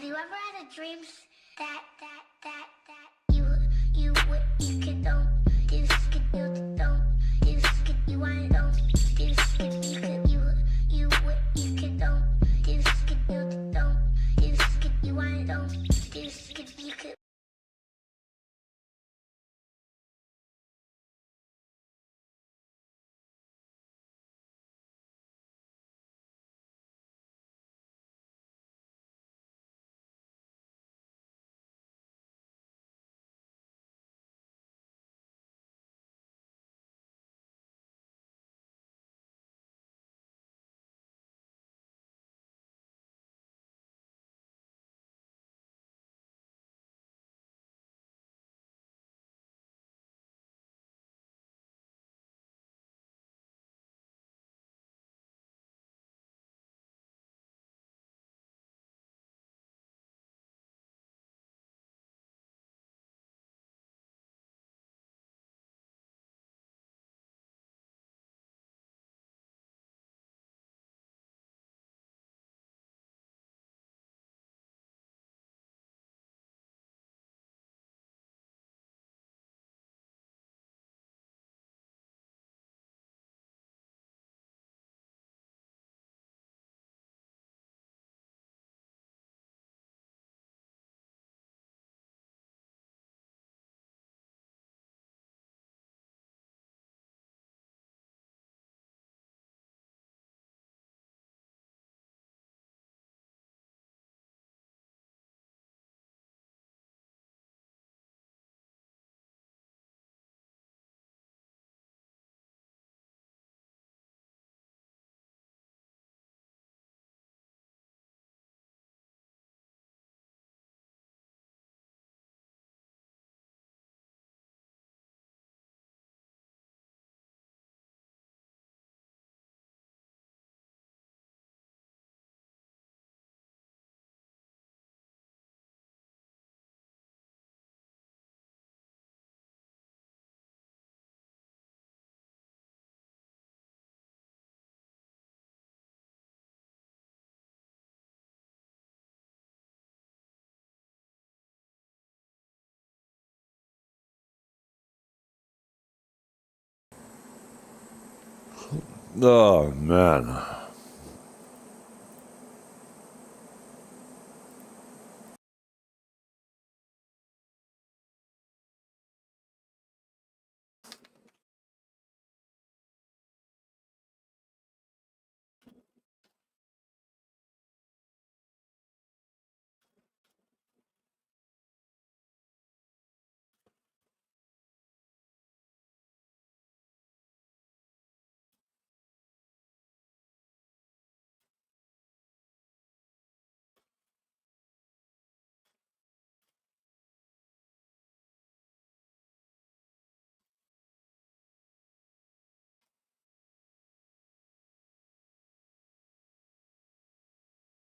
Have you ever had a dream that you could don't you could you don't you could you want don't you could you could don't you could you don't you could you want don't you could. Oh, man.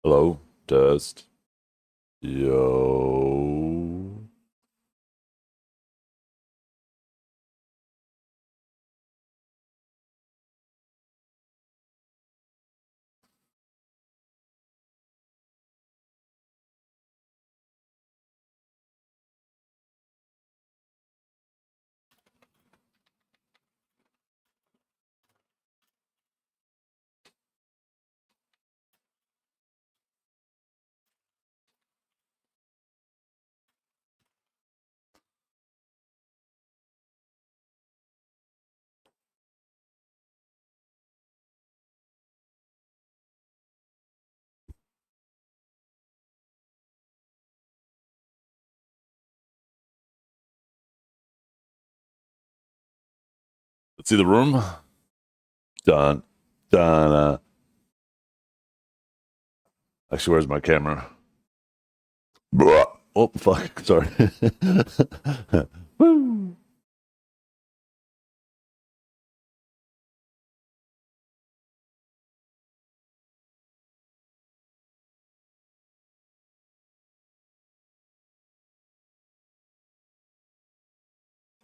Hello, test. Yo. Let's see the room. Dun, dun. Actually, where's my camera? Blah. Oh, fuck. Sorry. Woo.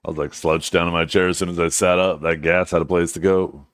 I was like slouched down in my chair as soon as I sat up. That gas had a place to go.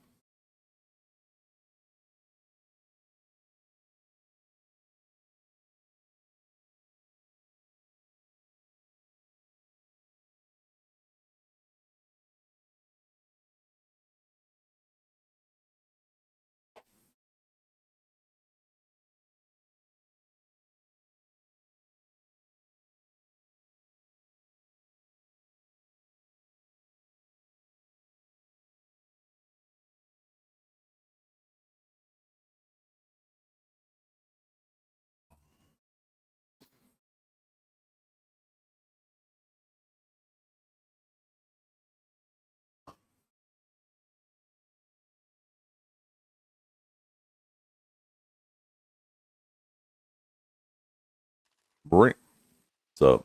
Bring. So,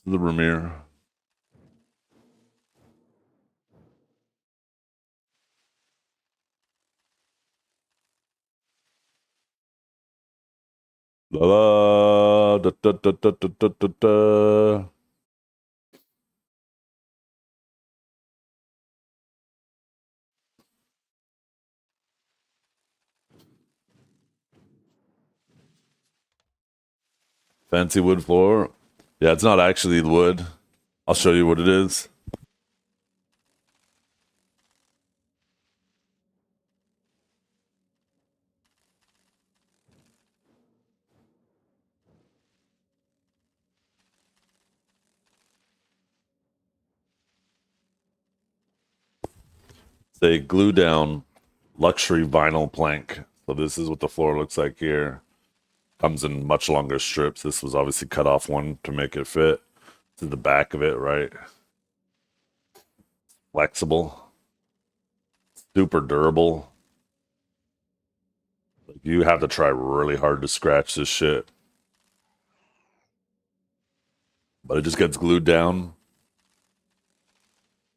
the Ramir. La la da da da da da da da da. Fancy wood floor. Yeah, it's not actually the wood. I'll show you what it is. It's a glue down luxury vinyl plank. So this is what the floor looks like here. Comes in much longer strips. This was obviously cut off one to make it fit to the back of it, right? Flexible, super durable. Like you have to try really hard to scratch this shit, but it just gets glued down.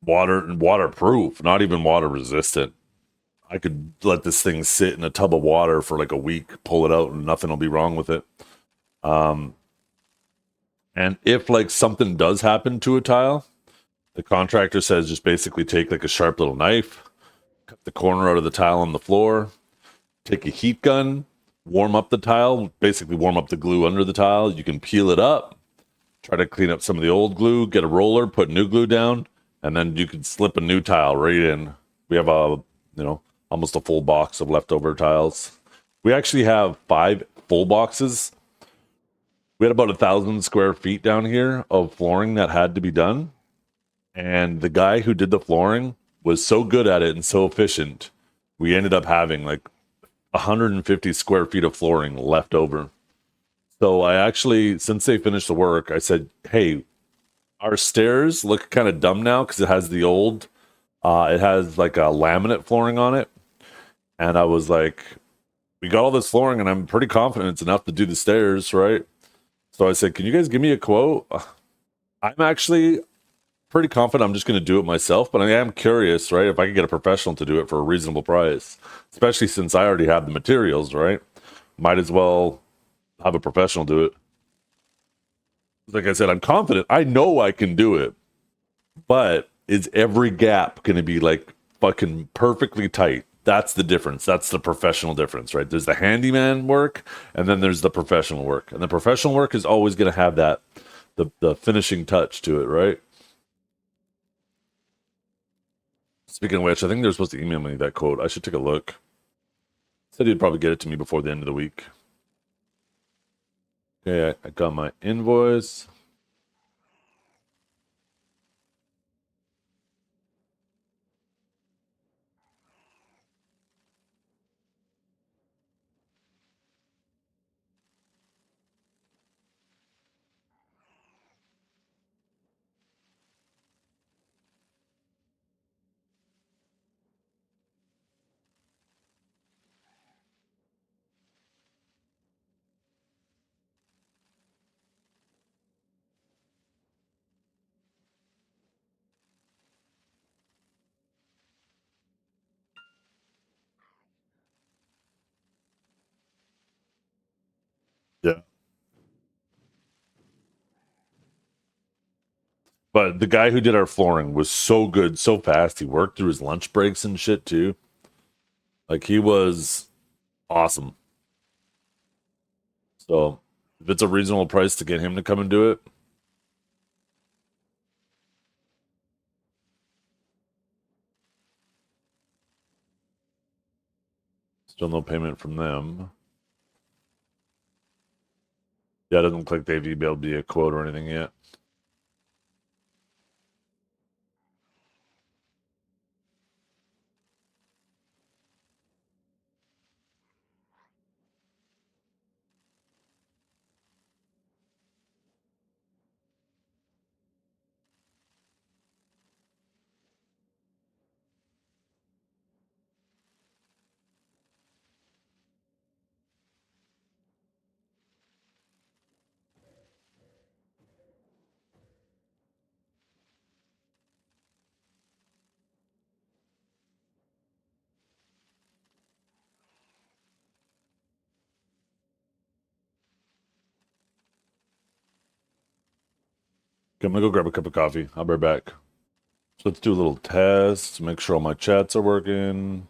Waterproof, not even water resistant. I could let this thing sit in a tub of water for like a week, pull it out, and nothing will be wrong with it. Um, and if like something does happen to a tile, the contractor says just basically take like a sharp little knife, cut the corner out of the tile on the floor, take a heat gun, warm up the tile, basically warm up the glue under the tile. You can peel it up, try to clean up some of the old glue, get a roller, put new glue down, and then you can slip a new tile right in. We have almost a full box of leftover tiles. We actually have 5 full boxes. We had about 1,000 square feet down here of flooring that had to be done. And the guy who did the flooring was so good at it and so efficient, we ended up having like 150 square feet of flooring left over. So I actually, since they finished the work, I said, hey, our stairs look kind of dumb now because it has the old, it has like a laminate flooring on it. And I was like, we got all this flooring and I'm pretty confident it's enough to do the stairs, right? So I said, can you guys give me a quote? I'm actually pretty confident I'm just going to do it myself, but I am curious, right? If I could get a professional to do it for a reasonable price, especially since I already have the materials, right? Might as well have a professional do it. Like I said, I'm confident. I know I can do it, but is every gap going to be like fucking perfectly tight? That's the difference. That's the professional difference, right? There's the handyman work, and then there's the professional work. And the professional work is always going to have that the finishing touch to it, right? Speaking of which, I think they're supposed to email me that quote. I should take a look. Said he'd probably get it to me before the end of the week. Okay, I got my invoice. Yeah. But the guy who did our flooring was so good, so fast. He worked through his lunch breaks and shit too. Like he was awesome. So if it's a reasonable price to get him to come and do it, still no payment from them. Yeah, it doesn't look like they've emailed me a quote or anything yet. Okay, I'm gonna go grab a cup of coffee. I'll be right back. So let's do a little test, make sure all my chats are working.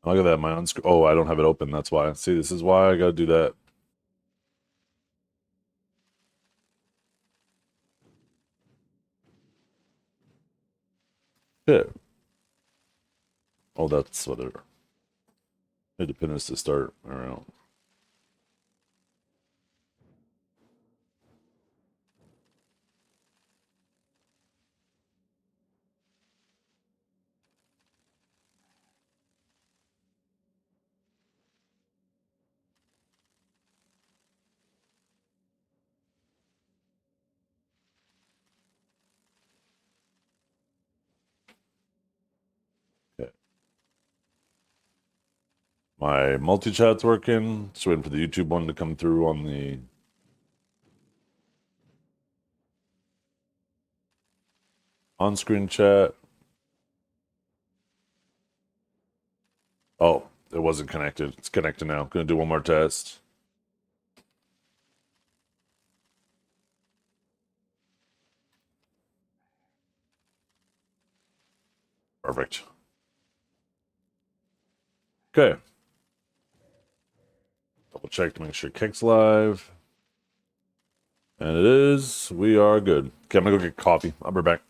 Look at that, my on-screen. Oh, I don't have it open. That's why. See, this is why I gotta do that. Shit. Oh, that's whatever. Need to pin this to start. All right. Okay. My multi-chat's working. Just waiting for the YouTube one to come through on the on-screen chat. Oh, it wasn't connected. It's connected now. Gonna do one more test. Perfect. Okay. Double check to make sure Kick's live. And it is. We are good. Okay, I'm gonna go get coffee. I'll be back.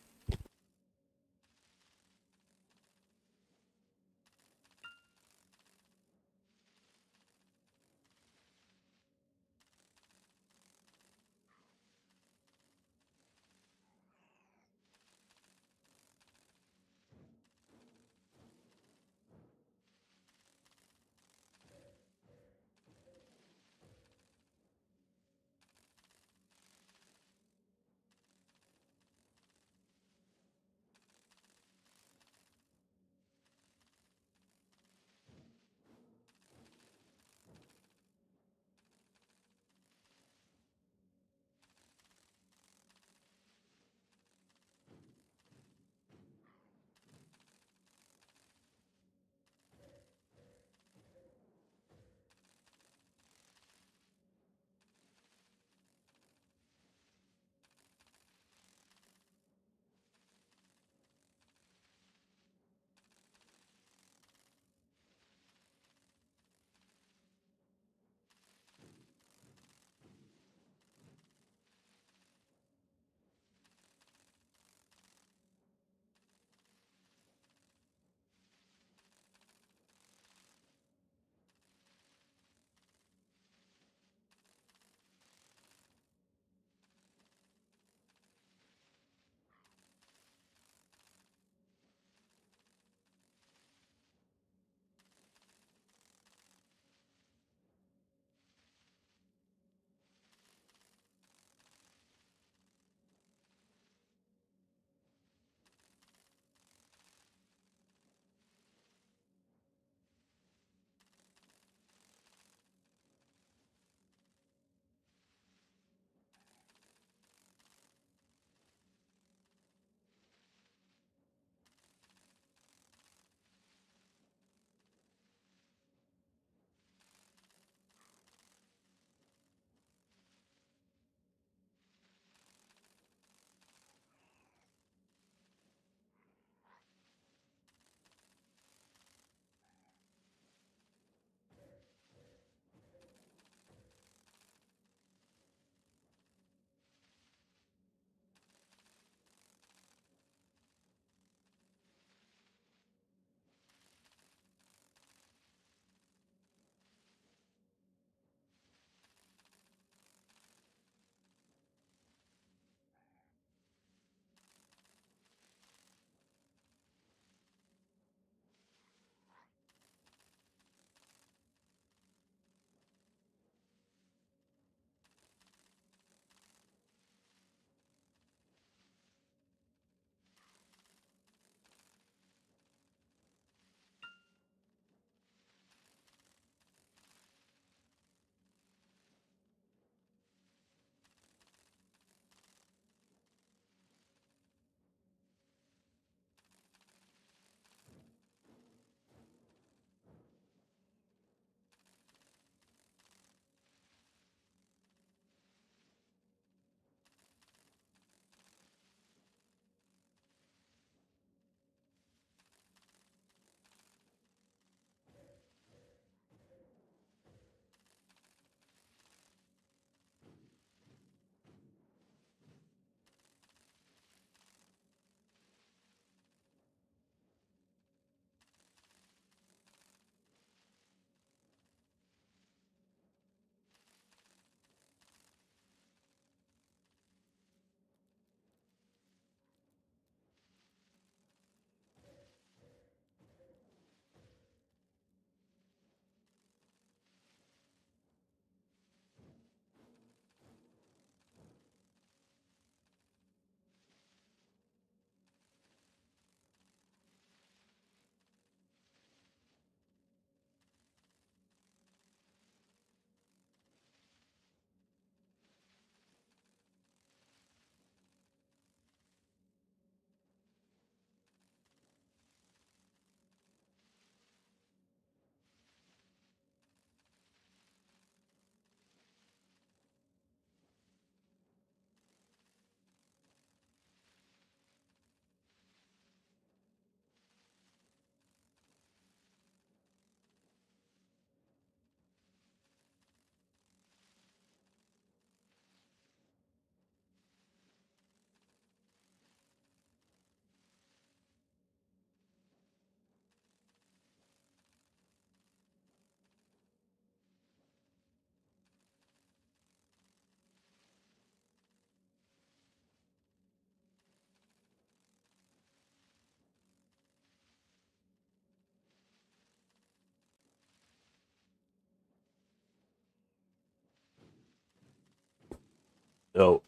Oh,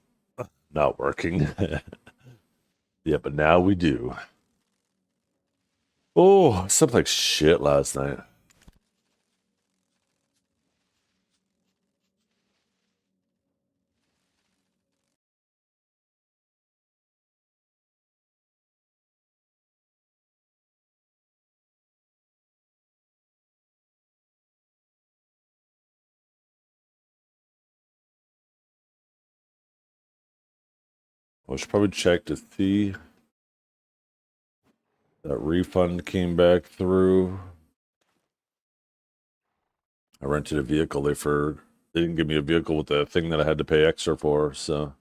not working. Yeah, but now we do. Oh, slept like shit last night. I should probably check to see that refund came back through. I rented a vehicle. They didn't give me a vehicle with the thing that I had to pay extra for, so.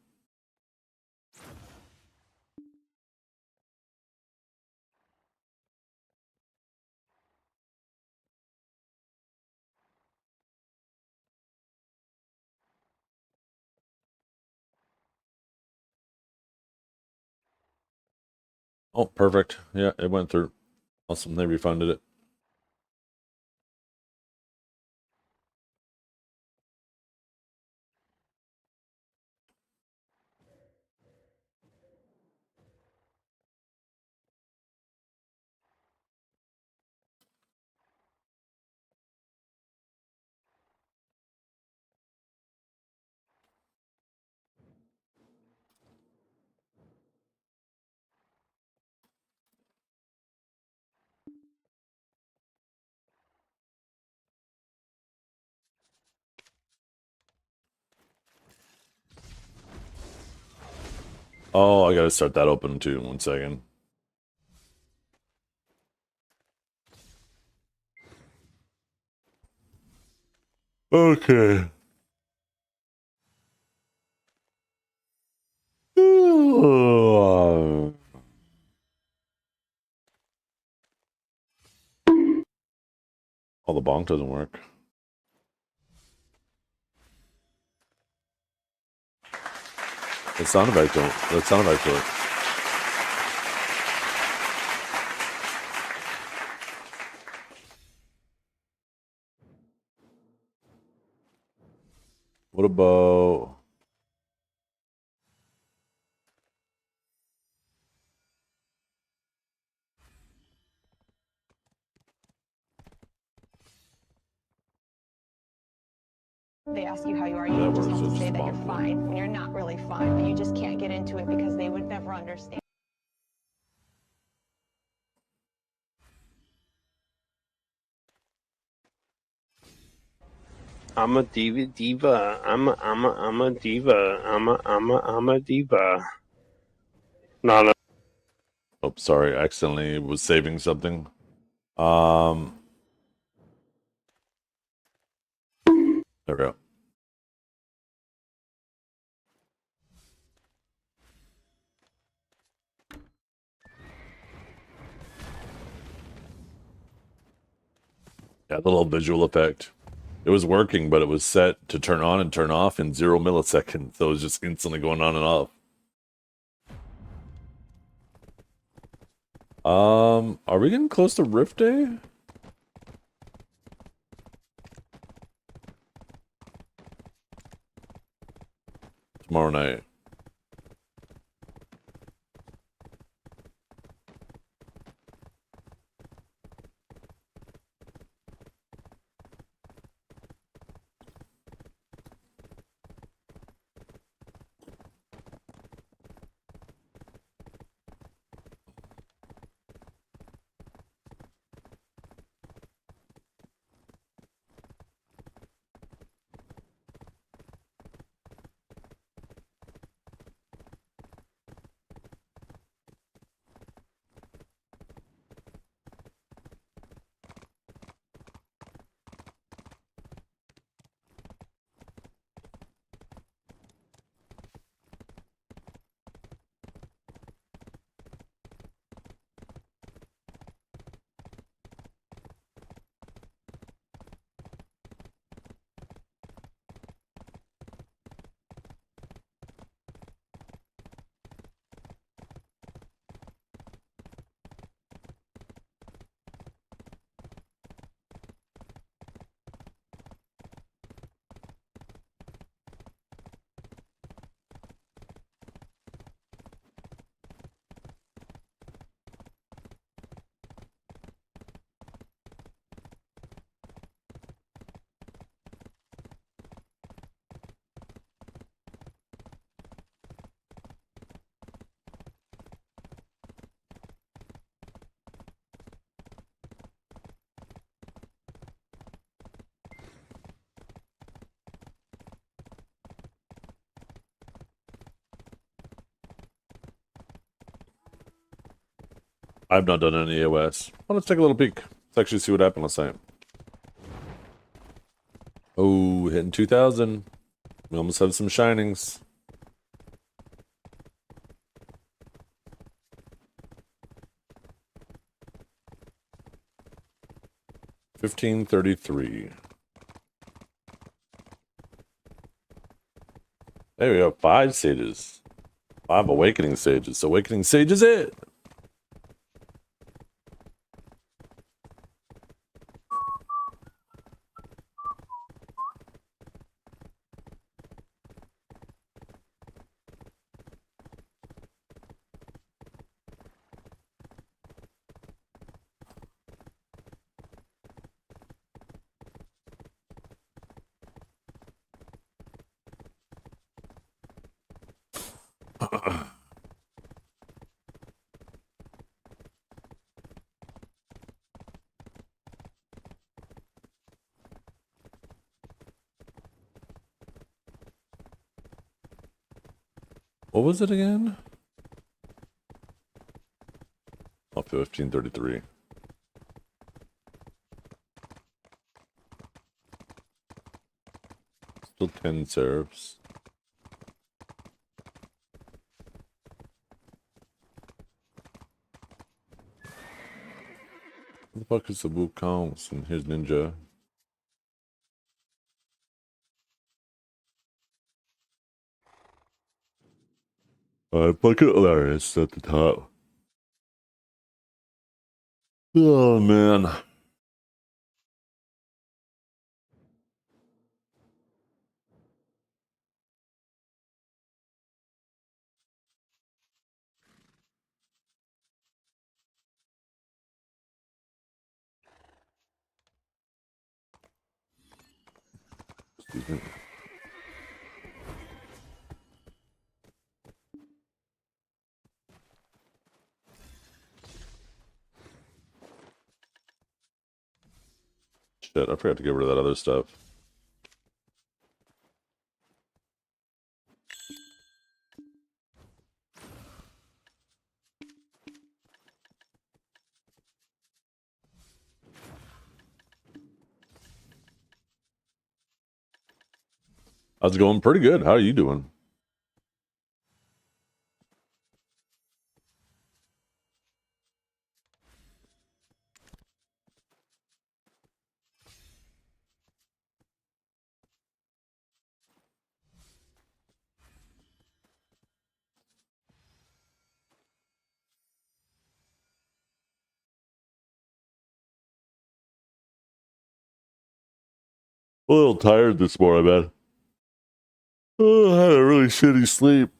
Oh, perfect. Yeah, it went through. Awesome. They refunded it. Oh, I gotta start that open too. 1 second. Okay. Oh, the bonk doesn't work. The sound effect don't. The sound effect work. What about? They ask you how you are, Yeah, you that just works. have It's to just say a that you're bonk one. fine when you're not really fine, but you just can't get into it because they would never understand. I'm a diva. I'm a diva. I'm a diva. Not a. Oh, sorry. I accidentally was saving something. Um, there we go. Yeah, the little visual effect. It was working, but it was set to turn on and turn off in 0 milliseconds. So it was just instantly going on and off. Are we getting close to Rift Day? Tomorrow night. I've not done any AOS. Well, let's take a little peek. Let's actually see what happened last night. Oh, hitting 2,000. We almost have some shinings. $15.33. There we go. 5 sages. 5 awakening sages. Awakening sage is it. What was it again? Up to 1533. Still 10 serifs. What the fuck is the Wukongs and his ninja? Bucket hilarious at the top. Oh man. Excuse me. Shit, I forgot to get rid of that other stuff. How's it going? Pretty good. How are you doing? A little tired this morning, man. Oh, I had a really shitty sleep.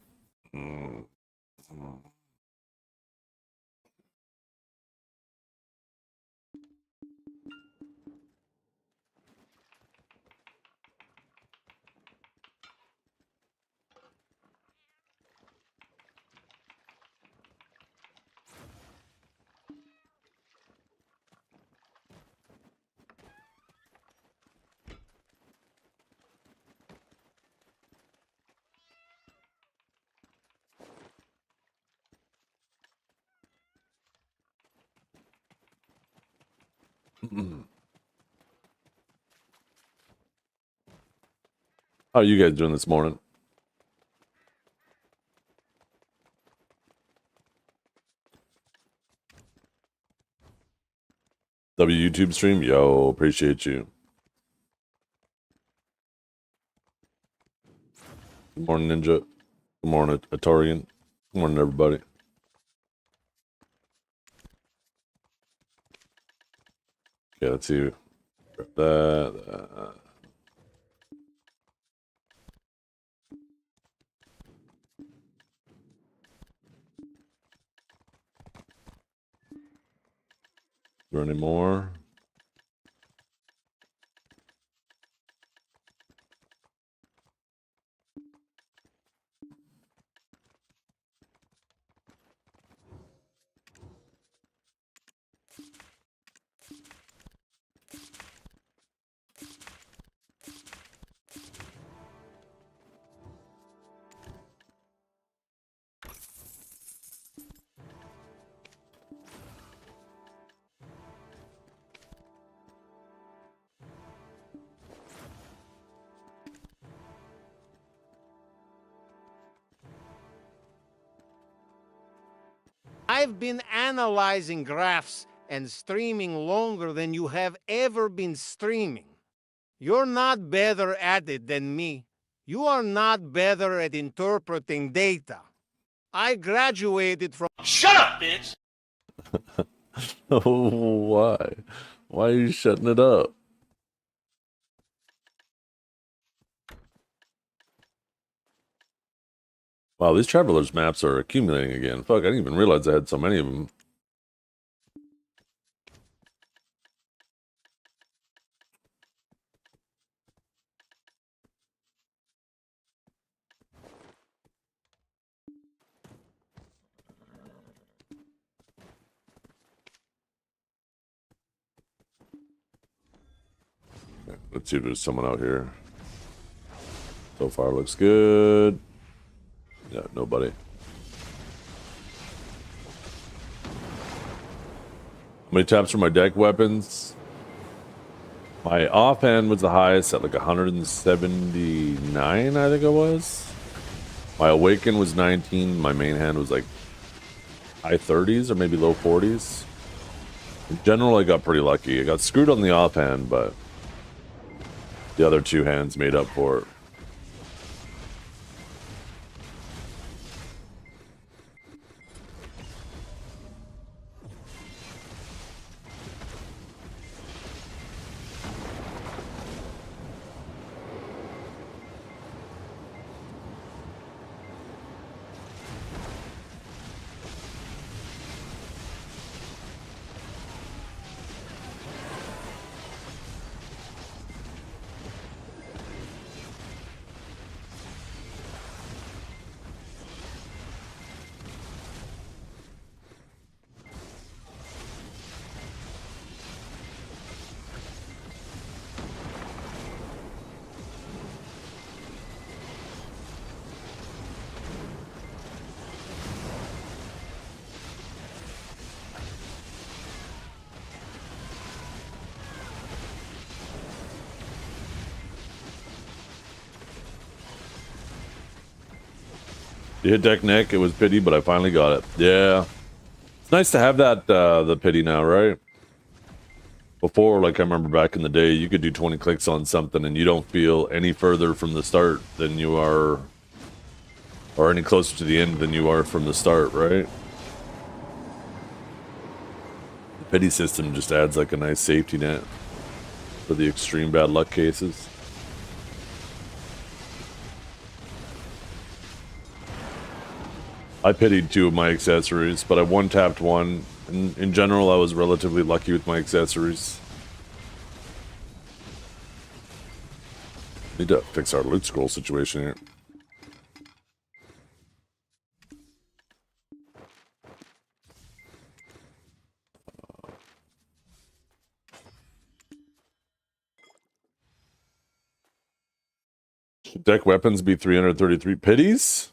How are you guys doing this morning? W YouTube stream? Yo, appreciate you. Good morning, Ninja. Good morning, Atarian. Good morning, everybody. Okay, let's see. That. Is there any more? I've been analyzing graphs and streaming longer than you have ever been streaming. You're not better at it than me. You are not better at interpreting data. I graduated from... Shut up, bitch! Why? Why are you shutting it up? Wow, these Travelers maps are accumulating again. Fuck, I didn't even realize I had so many of them. Let's see if there's someone out here. So far looks good. Yeah, nobody. How many taps for my deck weapons? My offhand was the highest at like 179, I think it was. My awaken was 19. My main hand was like high 30s or maybe low 40s. In general, I got pretty lucky. I got screwed on the offhand, but the other two hands made up for it. You hit deck neck, it was pity, but I finally got it. Yeah. It's nice to have that, the pity now, right? Before, like I remember back in the day, you could do 20 clicks on something and you don't feel any further from the start than you are, or any closer to the end than you are from the start, right? The pity system just adds like a nice safety net for the extreme bad luck cases. I pitied two of my accessories, but I one-tapped one. In general, I was relatively lucky with my accessories. Need to fix our loot scroll situation here. Should deck weapons be 333 pities?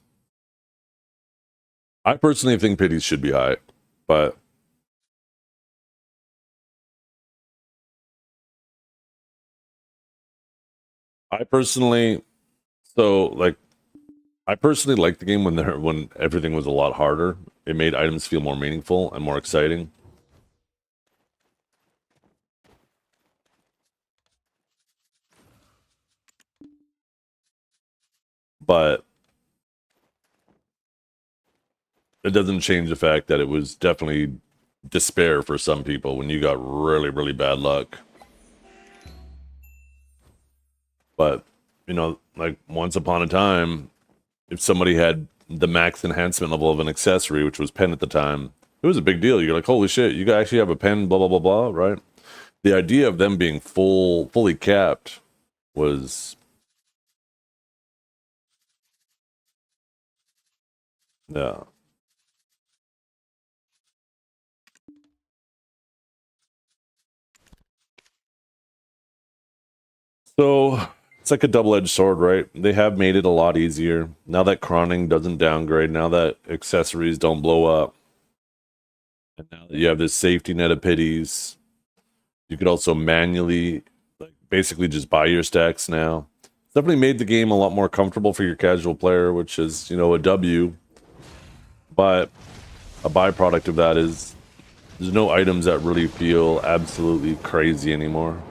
I personally think pities should be high, but I personally like the game when everything was a lot harder. It made items feel more meaningful and more exciting. But it doesn't change the fact that it was definitely despair for some people when you got really, really bad luck. But, you know, like once upon a time, if somebody had the max enhancement level of an accessory, which was pen at the time, it was a big deal. You're like, holy shit, you actually have a pen, blah, blah, blah, blah, right? The idea of them being fully capped was... yeah. So it's like a double-edged sword, right? They have made it a lot easier. Now that chroning doesn't downgrade, now that accessories don't blow up, and now that you have this safety net of pities, you could also manually, like, basically just buy your stacks now. It's definitely made the game a lot more comfortable for your casual player, which is, you know, a W. But a byproduct of that is there's no items that really feel absolutely crazy anymore.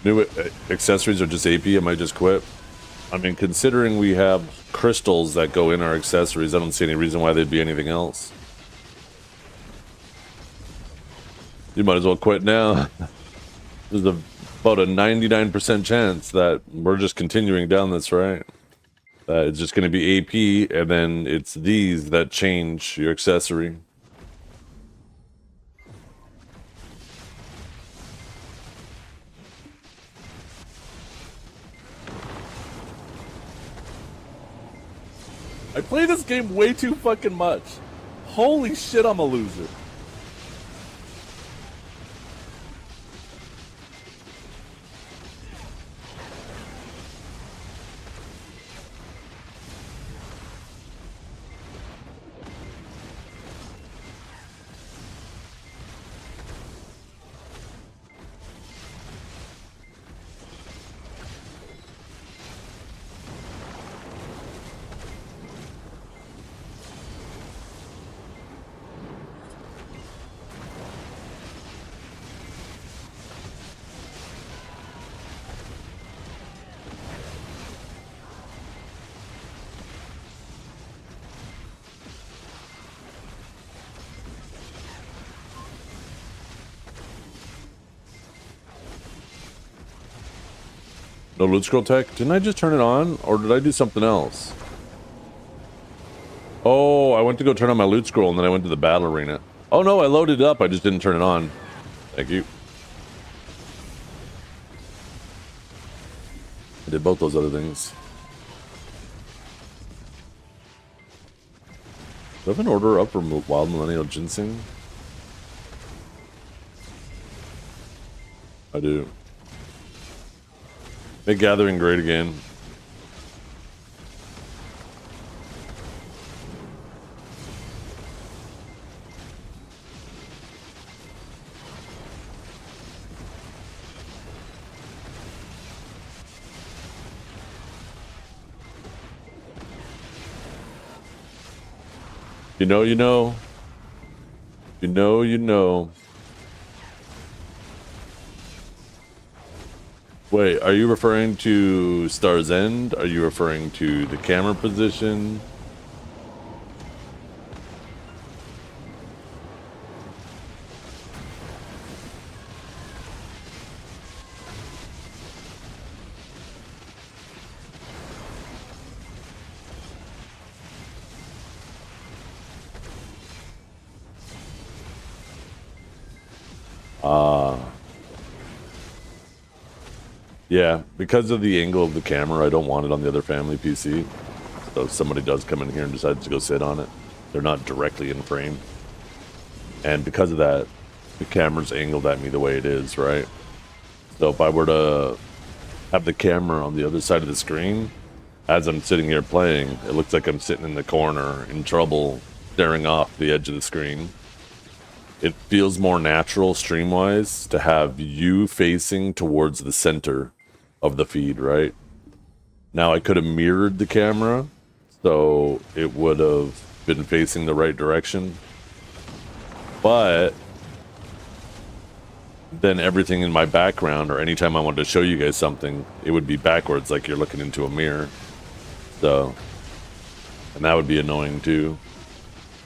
New accessories are just AP. I might just quit. I mean, considering we have crystals that go in our accessories, I don't see any reason why they'd be anything else. You might as well quit now. There's about a 99% chance that we're just continuing down this, right? It's just going to be AP, and then it's these that change your accessory. I play this game way too fucking much. Holy shit, I'm a loser. No loot scroll tech? Didn't I just turn it on? Or did I do something else? Oh, I went to go turn on my loot scroll and then I went to the battle arena. Oh no, I loaded it up. I just didn't turn it on. Thank you. I did both those other things. Do I have an order up for Wild Millennial Ginseng? I do. Make gathering great again. You know, you know. You know, you know. Wait, are you referring to Star's End? Are you referring to the camera position? Yeah, because of the angle of the camera, I don't want it on the other family PC. So if somebody does come in here and decides to go sit on it, they're not directly in frame. And because of that, the camera's angled at me the way it is, right? So if I were to have the camera on the other side of the screen, as I'm sitting here playing, it looks like I'm sitting in the corner in trouble, staring off the edge of the screen. It feels more natural stream-wise to have you facing towards the center of the feed, right? Now I could have mirrored the camera, so it would have been facing the right direction. But then everything in my background, or anytime I wanted to show you guys something, it would be backwards, like you're looking into a mirror. So, and that would be annoying too.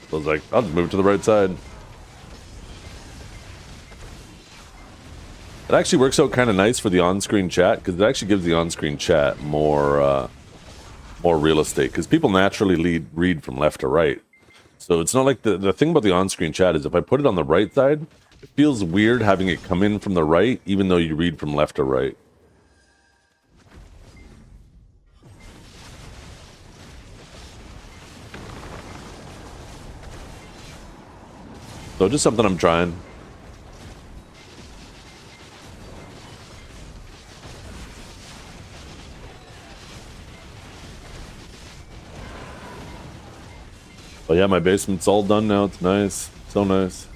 So I was like, I'll just move it to the right side. It actually works out kind of nice for the on-screen chat, because it actually gives the on-screen chat more real estate, because people naturally read from left to right. So it's not like the thing about the on-screen chat is if I put it on the right side, it feels weird having it come in from the right, even though you read from left to right. So just something I'm trying. But yeah, my basement's all done now. It's nice. So nice.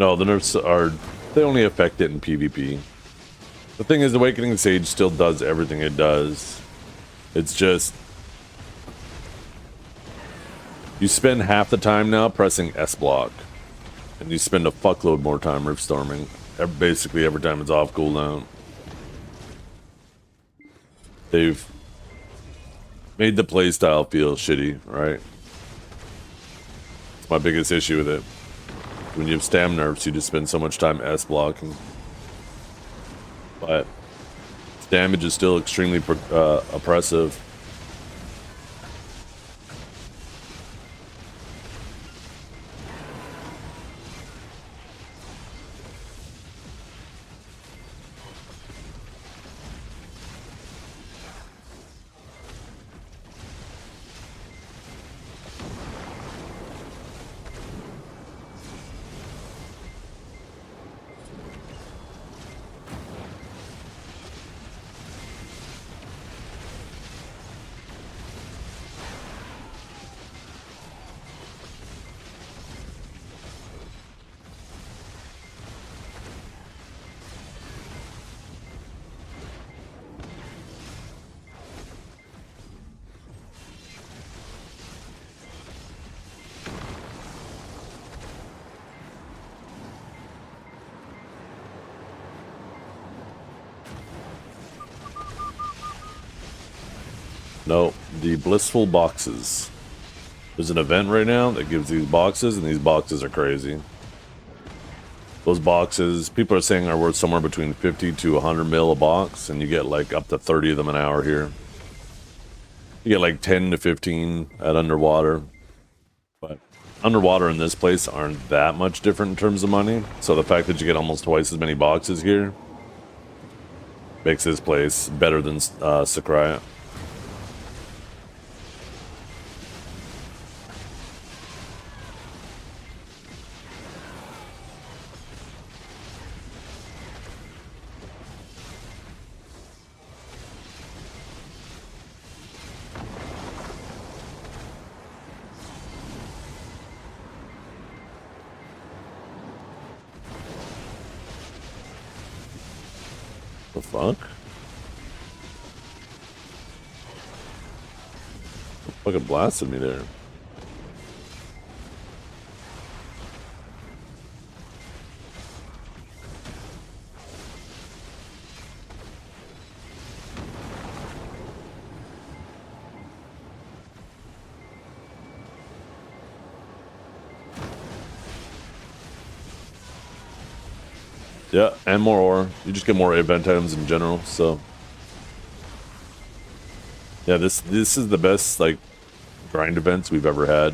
No, the nerfs are, they only affect it in PvP. The thing is, Awakening Sage still does everything it does. It's just you spend half the time now pressing S block, and you spend a fuckload more time rift storming. Basically every time it's off cooldown. They've made the playstyle feel shitty, right? It's my biggest issue with it. When you have stam nerfs, you just spend so much time S blocking. But its damage is still extremely oppressive. No, the blissful boxes. There's an event right now that gives these boxes, and these boxes are crazy. Those boxes, people are saying, are worth somewhere between 50 to 100 mil a box, and you get like up to 30 of them an hour here. You get like 10 to 15 at underwater. But underwater in this place aren't that much different in terms of money. So the fact that you get almost twice as many boxes here makes this place better than Sakraya. The fuck? Fucking blasted me there. Yeah, and more ore. You just get more event items in general, so yeah, this is the best like grind events we've ever had.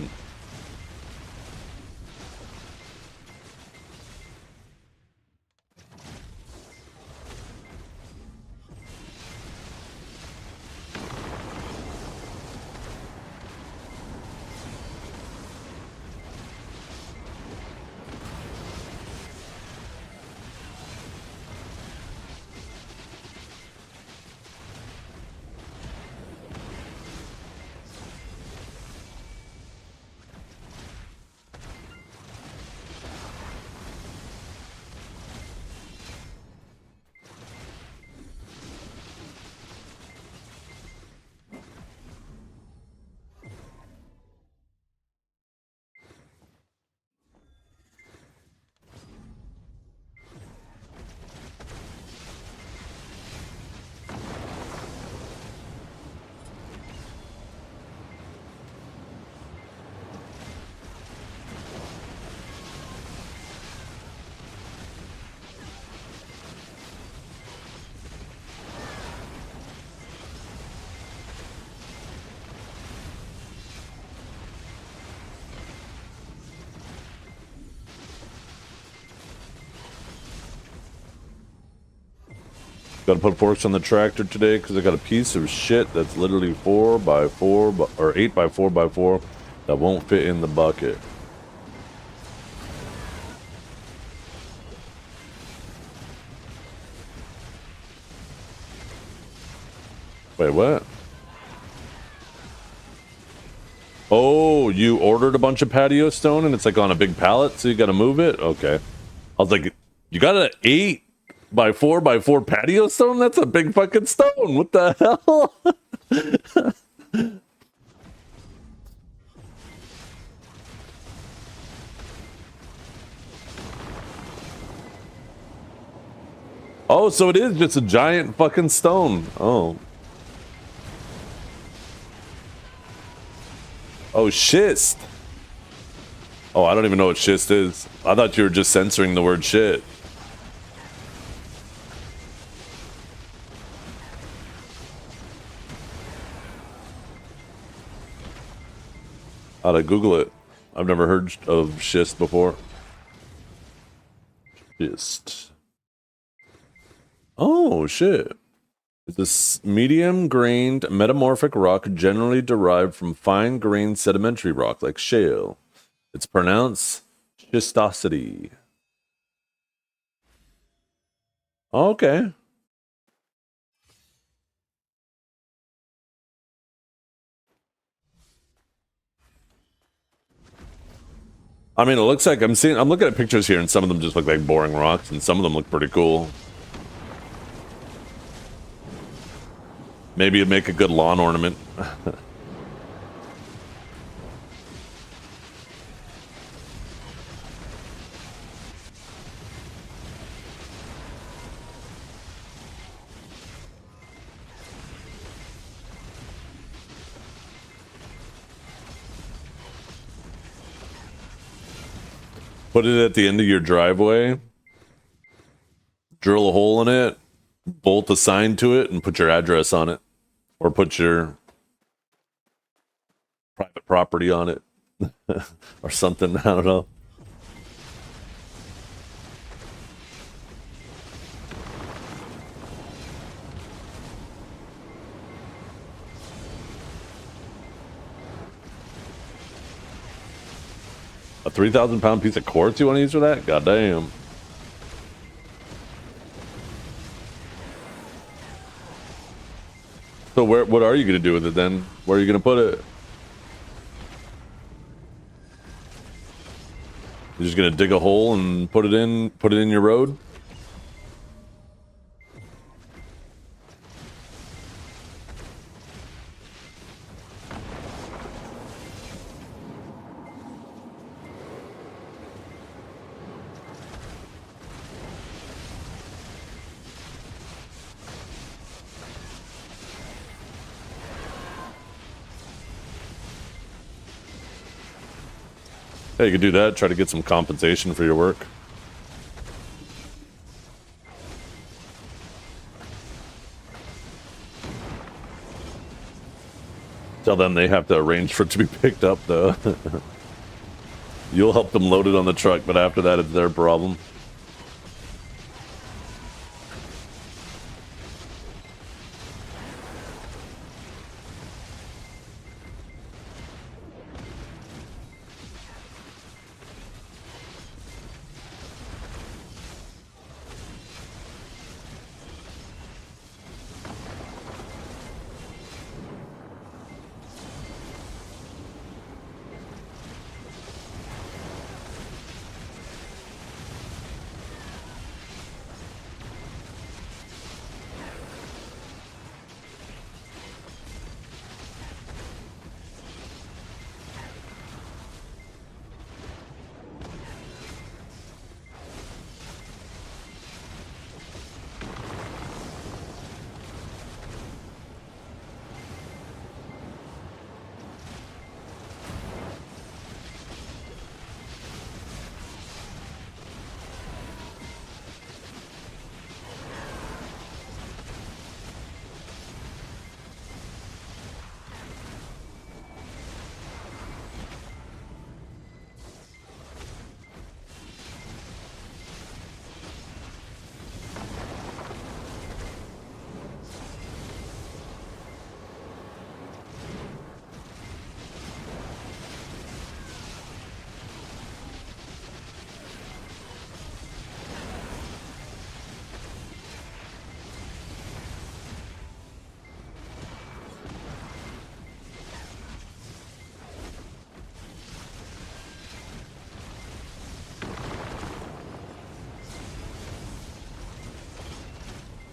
Gotta put forks on the tractor today because I got a piece of shit that's literally 4x4 or 8x4x4 that won't fit in the bucket. Wait, what? Oh, you ordered a bunch of patio stone and it's like on a big pallet, so you gotta move it? Okay. I was like, you got an 8x4x4 patio stone? That's a big fucking stone. What the hell? Oh, so it is just a giant fucking stone. Oh. Oh, schist. Oh, I don't even know what schist is. I thought you were just censoring the word shit. How'd I Google it? I've never heard of schist before. Schist. Oh, shit. It's a medium-grained metamorphic rock generally derived from fine-grained sedimentary rock like shale. It's pronounced schistosity. Okay. I mean, it looks like I'm looking at pictures here, and some of them just look like boring rocks, and some of them look pretty cool. Maybe it'd make a good lawn ornament. Put it at the end of your driveway, drill a hole in it, bolt a sign to it, and put your address on it. Or put your private property on it. Or something, I don't know. A 3,000-pound piece of quartz you want to use for that? God damn. So what are you going to do with it then? Where are you going to put it? You're just going to dig a hole and put it in your road? Yeah, you could do that, try to get some compensation for your work. Tell them they have to arrange for it to be picked up, though. You'll help them load it on the truck, but after that, it's their problem.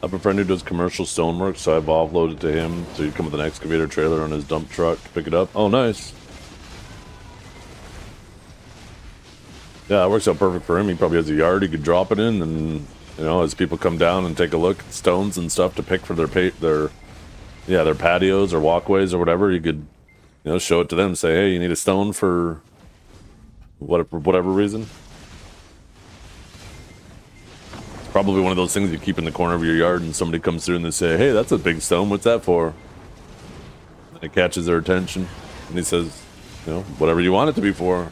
I have a friend who does commercial stonework, so I've offloaded to him. So he'd come with an excavator trailer on his dump truck to pick it up. Oh, nice. Yeah, it works out perfect for him. He probably has a yard he could drop it in, and you know, as people come down and take a look at stones and stuff to pick for their patios or walkways or whatever, you could, you know, show it to them. Say, hey, you need a stone for whatever reason. It's probably one of those things you keep in the corner of your yard, and somebody comes through and they say, hey, that's a big stone. What's that for? And it catches their attention, and he says, you know, whatever you want it to be for.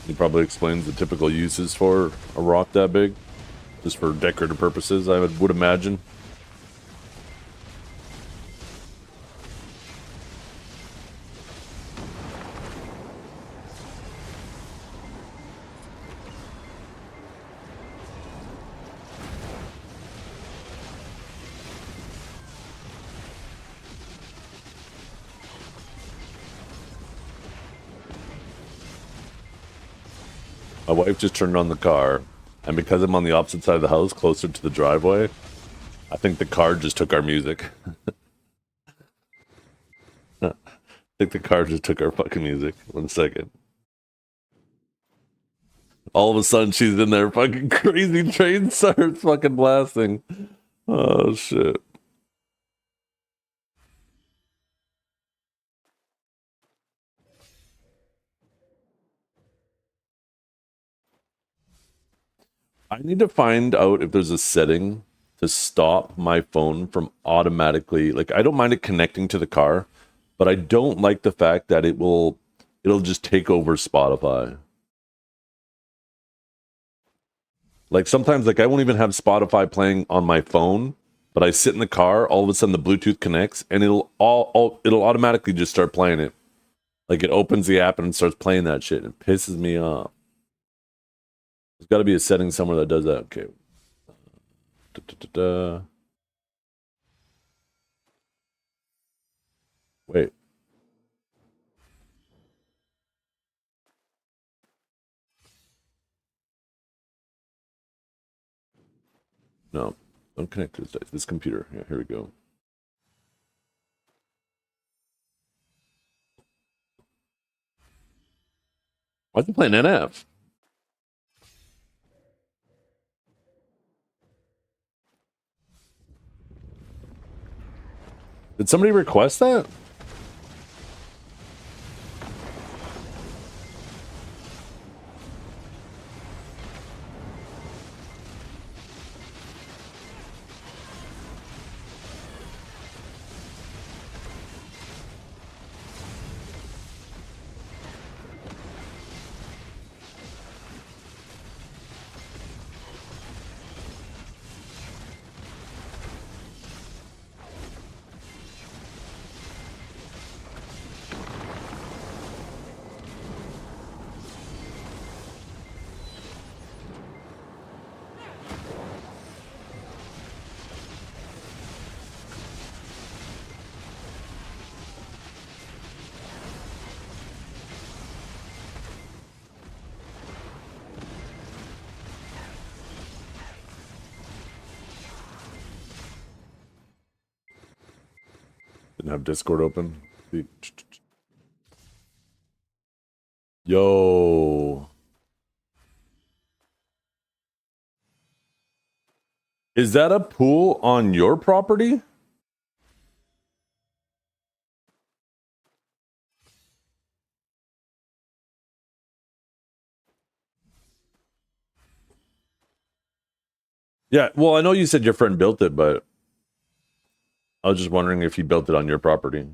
He probably explains the typical uses for a rock that big, just for decorative purposes, I would imagine. My wife just turned on the car, and because I'm on the opposite side of the house, closer to the driveway, I think the car just took our music. I think the car just took our fucking music. 1 second. All of a sudden, she's in there, fucking crazy train starts fucking blasting. Oh, shit. I need to find out if there's a setting to stop my phone from automatically, like, I don't mind it connecting to the car, but I don't like the fact that it'll just take over Spotify. Like, sometimes, like, I won't even have Spotify playing on my phone, but I sit in the car, all of a sudden the Bluetooth connects, and it'll automatically just start playing it. Like, it opens the app and it starts playing that shit, and it pisses me off. There's got to be a setting somewhere that does that. Okay. Wait. No. Don't connect to this computer. Yeah, here we go. Why is he playing NF? Did somebody request that? Didn't have Discord open. Yo. Is that a pool on your property? Yeah, well, I know you said your friend built it, but I was just wondering if he built it on your property.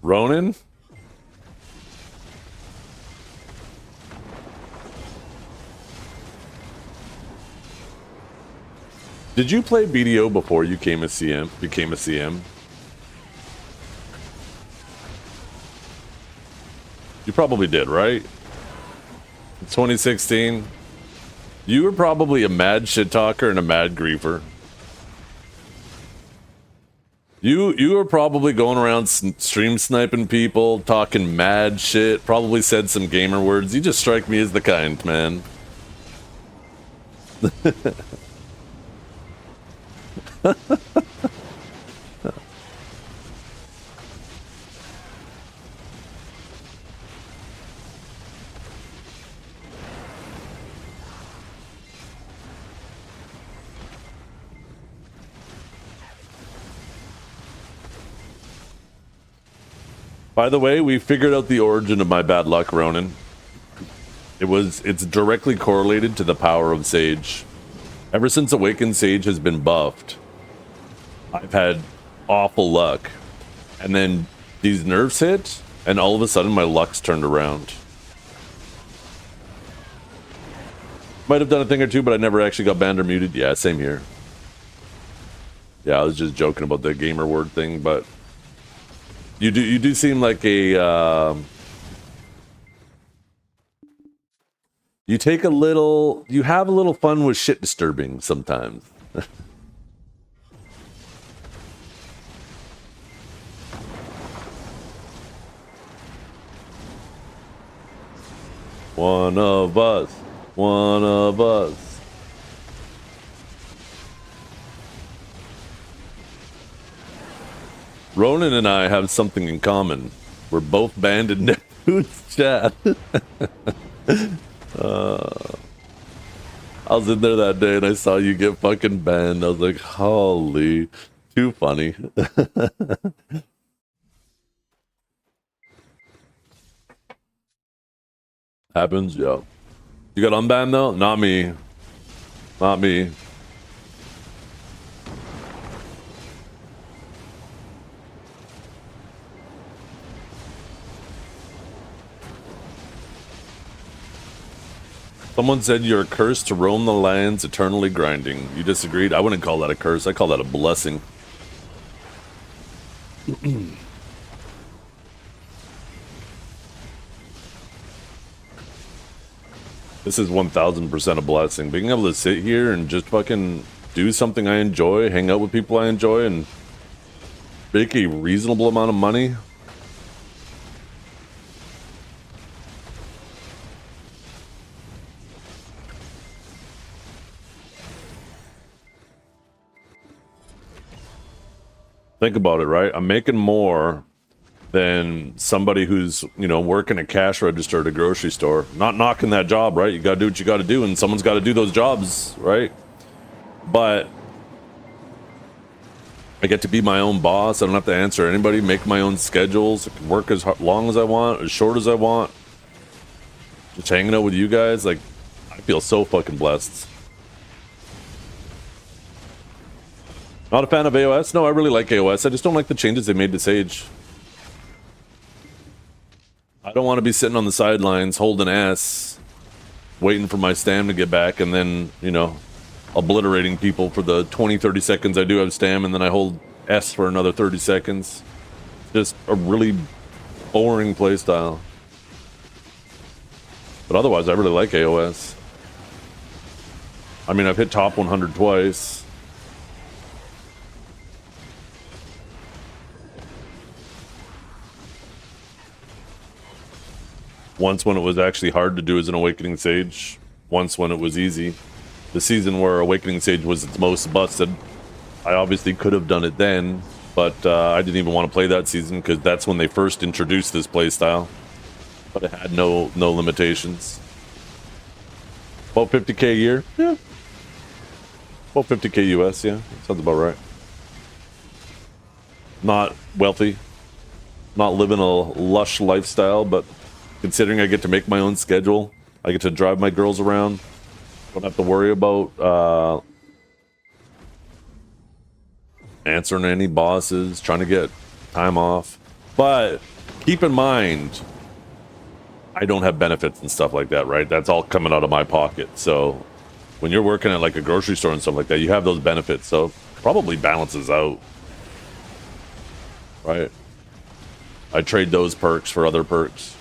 Ronin? Did you play BDO before you became a CM? You probably did, right? 2016. You were probably a mad shit talker and a mad griefer. You were probably going around stream sniping people, talking mad shit, probably said some gamer words. You just strike me as the kind, man. By the way, we figured out the origin of my bad luck, Ronin. It's directly correlated to the power of Sage. Ever since Awakened Sage has been buffed, I've had awful luck. And then these nerfs hit, and all of a sudden my luck's turned around. Might have done a thing or two, but I never actually got banned or muted. Yeah, same here. Yeah, I was just joking about the gamer word thing, but you do seem like a you have a little fun with shit disturbing sometimes. One of us. One of us. Ronan and I have something in common. We're both banned in Neptune's chat. I was in there that day and I saw you get fucking banned. I was like, holy, too funny. Happens, yo. You got unbanned though? Not me. Not me. Someone said you're a curse to roam the lands eternally grinding. You disagreed? I wouldn't call that a curse. I call that a blessing. This is 1000% a blessing. Being able to sit here and just fucking do something I enjoy, hang out with people I enjoy, and make a reasonable amount of money. Think about it, right? I'm making more than somebody who's, you know, working a cash register at a grocery store. Not knocking that job, right? You gotta do what you gotta do, and someone's gotta do those jobs, right? But I get to be my own boss. I don't have to answer anybody, make my own schedules. I can work as long as I want, as short as I want. Just hanging out with you guys, like, I feel so fucking blessed. Not a fan of AOS? No, I really like AOS. I just don't like the changes they made to Sage. I don't want to be sitting on the sidelines holding ass, waiting for my stam to get back, and then, you know, obliterating people for the 20-30 seconds I do have stam, and then I hold S for another 30 seconds. Just a really boring playstyle. But otherwise, I really like AOS. I mean, I've hit top 100 twice. Once when it was actually hard to do as an Awakening Sage. Once when it was easy. The season where Awakening Sage was its most busted, I obviously could have done it then, but I didn't even want to play that season because that's when they first introduced this playstyle. But it had no limitations. About 50k a year? Yeah. About 50k US, yeah. Sounds about right. Not wealthy. Not living a lush lifestyle, but considering I get to make my own schedule, I get to drive my girls around, don't have to worry about answering any bosses, trying to get time off. But keep in mind, I don't have benefits and stuff like that, right? That's all coming out of my pocket. So when you're working at like a grocery store and stuff like that, you have those benefits. So probably balances out, right? I trade those perks for other perks.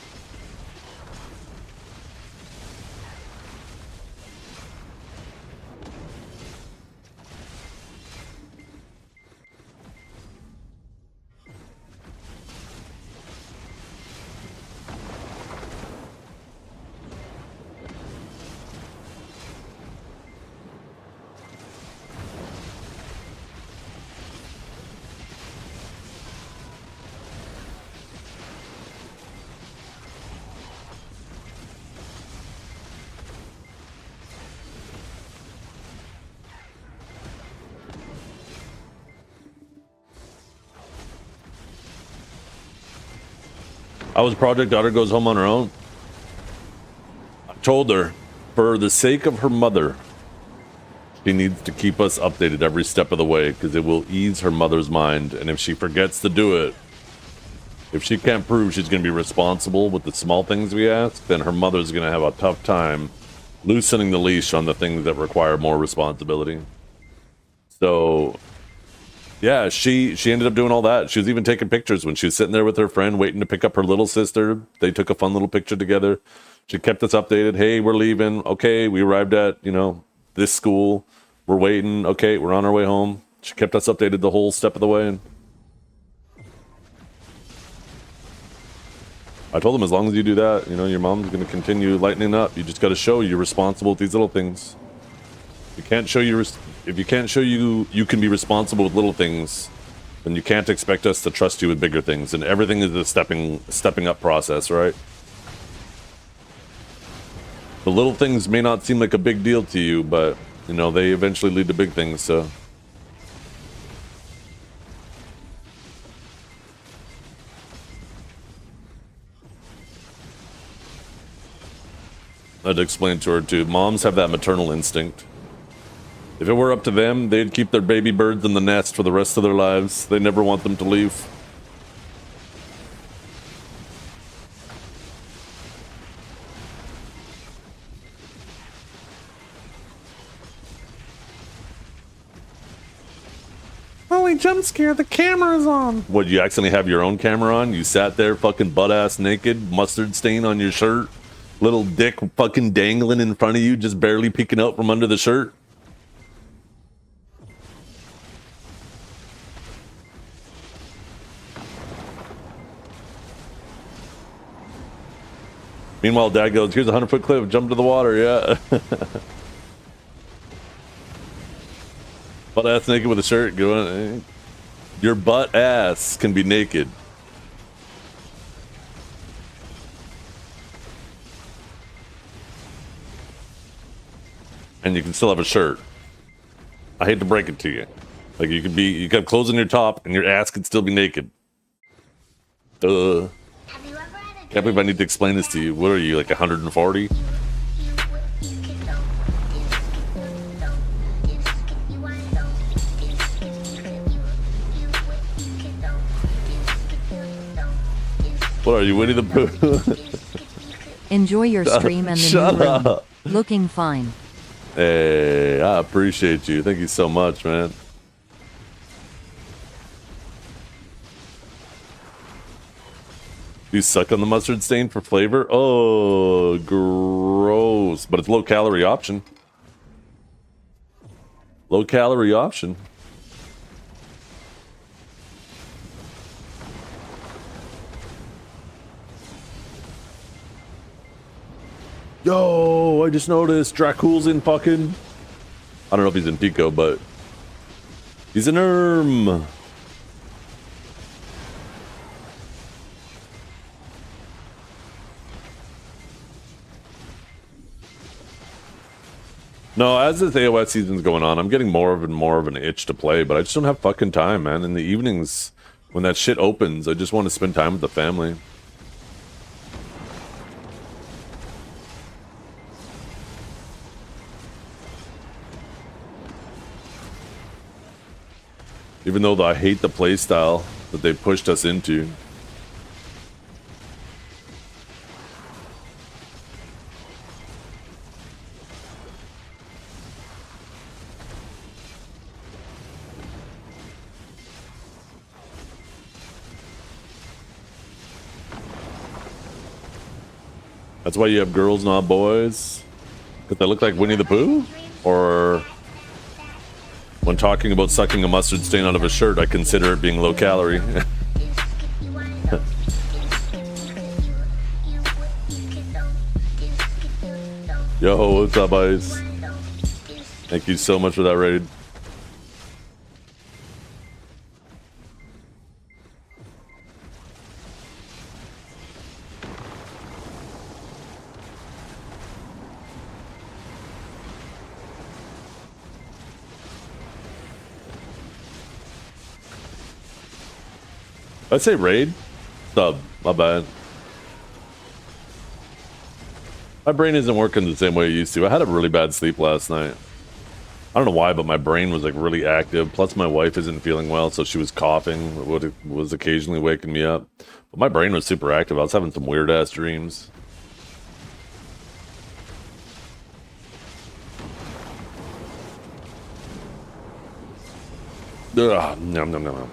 I was Project Daughter Goes Home on Her Own. I told her, for the sake of her mother, she needs to keep us updated every step of the way because it will ease her mother's mind. And if she forgets to do it, if she can't prove she's going to be responsible with the small things we ask, then her mother's going to have a tough time loosening the leash on the things that require more responsibility. So yeah, she ended up doing all that. She was even taking pictures when she was sitting there with her friend waiting to pick up her little sister. They took a fun little picture together. She kept us updated. Hey, we're leaving. Okay, we arrived at, this school. We're waiting. Okay, we're on our way home. She kept us updated the whole step of the way. And I told them, as long as you do that, your mom's going to continue lightening up. You just got to show you're responsible with these little things. You can't show if you can't show you can be responsible with little things, then you can't expect us to trust you with bigger things. And everything is a stepping up process, right? The little things may not seem like a big deal to you, but they eventually lead to big things. So I had to explain to her too. Moms have that maternal instinct. If it were up to them, they'd keep their baby birds in the nest for the rest of their lives. They never want them to leave. Holy jump scare, the camera's on. What, you accidentally have your own camera on? You sat there fucking butt-ass naked, mustard stain on your shirt, little dick fucking dangling in front of you, just barely peeking out from under the shirt? Meanwhile, Dad goes, here's a 100-foot cliff, jump to the water, yeah. Butt ass naked with a shirt going. Your butt ass can be naked. And you can still have a shirt. I hate to break it to you. Like you can have clothes on your top and your ass can still be naked. Can't believe I need to explain this to you. What are you, like 140? What are you, Winnie the Pooh? Enjoy your stream and the Shut new room. up. Looking fine. Hey, I appreciate you. Thank you so much, man. You suck on the mustard stain for flavor? Oh, gross. But it's low calorie option. Low calorie option. Yo, I just noticed Dracul's in fucking... I don't know if he's in Pico, but... he's in Erm. No, as this AOS season's going on, I'm getting more of an itch to play, but I just don't have fucking time, man. In the evenings, when that shit opens, I just want to spend time with the family. Even though I hate the playstyle that they pushed us into. That's why you have girls, not boys? Because they look like Winnie the Pooh? Or when talking about sucking a mustard stain out of a shirt, I consider it being low calorie. Yo, what's up, Ice? Thank you so much for that raid. I'd say raid. Sub. My bad. My brain isn't working the same way it used to. I had a really bad sleep last night. I don't know why, but my brain was like really active. Plus my wife isn't feeling well, so she was coughing. Was occasionally waking me up. But my brain was super active. I was having some weird ass dreams. Ugh, nom nom nom nom.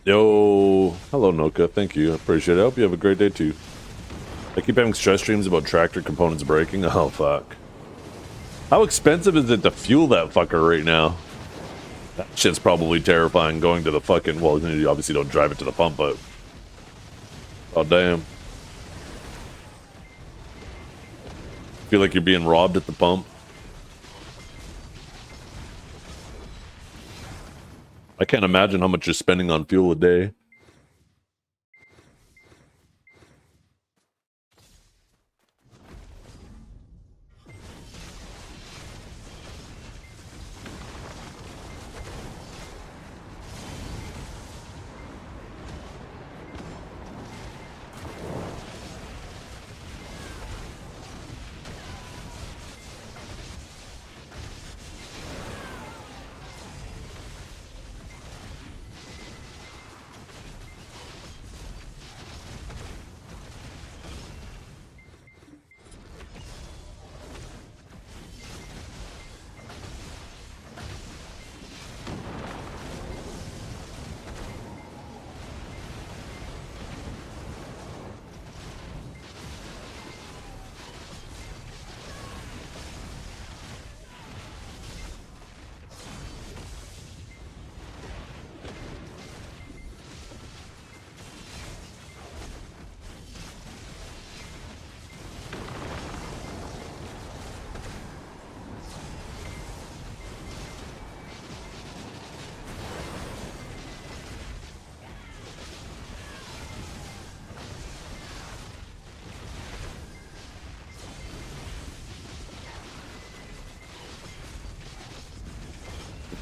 Yo, hello Noka, thank you, I appreciate it. I hope you have a great day too. I keep having stress dreams about tractor components breaking. Oh fuck. How expensive is it to fuel that fucker right now? That shit's probably terrifying going to the fucking, well, you obviously don't drive it to the pump, but oh damn. Feel like you're being robbed at the pump. I can't imagine how much you're spending on fuel a day.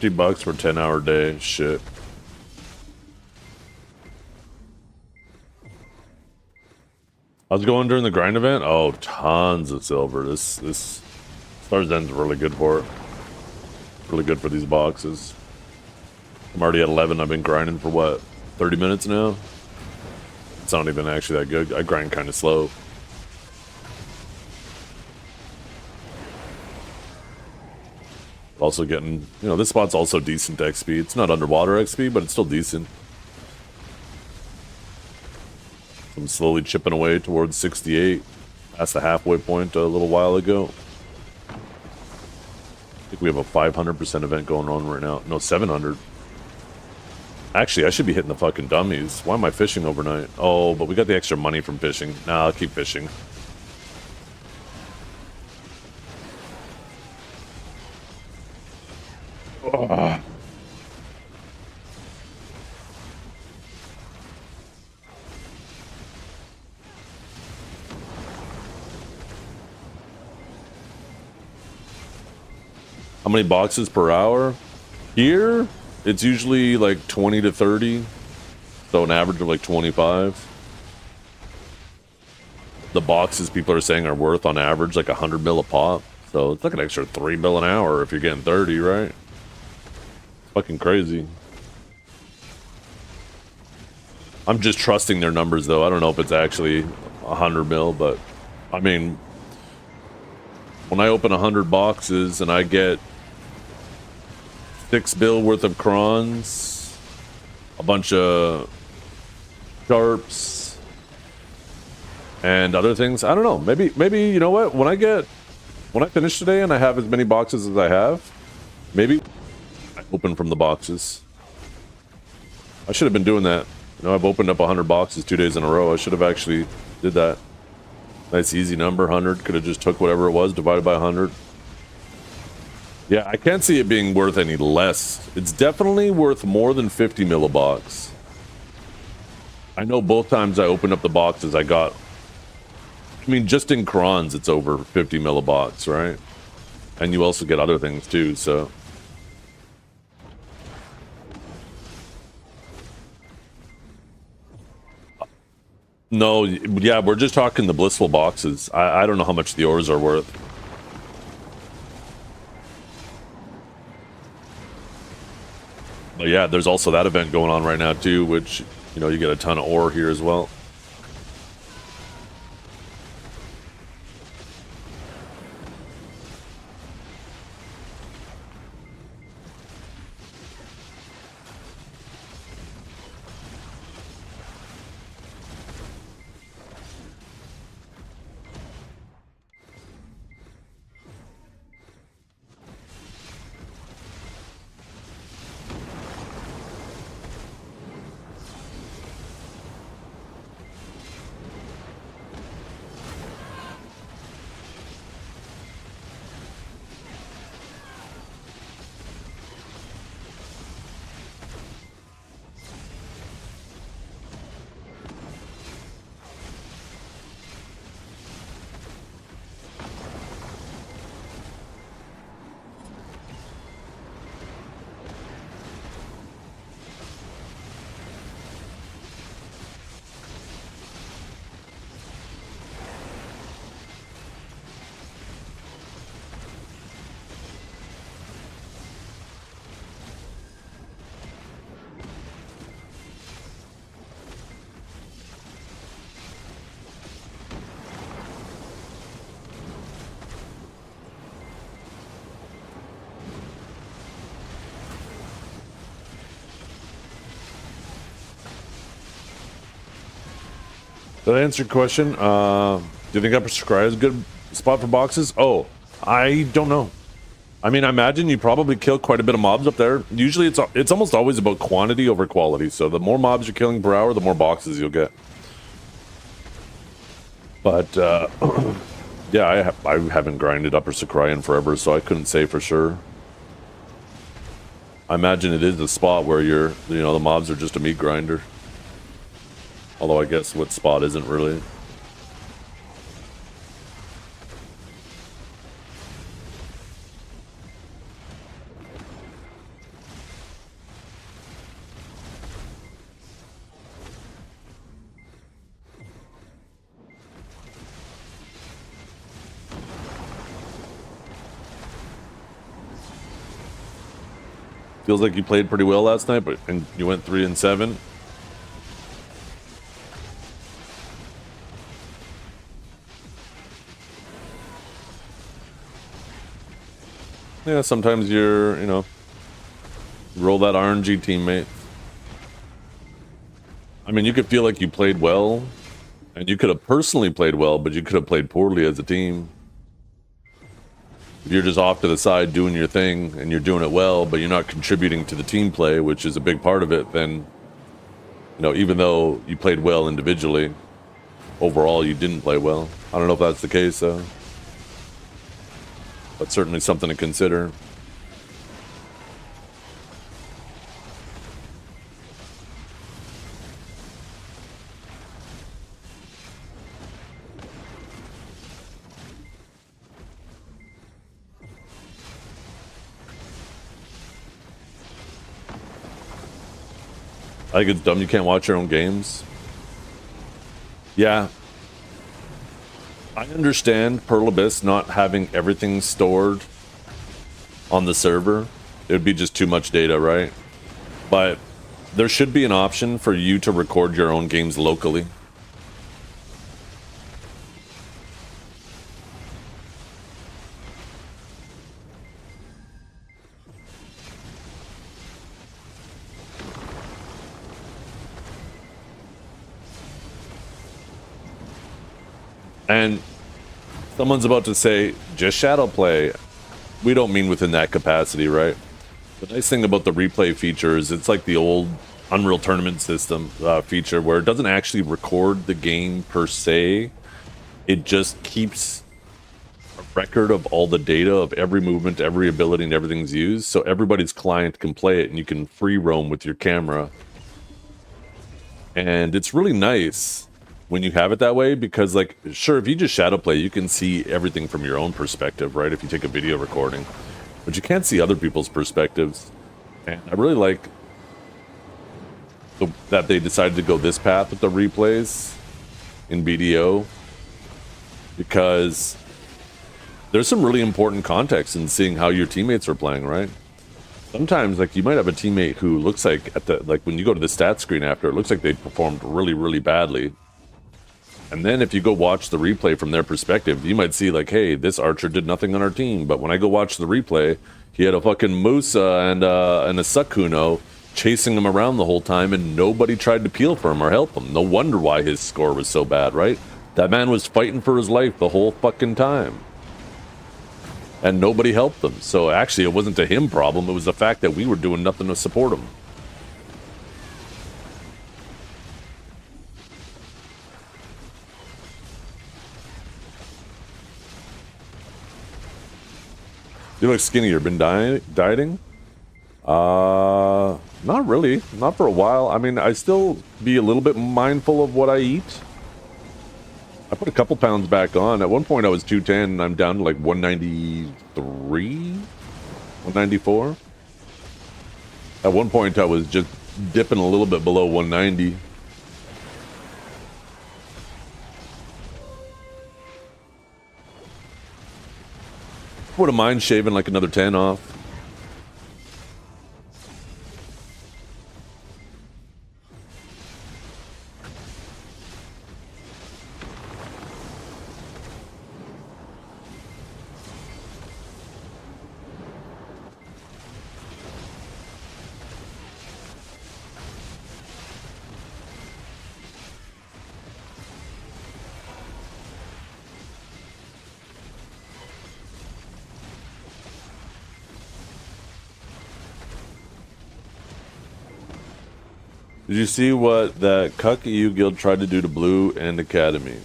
$50 for a 10-hour day. Shit. I was going during the grind event. Oh, tons of silver. This Stars End's really good for it. Really good for these boxes. I'm already at 11. I've been grinding for what, 30 minutes now? It's not even actually that good. I grind kind of slow. Also getting, you know, this spot's also decent XP. It's not underwater XP, but it's still decent. I'm slowly chipping away towards 68. Past the halfway point a little while ago. think we have a 500% event going on right now. No, 700. Actually, I should be hitting the fucking dummies. Why am I fishing overnight? Oh, but we got the extra money from fishing. Nah, I'll keep fishing. Ugh. How many boxes per hour? Here, it's usually like 20 to 30. So an average of like 25. The boxes people are saying are worth on average like 100 mil a pop. So it's like an extra 3 mil an hour if you're getting 30, right? Fucking crazy. I'm just trusting their numbers though. I don't know if it's actually 100 mil, but I mean, when I open 100 boxes and I get 6 bill worth of crons, a bunch of sharps, and other things, I don't know. Maybe you know what? When I finish today and I have as many boxes as I have, maybe I open from the boxes. I should have been doing that. You know, I've opened up 100 boxes 2 days in a row. I should have actually did that. Nice easy number, 100. Could have just took whatever it was, divided by 100. Yeah, I can't see it being worth any less. It's definitely worth more than 50 mil a box. I know both times I opened up the boxes I got, I mean, just in crons, it's over 50 mil a box, right? And you also get other things too, so. No, yeah, we're just talking the blissful boxes. I don't know how much the ores are worth. But yeah, there's also that event going on right now too, which, you know, you get a ton of ore here as well. Did I answer your question? Do you think Upper Sakurai is a good spot for boxes? Oh, I don't know. I mean, I imagine you probably kill quite a bit of mobs up there. Usually it's almost always about quantity over quality. So the more mobs you're killing per hour, the more boxes you'll get. But yeah, I haven't grinded Upper Sakurai in forever, so I couldn't say for sure. I imagine it is a spot where the mobs are just a meat grinder. Although I guess what spot isn't really. Feels like you played pretty well last night, and you went 3-7. Yeah, sometimes roll that RNG teammate. I mean, you could feel like you played well, and you could have personally played well, but you could have played poorly as a team. If you're just off to the side doing your thing and you're doing it well, but you're not contributing to the team play, which is a big part of it, then, you know, even though you played well individually, overall you didn't play well. I don't know if that's the case, though. But certainly something to consider. I think it's dumb you can't watch your own games. Yeah. I understand Pearl Abyss not having everything stored on the server. It would be just too much data, right? But there should be an option for you to record your own games locally. And someone's about to say, just shadow play. We don't mean within that capacity, right? The nice thing about the replay feature is it's like the old Unreal Tournament system feature where it doesn't actually record the game per se. It just keeps a record of all the data of every movement, every ability, and everything's used. So everybody's client can play it and you can free roam with your camera. And it's really nice when you have it that way, because, like, sure, if you just shadow play, you can see everything from your own perspective, right? If you take a video recording, but you can't see other people's perspectives. And I really like that they decided to go this path with the replays in BDO, because there's some really important context in seeing how your teammates are playing, right? Sometimes, like, you might have a teammate who looks like when you go to the stat screen after, it looks like they performed really, really badly. And then if you go watch the replay from their perspective, you might see, like, hey, this archer did nothing on our team. But when I go watch the replay, he had a fucking Musa and a Sakuno chasing him around the whole time, and nobody tried to peel for him or help him. No wonder why his score was so bad, right? That man was fighting for his life the whole fucking time. And nobody helped him. So actually, it wasn't a him problem. It was the fact that we were doing nothing to support him. You look skinny. You've been dieting? Not really. Not for a while. I mean, I still be a little bit mindful of what I eat. I put a couple pounds back on. At one point I was 210 and I'm down to like 193? 194? At one point I was just dipping a little bit below 190. Wouldn't mind shaving like another 10 off. Did you see what that cuck EU guild tried to do to Blue and Academy?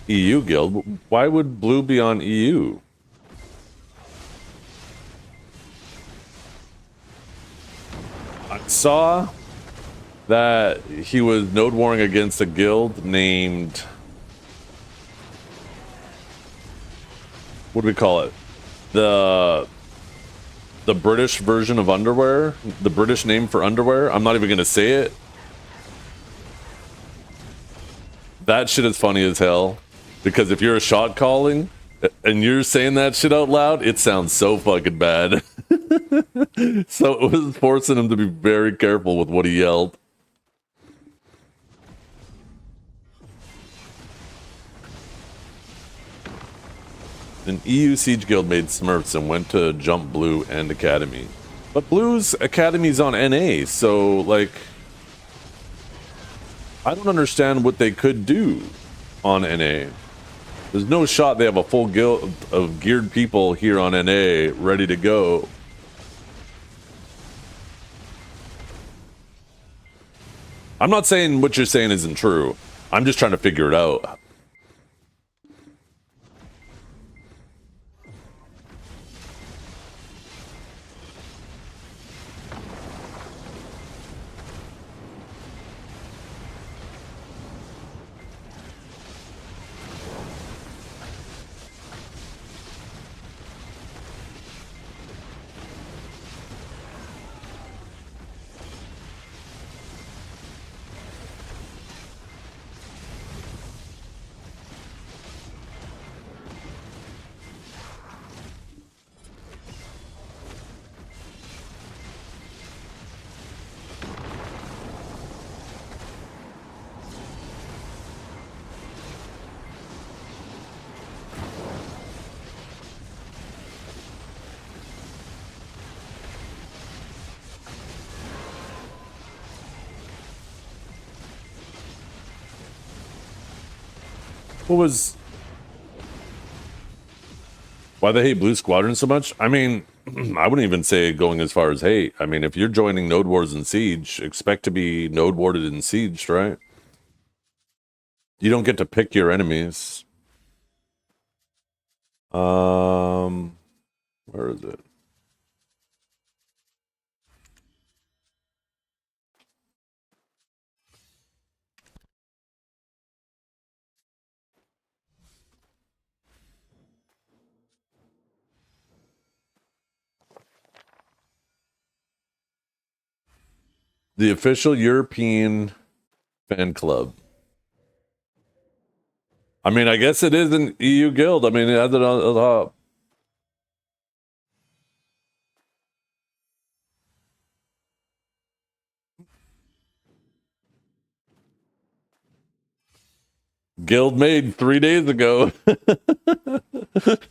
EU guild? Why would Blue be on EU? I saw that he was node warring against a guild named... what do we call it? The British version of underwear, the British name for underwear. I'm not even gonna say it. That shit is funny as hell, because if you're a shot calling and you're saying that shit out loud, it sounds so fucking bad. So it was forcing him to be very careful with what he yelled. An EU Siege Guild made Smurfs and went to jump Blue and Academy. But Blue's Academy's on NA, so, like, I don't understand what they could do on NA. There's no shot they have a full guild of geared people here on NA ready to go. I'm not saying what you're saying isn't true. I'm just trying to figure it out. What was... Why they hate Blue Squadron so much? I mean, I wouldn't even say going as far as hate. I mean, if you're joining Node Wars and Siege, expect to be Node Warded and Sieged, right? You don't get to pick your enemies. Where is it? The official European fan club. I mean, I guess it is an EU guild. I mean, it has it on the top. Guild made 3 days ago.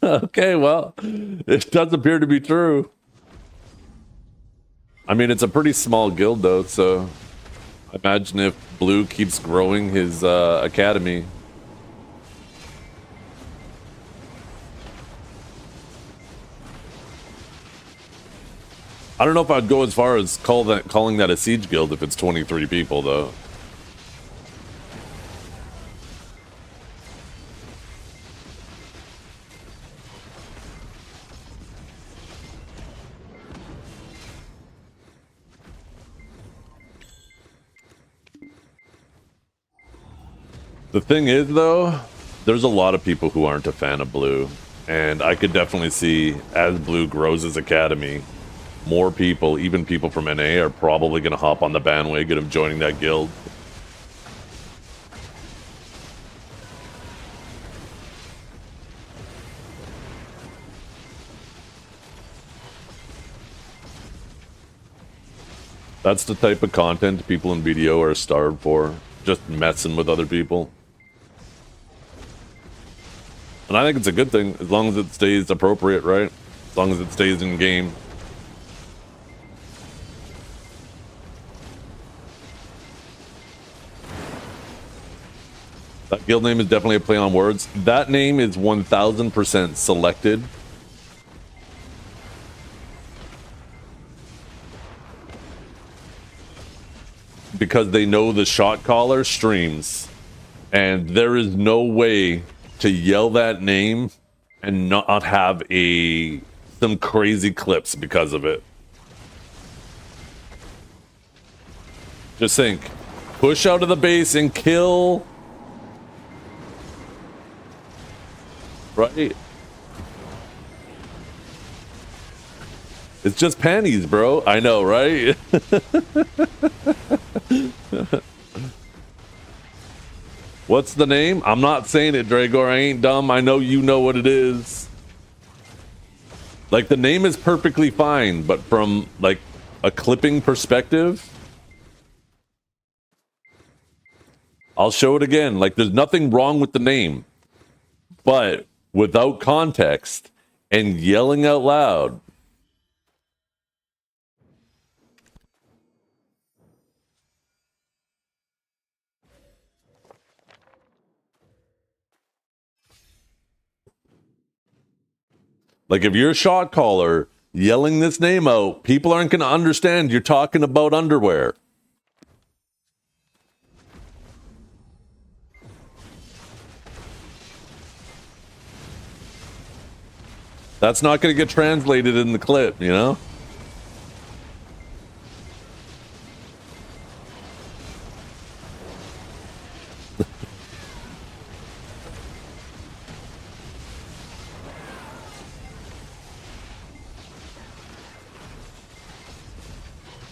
Okay, well, it does appear to be true. I mean, it's a pretty small guild, though, so I imagine if Blue keeps growing his academy. I don't know if I'd go as far as calling that a siege guild if it's 23 people, though. The thing is, though, there's a lot of people who aren't a fan of Blue, and I could definitely see as Blue grows his academy, more people, even people from NA, are probably going to hop on the bandwagon of joining that guild. That's the type of content people in BDO are starved for, just messing with other people. And I think it's a good thing, as long as it stays appropriate, right? As long as it stays in game. That guild name is definitely a play on words. That name is 1000% selected. Because they know the shot caller streams. And there is no way to yell that name and not have some crazy clips because of it. Just think, push out of the base and kill. Right? It's just panties, bro. I know, right? What's the name? I'm not saying it, Dragor. I ain't dumb. I know you know what it is. Like, the name is perfectly fine, but from, like, a clipping perspective, I'll show it again. Like, there's nothing wrong with the name. But without context and yelling out loud, Like if you're a shot caller yelling this name out, people aren't going to understand you're talking about underwear. That's not going to get translated in the clip, you know?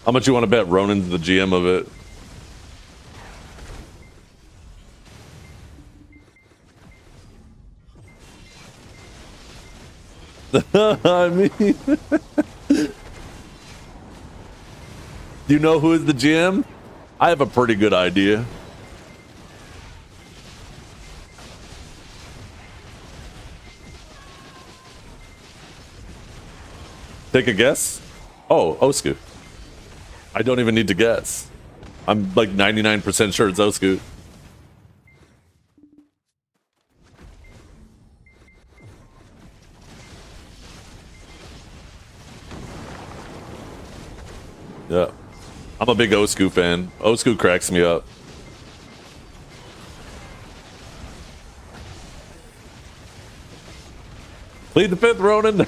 How much you want to bet Ronan's the GM of it? I mean, do you know who is the GM? I have a pretty good idea. Take a guess? Oh, Osku. I don't even need to guess. I'm like 99% sure it's Osku. Yeah. I'm a big Osku fan. Osku cracks me up. Plead the fifth, Ronan.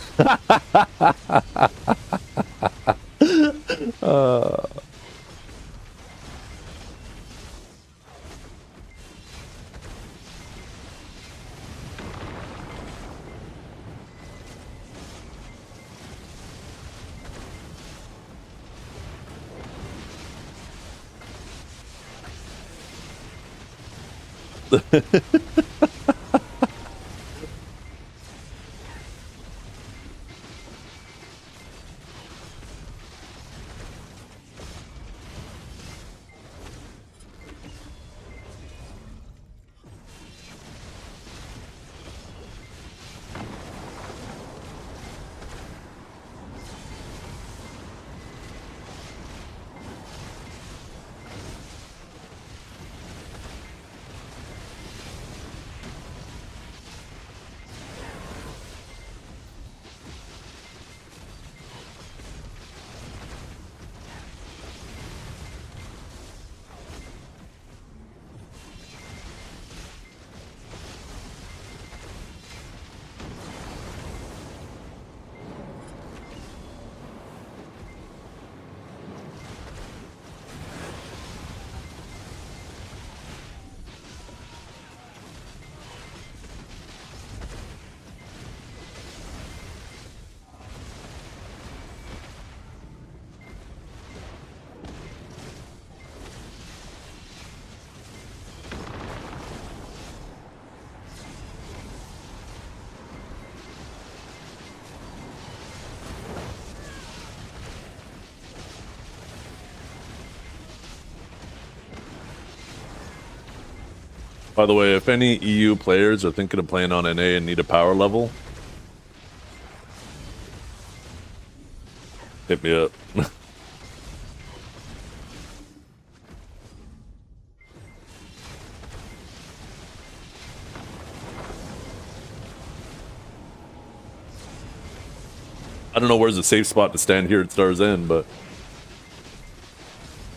By the way, if any EU players are thinking of playing on NA and need a power level, hit me up. I don't know where's a safe spot to stand here at Star's End, but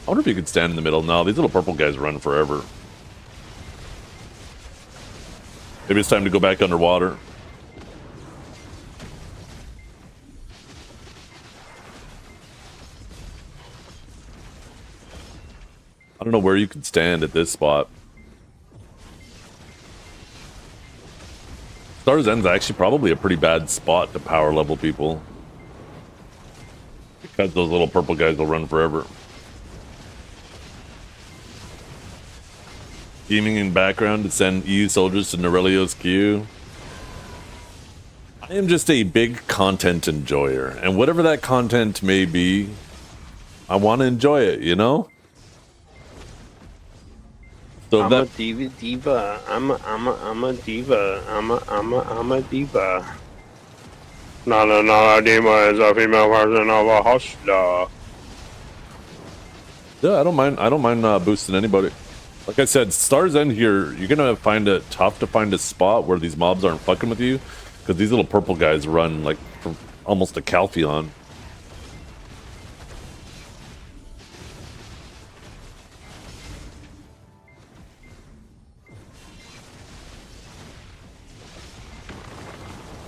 I wonder if you could stand in the middle. No, these little purple guys run forever. Maybe it's time to go back underwater. I don't know where you can stand at this spot. Star's End's actually probably a pretty bad spot to power level people, because those little purple guys will run forever. Scheming in background to send EU soldiers to Norelio's queue. I am just a big content enjoyer, and whatever that content may be, I want to enjoy it, you know? So I'm that a diva. I'm a diva. I'm a diva. Not a diva is a female version of a hustler. yeah, I don't mind boosting anybody. Like I said, Star's End here, you're gonna find it tough to find a spot where these mobs aren't fucking with you. Because these little purple guys run like from almost a Calpheon.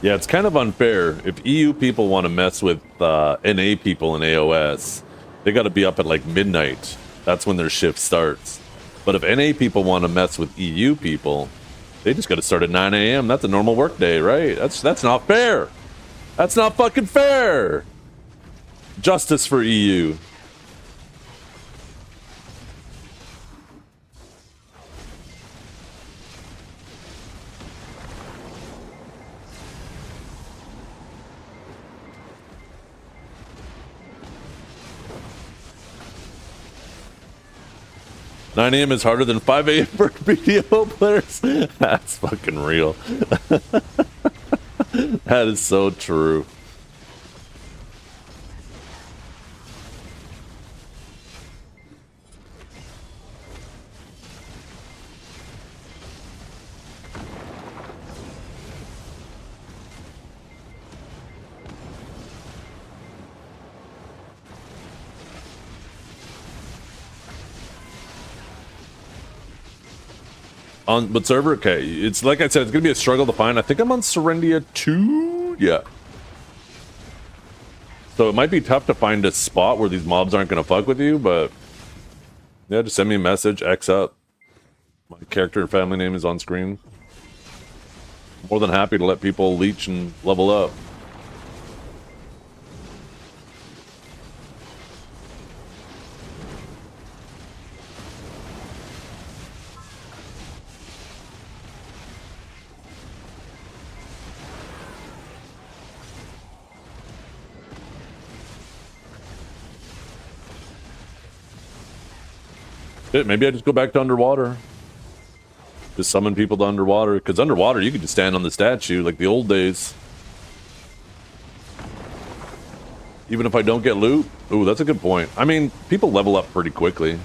Yeah, it's kind of unfair. If EU people want to mess with NA people in AOS, they got to be up at like midnight. That's when their shift starts. But if NA people want to mess with EU people, they just got to start at 9 a.m. That's a normal work day, right? That's not fair. That's not fucking fair. Justice for EU. "9 a.m. is harder than 5 a.m. for BDO players." That's fucking real. That is so true. On what server? Okay, it's like I said, it's gonna be a struggle to find. I think I'm on Serendia 2. Yeah. So it might be tough to find a spot where these mobs aren't gonna fuck with you, but yeah, just send me a message, X up. My character and family name is on screen. More than happy to let people leech and level up. Maybe I just go back to underwater. Just summon people to underwater. Because underwater, you could just stand on the statue like the old days. Even if I don't get loot? Ooh, that's a good point. I mean, people level up pretty quickly.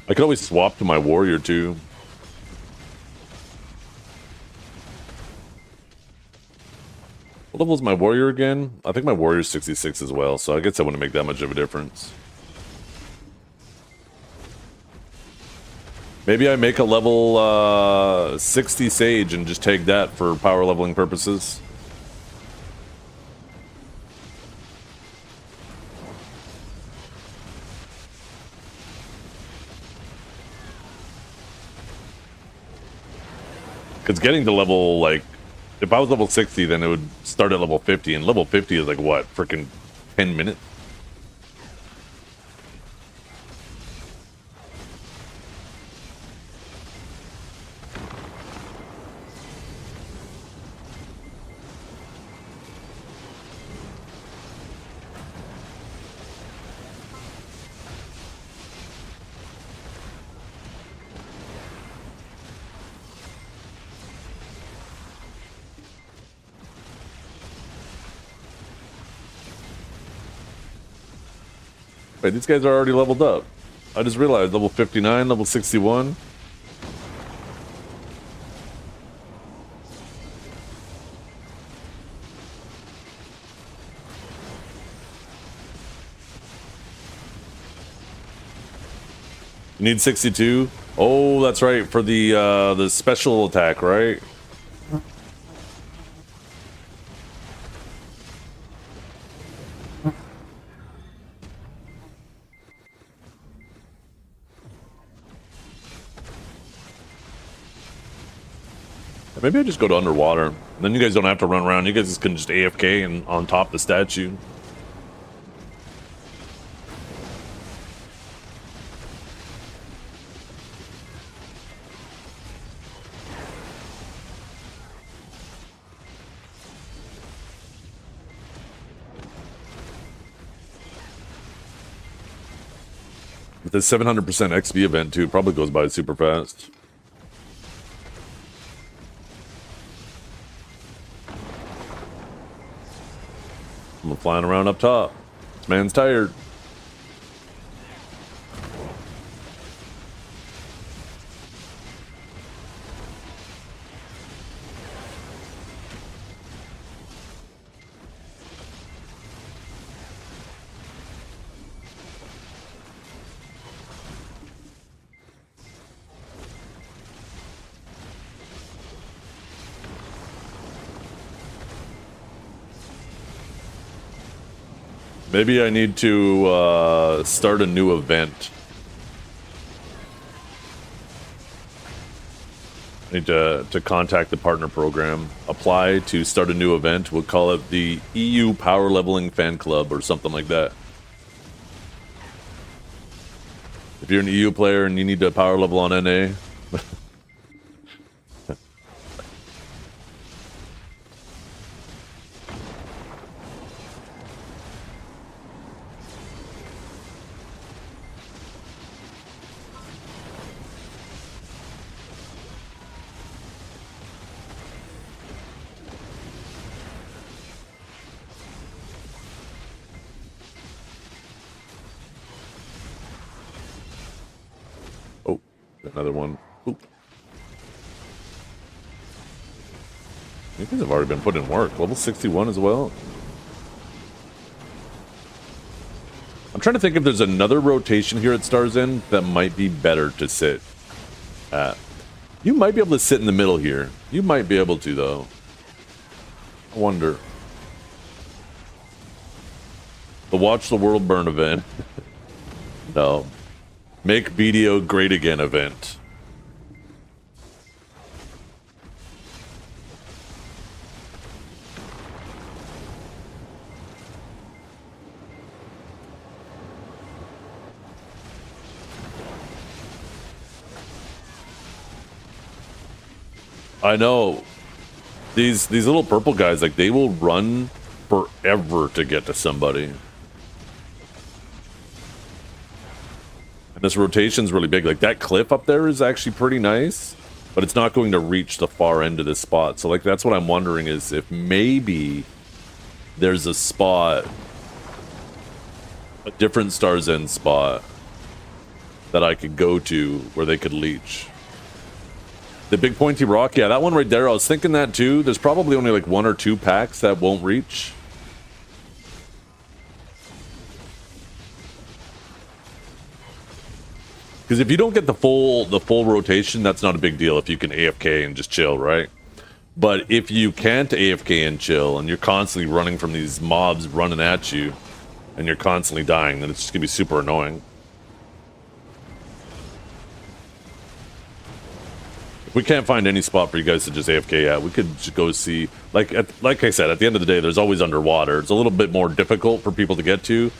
I could always swap to my warrior too. What level is my warrior again? I think my warrior's 66 as well, so I guess that wouldn't make that much of a difference. Maybe I make a level 60 sage and just take that for power leveling purposes. Because getting to level, like, if I was level 60, then it would start at level 50, and level 50 is like, what, freaking 10 minutes? Wait, these guys are already leveled up. I just realized, level 59, level 61. You need 62? Oh, that's right, for the special attack, right? Maybe I just go to underwater. Then you guys don't have to run around. You guys can just AFK and on top of the statue. The 700% XP event too probably goes by super fast. I'm flying around up top. This man's tired. Maybe I need to start a new event. I need to contact the partner program. Apply to start a new event. We'll call it the EU Power Leveling Fan Club or something like that. If you're an EU player and you need to power level on NA, another one. Oop. You guys have already been put in work. Level 61 as well. I'm trying to think if there's another rotation here at Star's End that might be better to sit at. You might be able to sit in the middle here. You might be able to, though. I wonder. The Watch the World Burn event. No. Make BDO great again event. I know. These little purple guys, like, they will run forever to get to somebody. This rotation's really big. Like, that cliff up there is actually pretty nice, but it's not going to reach the far end of this spot. So, like, that's what I'm wondering is if maybe there's a spot, a different Star's End spot that I could go to where they could leech. The big pointy rock, yeah, that one right there, I was thinking that too. There's probably only like 1 or 2 packs that won't reach. Because if you don't get the full rotation, that's not a big deal if you can AFK and just chill, right? But if you can't AFK and chill, and you're constantly running from these mobs running at you, and you're constantly dying, then it's just going to be super annoying. If we can't find any spot for you guys to just AFK at, we could just go see... Like I said, at the end of the day, there's always underwater. It's a little bit more difficult for people to get to,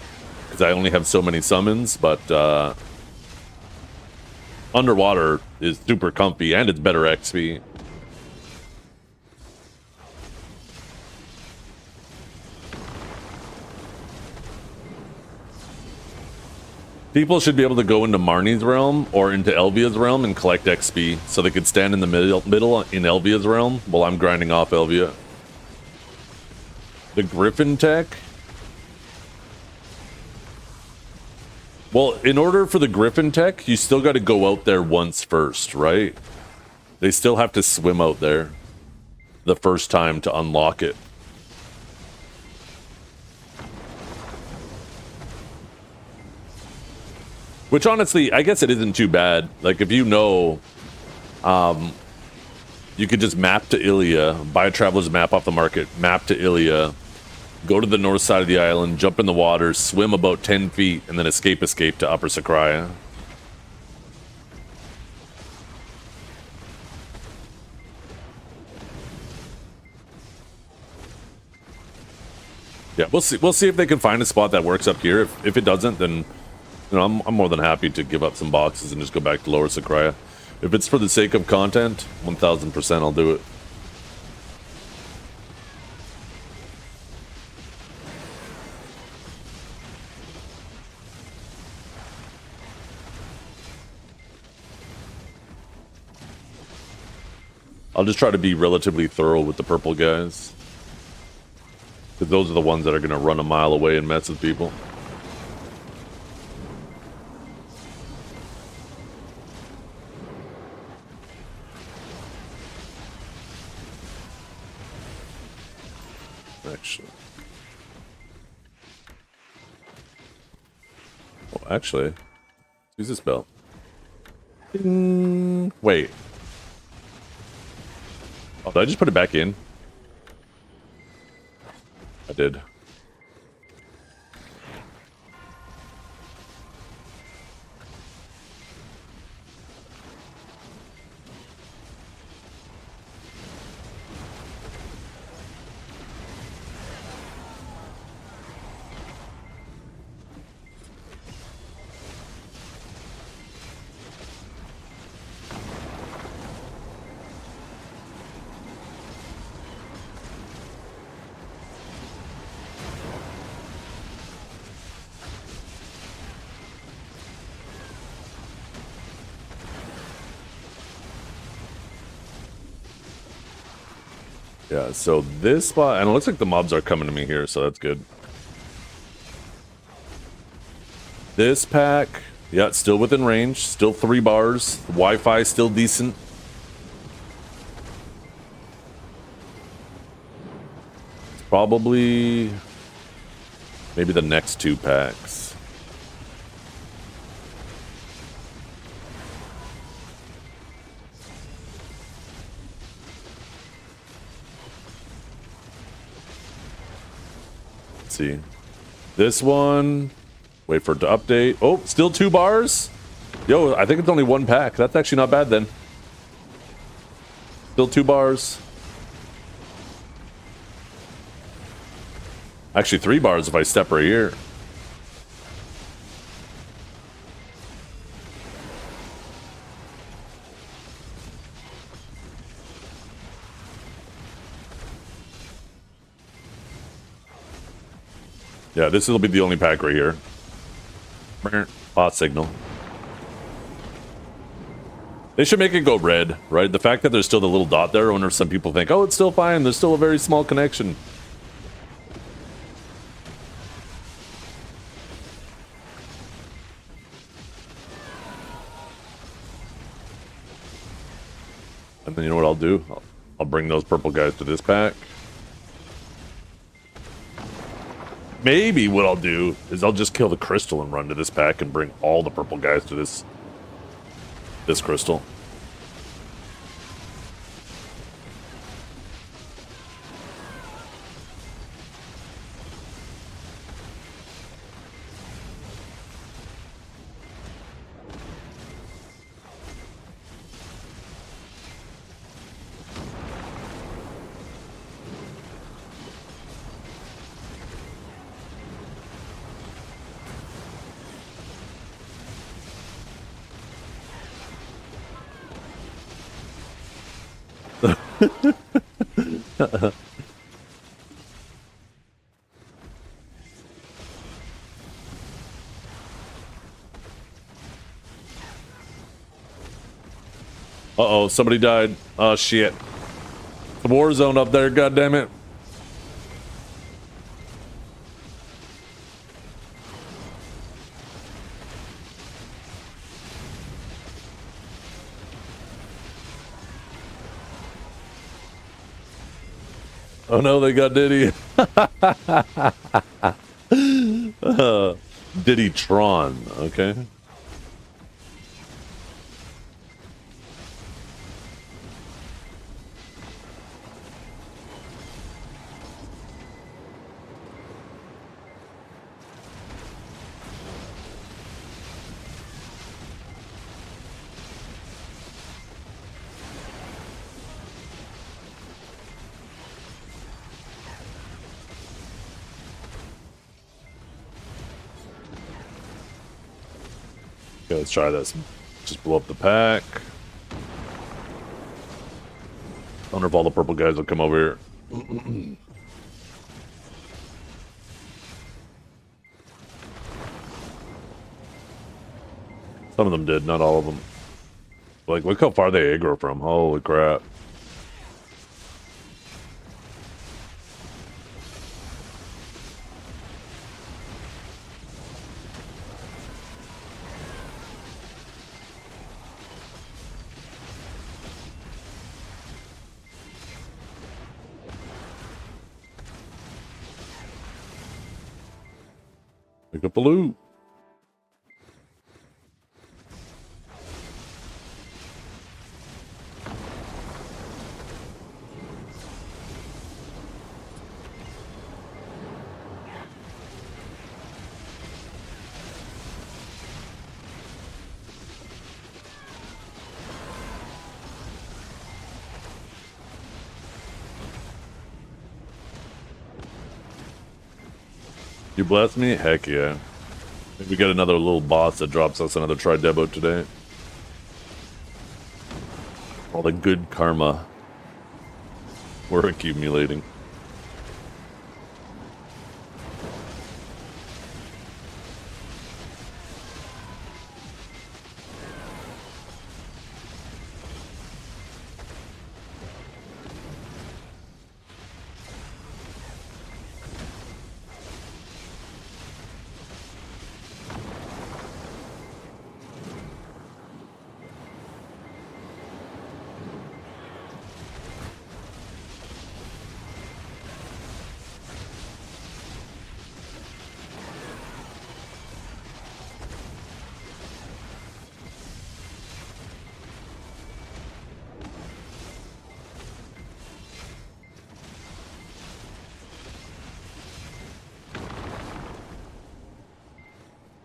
because I only have so many summons, but... underwater is super comfy and it's better XP. People should be able to go into Marnie's realm or into Elvia's realm and collect XP, so they could stand in the middle in Elvia's realm while I'm grinding off Elvia. The Griffin tech? Well, in order for the Griffin tech, you still got to go out there once first, right? They still have to swim out there the first time to unlock it. Which honestly, I guess it isn't too bad. Like, if you know, you could just map to Ilia, buy a traveler's map off the market, map to Ilia, go to the north side of the island, jump in the water, swim about 10 feet, and then escape to Upper Sakraya. Yeah, we'll see. We'll see if they can find a spot that works up here. If it doesn't, then you know I'm more than happy to give up some boxes and just go back to Lower Sakraya. If it's for the sake of content, 1000% I'll do it. I'll just try to be relatively thorough with the purple guys. Because those are the ones that are going to run a mile away and mess with people. Actually. Oh, actually. Let's use this belt. Ding. Wait. Oh, did I just put it back in? I did. Yeah, so this spot, and it looks like the mobs are coming to me here, so that's good. This pack, yeah, it's still within range, still 3 bars. The Wi-Fi still decent. It's probably maybe the next 2 packs. See this one, wait for it to update. Oh, still 2 bars. Yo, I think it's only 1 pack. That's actually not bad then. Still 2 bars. Actually 3 bars if I step right here. Yeah, this will be the only pack right here. Hot signal. They should make it go red, right? The fact that there's still the little dot there, I wonder if some people think, oh, it's still fine. There's still a very small connection. And then you know what I'll do? I'll bring those purple guys to this pack. Maybe what I'll do is I'll just kill the crystal and run to this pack and bring all the purple guys to this crystal. Uh-oh, somebody died. Oh, shit. The war zone up there, goddammit. Oh no, they got Diddy. Diddy Tron, okay. Okay, let's try this. Just blow up the pack. I wonder if all the purple guys will come over here. Some of them did, not all of them. Like, look how far they aggro from. Holy crap. Pick up the loot. You bless me? Heck yeah. Maybe we get another little boss that drops us another Tridebo today. All the good karma we're accumulating.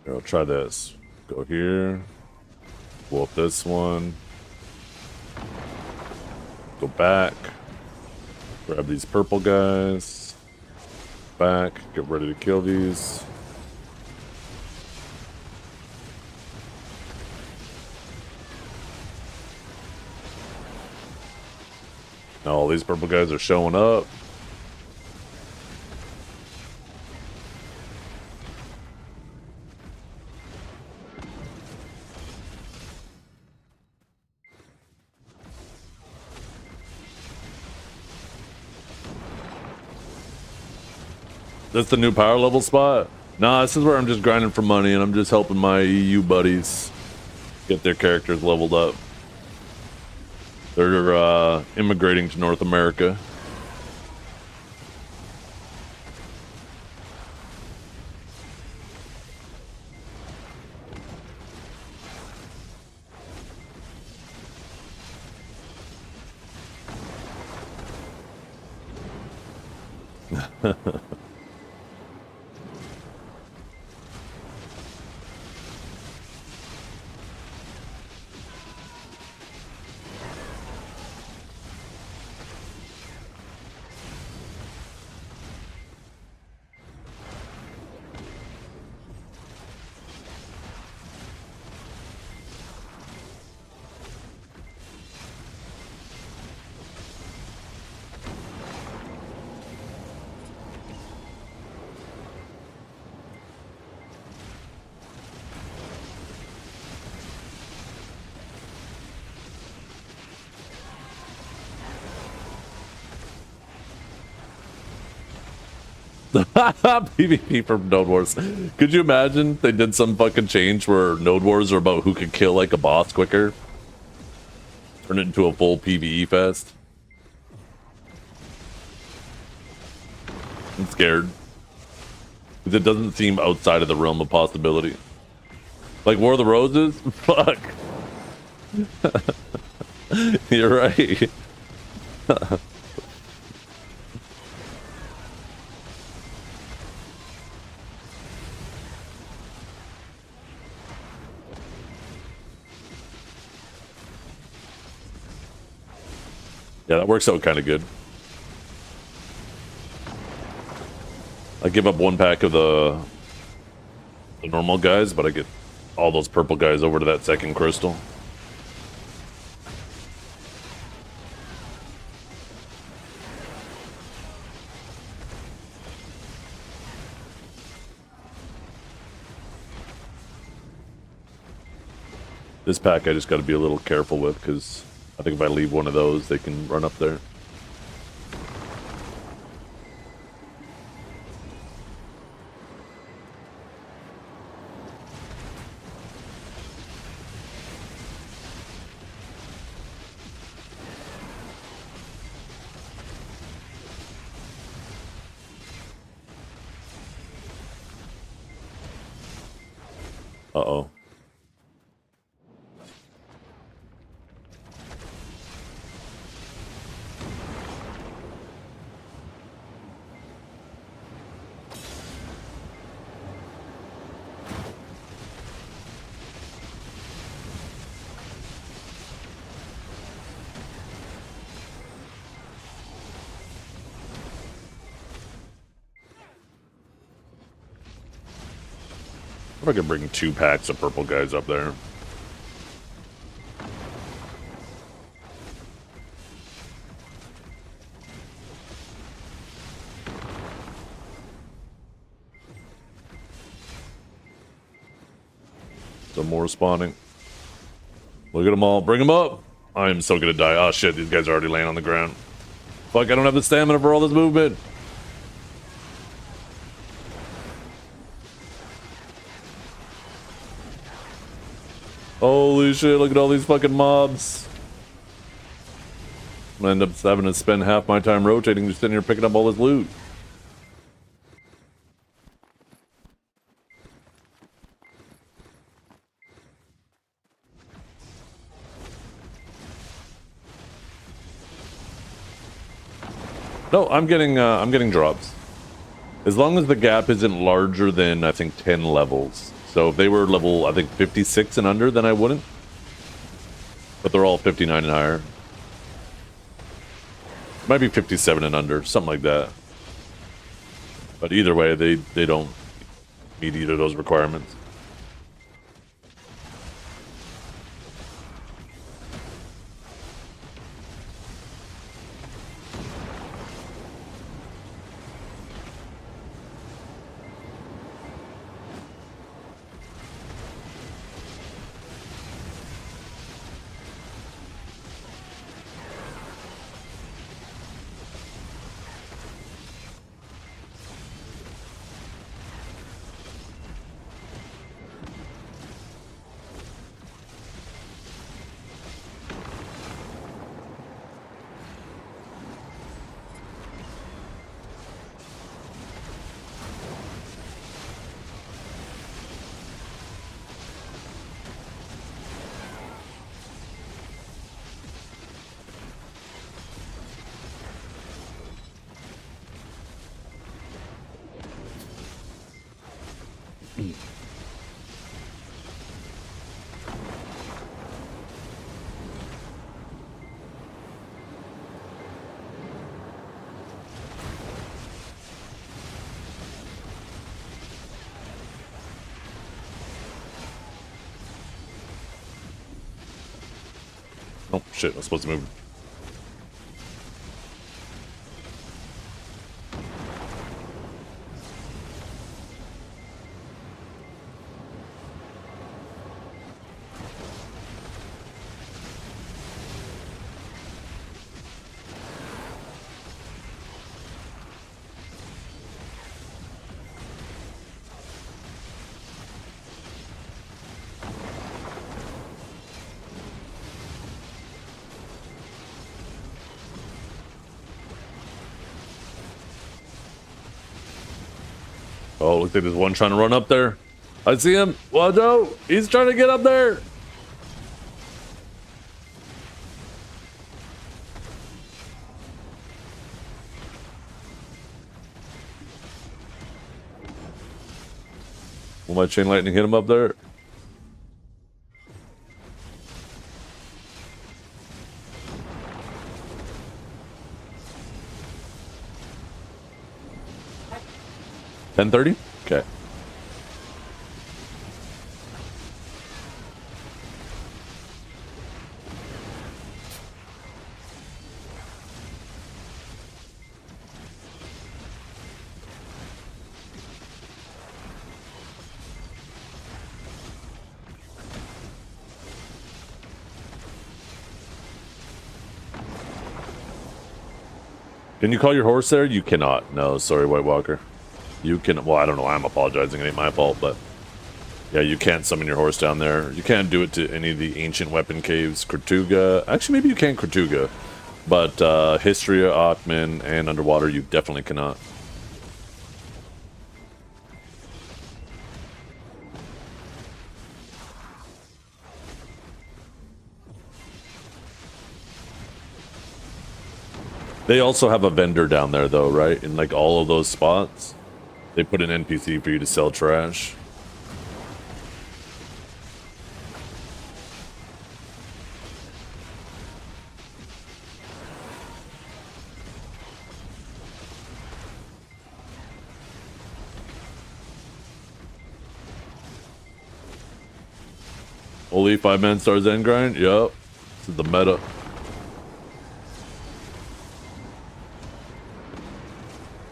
Here, I'll try this. Go here. Blow up this one. Go back. Grab these purple guys. Back. Get ready to kill these. Now all these purple guys are showing up. That's the new power level spot? Nah, this is where I'm just grinding for money and I'm just helping my EU buddies get their characters leveled up. They're immigrating to North America. PvP from Node Wars. Could you imagine they did some fucking change where Node Wars are about who can kill like a boss quicker? Turn it into a full PvE fest. I'm scared. Because it doesn't seem outside of the realm of possibility. Like War of the Roses? Fuck. You're right. Yeah, that works out kind of good. I give up one pack of the normal guys, but I get all those purple guys over to that second crystal. This pack I just got to be a little careful with because I think if I leave one of those, they can run up there. Uh-oh. If I could bring 2 packs of purple guys up there. Some more spawning. Look at them all. Bring them up. I am so gonna die. Oh shit, these guys are already laying on the ground. Fuck, I don't have the stamina for all this movement. Holy shit, look at all these fucking mobs. I'm gonna end up having to spend half my time rotating just sitting here picking up all this loot. No, I'm getting drops. As long as the gap isn't larger than, I think, 10 levels. So if they were level, I think, 56 and under, then I wouldn't. But they're all 59 and higher. Might be 57 and under, something like that. But either way, they don't meet either of those requirements. Oh shit, I was supposed to move. Oh, looks like there's one trying to run up there. I see him. Watch out. He's trying to get up there. Will my chain lightning hit him up there? $10:30? Okay. Can you call your horse there? You cannot. No, sorry, White Walker. You can, well, I don't know why I'm apologizing, it ain't my fault, but yeah, you can't summon your horse down there. You can't do it to any of the ancient weapon caves, Kortuga. Actually, maybe you can Kortuga, but Histria, Otman, and Underwater, you definitely cannot. They also have a vendor down there, though, right? In like all of those spots, they put an NPC for you to sell trash. Only 5-man stars end grind? Yup. This is the meta.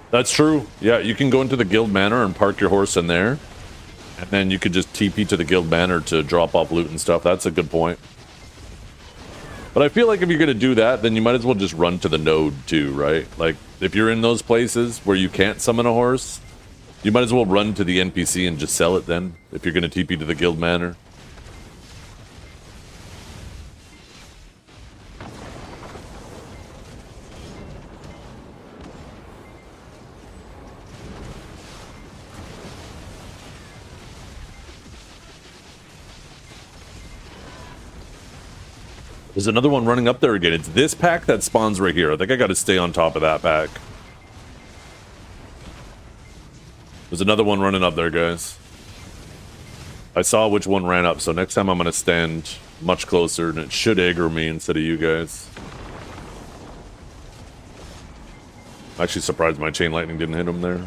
That's true. Yeah, you can go into the guild manor and park your horse in there. And then you could just TP to the guild manor to drop off loot and stuff. That's a good point. But I feel like if you're going to do that, then you might as well just run to the node too, right? Like, if you're in those places where you can't summon a horse, you might as well run to the NPC and just sell it then, if you're going to TP to the guild manor. There's another one running up there again. It's this pack that spawns right here. I think I got to stay on top of that pack. There's another one running up there, guys. I saw which one ran up, so next time I'm going to stand much closer, and it should aggro me instead of you guys. I'm actually surprised my chain lightning didn't hit him there.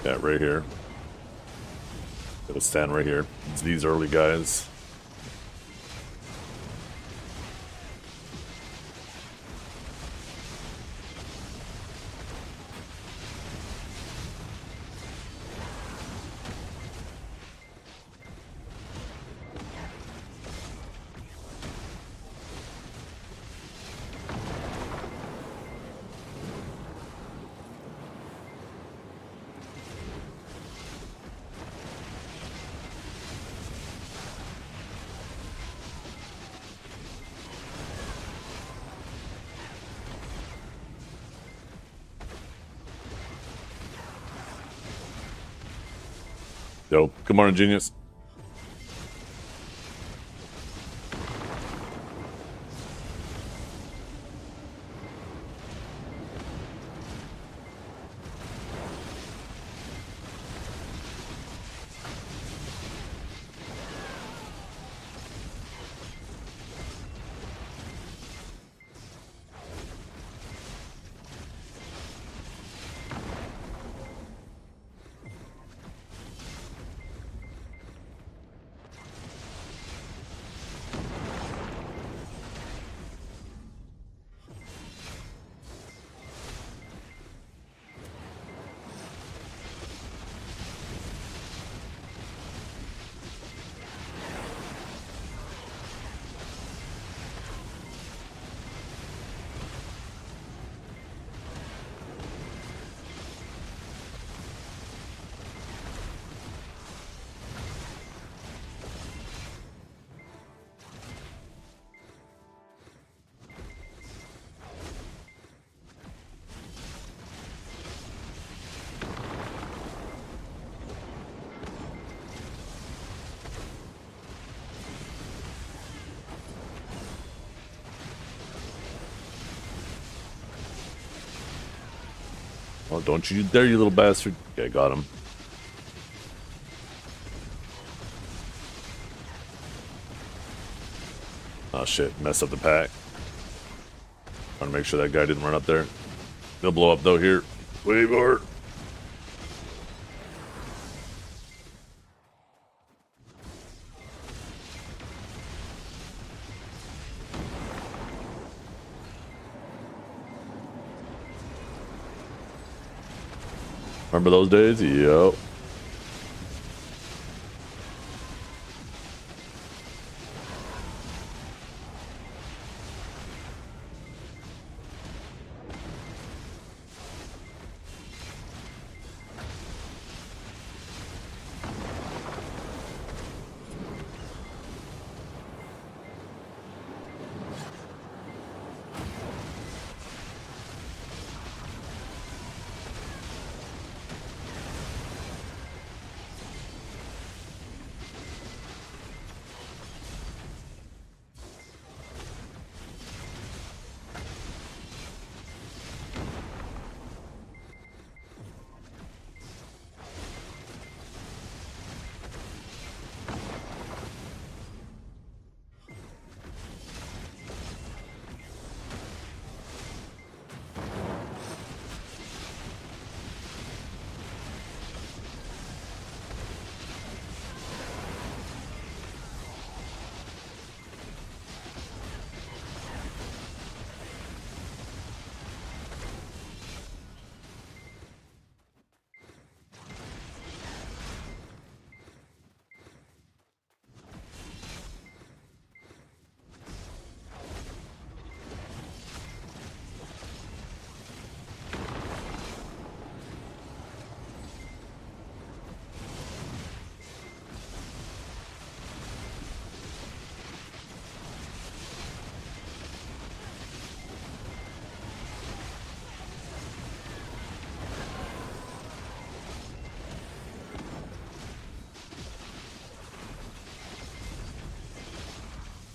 Yeah, right here. Gotta stand right here. It's these early guys. Yo, good morning, genius. Oh, don't you dare, you little bastard. Okay, got him. Oh shit, messed up the pack. Trying to make sure that guy didn't run up there. They'll blow up though here. Way more. Remember those days? Yep.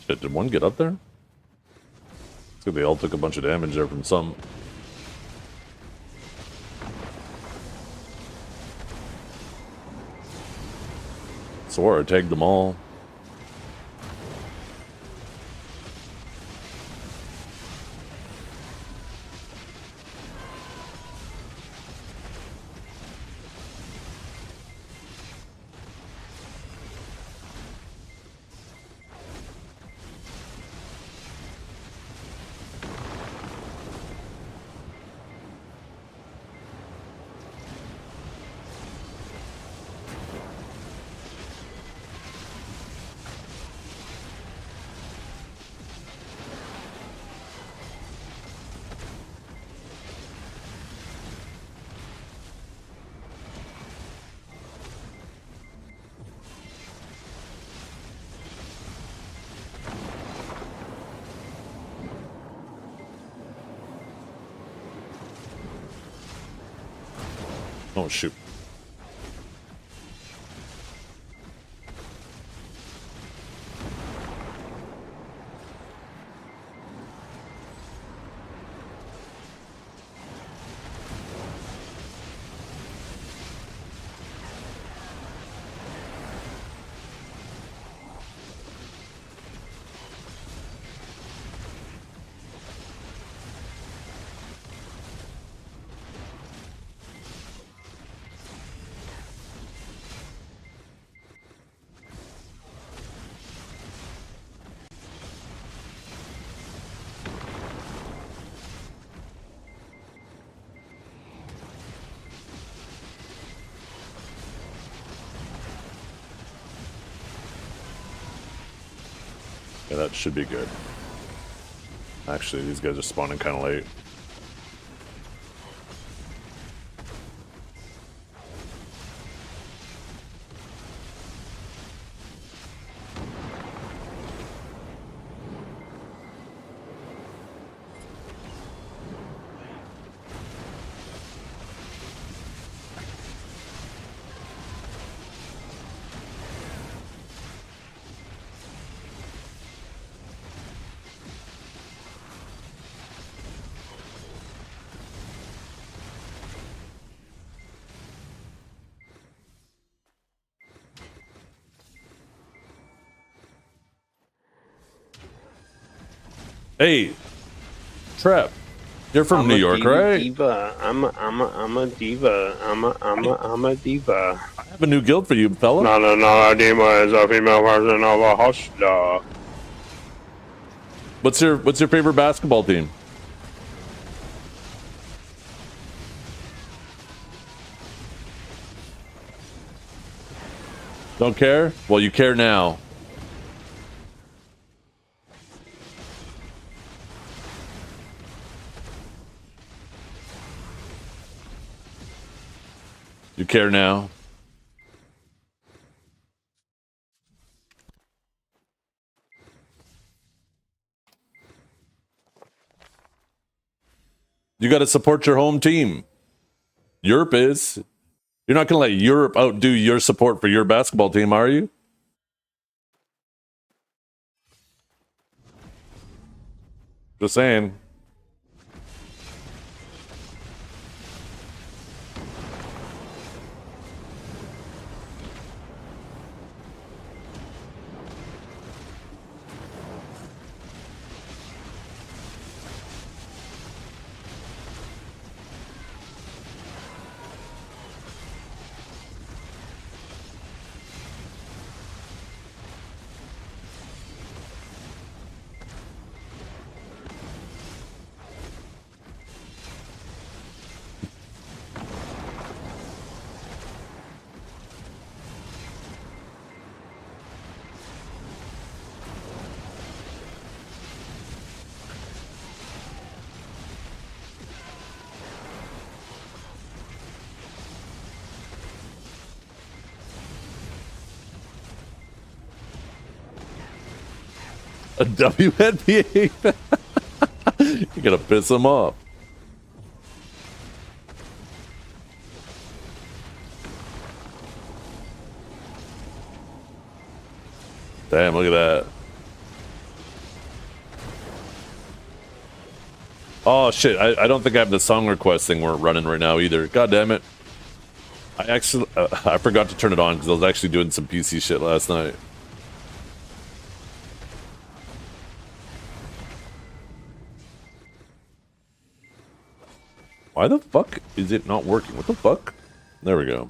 Shit, did one get up there? Looks like they all took a bunch of damage there from some. Swore I tagged them all. Oh shoot. Yeah, that should be good. Actually, these guys are spawning kind of late. Hey, Trep, you're from I'm New a York, right? Diva. I'm a diva. I'm a diva. I have a new guild for you, fella. Not a diva is a female version of a hustler. What's your favorite basketball team? Don't care? Well, you care now. You care now. You got to support your home team. Europe is. You're not going to let Europe outdo your support for your basketball team, are you? Just saying. A WNBA fan. You're gonna piss him off. Damn, look at that. Oh shit, I don't think I have the song request thing we're running right now either. God damn it. I actually I forgot to turn it on because I was actually doing some PC shit last night. Why the fuck is it not working? What the fuck? There we go.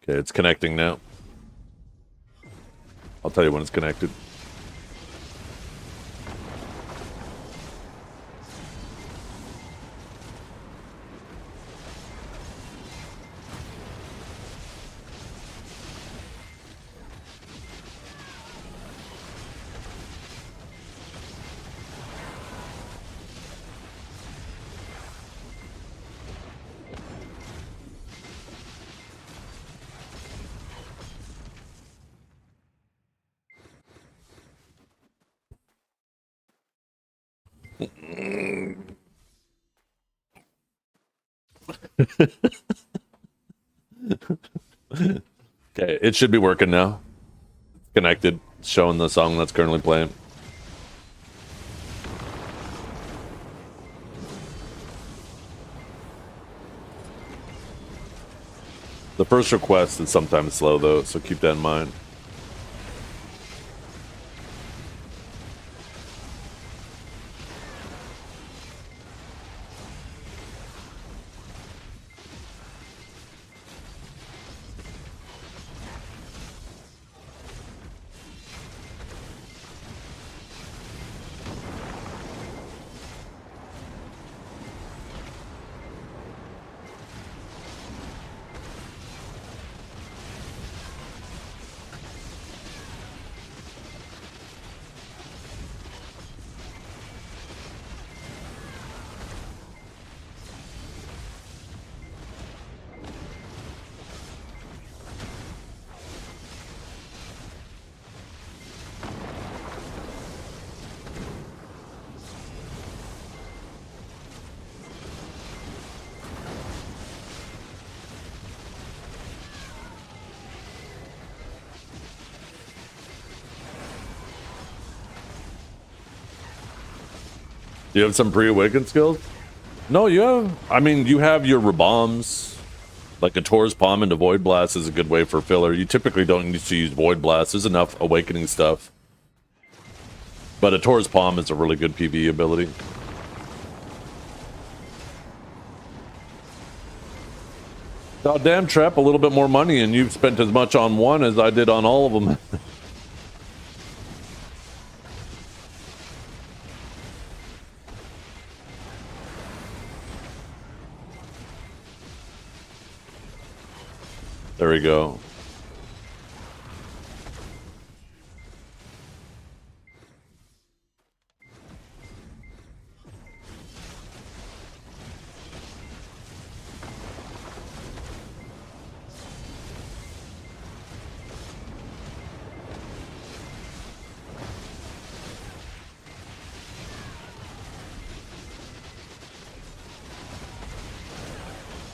Okay, it's connecting now. I'll tell you when it's connected. Okay, it should be working now. It's connected, it's showing the song that's currently playing. The first request is sometimes slow though, so keep that in mind. Do you have some pre-awakened skills? No, you have. I mean, you have your Raboms. Like a Taurus Palm into Void Blast is a good way for filler. You typically don't need to use Void Blast. There's enough Awakening stuff. But a Taurus Palm is a really good PvE ability. Goddamn, Trap, a little bit more money, and you've spent as much on one as I did on all of them. There we go.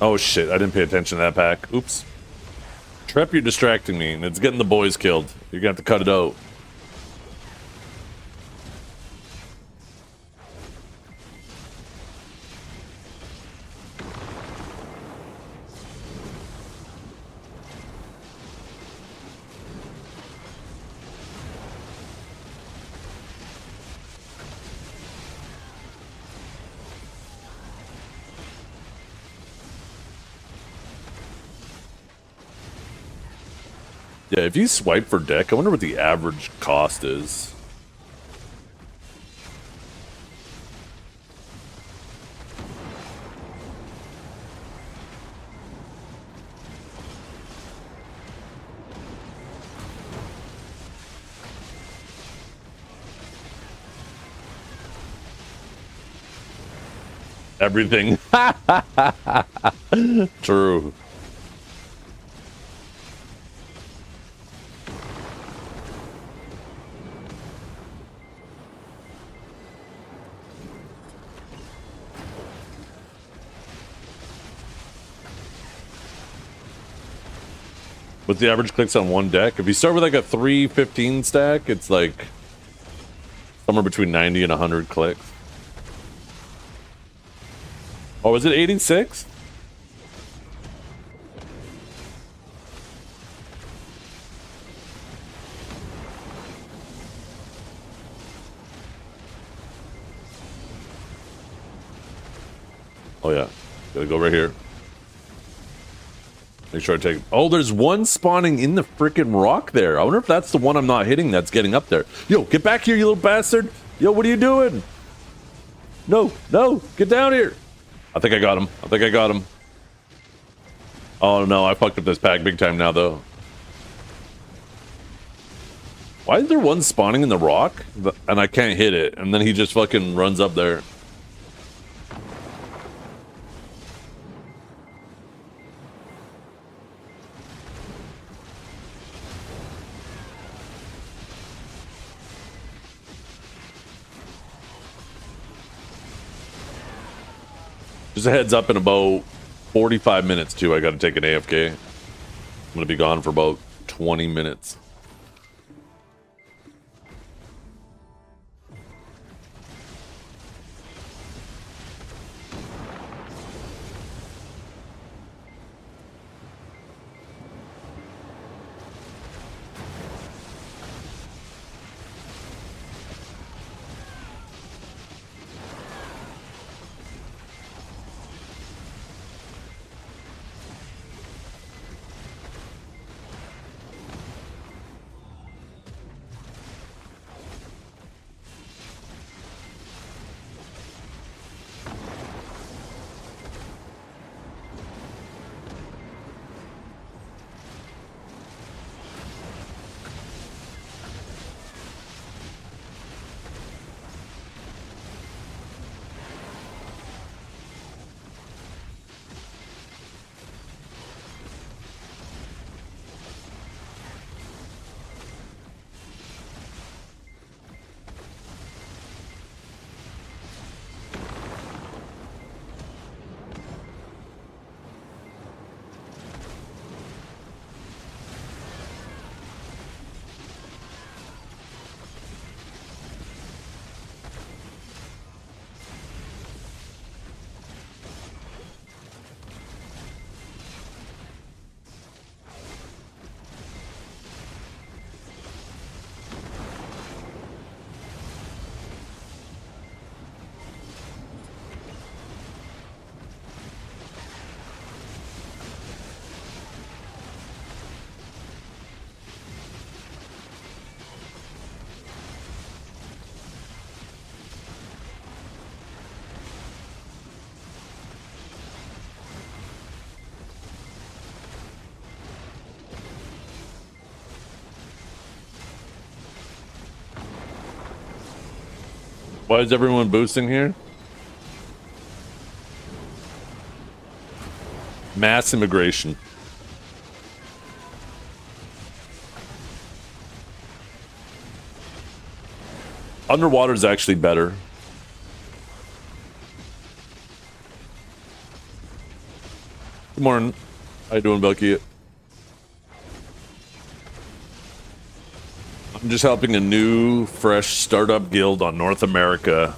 Oh shit, I didn't pay attention to that pack. Oops. Trep, you're distracting me, and it's getting the boys killed. You're gonna have to cut it out. Yeah, if you swipe for deck, I wonder what the average cost is. Everything. True. What's the average clicks on one deck? If you start with like a 315 stack, it's like somewhere between 90 and 100 clicks. Oh, is it 86? Oh yeah, gotta go right here. Make sure I take... Oh, there's one spawning in the freaking rock there. I wonder if that's the one I'm not hitting that's getting up there. Yo, get back here, you little bastard. Yo, what are you doing? No, no, get down here. I think I got him. I think I got him. Oh, no, I fucked up this pack big time now, though. Why is there one spawning in the rock? And I can't hit it. And then he just fucking runs up there. Just a heads up, in about 45 minutes, too, I gotta take an AFK. I'm gonna be gone for about 20 minutes. Why is everyone boosting here? Mass immigration. Underwater is actually better. Good morning. How you doing, Bucky? I'm just helping a new, fresh startup guild on North America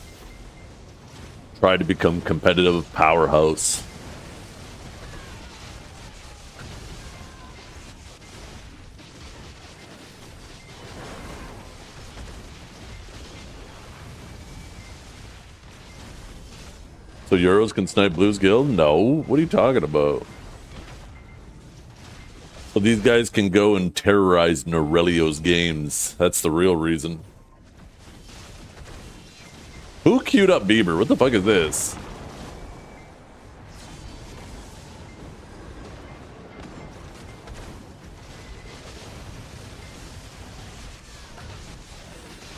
try to become competitive powerhouse. So Euros can snipe Blues Guild? No. What are you talking about? So these guys can go and terrorize Norelio's games. That's the real reason. Who queued up Bieber? What the fuck is this?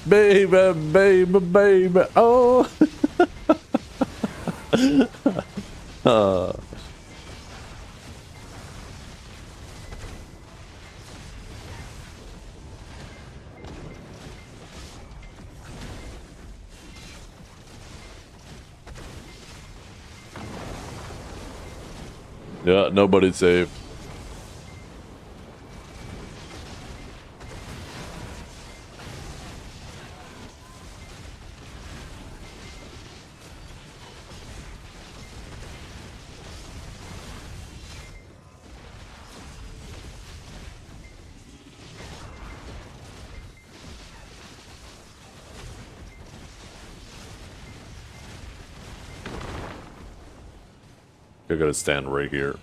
Baby, baby, baby, oh. Yeah, nobody's safe. I gotta stand right here.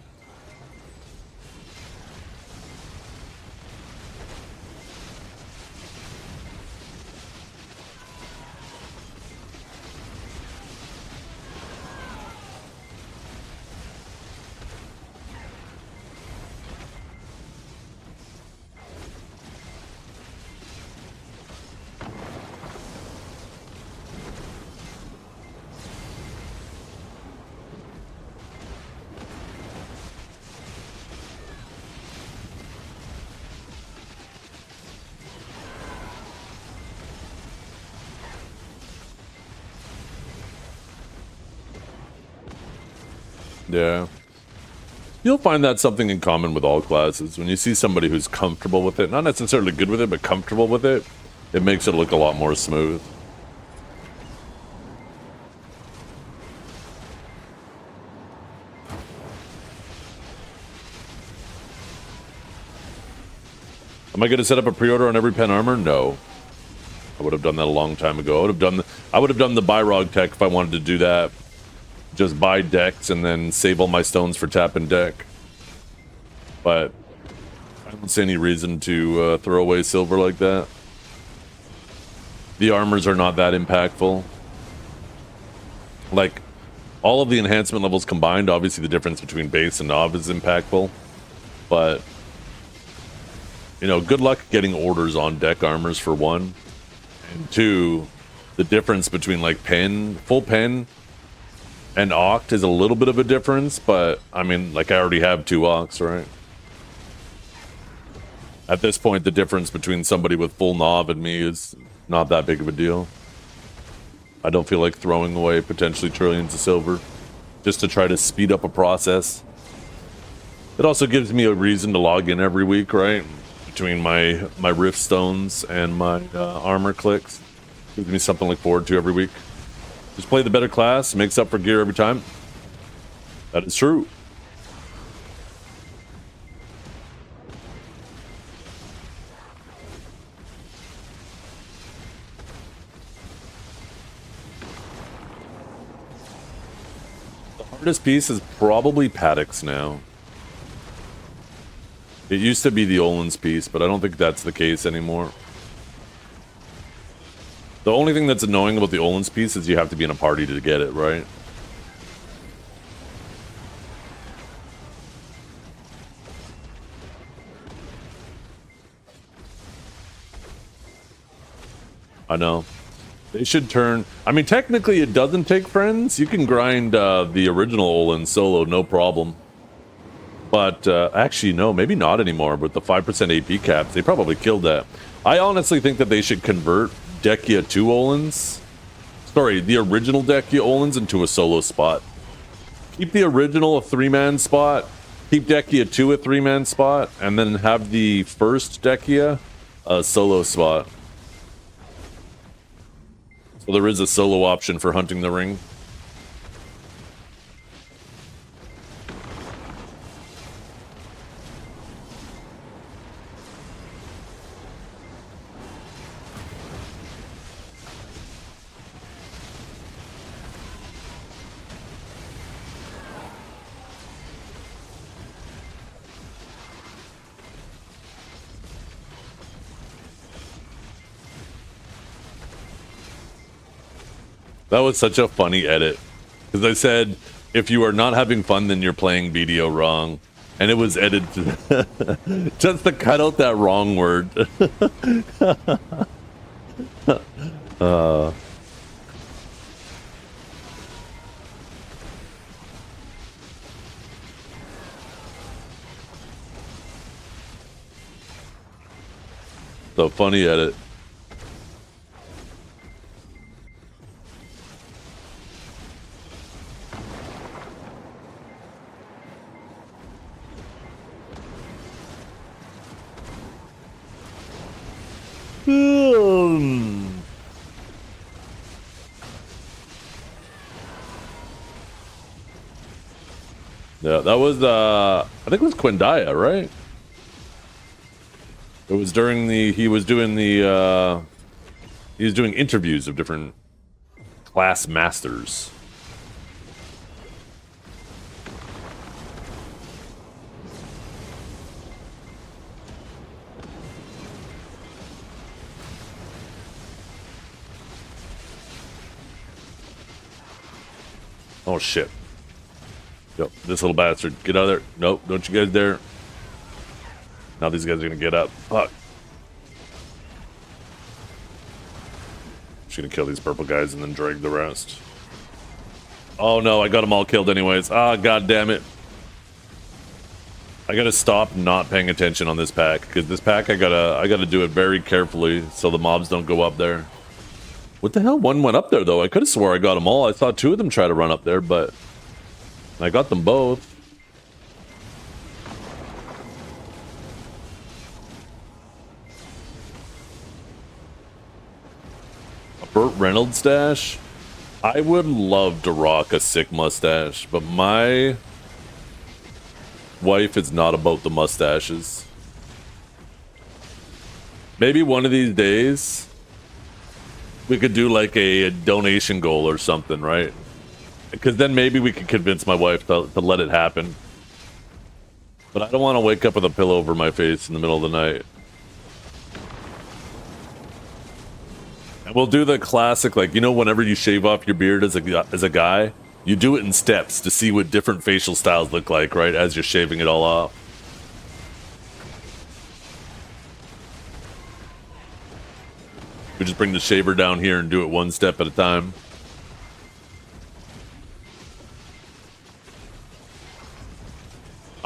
Yeah. You'll find that something in common with all classes. When you see somebody who's comfortable with it, not necessarily good with it, but comfortable with it, it makes it look a lot more smooth. Am I going to set up a pre-order on every pen armor? No. I would have done that a long time ago. I would have done the Byrog tech if I wanted to do that. Just buy decks and then save all my stones for tap and deck. But I don't see any reason to throw away silver like that. The armors are not that impactful. Like, all of the enhancement levels combined, obviously the difference between base and Nov is impactful. But, you know, good luck getting orders on deck armors for one. And two, the difference between like pen, full pen, and Oct is a little bit of a difference, but I mean, like I already have 2 Octs, right? At this point, the difference between somebody with full Nov and me is not that big of a deal. I don't feel like throwing away potentially trillions of silver just to try to speed up a process. It also gives me a reason to log in every week, right? Between my Rift Stones and my armor clicks. Gives me something to look forward to every week. Just play the better class, makes up for gear every time. That is true. The hardest piece is probably Paddocks now. It used to be the Olin's piece, but I don't think that's the case anymore. The only thing that's annoying about the Olin's piece is you have to be in a party to get it, right? I know. They should turn. I mean, technically, it doesn't take friends. You can grind the original Olin solo, no problem. But actually, no, maybe not anymore. With the 5% AP caps, they probably killed that. I honestly think that they should convert Dehkia 2 Olins. Sorry, the original Dehkia Olins into a solo spot. Keep the original a 3-man spot. Keep Dehkia 2 a 3-man spot. And then have the first Dehkia a solo spot. So there is a solo option for hunting the ring. That was such a funny edit. Because I said, if you are not having fun, then you're playing BDO wrong. And it was edited just to cut out that wrong word. So funny edit. Yeah, that was I think it was Quindaya, right? It was during the he was doing interviews of different class masters. Oh shit. Yo, this little bastard. Get out of there. Nope, don't you guys dare. Now these guys are gonna get up. Fuck. Just gonna kill these purple guys and then drag the rest. Oh no, I got them all killed anyways. Ah, god damn it. I gotta stop not paying attention on this pack, because this pack I gotta do it very carefully so the mobs don't go up there. What the hell? One went up there though. I could have swore I got them all. I saw two of them try to run up there, but I got them both. A Burt Reynolds stash? I would love to rock a sick mustache, but my wife is not about the mustaches. Maybe one of these days we could do like a donation goal or something, right? Because then maybe we could convince my wife to let it happen. But I don't want to wake up with a pillow over my face in the middle of the night. And we'll do the classic, like, you know, whenever you shave off your beard as a guy, you do it in steps to see what different facial styles look like, right? As you're shaving it all off. We just bring the shaver down here and do it one step at a time.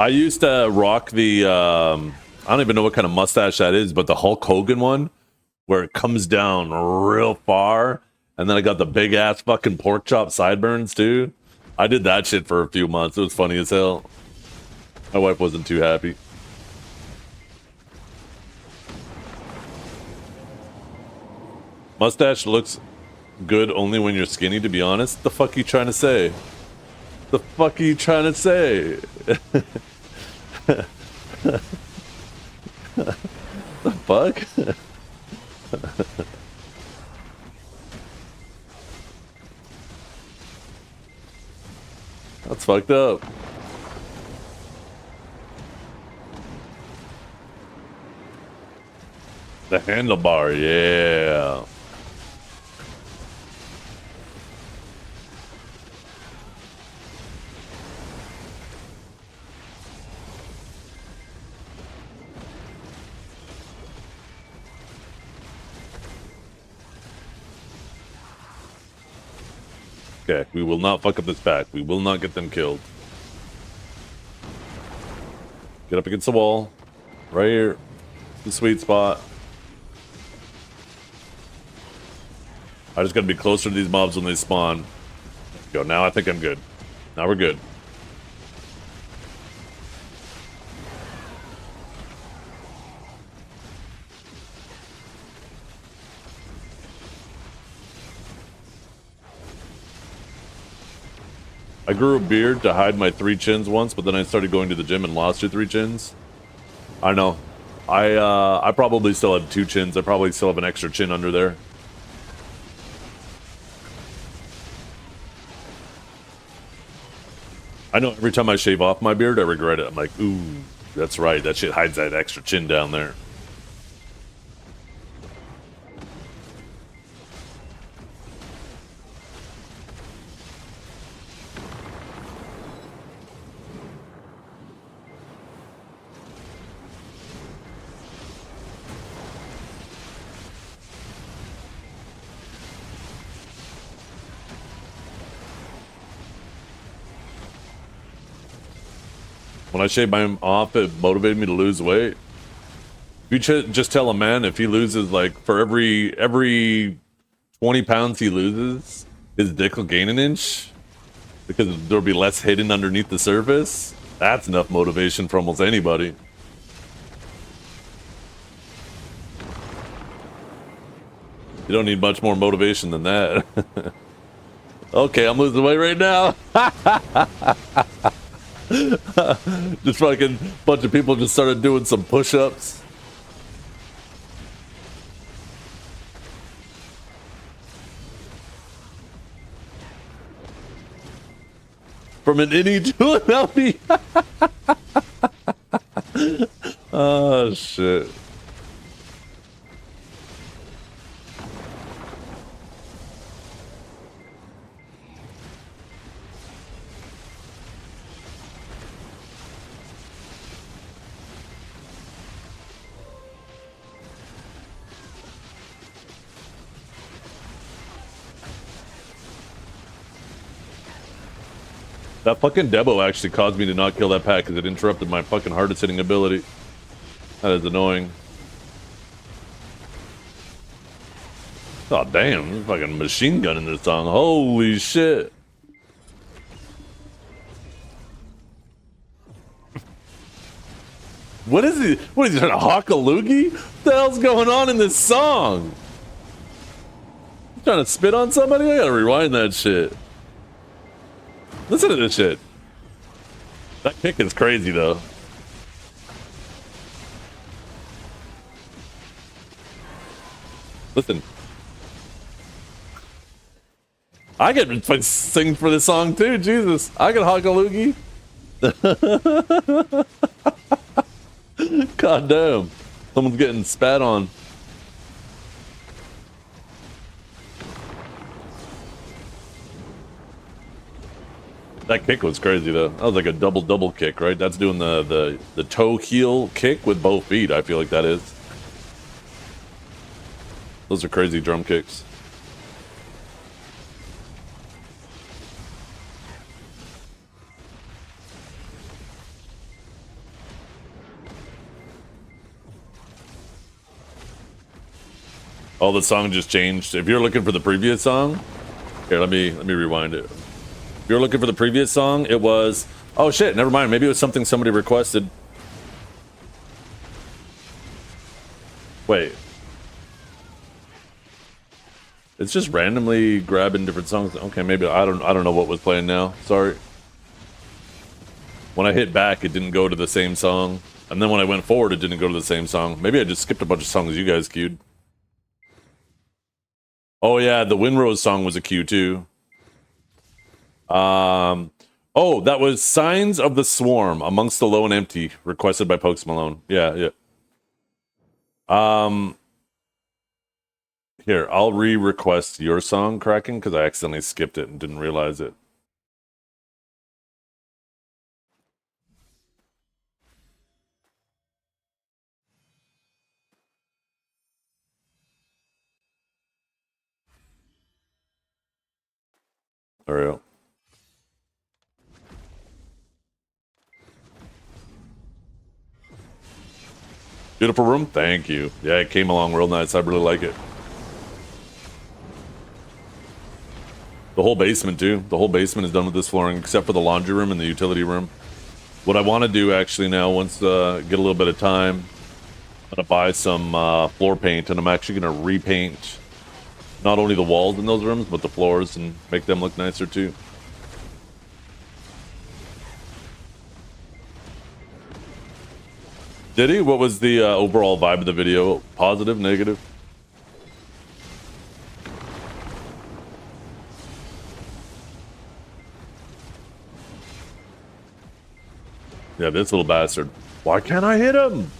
I used to rock the, I don't even know what kind of mustache that is, but the Hulk Hogan one, where it comes down real far, and then I got the big ass fucking pork chop sideburns too. I did that shit for a few months. It was funny as hell. My wife wasn't too happy. Mustache looks good only when you're skinny, to be honest. The fuck you trying to say? The fuck are you trying to say? The fuck? That's fucked up. The handlebar, yeah. Okay, we will not fuck up this pack. We will not get them killed. Get up against the wall. Right here. The sweet spot. I just gotta be closer to these mobs when they spawn. Go, now I think I'm good. Now we're good. I grew a beard to hide my 3 chins once, but then I started going to the gym and lost your 3 chins. I know. I probably still have 2 chins. I probably still have an extra chin under there. I know every time I shave off my beard, I regret it. I'm like, ooh, that's right. That shit hides that extra chin down there. When I shaved mine off, it motivated me to lose weight. If you just tell a man if he loses, like, for every 20 pounds he loses, his dick will gain an inch because there'll be less hidden underneath the surface. That's enough motivation for almost anybody. You don't need much more motivation than that. Okay, I'm losing weight right now. Just fucking bunch of people just started doing some push-ups. From an innie to an outie. Oh shit. That fucking Debo actually caused me to not kill that pack because it interrupted my fucking hardest hitting ability. That is annoying. Oh damn, there's fucking machine gun in this song. Holy shit. What is he? What is he trying to hawk a loogie? What the hell's going on in this song? You trying to spit on somebody? I gotta rewind that shit. Listen to this shit. That kick is crazy though. Listen. I could sing for this song too, Jesus. I could hawk a loogie. God damn. Someone's getting spat on. That kick was crazy though. That was like a double kick, right? That's doing the toe heel kick with both feet. I feel like that is. Those are crazy drum kicks. Oh, the song just changed. If you're looking for the previous song, here, let me rewind it. If you're looking for the previous song, it was, oh shit, never mind. Maybe it was something somebody requested. Wait. It's just randomly grabbing different songs. Okay, maybe I don't know what was playing now. Sorry. When I hit back, it didn't go to the same song. And then when I went forward, it didn't go to the same song. Maybe I just skipped a bunch of songs you guys queued. Oh yeah, the Windrose song was a queue too. Oh, that was Signs of the Swarm, Amongst the Low and Empty, requested by Pokes Malone. Yeah. Here, I'll re-request your song, Kraken, because I accidentally skipped it and didn't realize it. There we go. Beautiful room. Thank you. Yeah, it came along real nice. I really like it. The whole basement, too. The whole basement is done with this flooring, except for the laundry room and the utility room. What I want to do, actually, now, once get a little bit of time, I'm going to buy some floor paint, and I'm actually going to repaint not only the walls in those rooms, but the floors, and make them look nicer, too. Did he? What was the overall vibe of the video? Positive, negative? Yeah, this little bastard. Why can't I hit him?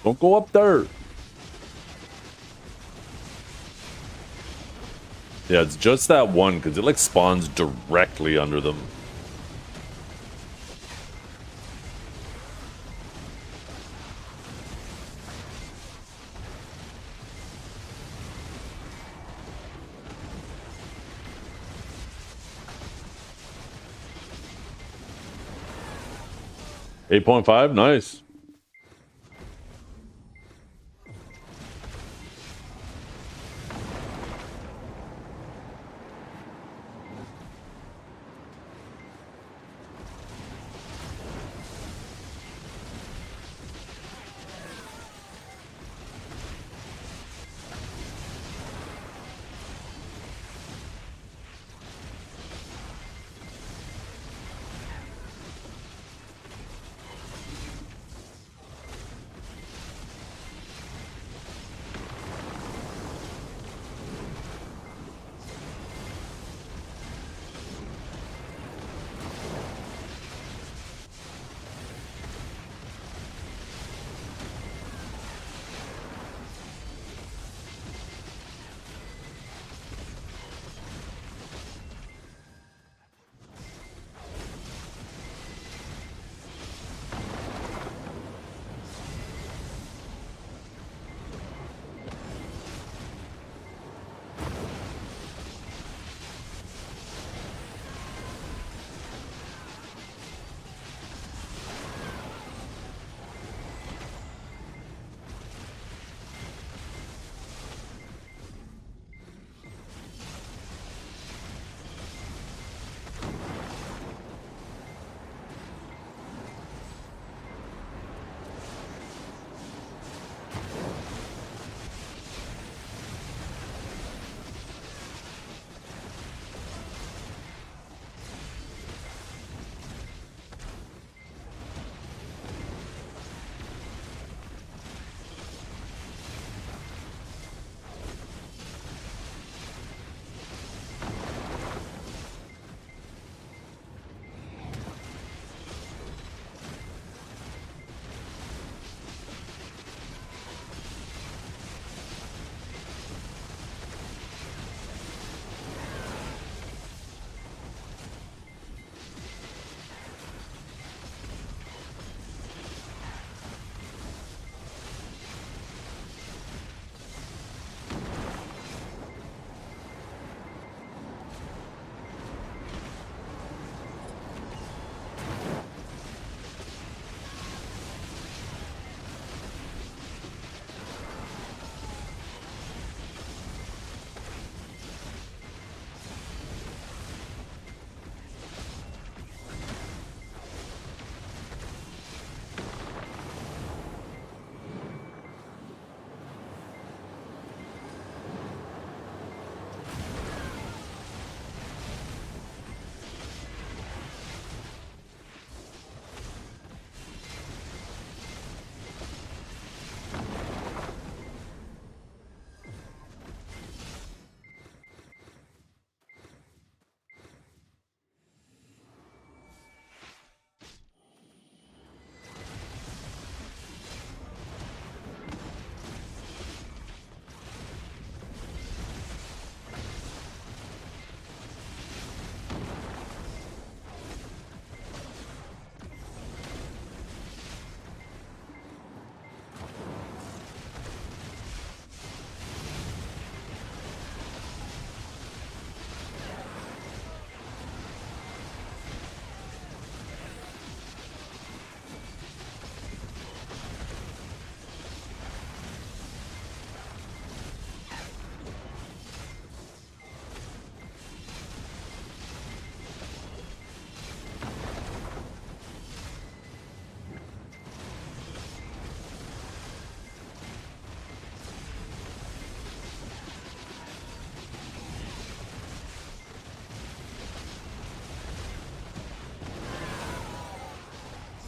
Don't go up there. Yeah, it's just that one, because it like spawns directly under them. $8.5, nice.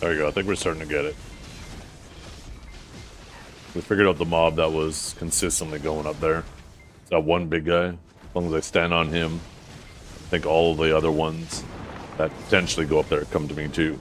There you go. I think we're starting to get it. We figured out the mob that was consistently going up there. It's that one big guy. As long as I stand on him, I think all of the other ones that potentially go up there come to me too.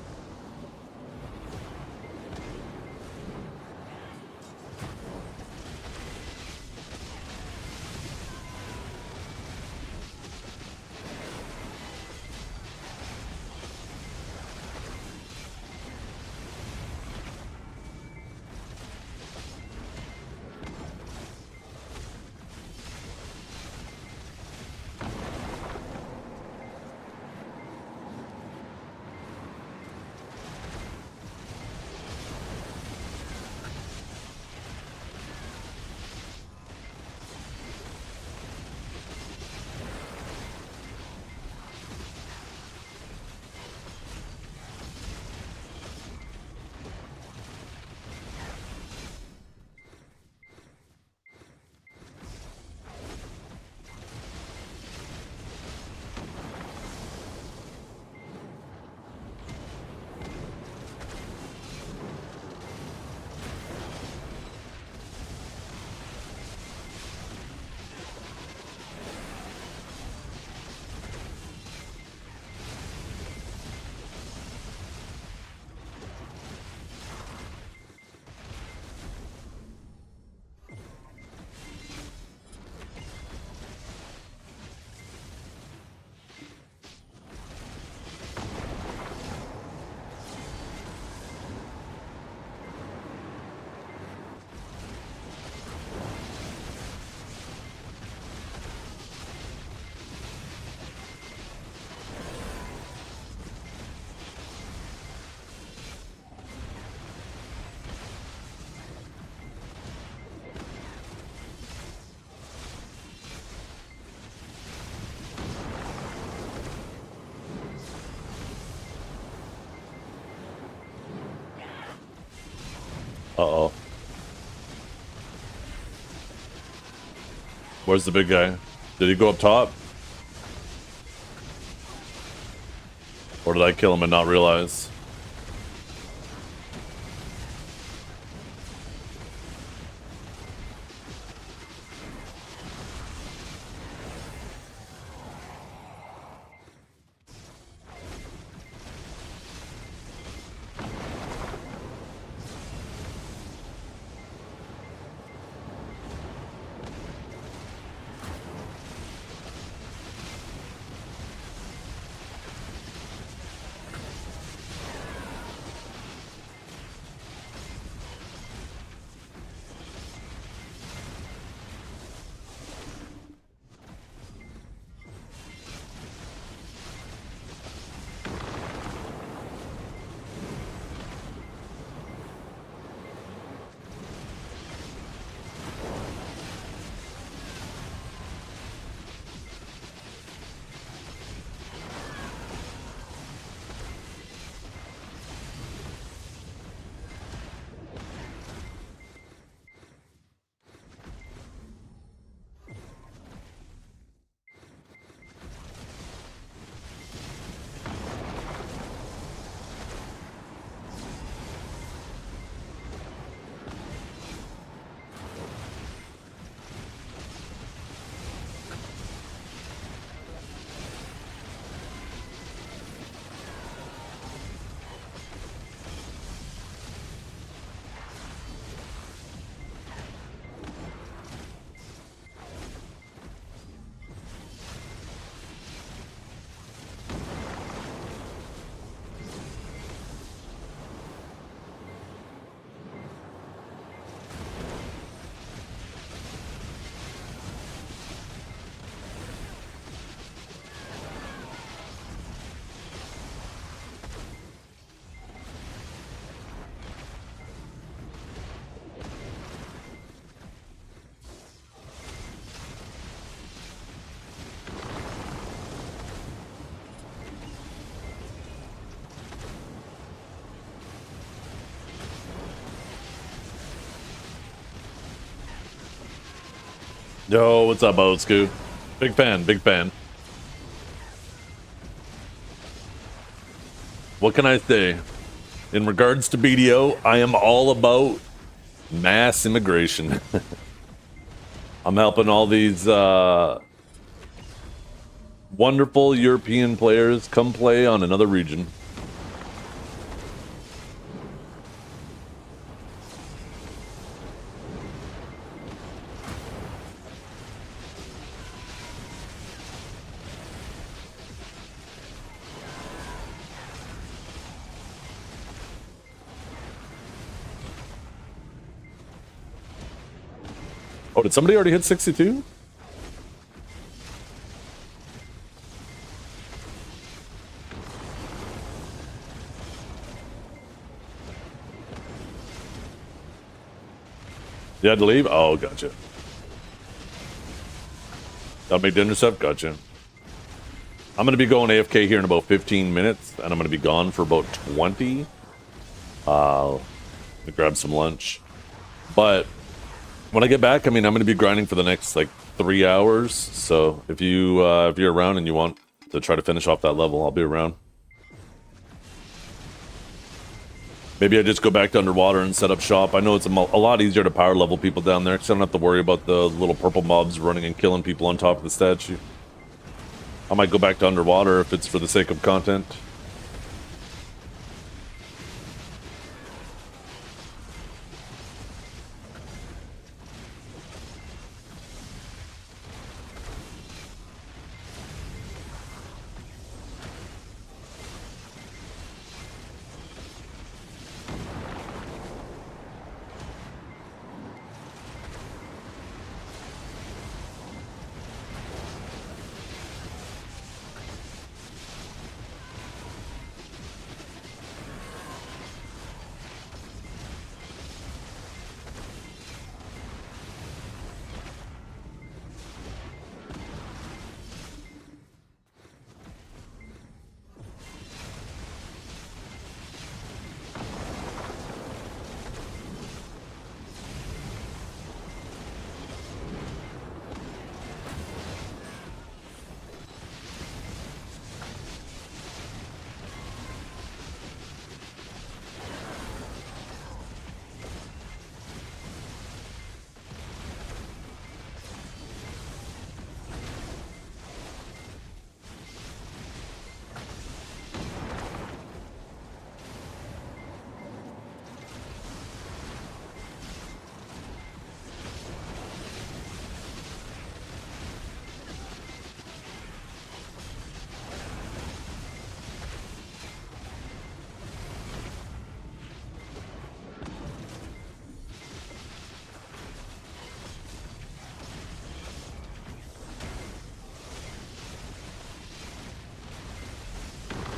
Uh-oh. Where's the big guy? Did he go up top? Or did I kill him and not realize? Yo, what's up, old school? Big fan, big fan. What can I say? in regards to BDO, I am all about mass immigration. I'm helping all these wonderful European players come play on another region. Oh, did somebody already hit 62? You had to leave? Oh, gotcha. Gotta make the intercept? Gotcha. I'm gonna be going AFK here in about 15 minutes, and I'm gonna be gone for about 20. To grab some lunch. But when I get back, I mean, I'm gonna be grinding for the next like 3 hours. So if you're around and you want to try to finish off that level, I'll be around. Maybe I just go back to underwater and set up shop. I know it's a lot easier to power level people down there because I don't have to worry about the little purple mobs running and killing people on top of the statue. I might go back to underwater if it's for the sake of content.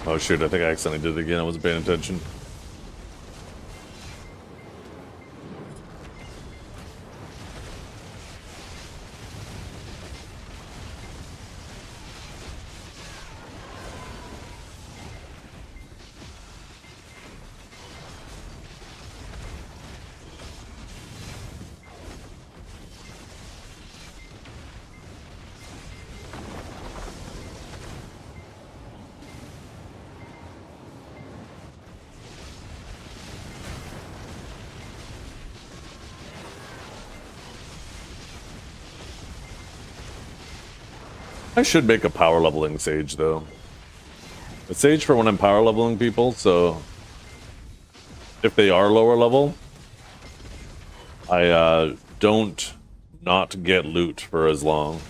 Oh shoot, I think I accidentally did it again. I wasn't paying attention. I should make a power leveling sage though. A sage for when I'm power leveling people, so if they are lower level, I don't not get loot for as long.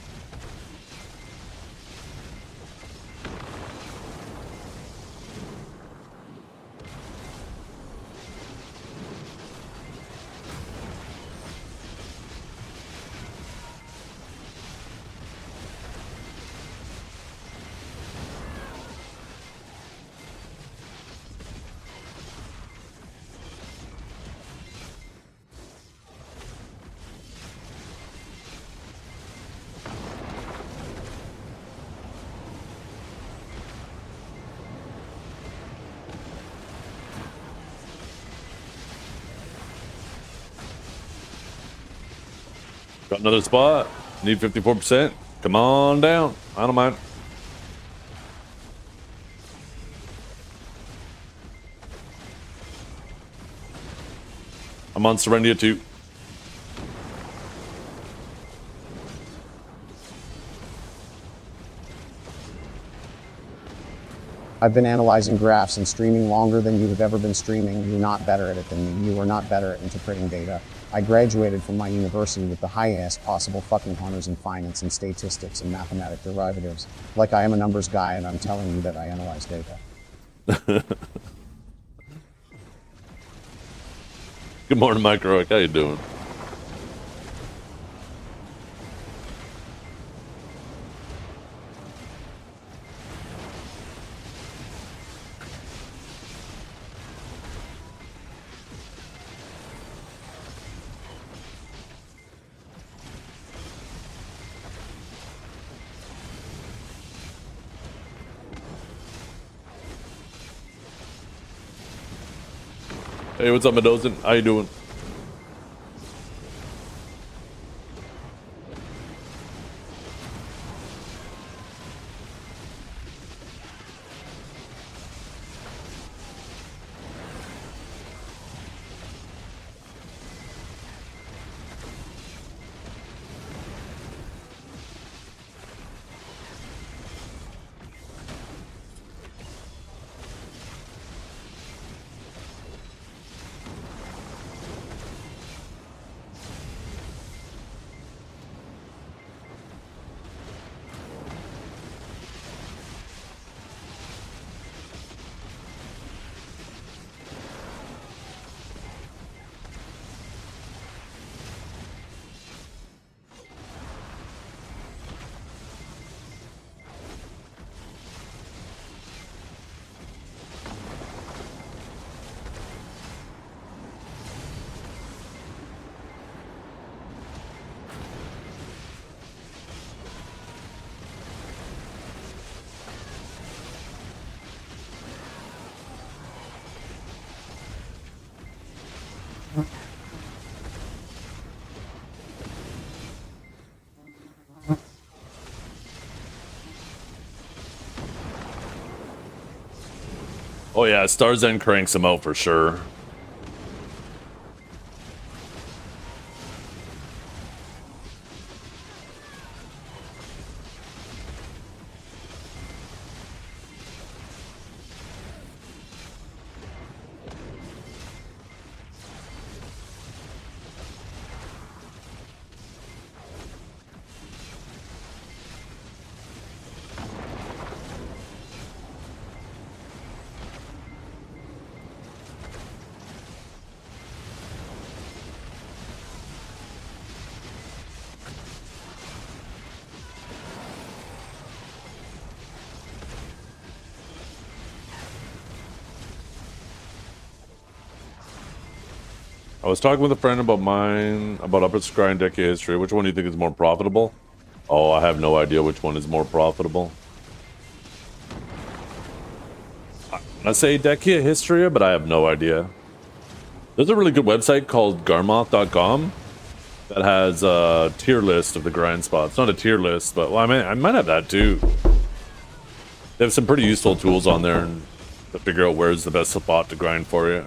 Got another spot. Need 54%. Come on down. I don't mind. I'm on Serendia too. I've been analyzing graphs and streaming longer than you have ever been streaming. You're not better at it than me. You are not better at interpreting data. I graduated from my university with the highest possible fucking honors in finance and statistics and mathematic derivatives. Like I am a numbers guy and I'm telling you that I analyze data. Good morning, Mike Roick. How you doing? Hey, what's up, Medozen? How you doing? Oh yeah, Starzen cranks him out for sure. I was talking with a friend about Upper Scry and Decade History. Which one do you think is more profitable? Oh, I have no idea which one is more profitable. I say Decade History, but I have no idea. There's a really good website called Garmoth.com that has a tier list of the grind spots. Not a tier list, but well, I might have that too. They have some pretty useful tools on there to figure out where's the best spot to grind for you.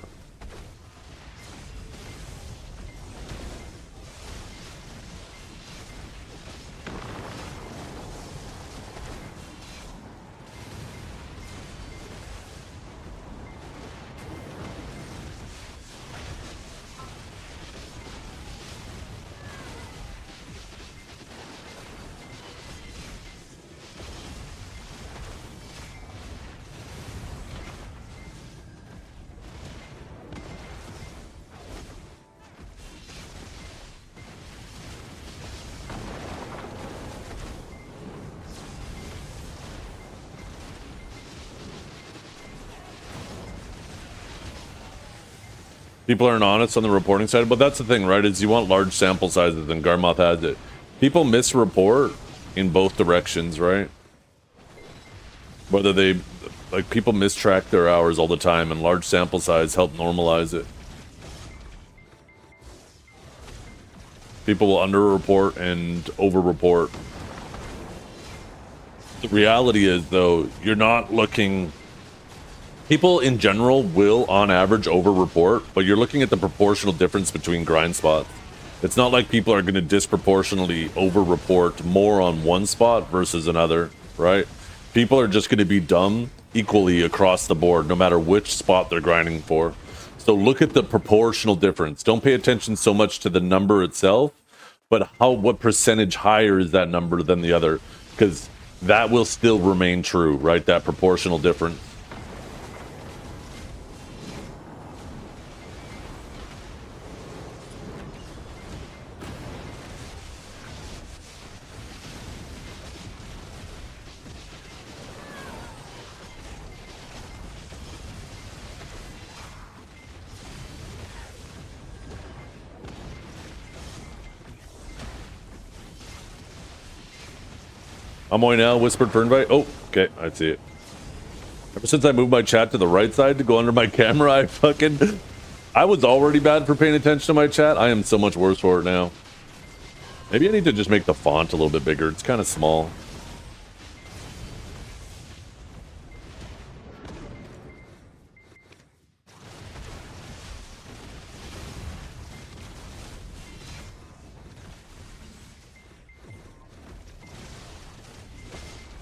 People aren't honest on the reporting side, but that's the thing, right? Is you want large sample sizes, and Garmoth has it. People misreport in both directions, right? Whether they, like, people mistrack their hours all the time, and large sample size help normalize it. People will underreport and overreport. The reality is, though, you're not looking People in general will, on average, over-report, but you're looking at the proportional difference between grind spots. It's not like people are going to disproportionately over-report more on one spot versus another, right? People are just going to be dumb equally across the board, no matter which spot they're grinding for. So look at the proportional difference. Don't pay attention so much to the number itself, but what percentage higher is that number than the other? Because that will still remain true, right? That proportional difference. Amoy now, whispered for invite. Oh, okay, I see it. Ever since I moved my chat to the right side to go under my camera, I was already bad for paying attention to my chat. I am so much worse for it now. Maybe I need to just make the font a little bit bigger. It's kind of small.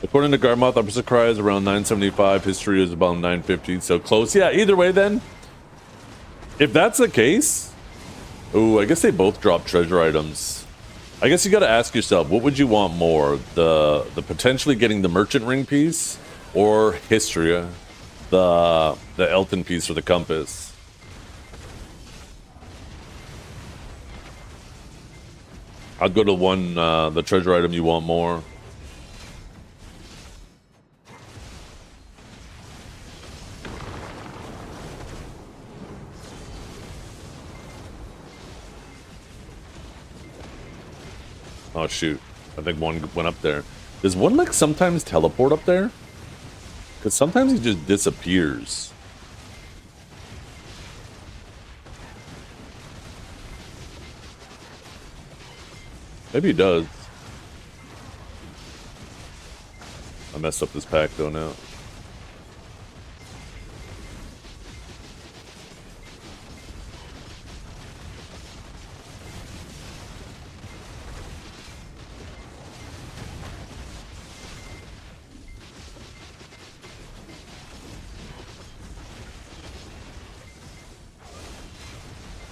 According to Garmoth, opposite cry is around 975. History is about 950. So close. Yeah, either way then. If that's the case... Ooh, I guess they both drop treasure items. I guess you got to ask yourself, what would you want more? The potentially getting the merchant ring piece, or Histria, the Elton piece or the compass? I'd go to one, the treasure item you want more. Oh shoot, I think one went up there. Does one like sometimes teleport up there? Because sometimes he just disappears. Maybe he does. I messed up this pack though now.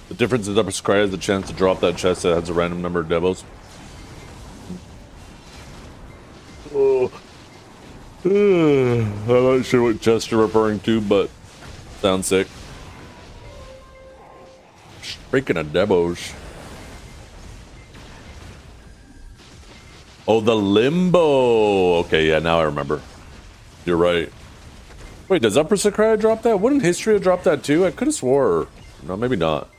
The difference is Upper Scry has the chance to drop that chest that has a random number of devils. Oh. I'm not sure what chest you're referring to, but sounds sick. Freaking a debos. Oh, the limbo. Okay, yeah, now I remember. You're right. Wait, does Upper Sakraya drop that? Wouldn't Histria drop that too? I could have swore. No, maybe not.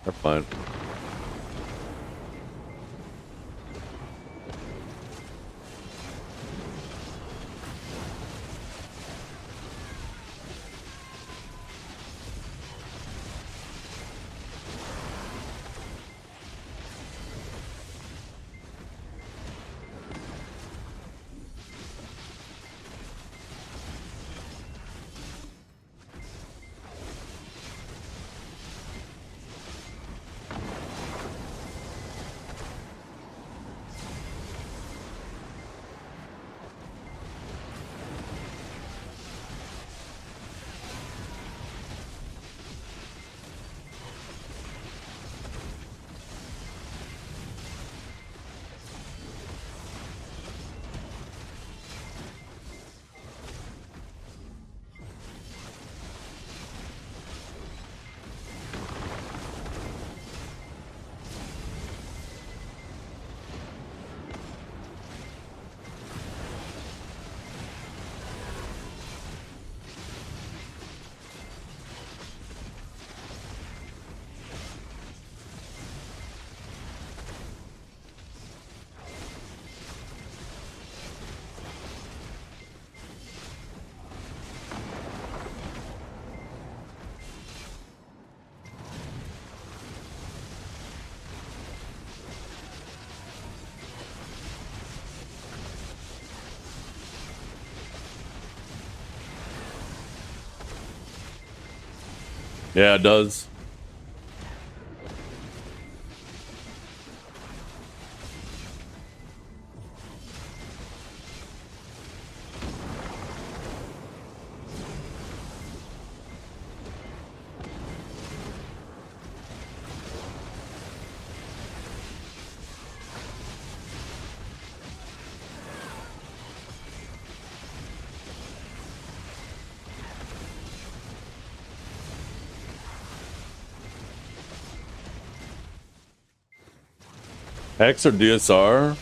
They're fine. Yeah, it does. Hex or DSR?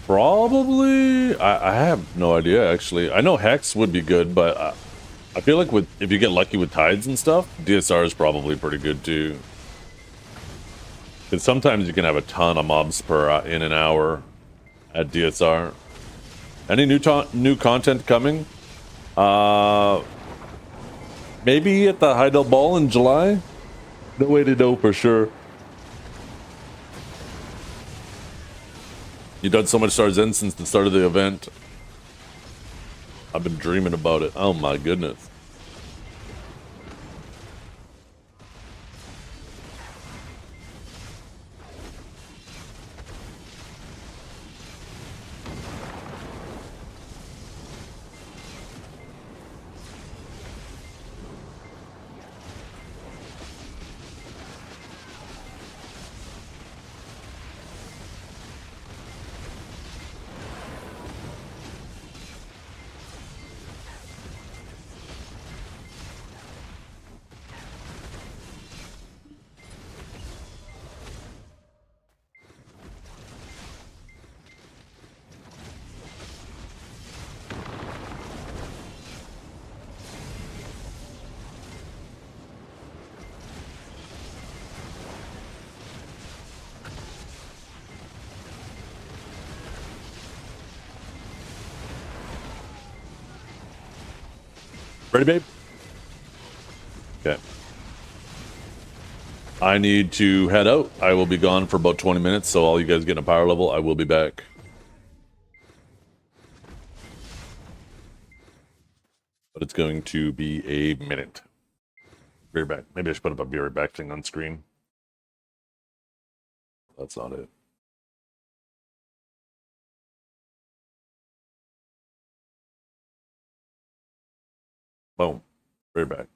Probably. I have no idea actually. I know Hex would be good, but I feel like if you get lucky with tides and stuff, DSR is probably pretty good too. Because sometimes you can have a ton of mobs per in an hour at DSR. Any new content coming? Maybe at the Heidel Ball in July. No way to know for sure. You've done so much Star Zen since the start of the event. I've been dreaming about it. Oh my goodness. Ready, babe? Okay. I need to head out. I will be gone for about 20 minutes, so all you guys get a power level, I will be back. But it's going to be a minute. Be right back. Maybe I should put up a be right back thing on screen. That's not it. Boom. Be right back.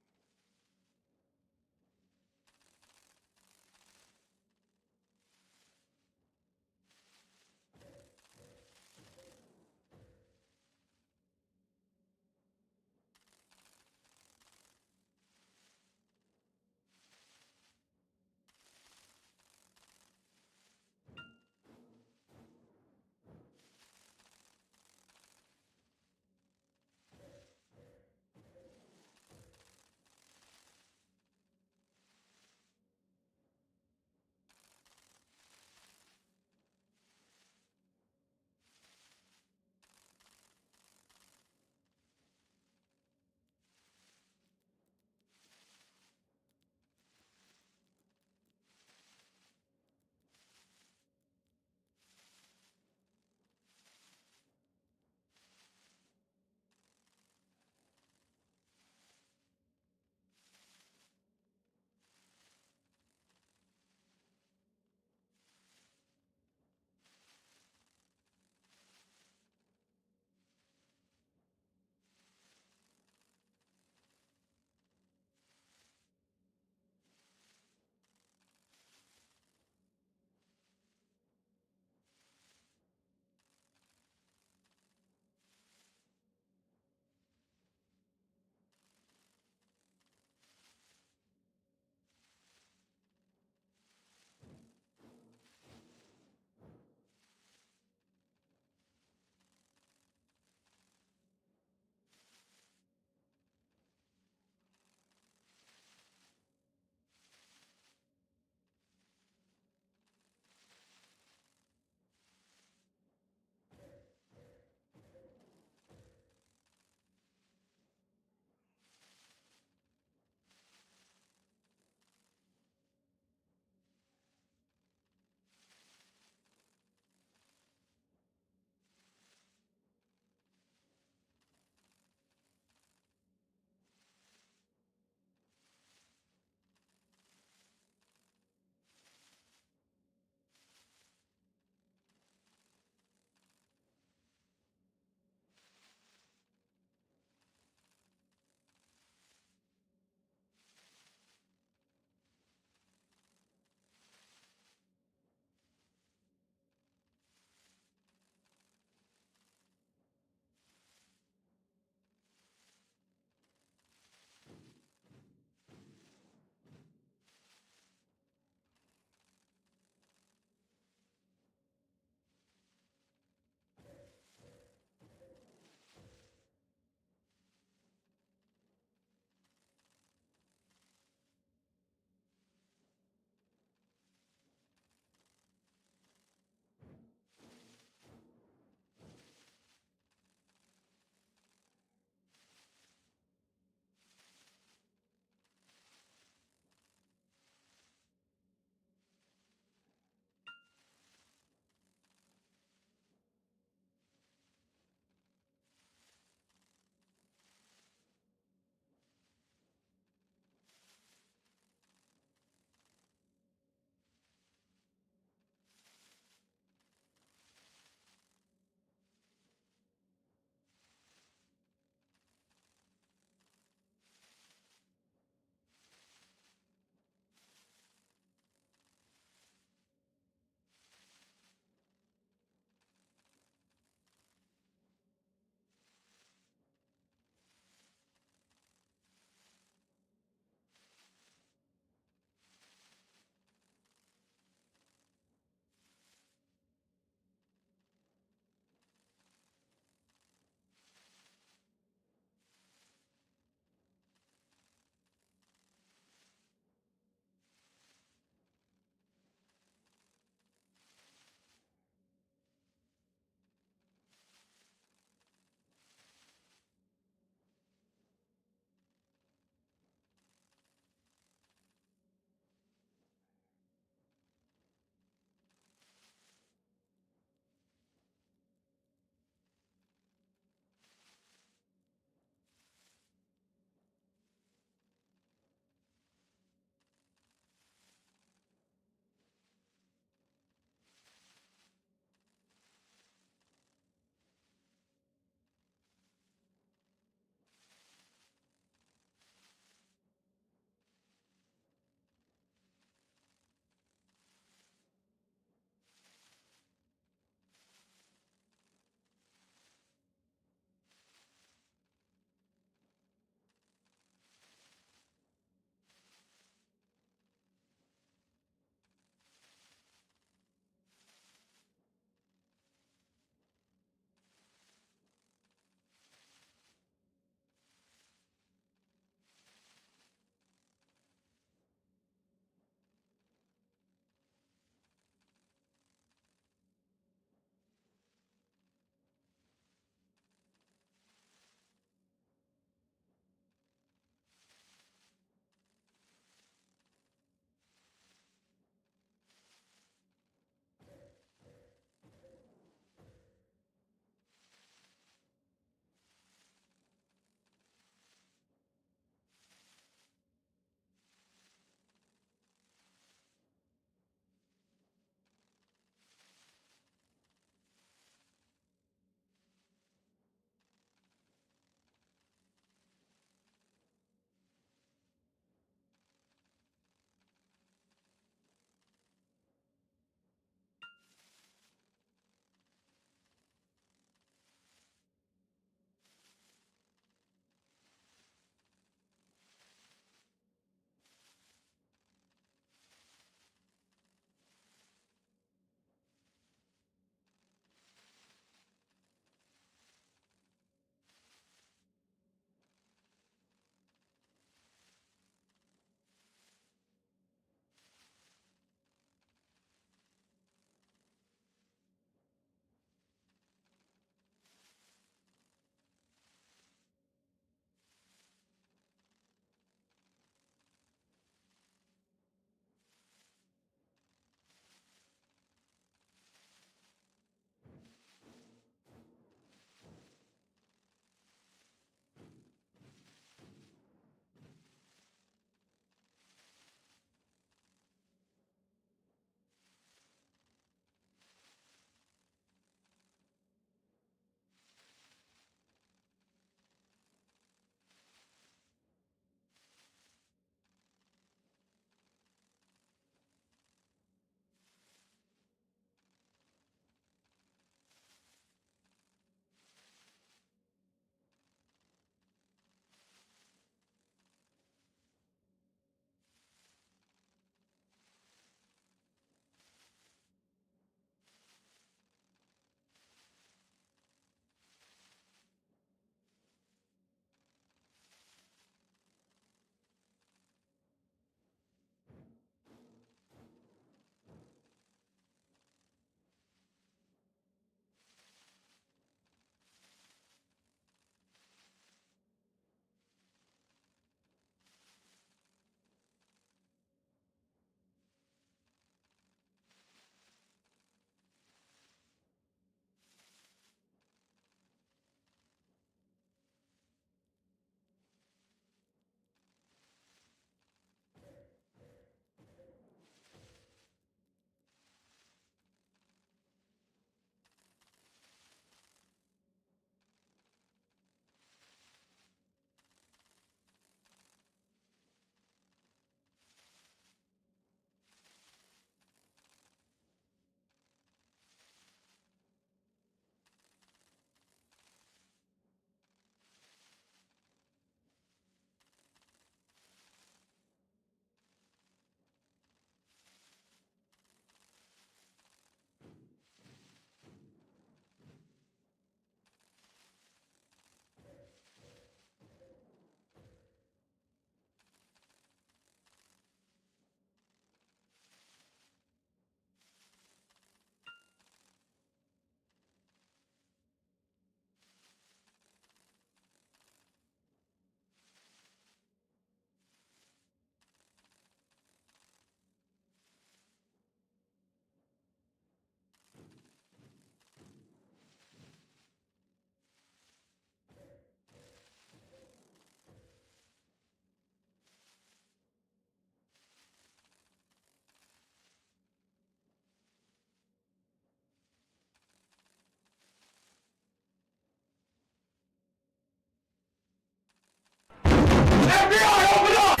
FBI, open up!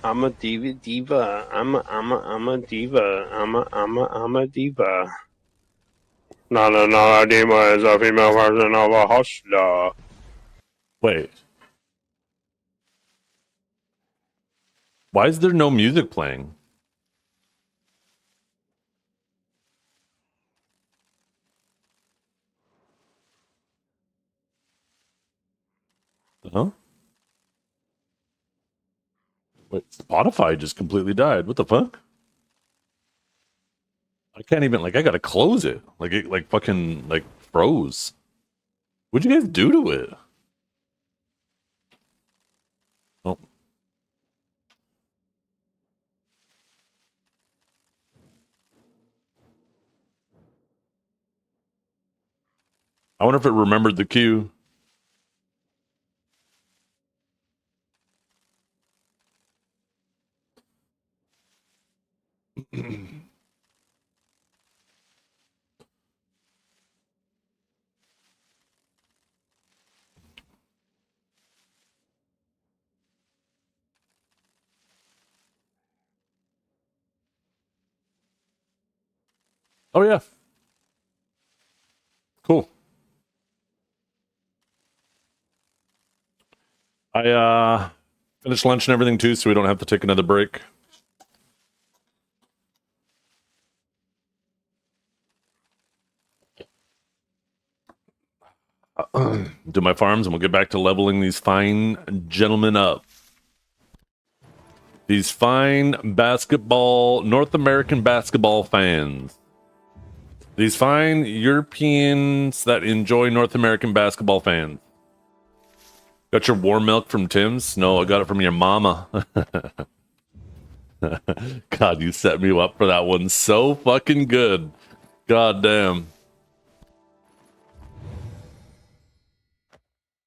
I'm a diva. I'm a diva. I'm a diva. Not a diva is a female version of a hustler. Wait. Why is there no music playing? Huh? Wait, Spotify just completely died. What the fuck? I can't even, like, I gotta close it. Like, it, like, fucking, like, froze. What'd you guys do to it? Oh. I wonder if it remembered the cue. Oh, yeah. Cool. I finished lunch and everything too, so we don't have to take another break. Do my farms and we'll get back to leveling these fine gentlemen up. These fine North American basketball fans. These fine Europeans that enjoy North American basketball fans. Got your warm milk from Tim's? No, I got it from your mama. God, you set me up for that one so fucking good. God damn.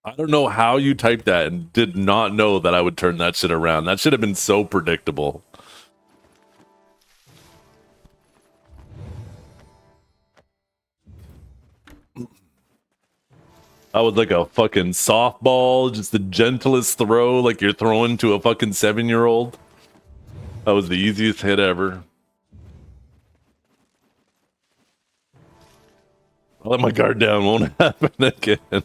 I don't know how you typed that and did not know that I would turn that shit around. That should have been so predictable. I was like a fucking softball, just the gentlest throw, like you're throwing to a fucking 7-year-old. That was the easiest hit ever. I'll let my guard down, won't happen again.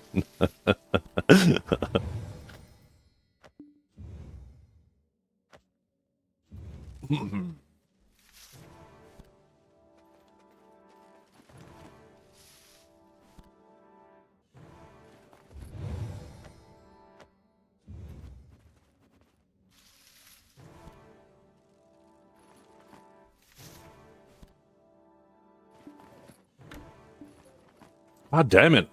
God damn it.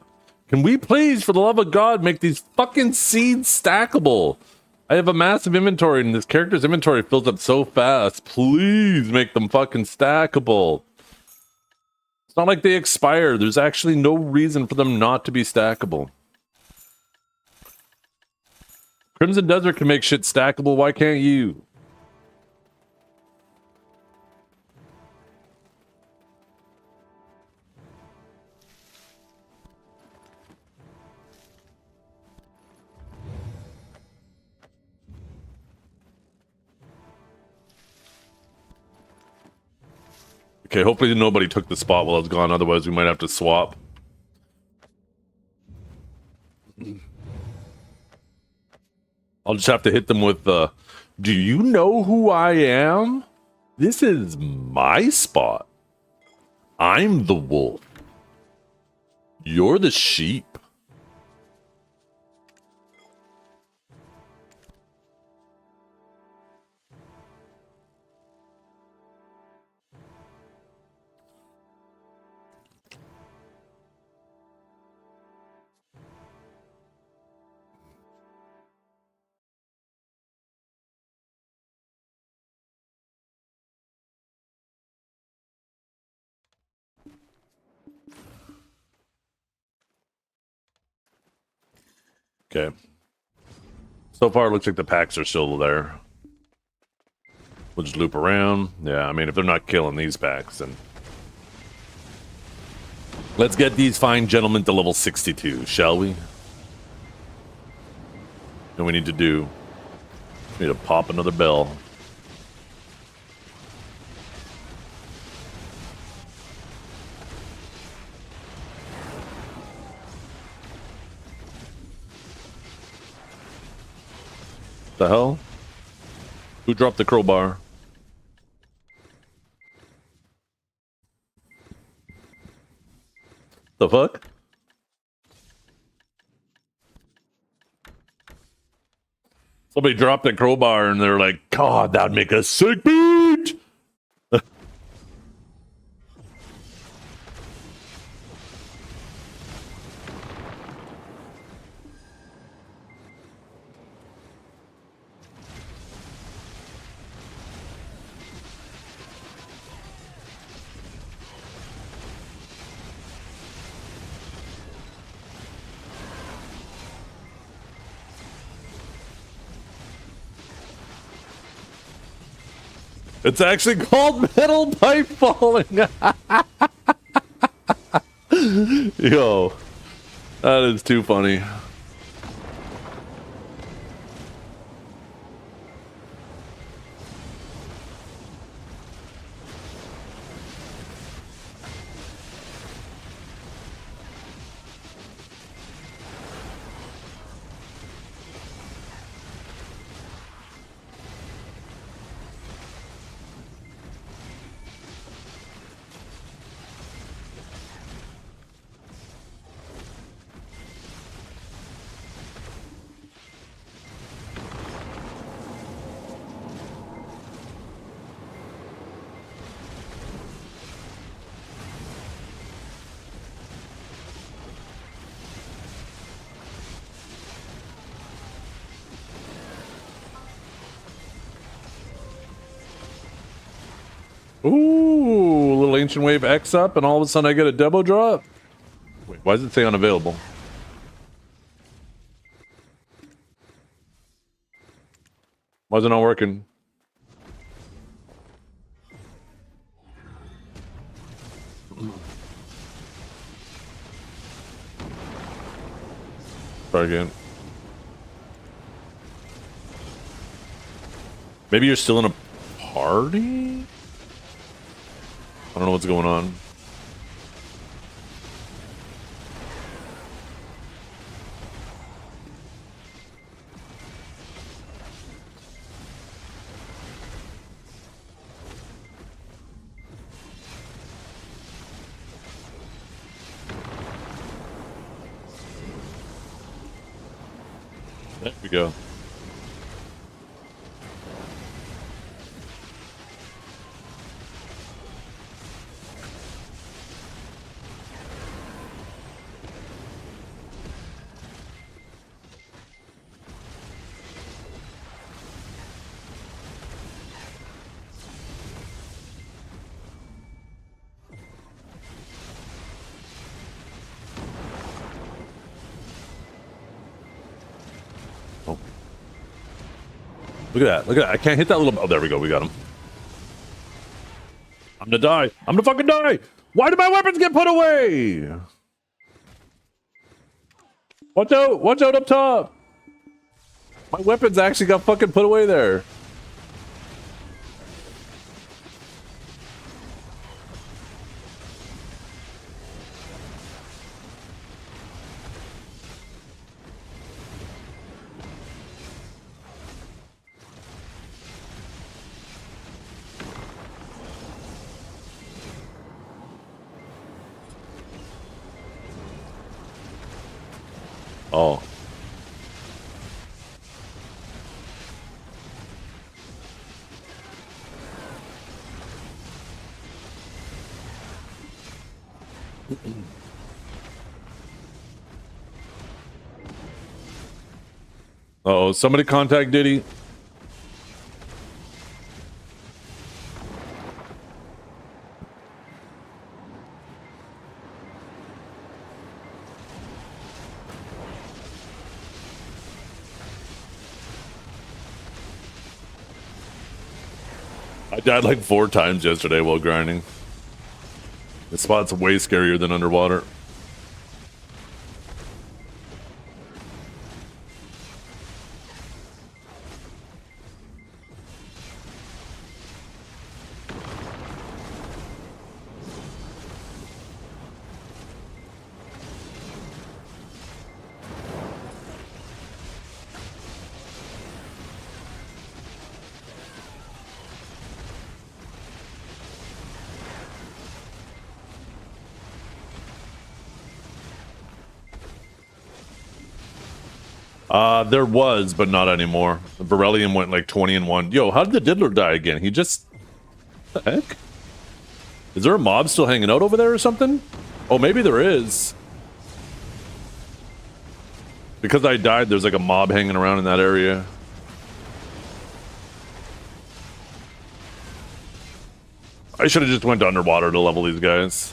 Can we please, for the love of God, make these fucking seeds stackable? I have a massive inventory and this character's inventory fills up so fast. Please make them fucking stackable. It's not like they expire. There's actually no reason for them not to be stackable. Crimson Desert can make shit stackable. Why can't you? Okay, hopefully nobody took the spot while I was gone. Otherwise, we might have to swap. I'll just have to hit them with do you know who I am? This is my spot. I'm the wolf. You're the sheep. Okay. So far, it looks like the packs are still there. We'll just loop around. Yeah, I mean, if they're not killing these packs, then... Let's get these fine gentlemen to level 62, shall we? And we need to do... We need to pop another bell. The hell? Who dropped the crowbar? The fuck? Somebody dropped a crowbar and they're like, God, that'd make a sick beat. It's actually called metal pipe falling. Yo, that is too funny. Ooh, little Ancient Wave X up, and all of a sudden I get a demo drop. Wait, why does it say unavailable? Why is it not working? Try again. Maybe you're still in a party? I don't know what's going on. There we go. Look at that. Look at that. I can't hit that little... Oh, there we go. We got him. I'm gonna die. I'm gonna fucking die. Why did my weapons get put away? Watch out. Watch out up top. My weapons actually got fucking put away there. Oh. Uh-oh, somebody contact Diddy. I died like 4 times yesterday while grinding. This spot's way scarier than underwater. There was, but not anymore. The Beryllium went like 20-1. Yo, how did the Diddler die again? He just... What the heck? Is there a mob still hanging out over there or something? Oh, maybe there is. Because I died, there's like a mob hanging around in that area. I should have just went to underwater to level these guys.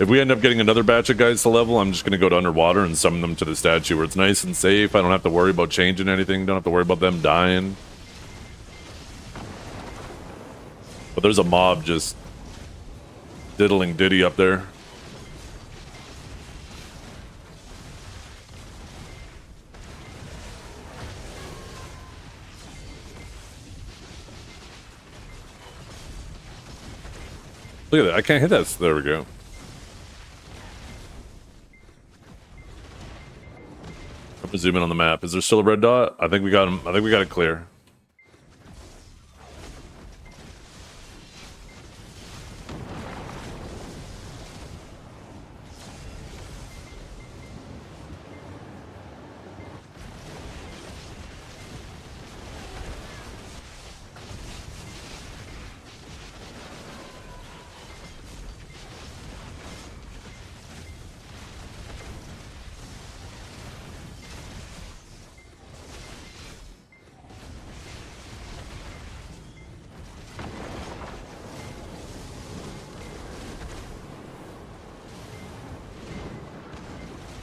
If we end up getting another batch of guys to level, I'm just going to go to underwater and summon them to the statue where it's nice and safe. I don't have to worry about changing anything. Don't have to worry about them dying. But there's a mob just diddling Diddy up there. Look at that. I can't hit that. There we go. I'm gonna zoom in on the map. Is there still a red dot? I think we got him. I think we got it clear.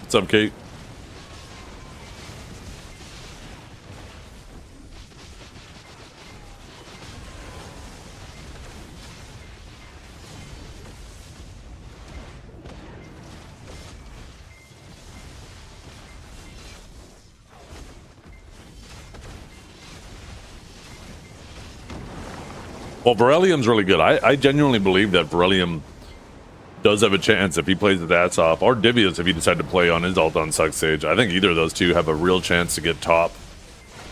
What's up, Kate? Well, Beryllium's really good. I genuinely believe that Beryllium does have a chance if he plays his ass off, or Divius if he decides to play on his ult on Suck Sage. I think either of those two have a real chance to get top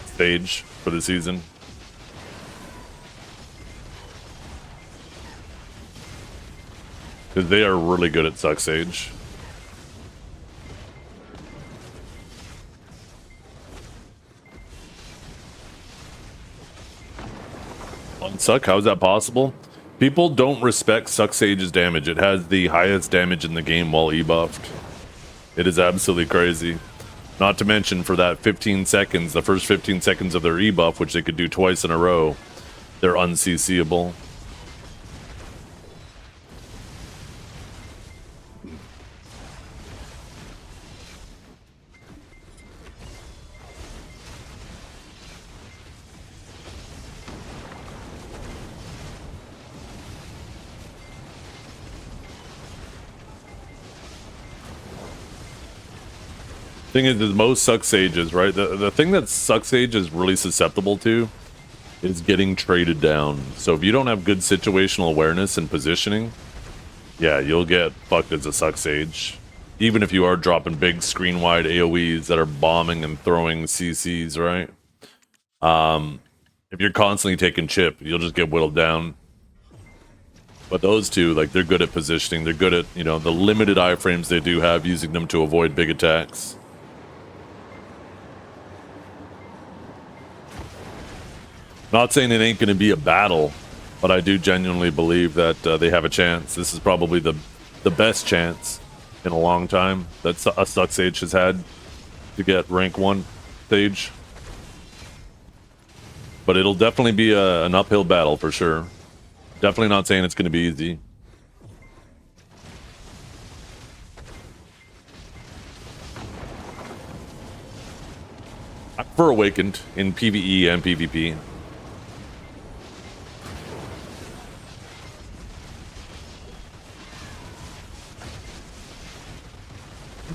stage for the season. Because they are really good at Suck Sage. On Suck, how is that possible? People don't respect Suck Sage's damage. It has the highest damage in the game while E-buffed. It is absolutely crazy. Not to mention for that 15 seconds, the first 15 seconds of their E-buff, which they could do twice in a row, they're unCCable. Thing is most Suck Sages, right? The thing that Suck Sage is really susceptible to is getting traded down. So if you don't have good situational awareness and positioning, yeah, you'll get fucked as a Suck Sage. Even if you are dropping big screen-wide AoEs that are bombing and throwing CCs, right? If you're constantly taking chip, you'll just get whittled down. But those two, like, they're good at positioning. They're good at, you know, the limited iframes they do have, using them to avoid big attacks. Not saying it ain't going to be a battle, but I do genuinely believe that they have a chance. This is probably the best chance in a long time that a Suck Sage has had to get rank 1 stage. But it'll definitely be an uphill battle for sure. Definitely not saying it's going to be easy. I prefer Awakened in PvE and PvP.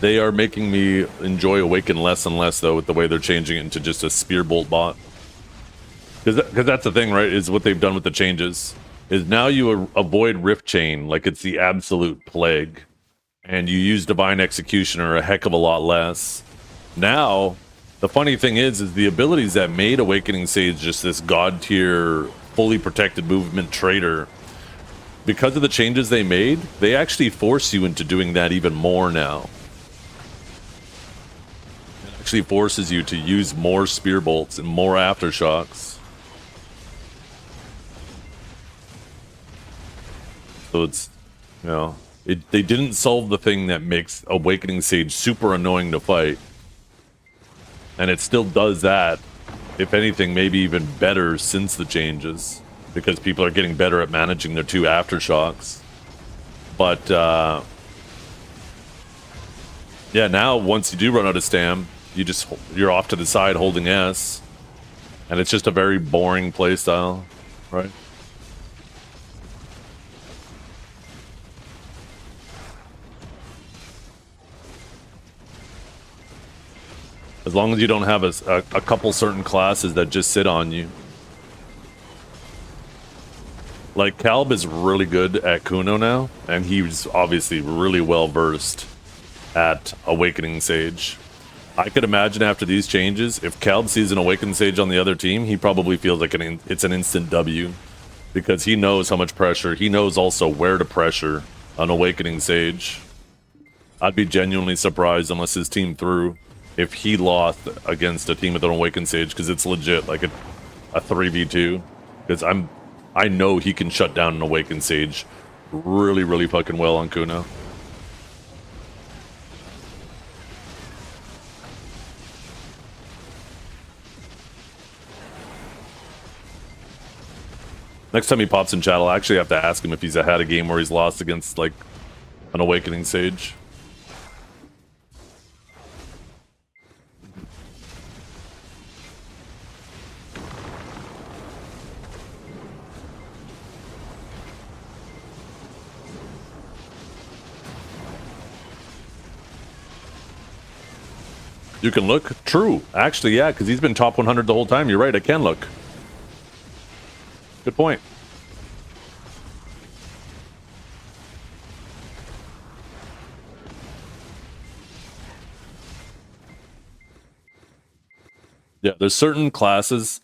They are making me enjoy Awaken less and less, though, with the way they're changing it into just a Spearbolt bot. Because that's the thing, right, is what they've done with the changes. Is now you avoid Rift Chain like it's the absolute plague. And you use Divine Executioner a heck of a lot less. Now, the funny thing is the abilities that made Awakening Sage just this god-tier, fully protected movement trader, because of the changes they made, they actually force you into doing that even more now. actually forces you to use more spear bolts and more aftershocks. So it's, you know, they didn't solve the thing that makes Awakening Sage super annoying to fight. And it still does that. If anything, maybe even better since the changes. Because people are getting better at managing their 2 aftershocks. But, yeah, now once you do run out of stam, you're off to the side holding S. And it's just a very boring playstyle, right? As long as you don't have a couple certain classes that just sit on you. Like, Calb is really good at Kuno now, and he's obviously really well versed at Awakening Sage. I could imagine after these changes, if Calb sees an Awakening Sage on the other team, he probably feels like it's an instant W. Because he knows how much pressure, he knows also where to pressure an Awakening Sage. I'd be genuinely surprised unless his team threw if he lost against a team with an Awakened Sage, because it's legit like a 3v2. Because I know he can shut down an Awakened Sage really, really fucking well on Kuno. Next time he pops in chat, I'll actually have to ask him if he's had a game where he's lost against, like, an Awakening Sage. You can look? True. Actually, yeah, because he's been top 100 the whole time. You're right, I can look. Good point. Yeah, there's certain classes.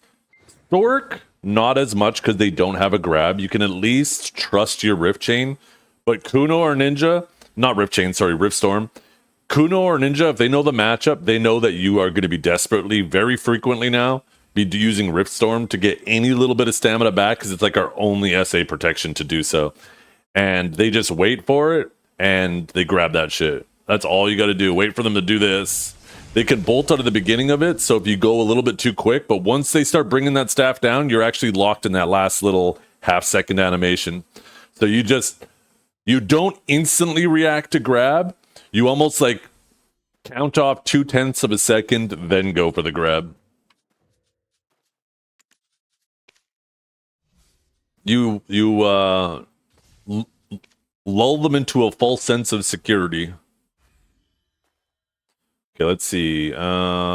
Stork, not as much because they don't have a grab. You can at least trust your Rift Chain. But Kuno or Ninja, not Rift Chain, sorry, Rift Storm. Kuno or Ninja, if they know the matchup, they know that you are going to be desperately, very frequently now, be using Rift Storm to get any little bit of stamina back, because it's like our only SA protection to do so. And they just wait for it, and they grab that shit. That's all you got to do. Wait for them to do this. They can bolt out of the beginning of it, so if you go a little bit too quick, but once they start bringing that staff down, you're actually locked in that last little half-second animation. So you don't instantly react to grab. You almost like count off 0.2 of a second, then go for the grab. You lull them into a false sense of security. Okay, let's see. Kelp.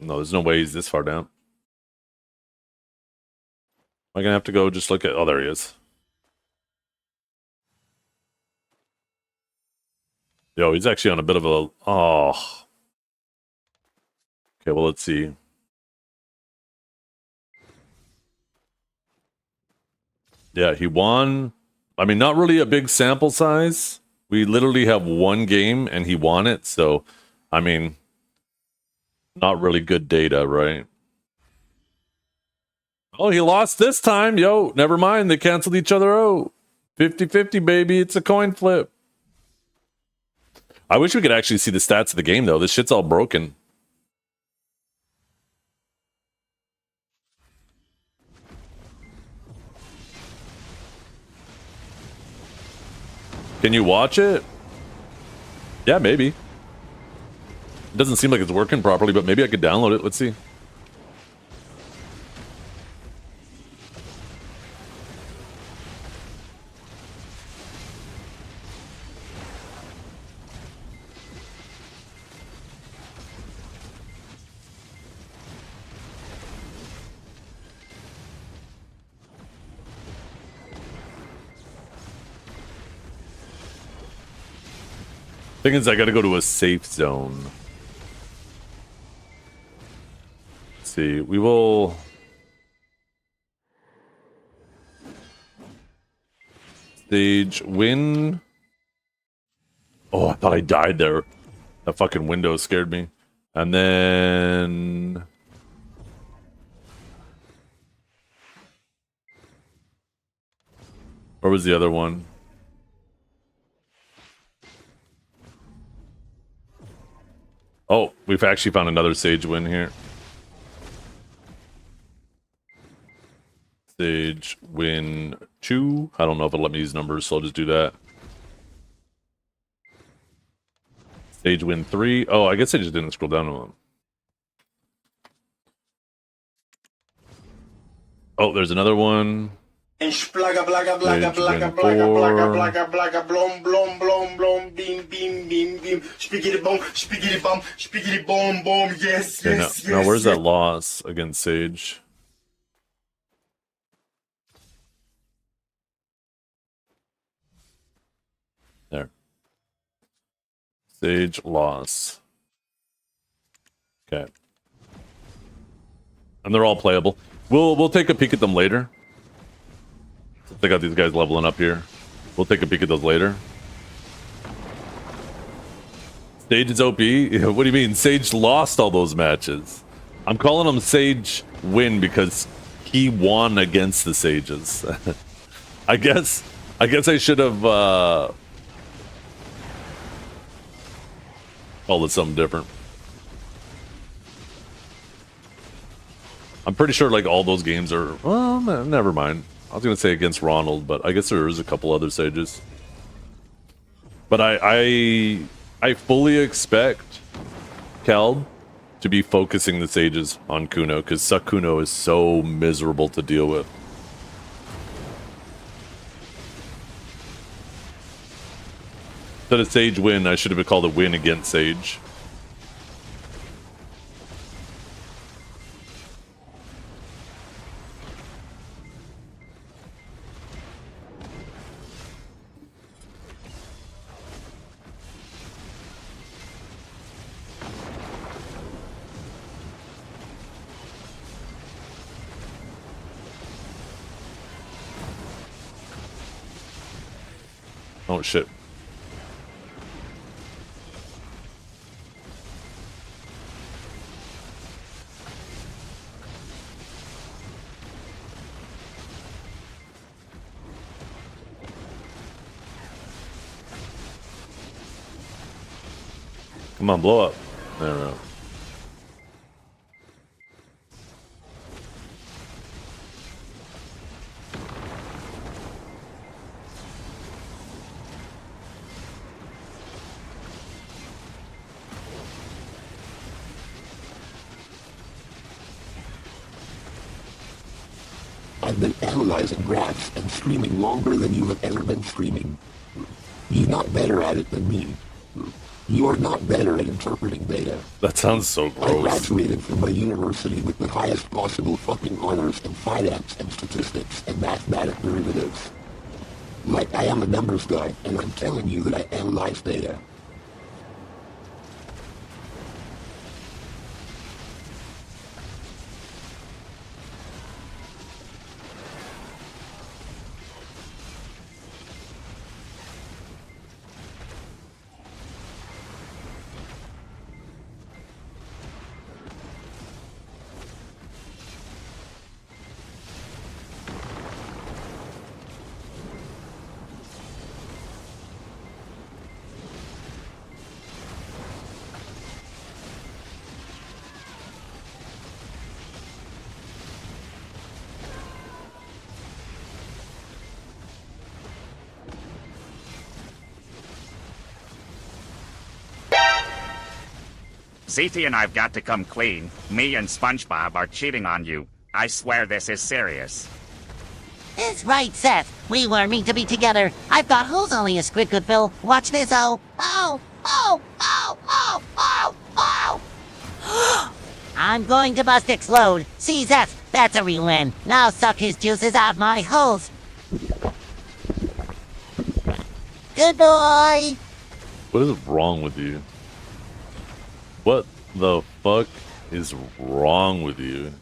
No, there's no way he's this far down. Am I gonna have to go just look at... Oh, there he is. Yo, he's actually on a bit of a... Oh. Okay, well, let's see. Yeah, he won. I mean, not really a big sample size. We literally have one game, and he won it. So, I mean, not really good data, right? Oh, he lost this time. Yo, never mind. They canceled each other out. 50-50, baby. It's a coin flip. I wish we could actually see the stats of the game, though. This shit's all broken. Can you watch it? Yeah, maybe. It doesn't seem like it's working properly, but maybe I could download it. Let's see. Thing is, I gotta go to a safe zone. Let's see, we will... Sage win. Oh, I thought I died there. That fucking window scared me. And then... Where was the other one? Oh, we've actually found another Sage win here. Sage win 2. I don't know if it'll let me use numbers, so I'll just do that. Sage win 3. Oh, I guess I just didn't scroll down to them. Oh, there's another one. Splaga blaga blaga Sage blaga win blaga 4. blaga blaga blaga blom blom blom blom beam beam beam beam spiggity bum spiggity bum bum yes Okay, yes now yes. where's that loss against Sage? There. Sage loss. Okay. And they're all playable. We'll take a peek at them later. They got these guys leveling up here. We'll take a peek at those later. Sage is OP? What do you mean? Sage lost all those matches. I'm calling him Sage win because he won against the Sages. I guess I should have called it something different. I'm pretty sure like all those games are, well, never mind. I was gonna say against Ronald, but I guess there is a couple other Sages. But I fully expect Cal to be focusing the Sages on Kuno, because Suck Kuno is so miserable to deal with. Instead of Sage win, I should have called a win against Sage. Oh shit. Come on, blow up. There we go. I've been analyzing graphs and streaming longer than you have ever been streaming. You're not better at it than me. You're not better at interpreting data. That sounds so I gross. graduated from my university with the highest possible fucking honors in finance and statistics and mathematic derivatives. Like, I am a numbers guy, and I'm telling you that I analyze data. ZT and I've got to come clean. Me and SpongeBob are cheating on you. I swear this is serious. It's right, Seth. We were meant to be together. I've got who's only a squid could fill. Watch this, oh. Oh, oh, oh, oh, oh, oh. I'm going to bust explode. See, Seth, that's a real win. Now suck his juices out my holes. Good boy. What is wrong with you? What the fuck is wrong with you?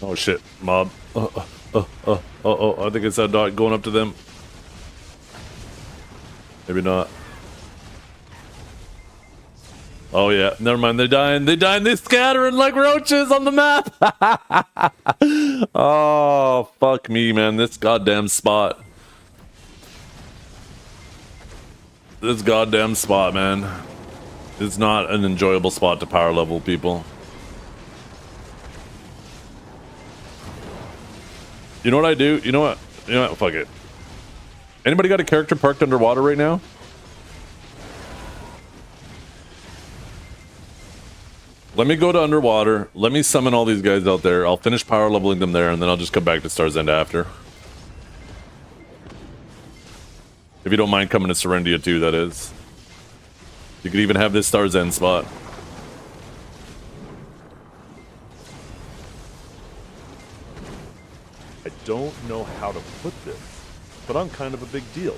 Oh shit, mob. I think it's that dot going up to them. Maybe not. Oh yeah, never mind. They're dying. They're dying. They're scattering like roaches on the map. Oh fuck me, man. This goddamn spot. This goddamn spot, man. It's not an enjoyable spot to power level, people. You know what I do? You know what? You know what? Fuck it. Anybody got a character parked underwater right now? Let me go to underwater. Let me summon all these guys out there. I'll finish power leveling them there, and then I'll just come back to Star's End after. If you don't mind coming to Serendia too, that is. You could even have this Star's End spot. I don't know how to put this, but I'm kind of a big deal.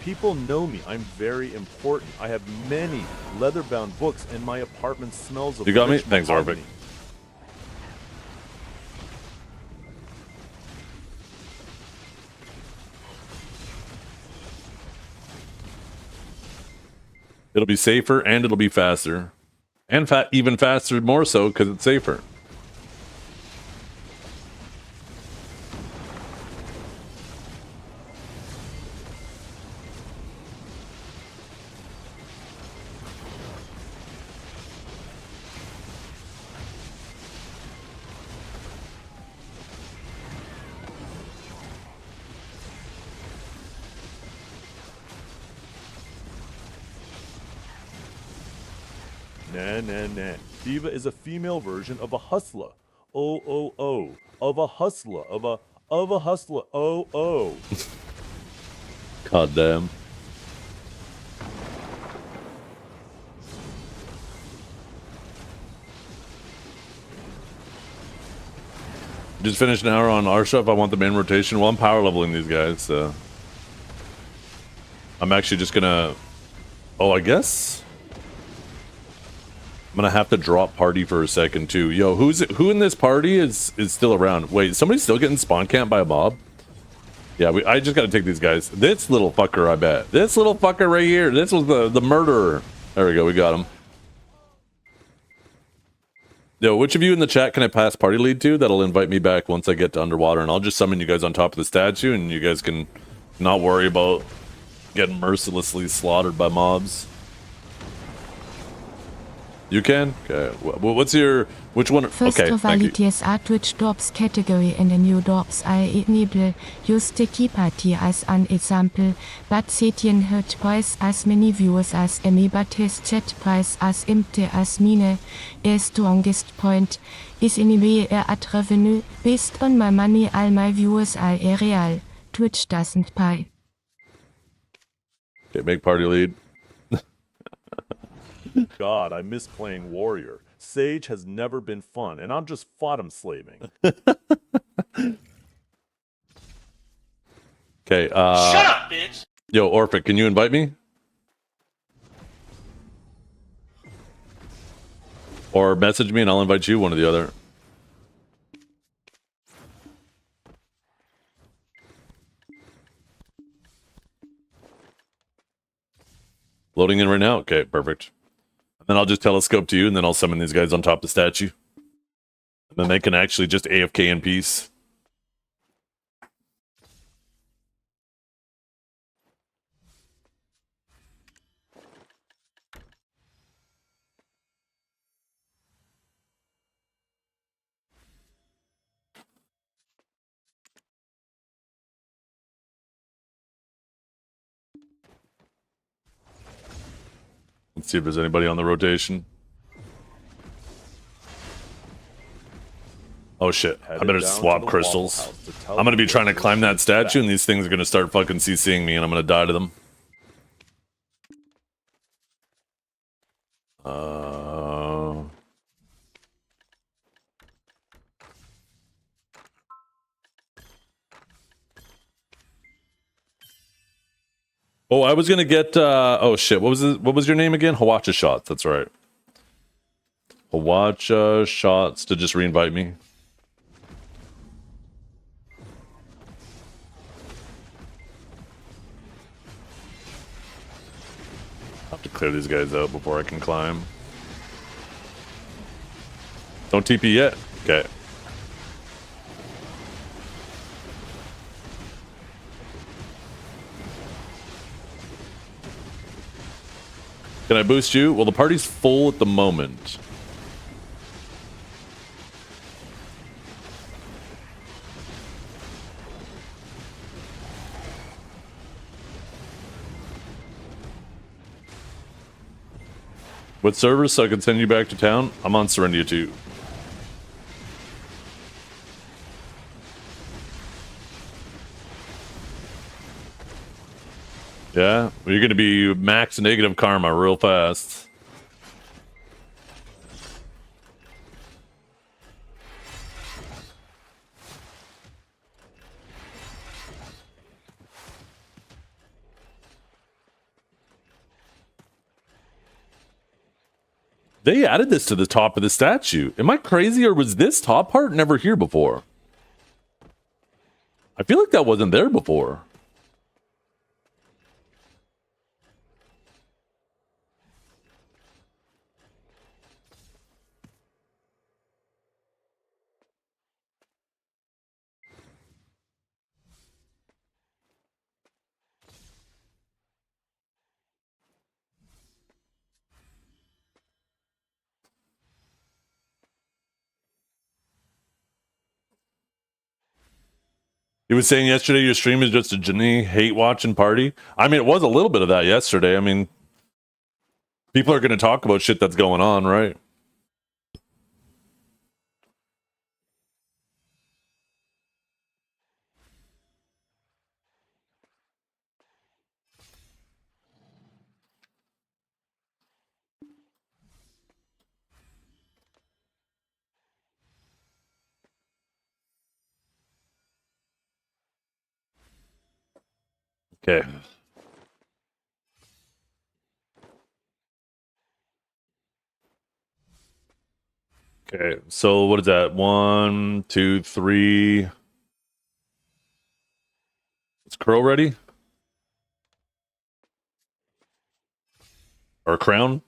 People know me. I'm very important. I have many leather-bound books, and my apartment smells of You got me? rich Thanks, Arvik. mahogany. It'll be safer and it'll be faster. And even faster, more so, because it's safer. Nah. Diva is a female version of a hustler. Oh. Of a hustler. Of a hustler. Oh. God damn. Just finished an hour on Arsha if I want the main rotation. Well, I'm power leveling these guys, so I'm actually just gonna... Oh, I guess I'm gonna have to drop party for a second too. Yo, who in this party is still around? Wait, somebody's still getting spawn camped by a mob? Yeah, I just gotta take these guys. This little fucker, I bet. This little fucker right here. This was the murderer. There we go, we got him. Yo, which of you in the chat can I pass party lead to? That'll invite me back once I get to underwater, and I'll just summon you guys on top of the statue, and you guys can not worry about getting mercilessly slaughtered by mobs. You can? Okay. What's your... Which one? First Okay, of all, thank you. it is a Twitch Drops category and a new Drops I enable. Use the key party as an example, but Setien her twice as many viewers as Emmy, but his chat price as empty as mine. His strongest point is anyway at revenue. Based on my money, all my viewers are real. Twitch doesn't pay. Okay, make party lead. God, I miss playing Warrior. Sage has never been fun, and I'm just bottom slaving. Okay, Shut up, bitch! Yo, Orphic, can you invite me? Or message me and I'll invite you, one or the other. Loading in right now? Okay, perfect. Then I'll just telescope to you, and then I'll summon these guys on top of the statue. And then they can actually just AFK in peace. Let's see if there's anybody on the rotation. Oh shit, I better swap crystals. I'm gonna be trying to climb that statue and these things are gonna start fucking CCing me and I'm gonna die to them. Oh, I was gonna get oh shit, what was your name again? Hawacha Shots, that's right. Hawacha Shots to just reinvite me. clear these guys out before I can climb. Don't TP yet. Okay. Can I boost you? Well, the party's full at the moment. What service so I can send you back to town? I'm on Serendia 2. Yeah, well, you're going to be max negative karma real fast. They added this to the top of the statue. Am I crazy, or was this top part never here before? I feel like that wasn't there before. He was saying yesterday your stream is just a Jenny hate watching party. I mean, it was a little bit of that yesterday. I mean, people are going to talk about shit that's going on, right? Okay. Okay, so what is that? 1, 2, 3. Is Crow ready? Or Crown?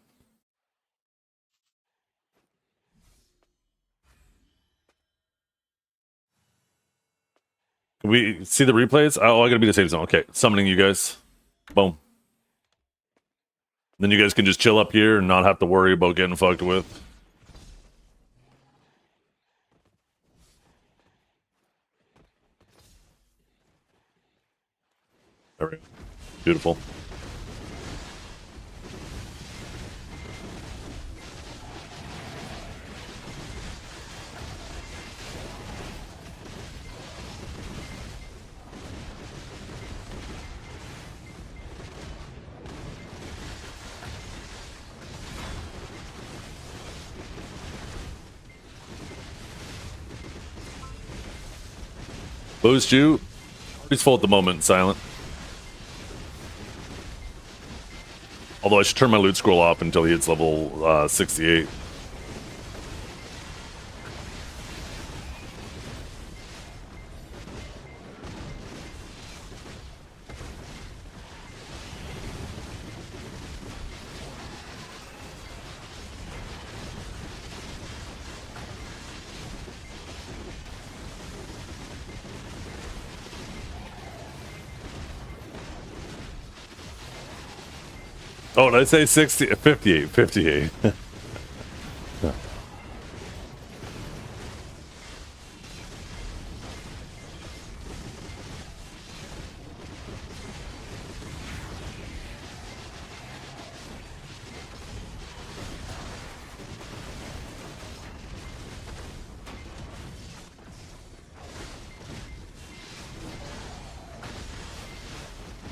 Can we see the replays? Oh, I gotta be the safe zone. Okay, summoning you guys. Boom. Then you guys can just chill up here and not have to worry about getting fucked with. There we go. Beautiful. Boost you. He's full at the moment, Silent. Although I should turn my loot scroll off until he hits level 68. Oh, did I say 60? 58. 58.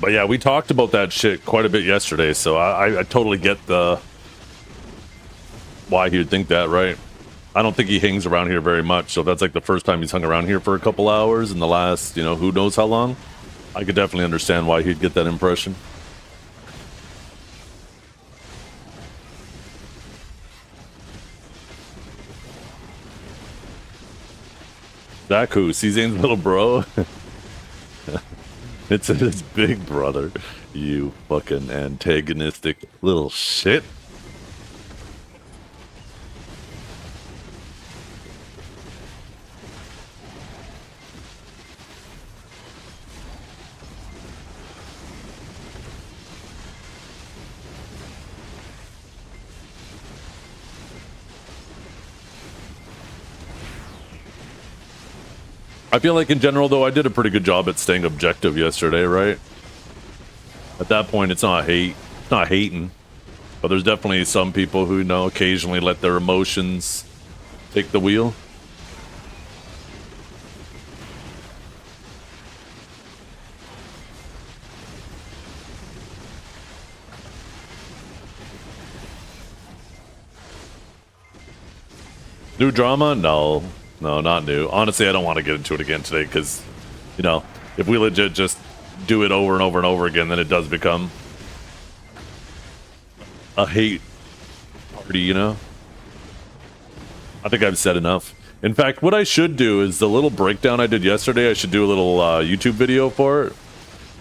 But yeah, we talked about that shit quite a bit yesterday, so I totally get the why he would think that, right? I don't think he hangs around here very much, so that's like the first time he's hung around here for a couple hours in the last, you know, who knows how long. I could definitely understand why he'd get that impression. Zaku, C-Zane's little bro. It's his big brother. You fucking antagonistic little shit. I feel like in general, though, I did a pretty good job at staying objective yesterday, right? At that point, it's not hate. It's not hating. But there's definitely some people who, you know, occasionally let their emotions take the wheel. New drama? No. No, not new. Honestly, I don't want to get into it again today because, you know, if we legit just do it over and over and over again, then it does become a hate party, you know? I think I've said enough. In fact, what I should do is the little breakdown I did yesterday, I should do a little YouTube video for it.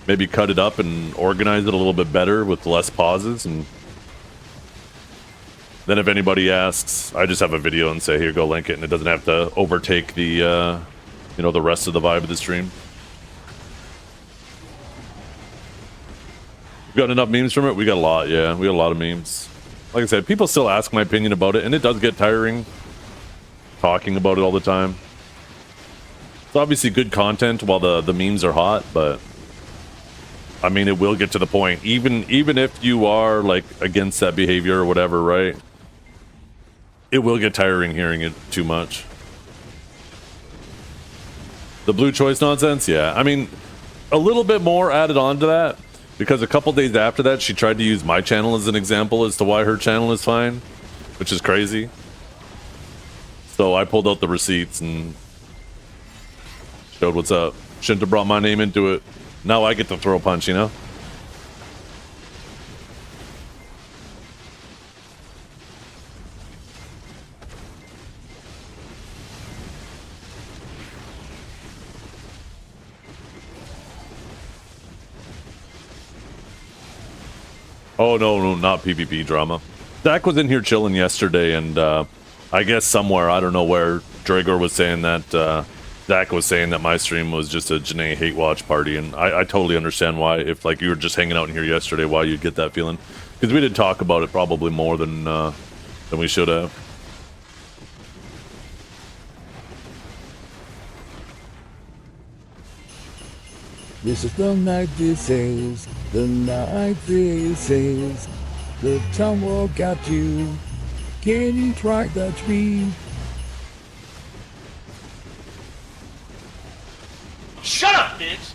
Maybe cut it up and organize it a little bit better with less pauses, and then if anybody asks, I just have a video and say, here, go link it, and it doesn't have to overtake the, you know, the rest of the vibe of the stream. We got enough memes from it? We got a lot, yeah. We got a lot of memes. Like I said, people still ask my opinion about it, and it does get tiring talking about it all the time. It's obviously good content while the memes are hot, but I mean, it will get to the point. Even if you are, like, against that behavior or whatever, right? It will get tiring hearing it too much. The blue choice nonsense? Yeah. I mean, a little bit more added on to that, because a couple days after that, she tried to use my channel as an example as to why her channel is fine, which is crazy. So I pulled out the receipts and showed what's up. Shouldn't have brought my name into it. Now I get to throw a punch, you know? Oh, no, not PvP drama. Zach was in here chilling yesterday, and I guess somewhere, I don't know where, Dragor was saying that Zach was saying that my stream was just a Janae hate watch party, and I totally understand why. If, like, you were just hanging out in here yesterday, why you'd get that feeling. Because we did talk about it probably more than we should have. This is the night this is, the night this is. The tumble got you, getting try the tree. Shut up, bitch!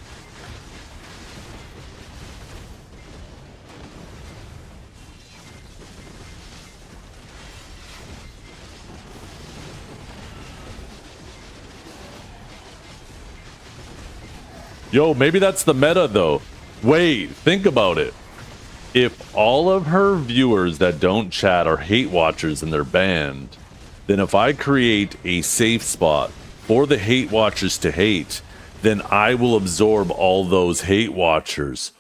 Yo, maybe that's the meta, though. Wait, think about it. If all of her viewers that don't chat are hate watchers and they're banned, then if I create a safe spot for the hate watchers to hate, then I will absorb all those hate watchers.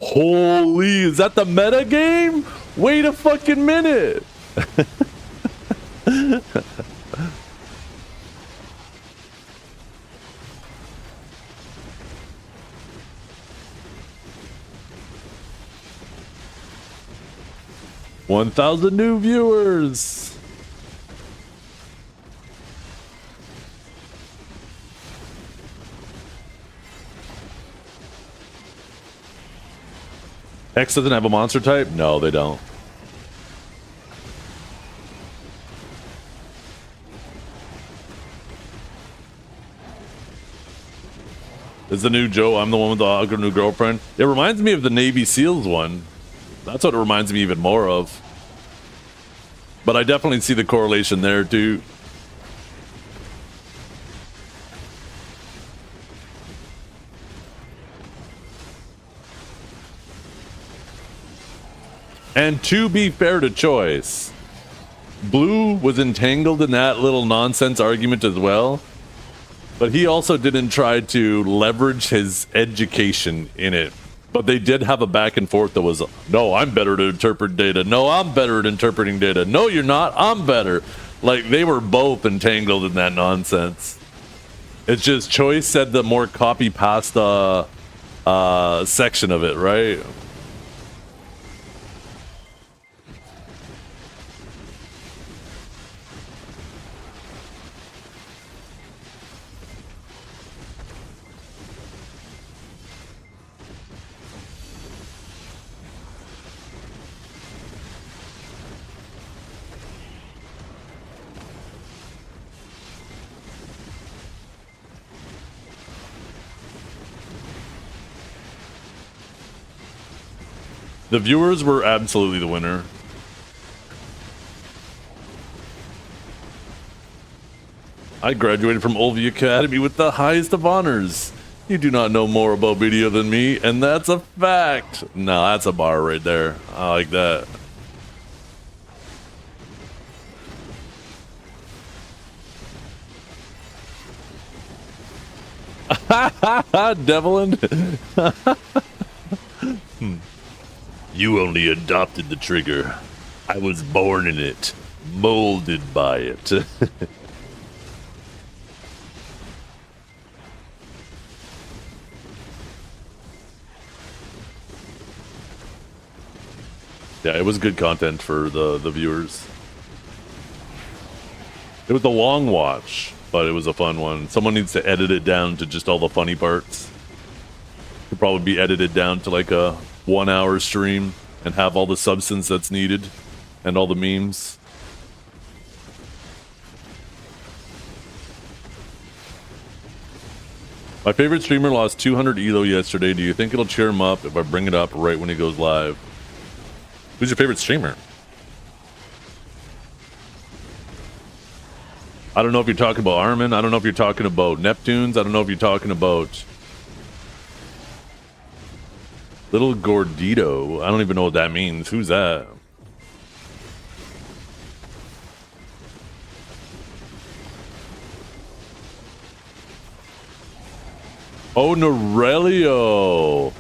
Holy, is that the meta game? Wait a fucking minute. $1,000 new viewers. X doesn't have a monster type? No, they don't. Is the new Joe, I'm the one with the new girlfriend. It reminds me of the Navy SEALs one. That's what it reminds me even more of. But I definitely see the correlation there too. And to be fair to Choice, Blue was entangled in that little nonsense argument as well. But he also didn't try to leverage his education in it But they did have a back and forth that was, no, I'm better to interpret data. No, I'm better at interpreting data. No, you're not. I'm better. Like, they were both entangled in that nonsense. It's just Choice said the more copy pasta section of it, right? The viewers were absolutely the winner. I graduated from Olvie Academy with the highest of honors. You do not know more about video than me, and that's a fact. No, that's a bar right there. I like that. Devlin. You only adopted the trigger. I was born in it, molded by it. Yeah, it was good content for the viewers. It was a long watch, but it was a fun one. Someone needs to edit it down to just all the funny parts. Could probably be edited down to like a 1 hour stream and have all the substance that's needed and all the memes. My favorite streamer lost 200 ELO yesterday. Do you think it'll cheer him up if I bring it up right when he goes live? Who's your favorite streamer? I don't know if you're talking about Armin. I don't know if you're talking about Neptunes. I don't know if you're talking about Little Gordito. I don't even know what that means. Who's that? Oh, Norelio.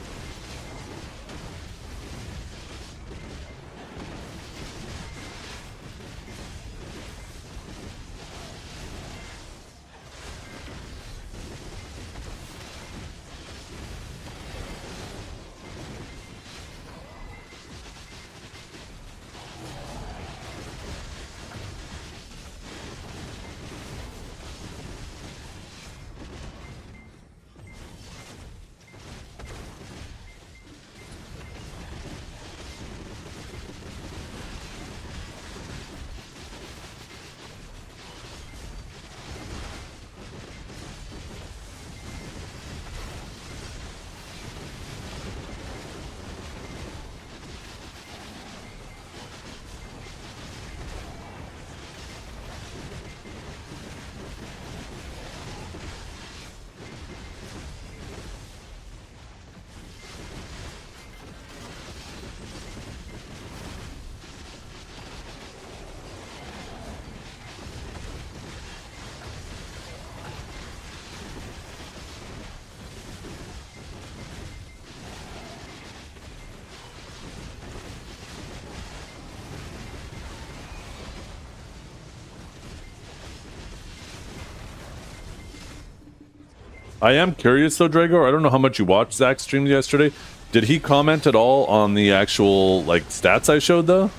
I am curious though, Drago. I don't know how much you watched Zach's stream yesterday. Did he comment at all on the actual like stats I showed though?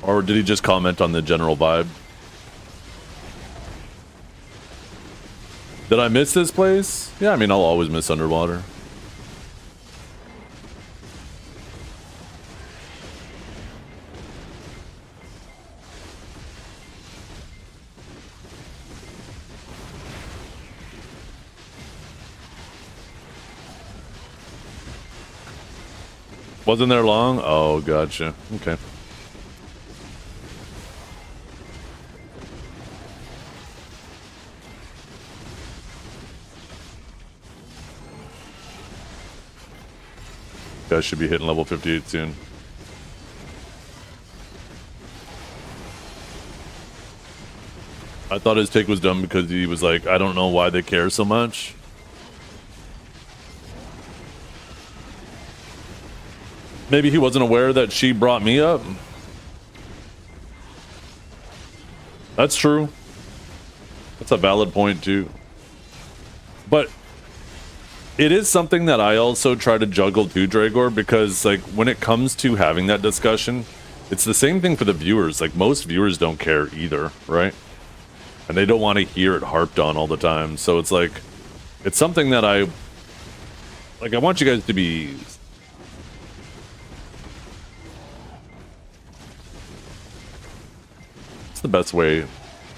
Or did he just comment on the general vibe? Did I miss this place? Yeah, I mean, I'll always miss Underwater. Wasn't there long? Oh, gotcha. Okay. Guys should be hitting level 58 soon. I thought his take was dumb because he was like, I don't know why they care so much. Maybe he wasn't aware that she brought me up. That's true. That's a valid point too. But it is something that I also try to juggle too, Dragor, because like when it comes to having that discussion, it's the same thing for the viewers. Like most viewers don't care either, right? And they don't want to hear it harped on all the time. So it's like, it's something that I want you guys to be... What's the best way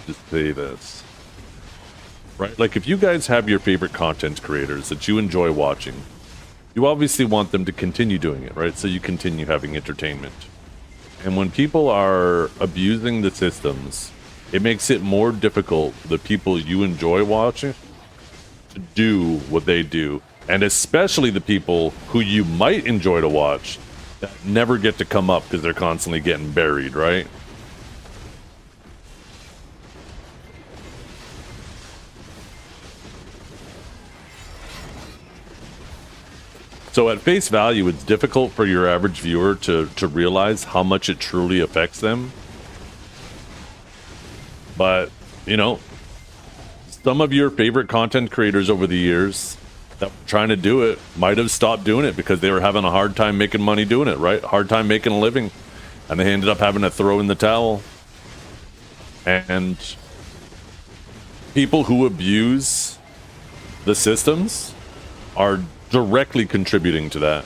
to say this? Right? Like if you guys have your favorite content creators that you enjoy watching, you obviously want them to continue doing it, right? So you continue having entertainment. And when people are abusing the systems, it makes it more difficult for the people you enjoy watching to do what they do. And especially the people who you might enjoy to watch that never get to come up because they're constantly getting buried, right? So at face value, it's difficult for your average viewer to realize how much it truly affects them. But, you know, some of your favorite content creators over the years that were trying to do it might have stopped doing it because they were having a hard time making money doing it, right? Hard time making a living. And they ended up having to throw in the towel. And people who abuse the systems are directly contributing to that.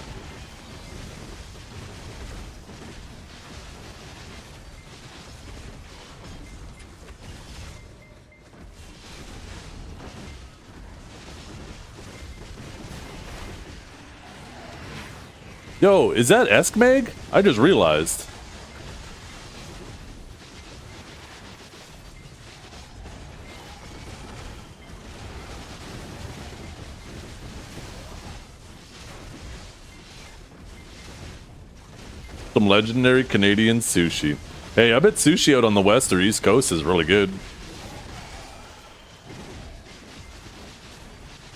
Yo, is that Eskmeg? I just realized. Some legendary Canadian sushi. Hey, I bet sushi out on the west or east coast is really good.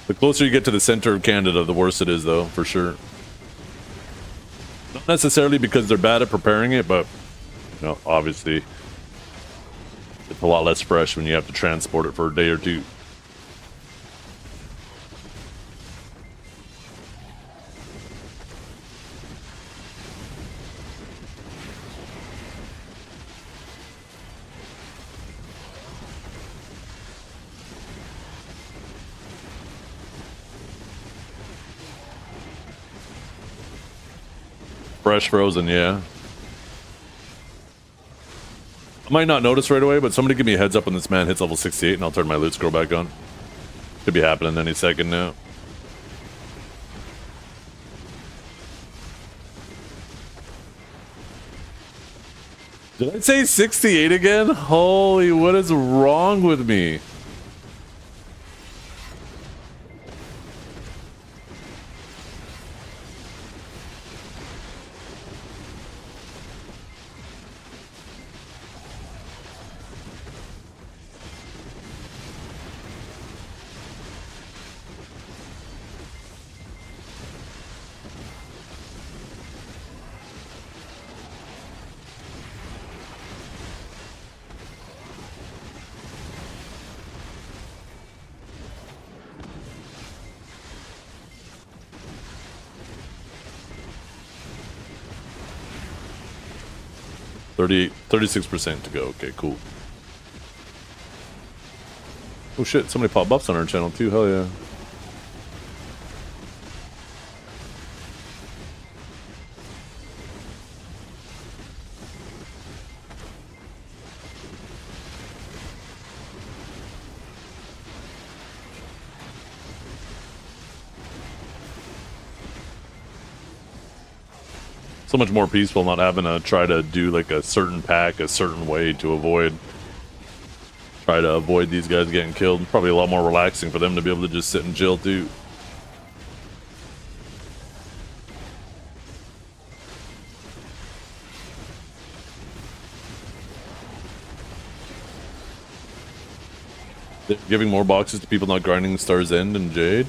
The closer you get to the center of Canada, the worse it is, though, for sure. Not necessarily because they're bad at preparing it, but, you know, obviously, it's a lot less fresh when you have to transport it for a day or two. Fresh frozen, yeah. I might not notice right away, but somebody give me a heads up when this man hits level 68 and I'll turn my loot scroll back on. Could be happening any second now. Did I say 68 again? Holy, what is wrong with me? $38, 36% to go. Okay, cool. Oh shit, somebody popped buffs on our channel too. Hell yeah. So much more peaceful not having to try to do like a certain pack a certain way to try to avoid these guys getting killed. Probably a lot more relaxing for them to be able to just sit and chill too. They're giving more boxes to people not grinding Star's End and Jade.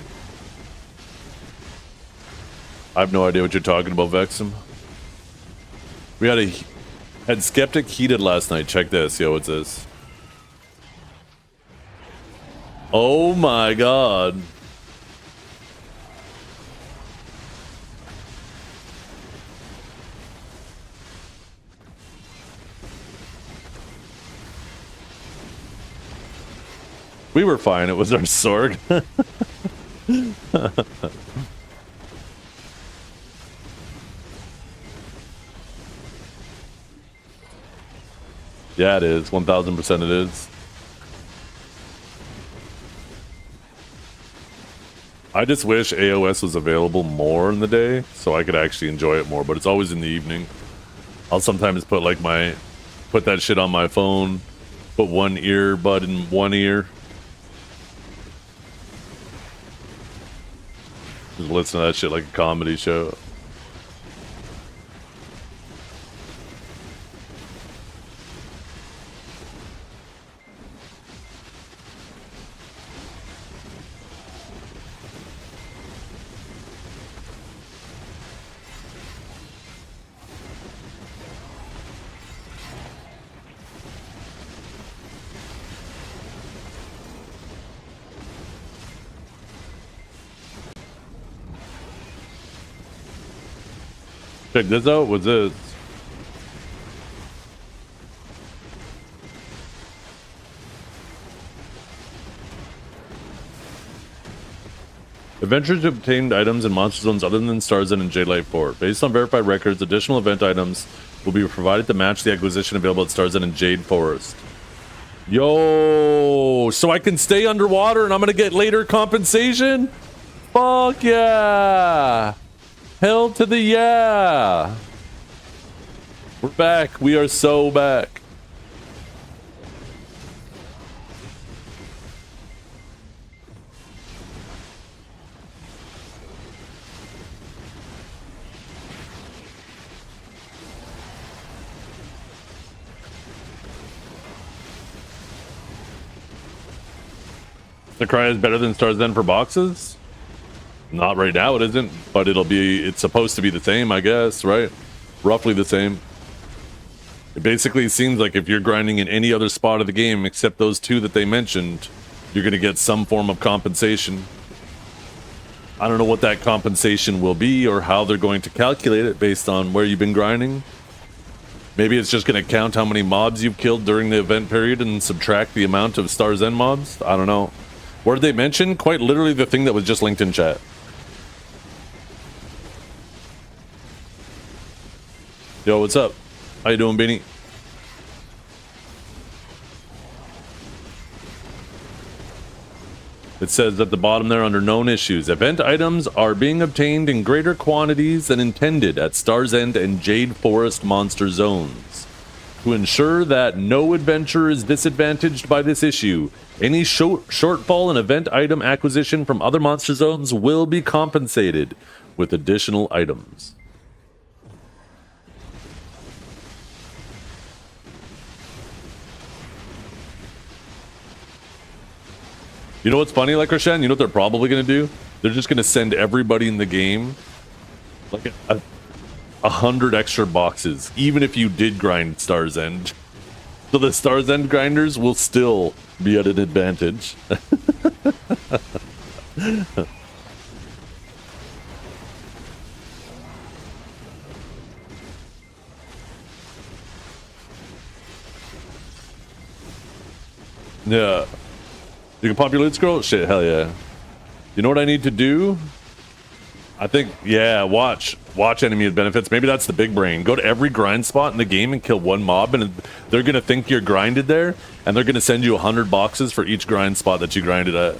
I have no idea what you're talking about, Vexum. We had Skeptic heated last night. Check this. Yo, what's this? Oh my god. We were fine. It was our Sorg. Yeah, it is. 1000% it is. I just wish AOS was available more in the day so I could actually enjoy it more, but it's always in the evening. I'll sometimes put like put that shit on my phone, put one earbud in one ear. Just listen to that shit like a comedy show. Check this out. What's this? Adventurers obtained items in monster zones other than Stars End and Jade Light 4. Based on verified records, additional event items will be provided to match the acquisition available at Stars End and Jade Forest. Yo, so I can stay underwater and I'm gonna get later compensation? Fuck yeah! Hell to the yeah! We're back. We are so back. The Cry is better than Stars End for boxes? Not right now, it isn't, but it's supposed to be the same, I guess, right? Roughly the same. It basically seems like if you're grinding in any other spot of the game except those two that they mentioned, you're going to get some form of compensation. I don't know what that compensation will be or how they're going to calculate it based on where you've been grinding. Maybe it's just going to count how many mobs you've killed during the event period and subtract the amount of Stars End mobs. I don't know. What did they mention? Quite literally the thing that was just linked in chat. Yo, what's up? How you doing, Beanie? It says at the bottom there under known issues, event items are being obtained in greater quantities than intended at Stars End and Jade Forest monster zones. To ensure that no adventurer is disadvantaged by this issue, any shortfall in event item acquisition from other monster zones will be compensated with additional items. You know what's funny, like Roshan? You know what they're probably going to do? They're just going to send everybody in the game like 100 extra boxes, even if you did grind Stars End. So the Stars End grinders will still be at an advantage. Yeah. You can pop your loot scroll? Shit, hell yeah. You know what I need to do? I think, yeah, watch enemy benefits. Maybe that's the big brain. Go to every grind spot in the game and kill one mob, and they're going to think you're grinded there, and they're going to send you 100 boxes for each grind spot that you grinded at.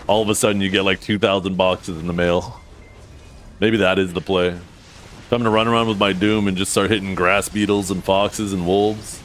All of a sudden, you get like 2,000 boxes in the mail. Maybe that is the play. I'm going to run around with my Doom and just start hitting grass beetles and foxes and wolves.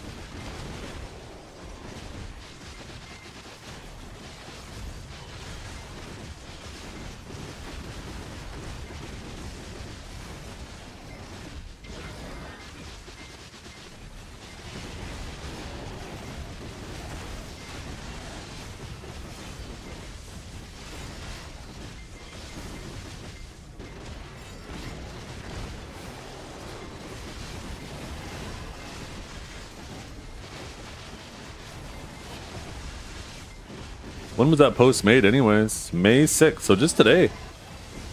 When was that post made anyways? May 6th, so just today.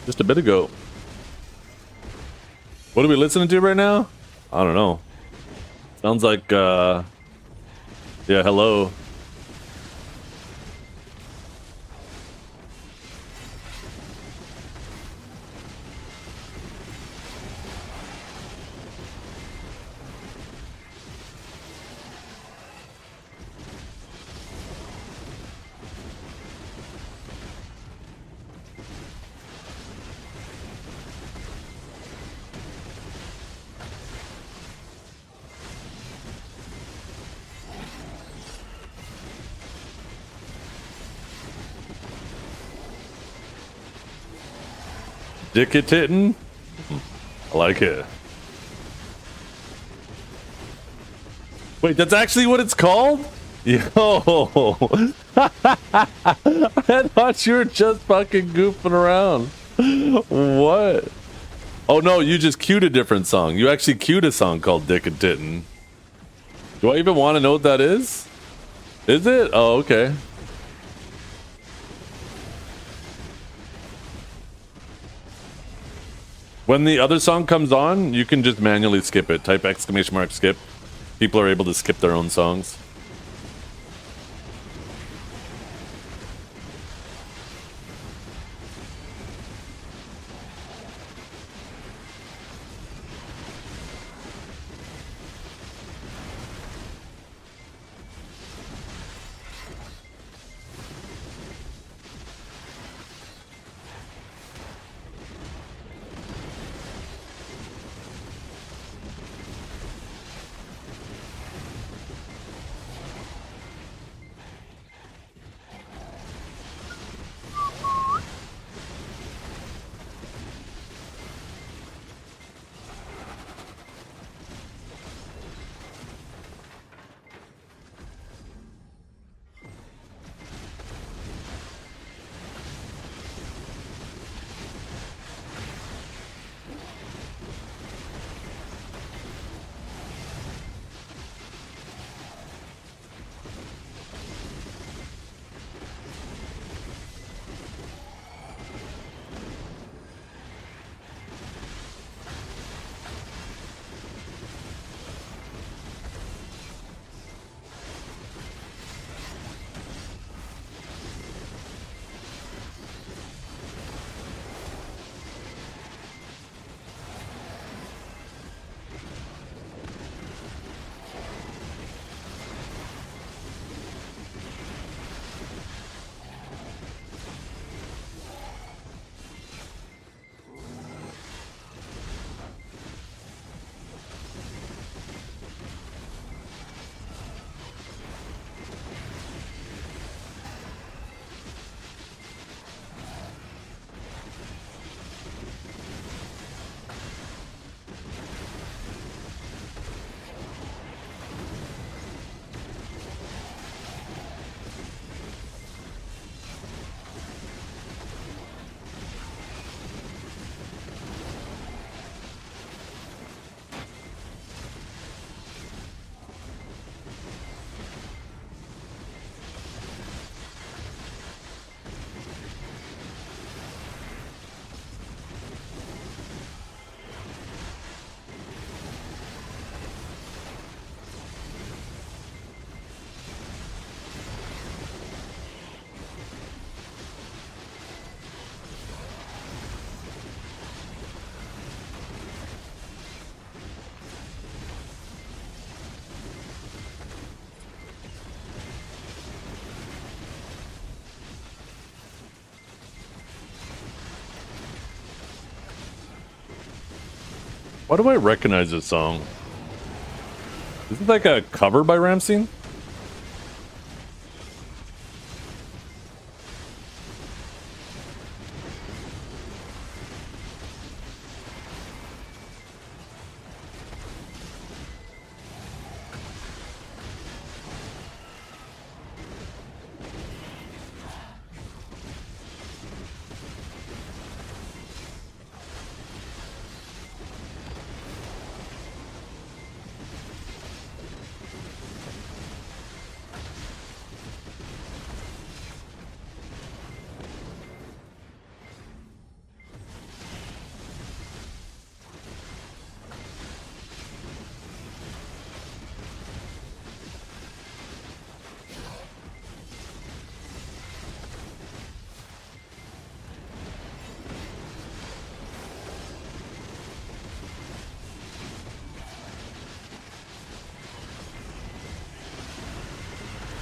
Just a bit ago. What are we listening to right now? I don't know. Sounds like, yeah, hello. Dick it tittin'? I like it. Wait, that's actually what it's called? Yo! I thought you were just fucking goofing around. What? Oh no, you just queued a different song. You actually queued a song called Dick and Tittin'. Do I even want to know what that is? Is it? Oh, okay. When the other song comes on, you can just manually skip it. Type !skip. People are able to skip their own songs. Why do I recognize this song? Is it like a cover by Ramstein?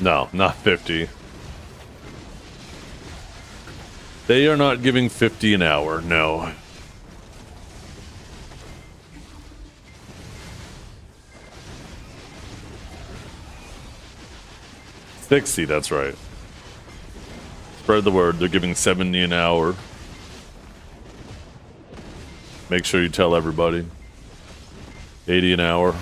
No, not 50. They are not giving 50 an hour, no. $60, that's right. Spread the word, they're giving 70 an hour. Make sure you tell everybody. 80 an hour.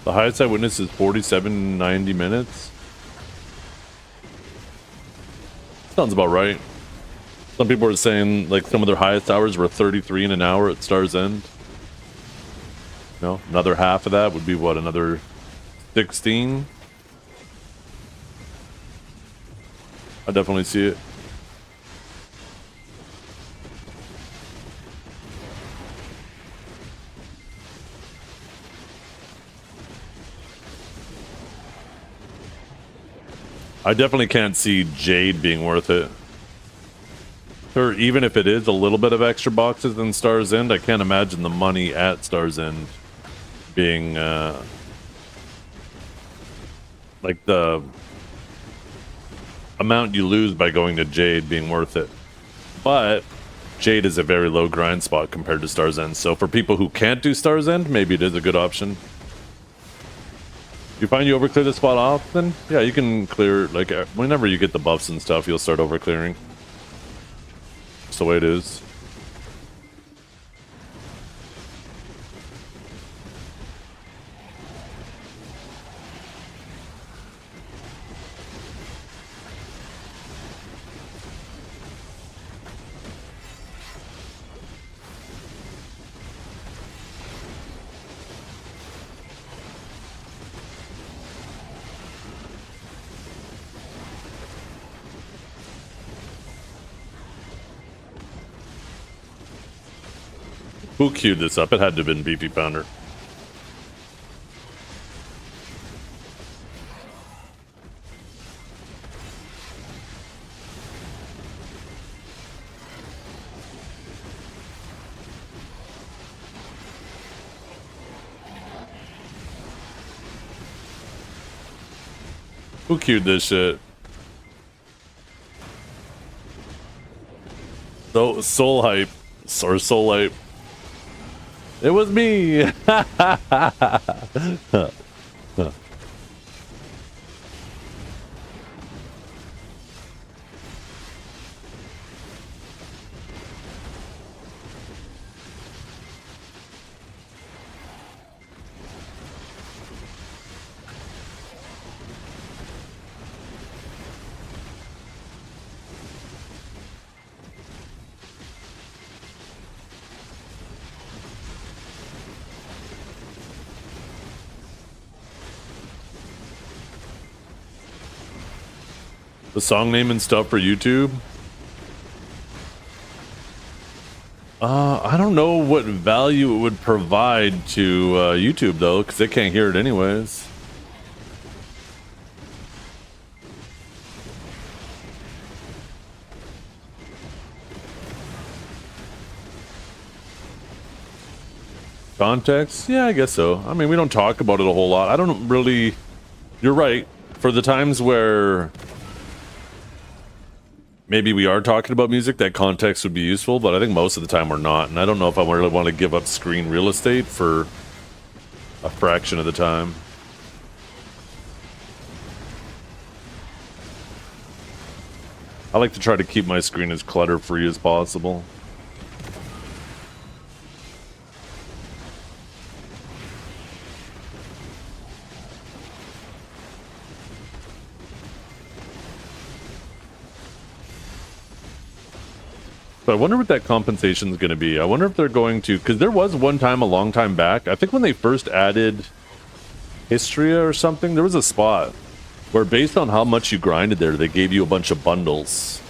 The highest I witnessed is 47.90 minutes. Sounds about right. Some people are saying like some of their highest hours were 33 in an hour at Star's End. No, another half of that would be what, another 16? I definitely see it. I definitely can't see Jade being worth it. Or even if it is a little bit of extra boxes in Star's End, I can't imagine the money at Star's End being like the amount you lose by going to Jade being worth it. But Jade is a very low grind spot compared to Star's End, so for people who can't do Star's End, maybe it is a good option. You find you overclear the spot often? Yeah, you can clear, like, whenever you get the buffs and stuff, you'll start overclearing. That's the way it is. Who queued this up? It had to have been Beefy Pounder. Who queued this shit? Soul Hype. Or Soul Hype. It was me! The song name and stuff for YouTube? I don't know what value it would provide to YouTube though, because they can't hear it anyways. Context? Yeah, I guess so. I mean, we don't talk about it a whole lot. I don't really... You're right. For the times where maybe we are talking about music, that context would be useful, but I think most of the time we're not. And I don't know if I really want to give up screen real estate for a fraction of the time. I like to try to keep my screen as clutter-free as possible. So I wonder what that compensation is going to be. I wonder if they're going to... Because there was one time a long time back, I think when they first added Histria or something, there was a spot where based on how much you grinded there, they gave you a bunch of bundles.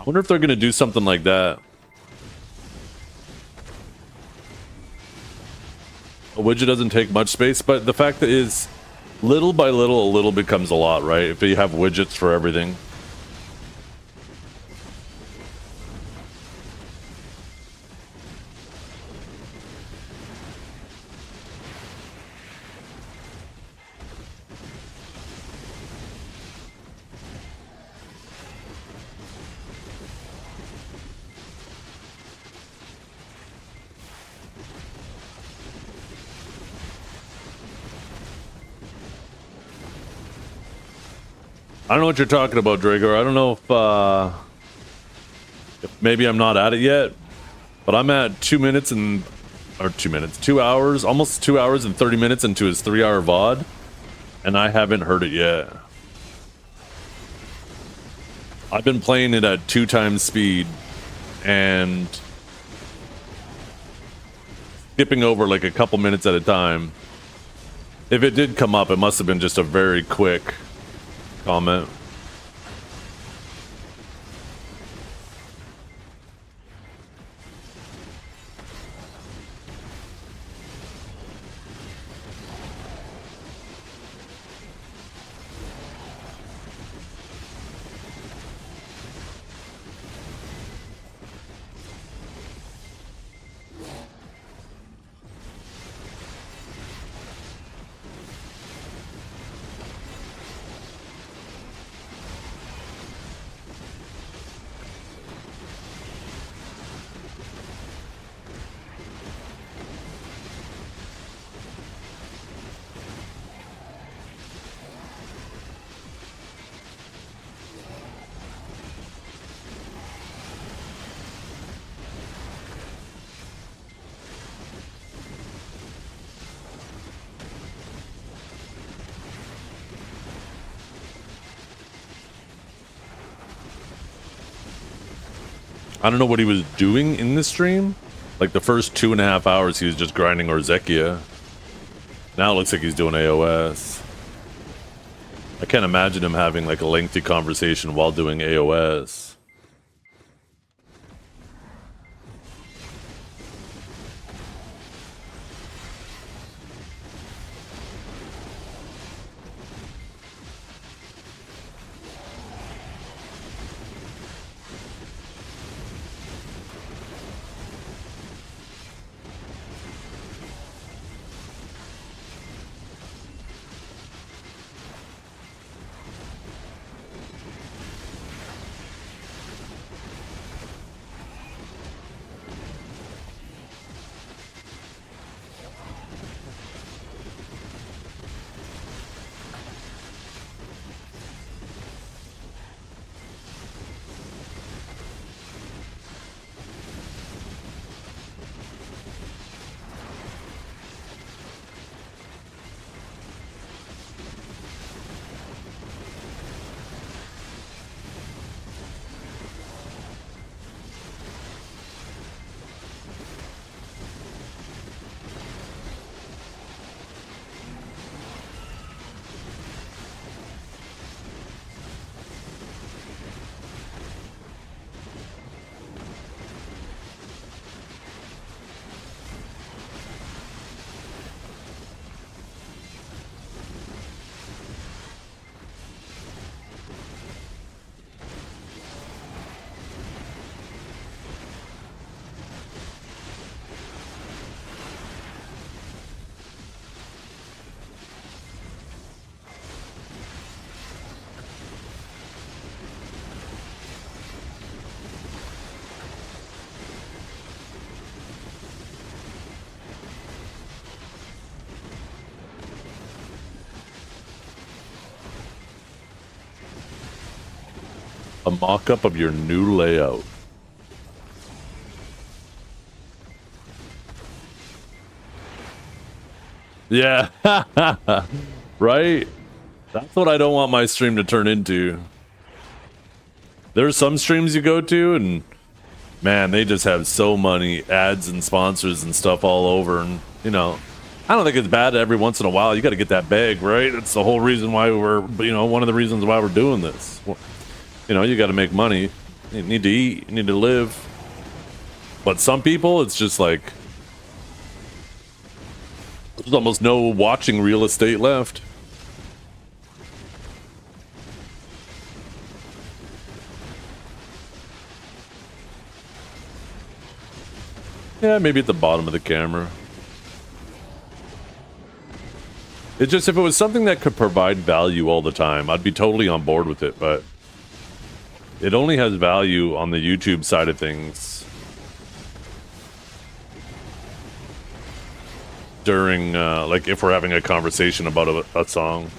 I wonder if they're going to do something like that. A widget doesn't take much space, but the fact that is, little by little, a little becomes a lot, right? If you have widgets for everything. I don't know what you're talking about, Drager. I don't know if maybe I'm not at it yet, but I'm at 2 hours, almost 2 hours and 30 minutes into his 3-hour VOD, and I haven't heard it yet. I've been playing it at 2 times speed and skipping over like a couple minutes at a time. If it did come up, it must have been just a very quick comment. I don't know what he was doing in the stream. Like the first 2.5 hours, he was just grinding Orzekia. Now it looks like he's doing AOS. I can't imagine him having like a lengthy conversation while doing AOS. A mock-up of your new layout. Yeah. Right? That's what I don't want my stream to turn into. There's some streams you go to and man, they just have so many ads and sponsors and stuff all over, and you know, I don't think it's bad every once in a while. You got to get that bag, right? That's the whole reason why we're, you know, one of the reasons why we're doing this. You know, you got to make money. You need to eat. You need to live. But some people, it's just like there's almost no watching real estate left. Yeah, maybe at the bottom of the camera. It's just if it was something that could provide value all the time, I'd be totally on board with it, but it only has value on the YouTube side of things during, like, if we're having a conversation about a song.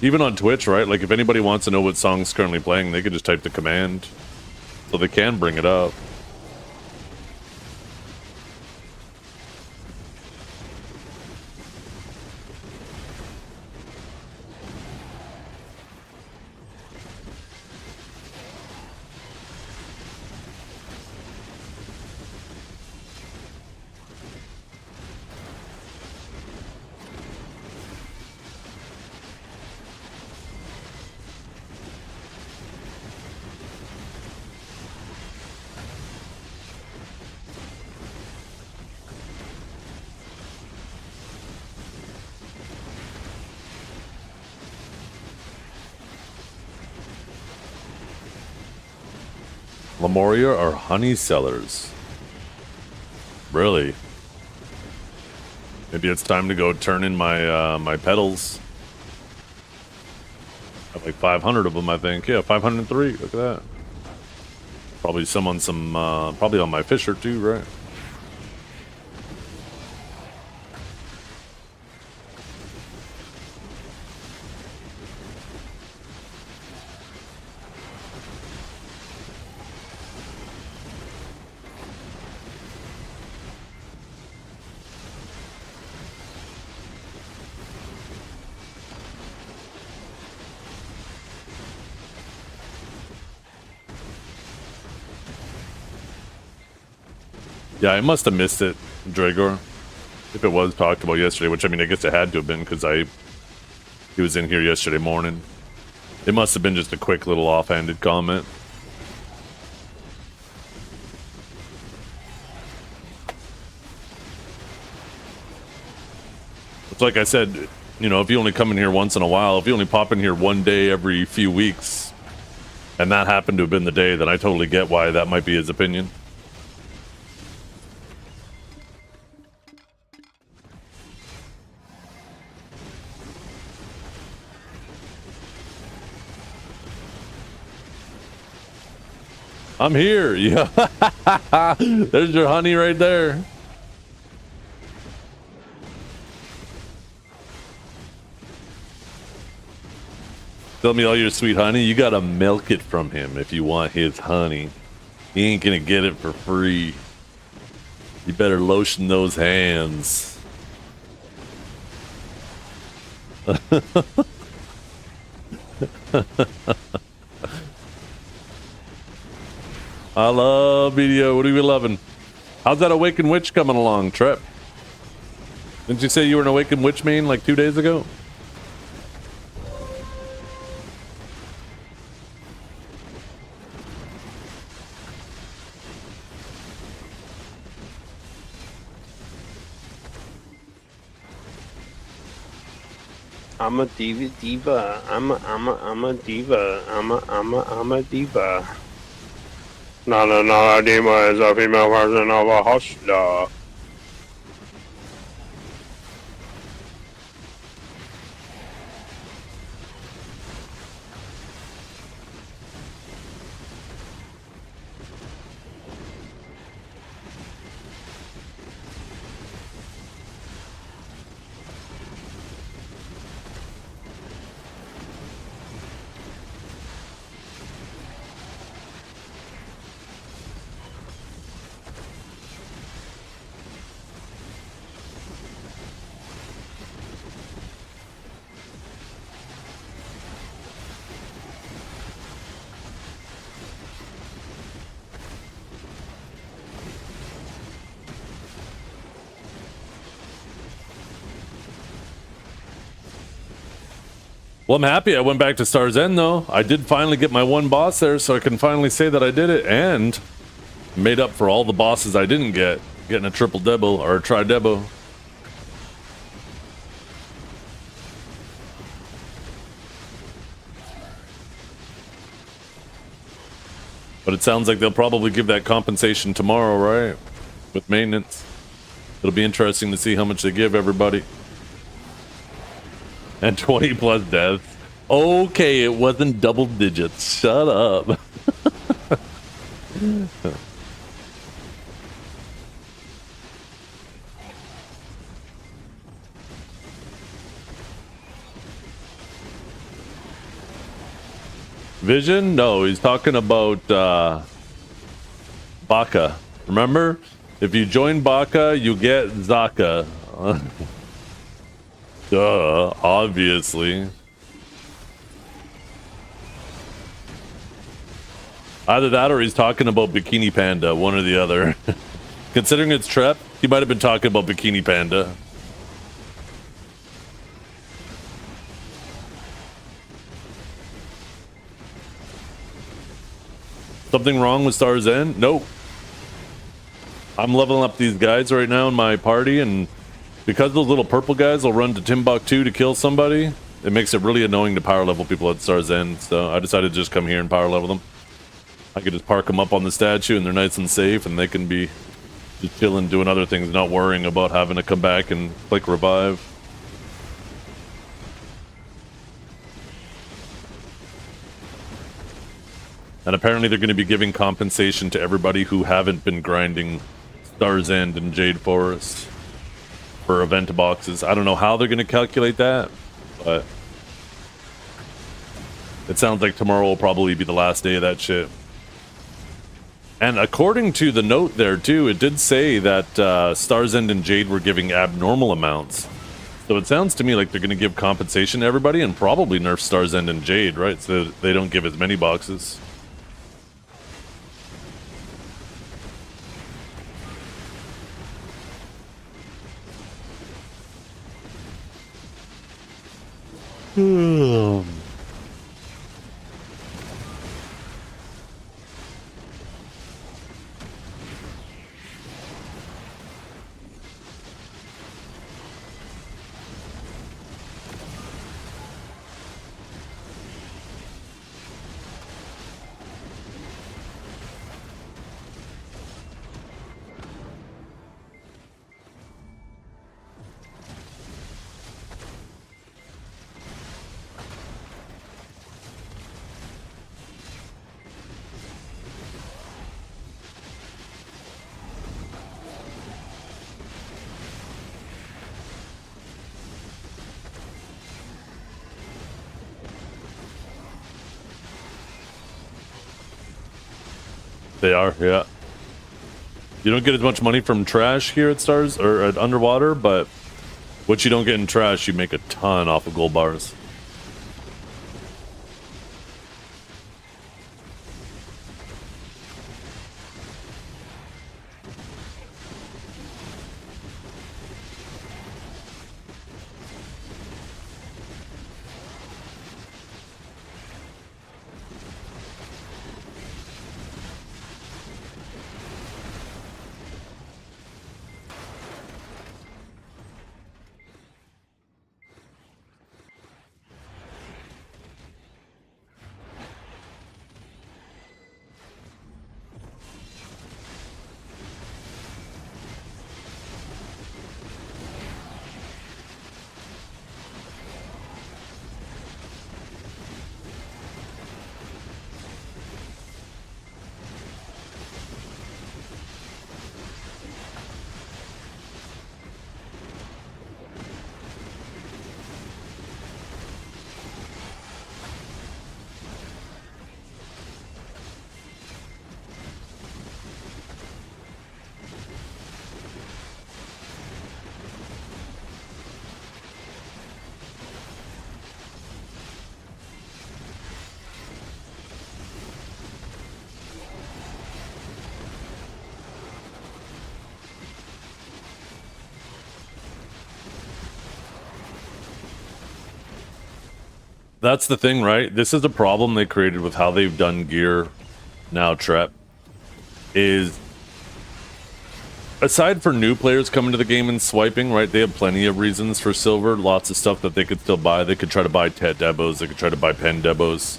Even on Twitch, right? Like, if anybody wants to know what song's currently playing, they could just type the command. So they can bring it up. Lemuria are honey sellers. Really? Maybe it's time to go turn in my my petals. I have like 500 of them, I think. Yeah, 503. Look at that. Probably some on some, probably on my Fisher too, right? Yeah, I must have missed it, Dragor. If it was talked about yesterday, which I mean, I guess it had to have been because he was in here yesterday morning. It must have been just a quick little offhanded comment. It's like I said, you know, if you only come in here once in a while, if you only pop in here one day every few weeks, and that happened to have been the day, then I totally get why that might be his opinion. I'm here. Yeah. There's your honey right there. Tell me all your sweet honey. You gotta milk it from him if you want his honey. He ain't gonna get it for free. You better lotion those hands. I love video. What are you loving? How's that Awakened Witch coming along, Trep? Didn't you say you were an Awakened Witch main like 2 days ago? I'm a diva. I'm a diva. I'm a diva. Not a diva is a female version of a hustler. Well, I'm happy I went back to Star's End, though. I did finally get my one boss there, so I can finally say that I did it, and made up for all the bosses I didn't get, getting a triple debo, or a tri-debo. But it sounds like they'll probably give that compensation tomorrow, right? With maintenance. It'll be interesting to see how much they give everybody. And 20 plus deaths. Okay, it wasn't double digits. Shut up. Vision? No, he's talking about Baka. Remember? If you join Baka, you get Zaka. Duh, obviously. Either that or he's talking about Bikini Panda, one or the other. Considering it's Trep, he might have been talking about Bikini Panda. Something wrong with Star's End? Nope. I'm leveling up these guys right now in my party, and because those little purple guys will run to Timbuktu to kill somebody, it makes it really annoying to power level people at Star's End, so I decided to just come here and power level them. I could just park them up on the statue, and they're nice and safe, and they can be just chilling, doing other things, not worrying about having to come back and click revive. And apparently they're going to be giving compensation to everybody who haven't been grinding Star's End and Jade Forest for event boxes. I don't know how they're going to calculate that, but it sounds like tomorrow will probably be the last day of that shit. And according to the note there too, it did say that Star's End and Jade were giving abnormal amounts. So it sounds to me like they're going to give compensation to everybody and probably nerf Star's End and Jade, right? So they don't give as many boxes. They are, yeah. You don't get as much money from trash here at Stars or at Underwater, but what you don't get in trash, you make a ton off of gold bars. That's the thing, right? This is a problem they created with how they've done gear now, Trep. Is aside for new players coming to the game and swiping, right? They have plenty of reasons for silver. Lots of stuff that they could still buy. They could try to buy Tet Debos. They could try to buy Pen Debos.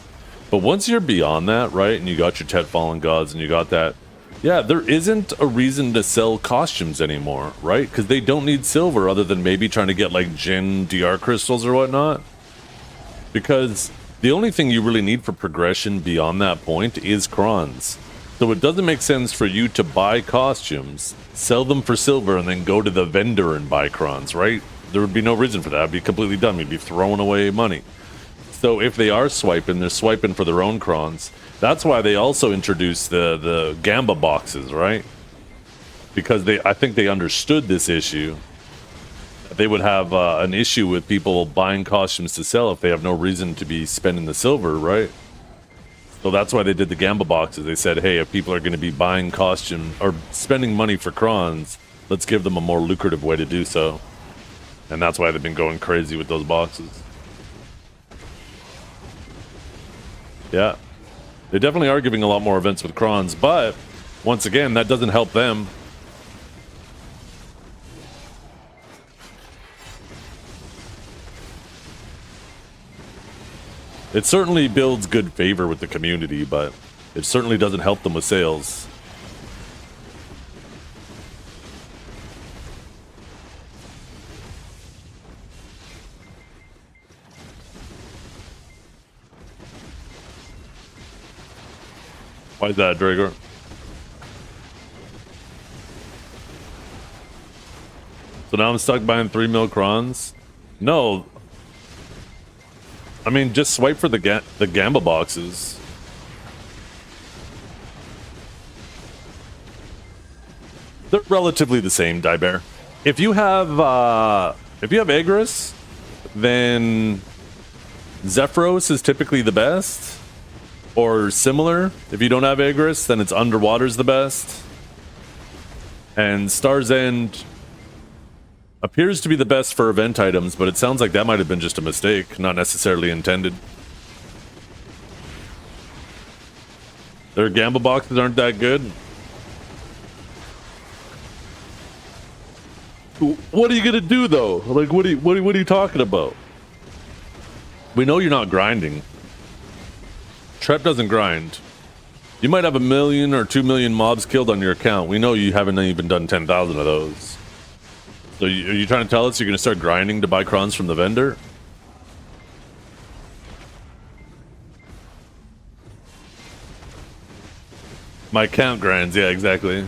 But once you're beyond that, right? And you got your Tet Fallen Gods and you got that. Yeah, there isn't a reason to sell costumes anymore, right? Because they don't need silver other than maybe trying to get like Jin DR crystals or whatnot. Because the only thing you really need for progression beyond that point is crons. So it doesn't make sense for you to buy costumes, sell them for silver, and then go to the vendor and buy crons, right? There would be no reason for that. It'd be completely dumb. You'd be throwing away money. So if they are swiping, they're swiping for their own crons. That's why they also introduced the Gamba boxes, right? Because I think they understood this issue. They would have an issue with people buying costumes to sell if they have no reason to be spending the silver, right? So that's why they did the Gamba boxes. They said, hey, if people are going to be buying costume or spending money for crons, let's give them a more lucrative way to do so. And that's why they've been going crazy with those boxes. Yeah. They definitely are giving a lot more events with crons, but once again, that doesn't help them. It certainly builds good favor with the community, but it certainly doesn't help them with sales. Why is that, Drager? So now I'm stuck buying 3 mil crons? No. I mean, just swipe for the Gamba boxes. They're relatively the same, Diebear. If you have Agris, then Zephyros is typically the best, or similar. If you don't have Agris, then it's Underwater's the best, and Star's End appears to be the best for event items, but it sounds like that might have been just a mistake, not necessarily intended. Their Gamba boxes aren't that good. What are you gonna do though? Like, what are you talking about? We know you're not grinding. Trep doesn't grind. You might have 1 million or 2 million mobs killed on your account. We know you haven't even done 10,000 of those. So are you trying to tell us you're going to start grinding to buy crons from the vendor? My account grinds, yeah, exactly.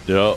Yeah.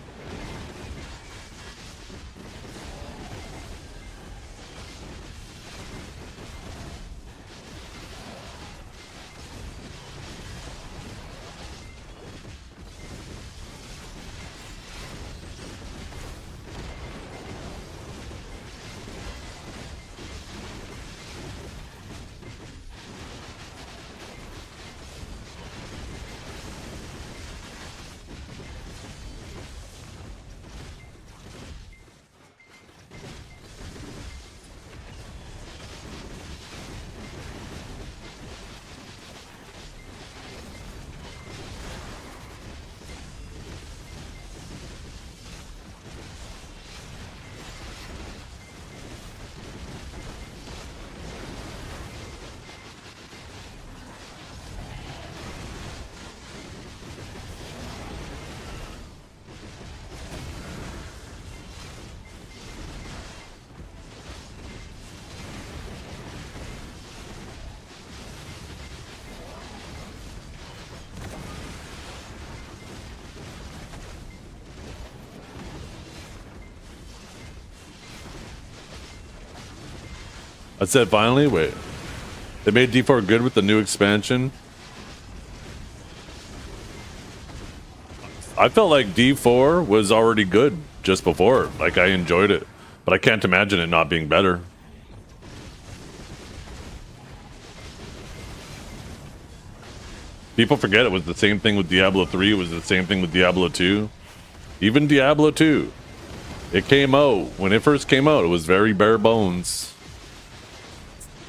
I said finally. Wait, they made D4 good with the new expansion. I felt like D4 was already good just before. Like, I enjoyed it, but I can't imagine it not being better. People forget it was the same thing with Diablo 3. It was the same thing with Diablo 2. Even Diablo 2. It came out, when it first came out, it was very bare bones.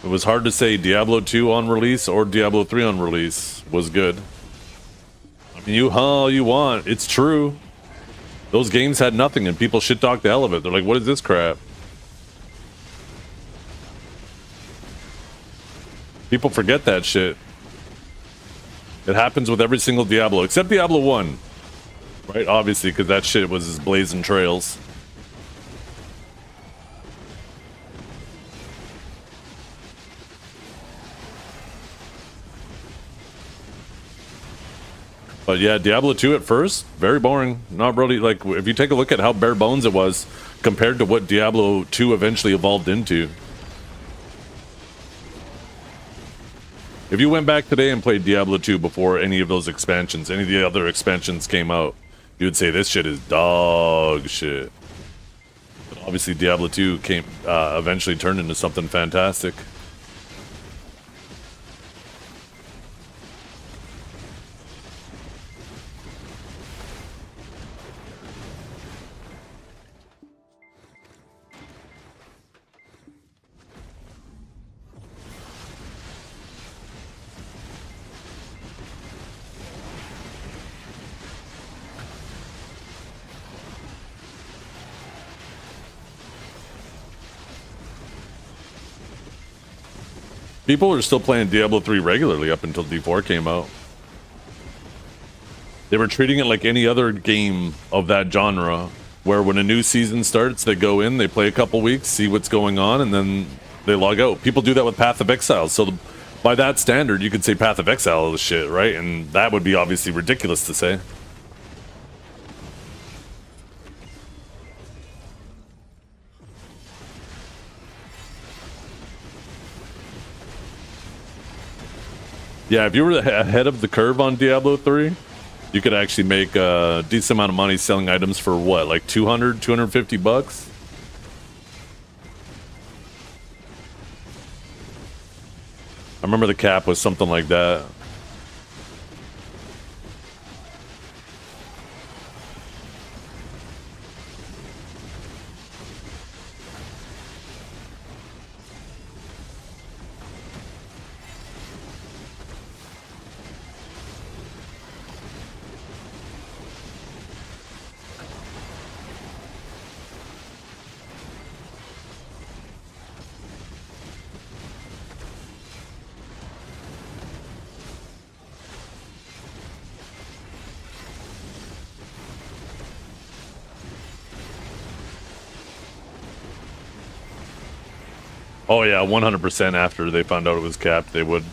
It was hard to say Diablo 2 on release or Diablo 3 on release was good. I mean, you all you want. It's true. Those games had nothing and people shit talk the hell of it. They're like, what is this crap? People forget that shit. It happens with every single Diablo, except Diablo 1. Right? Obviously, because that shit was his blazing trails. But yeah, Diablo 2 at first, very boring. Not really, like, if you take a look at how bare bones it was compared to what Diablo 2 eventually evolved into. If you went back today and played Diablo 2 before any of those expansions, any of the other expansions came out, you would say this shit is dog shit. But obviously Diablo 2 came, eventually turned into something fantastic. People were still playing Diablo 3 regularly up until D4 came out. They were treating it like any other game of that genre, where when a new season starts, they go in, they play a couple weeks, see what's going on, and then they log out. People do that with Path of Exile, so by that standard, you could say Path of Exile is shit, right? And that would be obviously ridiculous to say. Yeah, if you were ahead of the curve on Diablo 3, you could actually make a decent amount of money selling items for what, like 200, 250 bucks? I remember the cap was something like that. Oh yeah, 100% after they found out it was capped, they would.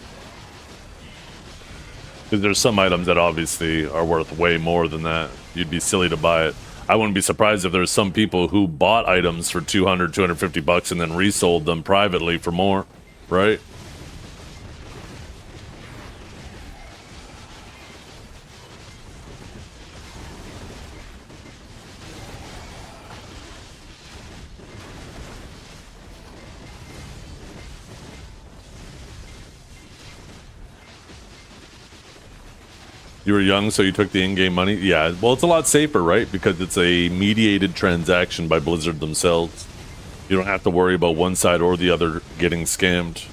Because there's some items that obviously are worth way more than that. You'd be silly to buy it. I wouldn't be surprised if there's some people who bought items for 200, 250 bucks and then resold them privately for more, right? You were young, so you took the in-game money? Yeah, well, it's a lot safer, right? Because it's a mediated transaction by Blizzard themselves. You don't have to worry about one side or the other getting scammed.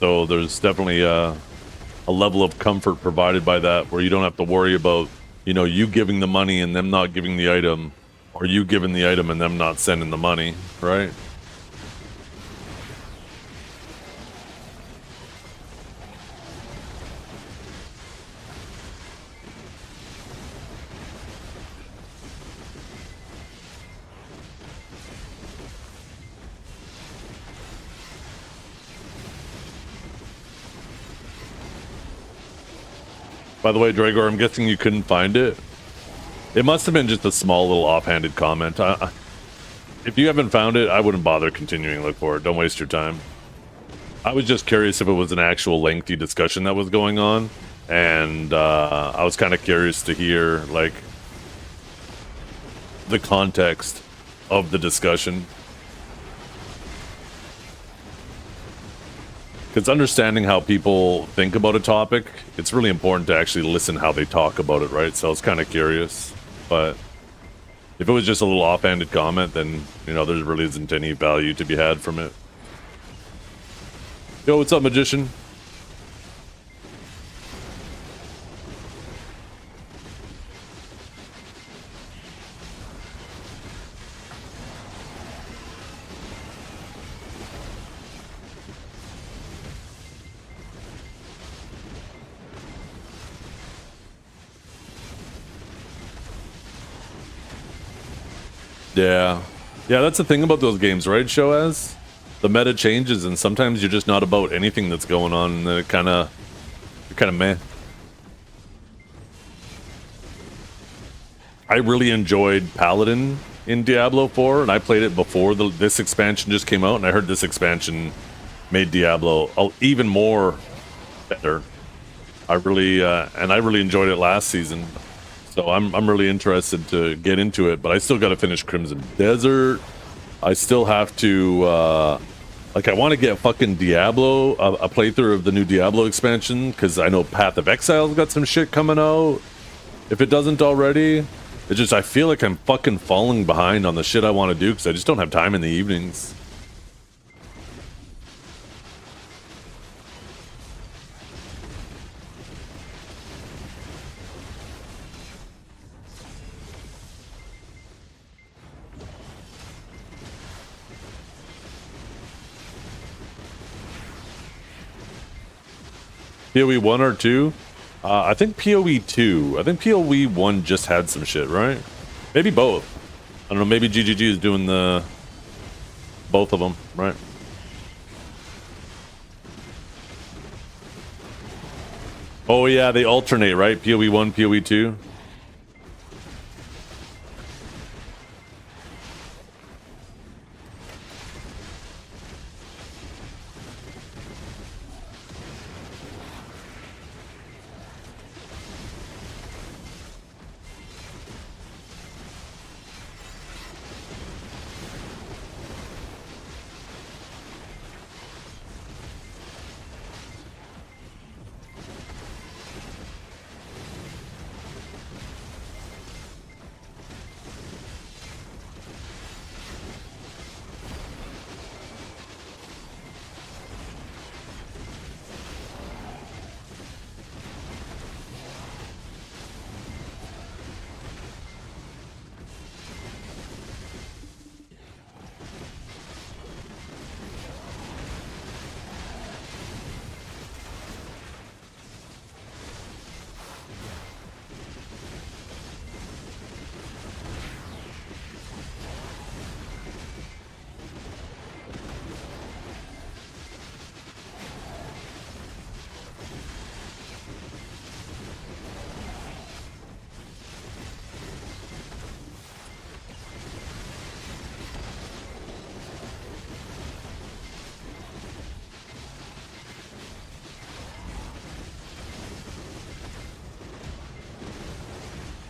So there's definitely a level of comfort provided by that, where you don't have to worry about, you know, you giving the money and them not giving the item, or you giving the item and them not sending the money, right? By the way, Dragor, I'm guessing you couldn't find it. It must have been just a small little offhanded comment. if you haven't found it, I wouldn't bother continuing to look for it. Don't waste your time. I was just curious if it was an actual lengthy discussion that was going on, and I was kind of curious to hear like the context of the discussion. Because understanding how people think about a topic, it's really important to actually listen how they talk about it, right? So I was kind of curious, but if it was just a little offhanded comment, then, you know, there really isn't any value to be had from it. Yo, what's up, Magician? Yeah. Yeah, that's the thing about those games, right, Shoaz? The meta changes, and sometimes you're just not about anything that's going on, and kind of meh. I really enjoyed Paladin in Diablo 4, and I played it before this expansion just came out, and I heard this expansion made Diablo even more better. I really enjoyed it last season. So I'm really interested to get into it, but I still got to finish Crimson Desert. I still have to, like, I want to get fucking Diablo, a playthrough of the new Diablo expansion, because I know Path of Exile's got some shit coming out. If it doesn't already, it's just, I feel like I'm fucking falling behind on the shit I want to do, because I just don't have time in the evenings. PoE 1 or 2? I think PoE 2. I think PoE 1 just had some shit, right? Maybe both. I don't know, maybe GGG is doing the... both of them, right? Oh yeah, they alternate, right? PoE 1, PoE 2.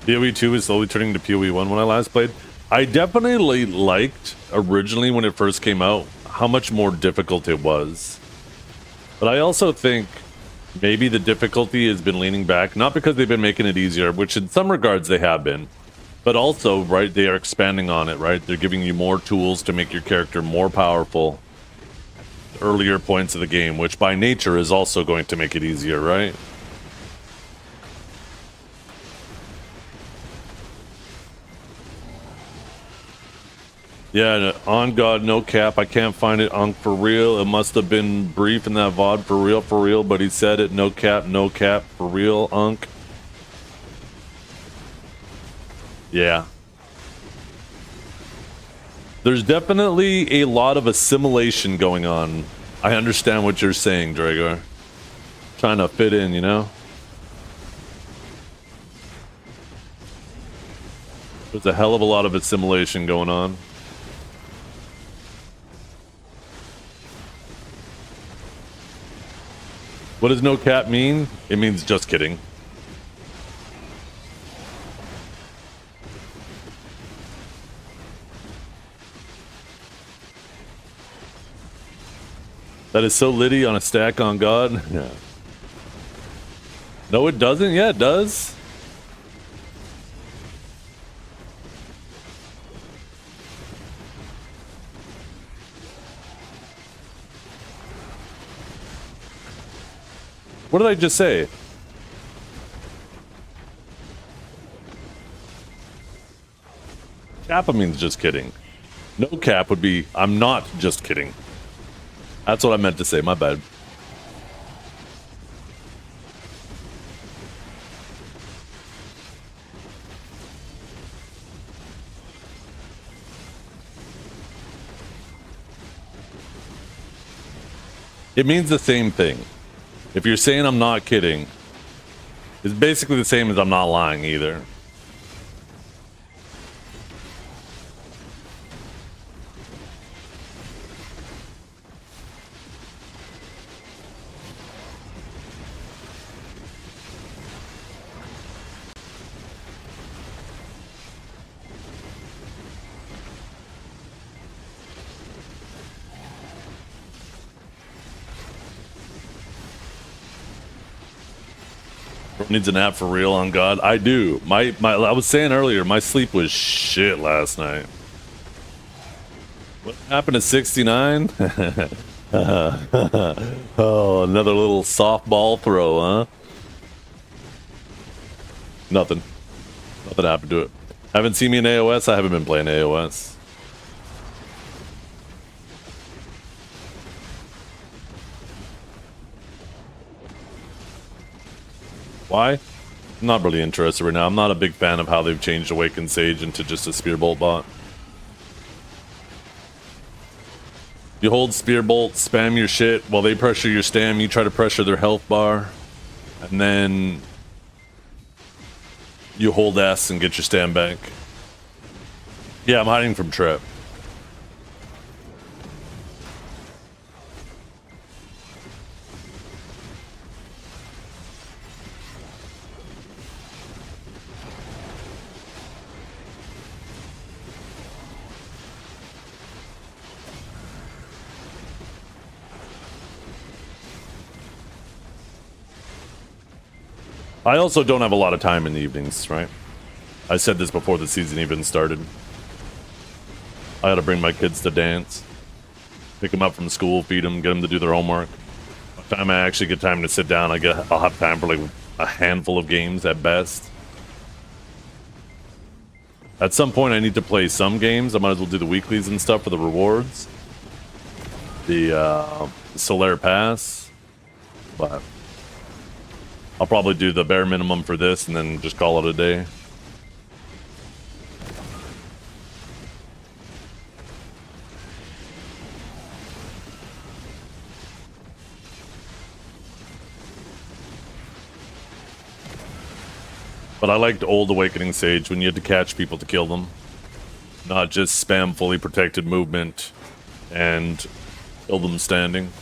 PoE 2 is slowly turning to PoE 1 when I last played. I definitely liked, originally when it first came out, how much more difficult it was. But I also think maybe the difficulty has been leaning back, not because they've been making it easier, which in some regards they have been, but also, right, they are expanding on it, right? They're giving you more tools to make your character more powerful at earlier points of the game, which by nature is also going to make it easier, right? Yeah, on God, no cap. I can't find it on for real. It must have been brief in that VOD for real, but he said it. No cap, for real, Unk. Yeah. There's definitely a lot of assimilation going on. I understand what you're saying, Dragar. Trying to fit in, you know? There's a hell of a lot of assimilation going on. What does no cap mean? It means just kidding. That is so litty on a stack on God. Yeah. No, it doesn't. Yeah, it does. What did I just say? Kappa means just kidding. No cap would be I'm not just kidding. That's what I meant to say, my bad. It means the same thing. If you're saying I'm not kidding, it's basically the same as I'm not lying either. Needs a nap for real, on God. I do. I was saying earlier, my sleep was shit last night. What happened to 69? Oh, another little softball throw, huh? Nothing happened to it. Haven't seen me in AOS? I haven't been playing AOS. Why? I'm not really interested right now. I'm not a big fan of how they've changed Awakened Sage into just a Spearbolt bot. You hold Spearbolt, spam your shit, while they pressure your stam, you try to pressure their health bar, and then you hold S and get your stam back. Yeah, I'm hiding from Trip. I also don't have a lot of time in the evenings, right? I said this before the season even started. I gotta bring my kids to dance, pick them up from school, feed them, get them to do their homework. By the time I actually get time to sit down, I'll have time for like a handful of games at best. At some point I need to play some games. I might as well do the weeklies and stuff for the rewards. The Solaire Pass. But I'll probably do the bare minimum for this and then just call it a day. But I liked old Awakening Sage when you had to catch people to kill them. Not just spam fully protected movement and kill them standing.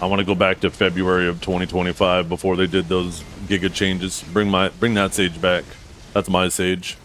I want to go back to February of 2025 before they did those Giga changes. Bring that Sage back. That's my Sage.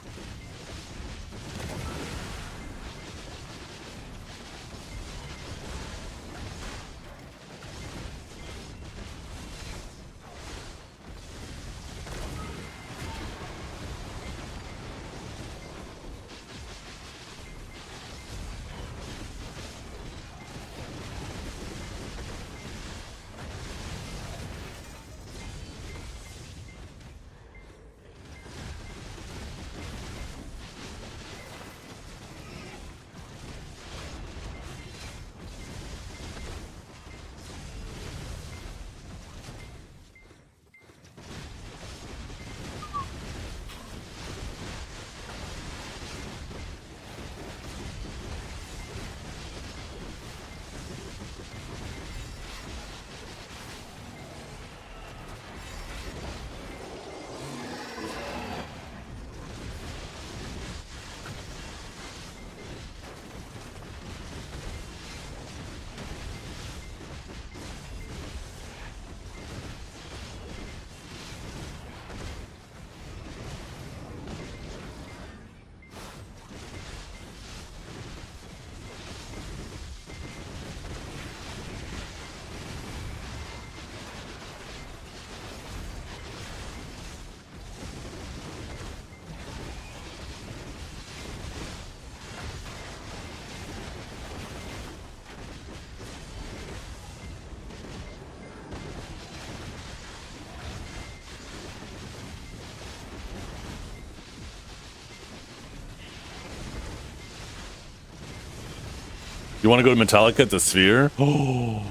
You want to go to Metallica at the Sphere? Oh.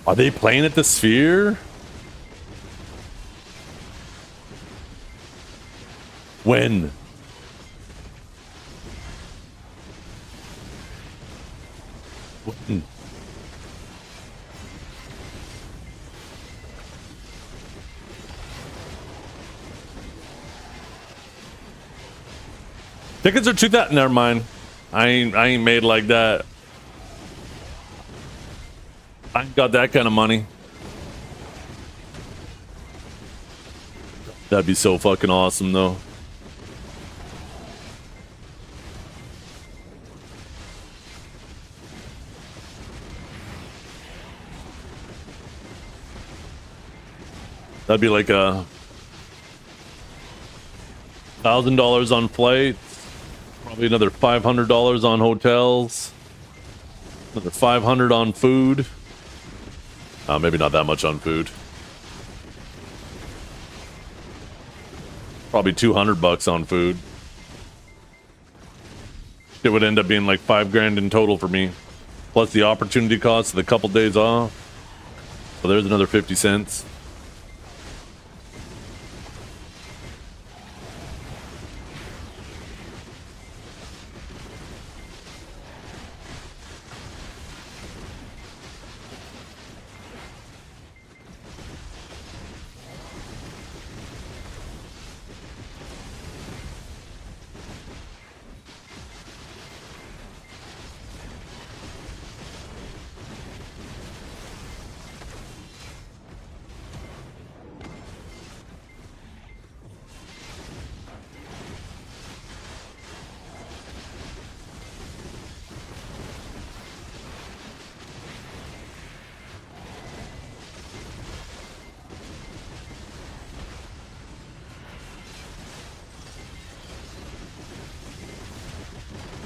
Are they playing at the Sphere? When? When? Tickets are 2,000. Never mind. I ain't made like that. I ain't got that kind of money. That'd be so fucking awesome, though. That'd be like a $1,000 on flights. Probably another $500 on hotels. Another $500 on food. Maybe not that much on food. Probably $200 on food. It would end up being like $5,000 in total for me, plus the opportunity cost of the couple days off. So there's another 50 cents.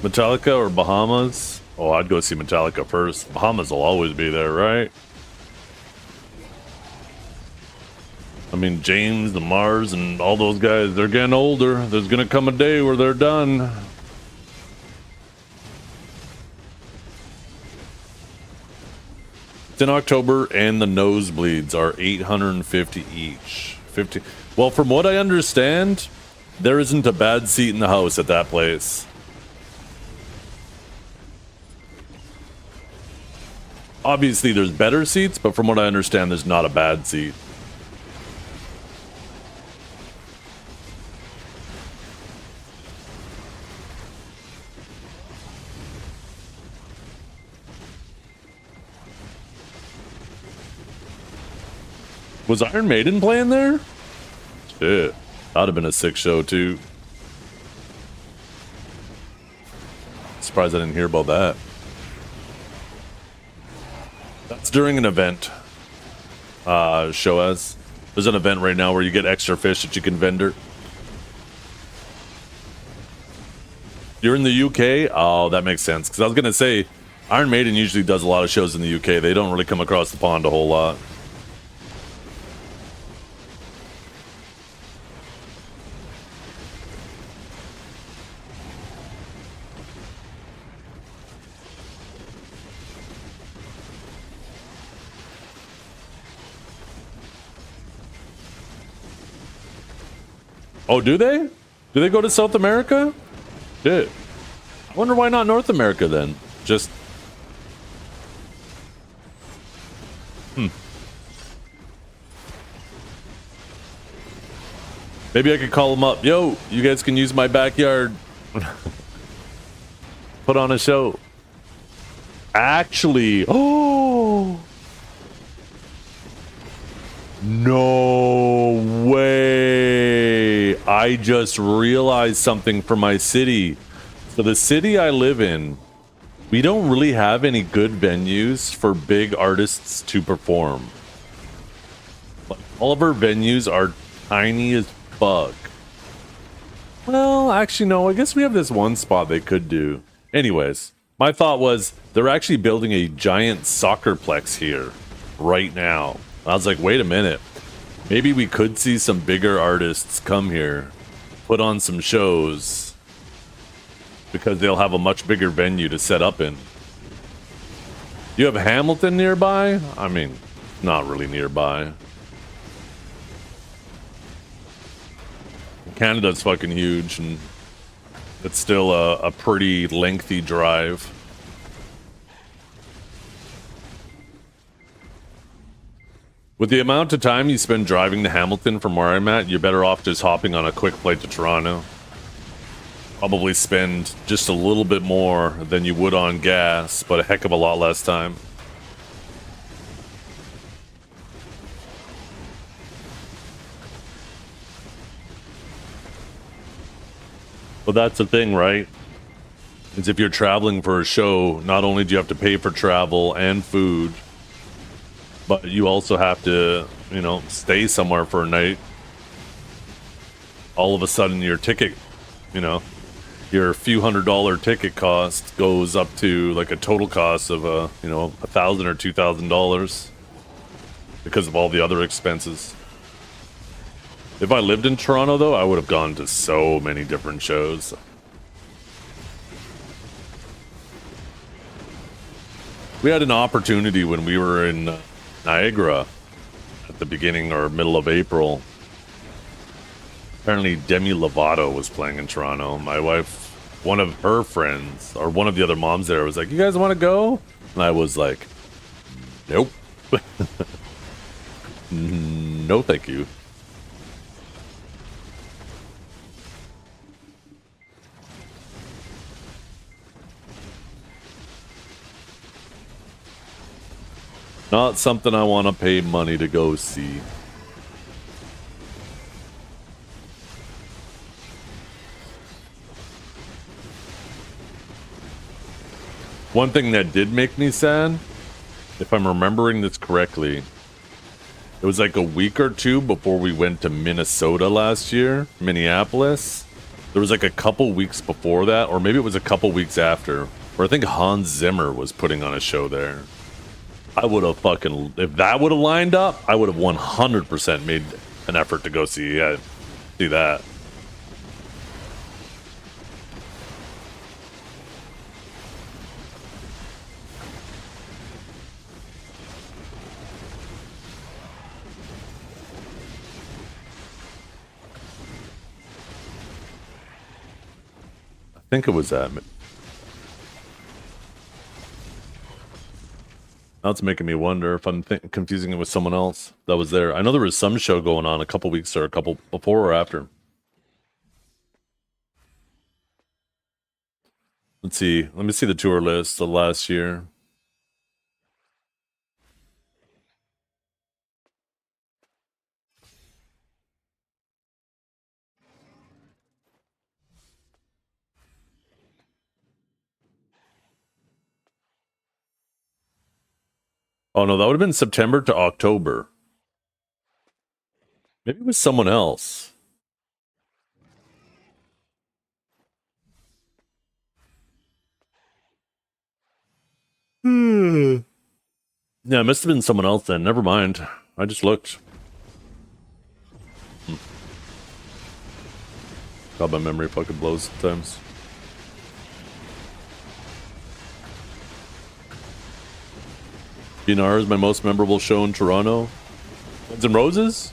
Metallica or Bahamas? Oh, I'd go see Metallica first. Bahamas will always be there, right? I mean, James and Mars and all those guys, they're getting older. There's gonna come a day where they're done. It's in October, and the nosebleeds are $850 each. 50. Well, from what I understand, there isn't a bad seat in the house at that place. Obviously, there's better seats, but from what I understand, there's not a bad seat. Was Iron Maiden playing there? Shit. That'd have been a sick show, too. Surprised I didn't hear about that. That's during an event. Show us. There's an event right now where you get extra fish that you can vendor. You're in the UK? Oh, that makes sense. Because I was going to say, Iron Maiden usually does a lot of shows in the UK. They don't really come across the pond a whole lot. Oh, do they? Do they go to South America? Shit. I wonder why not North America then? Just... Maybe I could call them up. Yo, you guys can use my backyard. Put on a show. Actually... Oh! No way! I just realized something for my city. So the city I live in, we don't really have any good venues for big artists to perform. Like, all of our venues are tiny as fuck. Well, actually, no. I guess we have this one spot they could do. Anyways, my thought was they're actually building a giant soccerplex here right now. I was like, wait a minute. Maybe we could see some bigger artists come here, put on some shows. because they'll have a much bigger venue to set up in. You have Hamilton nearby? I mean, not really nearby. Canada's fucking huge, and it's still a pretty lengthy drive. With the amount of time you spend driving to Hamilton from where I'm at, you're better off just hopping on a quick flight to Toronto. Probably spend just a little bit more than you would on gas, but a heck of a lot less time. But that's the thing, right? Is if you're traveling for a show, not only do you have to pay for travel and food, but you also have to, you know, stay somewhere for a night. All of a sudden your ticket, you know, your few $100 ticket cost goes up to like a total cost of you know, $1,000 or $2,000 because of all the other expenses. If I lived in Toronto though, I would have gone to so many different shows. We had an opportunity when we were in Niagara at the beginning or middle of April. Apparently Demi Lovato was playing in Toronto. My wife, one of her friends, or one of the other moms there, was like, "You guys want to go?" And I was like, "Nope." No, thank you. Not something I want to pay money to go see. One thing that did make me sad, if I'm remembering this correctly, it was like a week or two before we went to Minnesota last year, Minneapolis. There was like a couple weeks before that, or maybe it was a couple weeks after, where I think Hans Zimmer was putting on a show there. I would have fucking, if that would have lined up, I would have 100% made an effort to go see that. I think it was that. Now it's making me wonder if I'm confusing it with someone else that was there. I know there was some show going on a couple weeks or a couple before or after. Let's see. Let me see the tour list of last year. Oh no, that would have been September to October. Maybe it was someone else. Yeah, it must have been someone else then. Never mind. I just looked. God, my memory fucking blows sometimes. BNR is my most memorable show in Toronto. Guns N' Roses?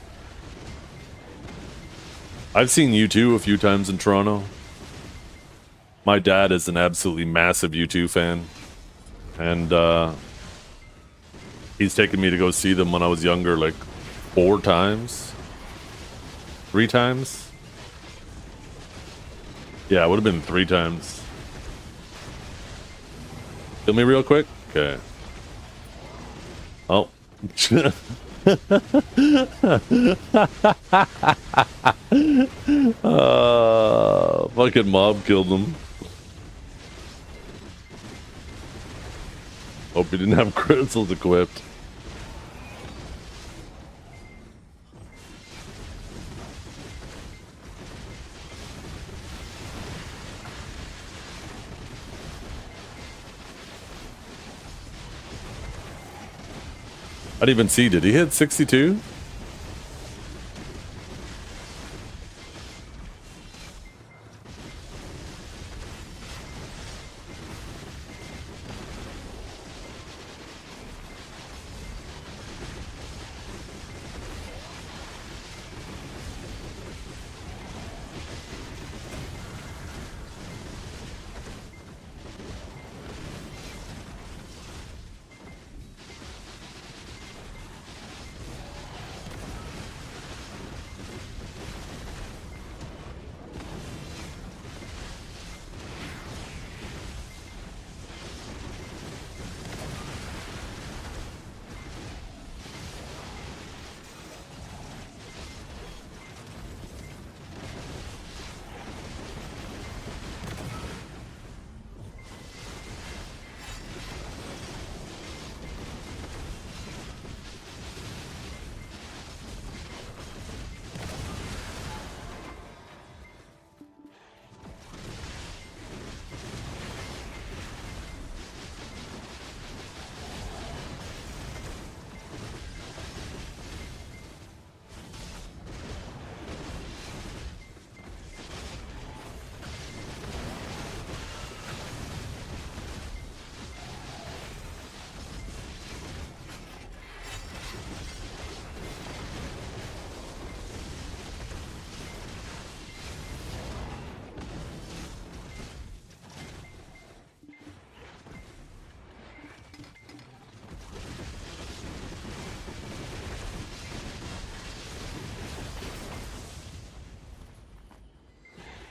I've seen U2 a few times in Toronto. My dad is an absolutely massive U2 fan. And he's taken me to go see them when I was younger, like 4 times. 3 times? Yeah, it would have been 3 times. Kill me real quick? Okay. Oh. Fucking mob killed him. Hope he didn't have crystals equipped. I didn't even see. Did he hit 62?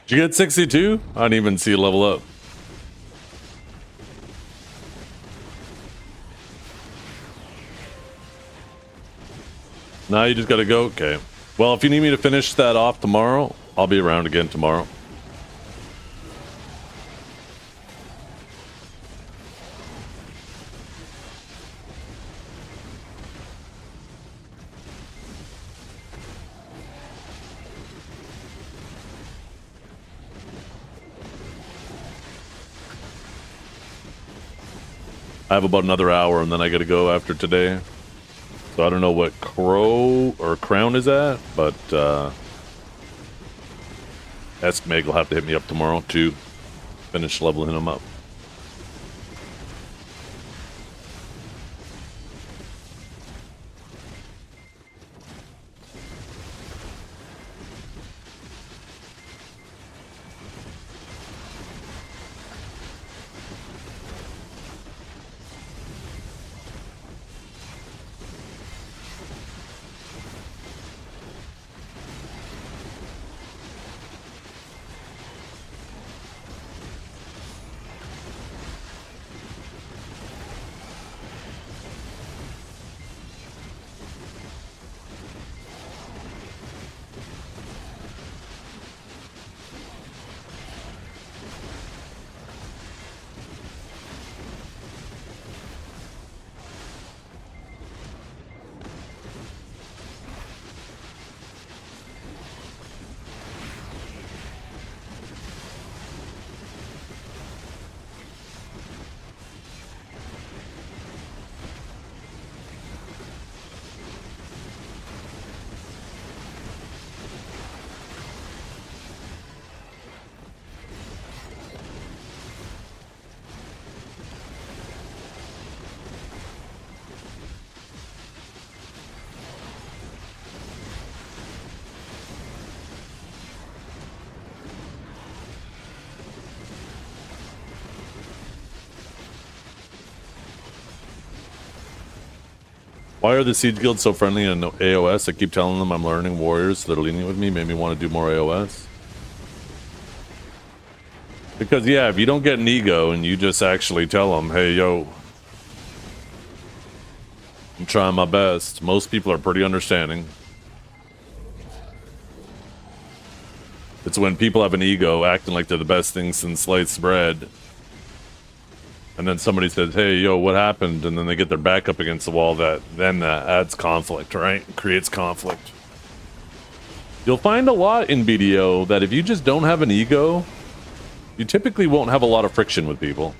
Did you get 62? I didn't even see you level up. Now you just gotta go? Okay. Well, if you need me to finish that off tomorrow, I'll be around again tomorrow. I have about another hour and then I gotta go after today. So I don't know what Crow or Crown is at, but Eskmeg will have to hit me up tomorrow to finish leveling him up. Why are the Siege Guilds so friendly in AOS? I keep telling them I'm learning warriors, so they're leaning with me, made me want to do more AOS. Because, yeah, if you don't get an ego and you just actually tell them, hey, yo, I'm trying my best. Most people are pretty understanding. It's when people have an ego acting like they're the best thing since sliced bread. And then somebody says, hey, yo, what happened? And then they get their back up against the wall. Then adds conflict, right? Creates conflict. You'll find a lot in BDO that if you just don't have an ego, you typically won't have a lot of friction with people.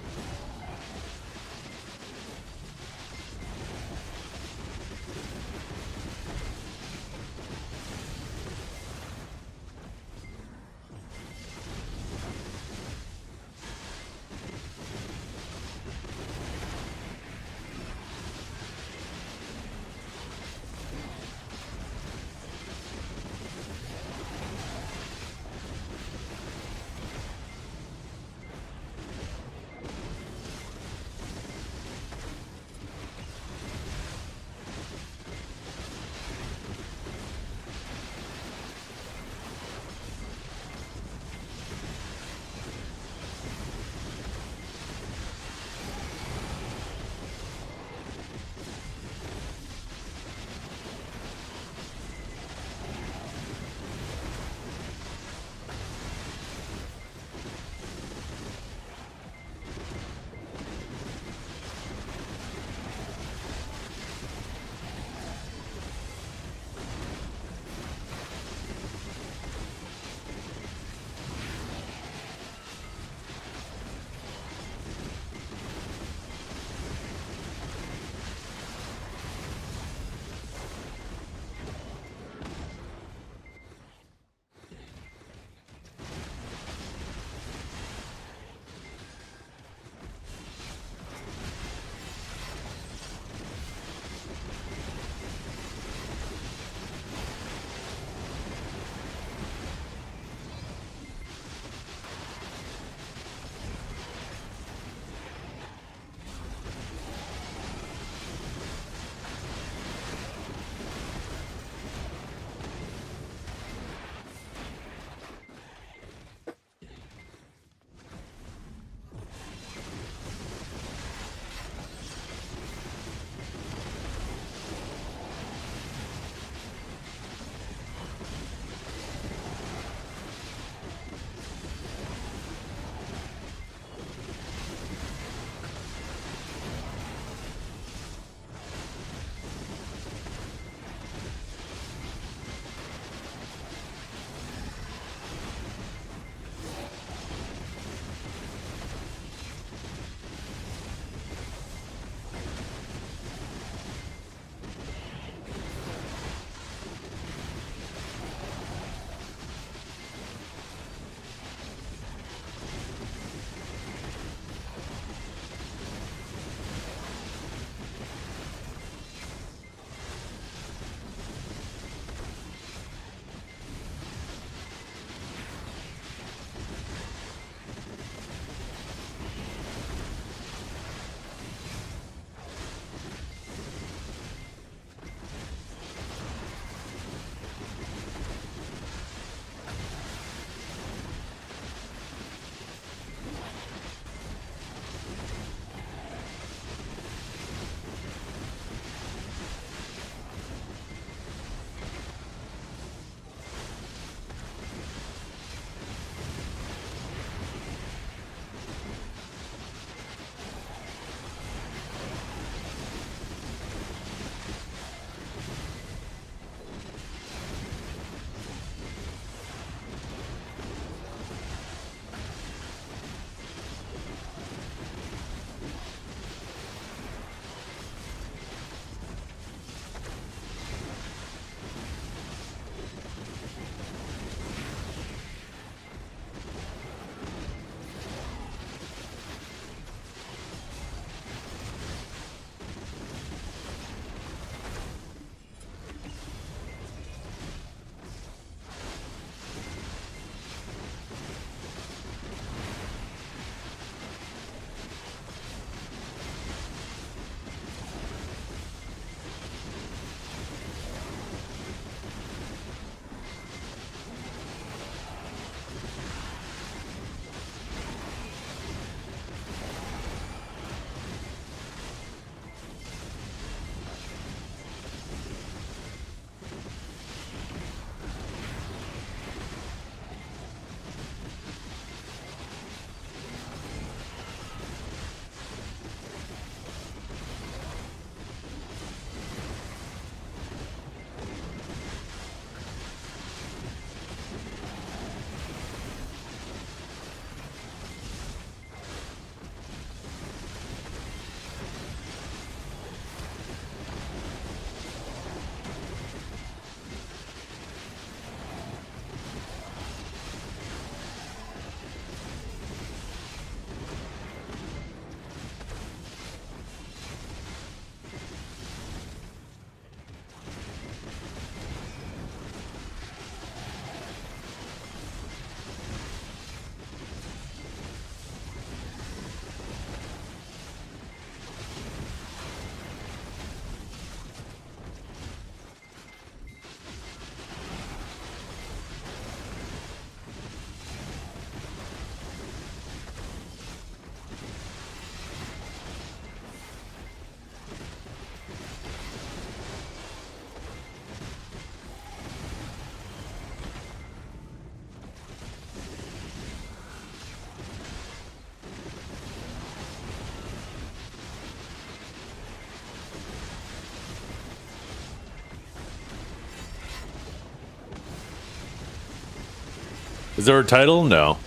Is there a title? No.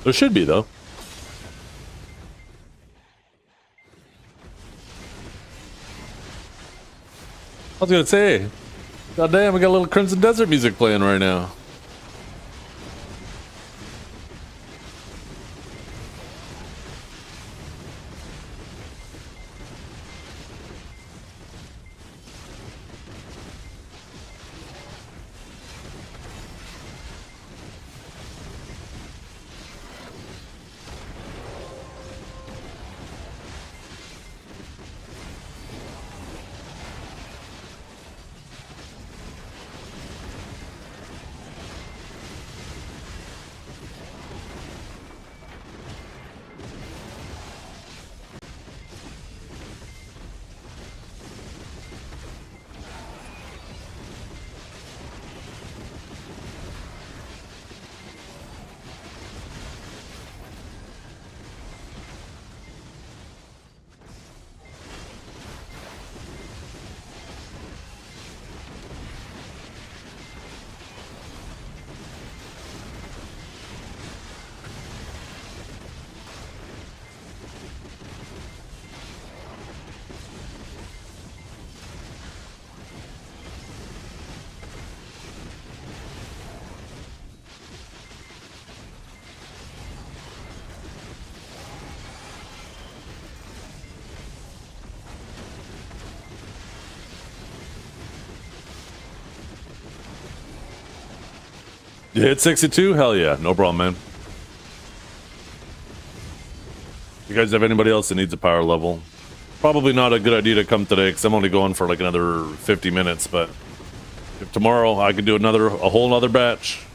There should be, though. I was gonna say, god damn, we got a little Crimson Desert music playing right now. You hit 62? Hell yeah, no problem, man. You guys have anybody else that needs a power level? Probably not a good idea to come today because I'm only going for like another 50 minutes, but if tomorrow I could do a whole nother batch.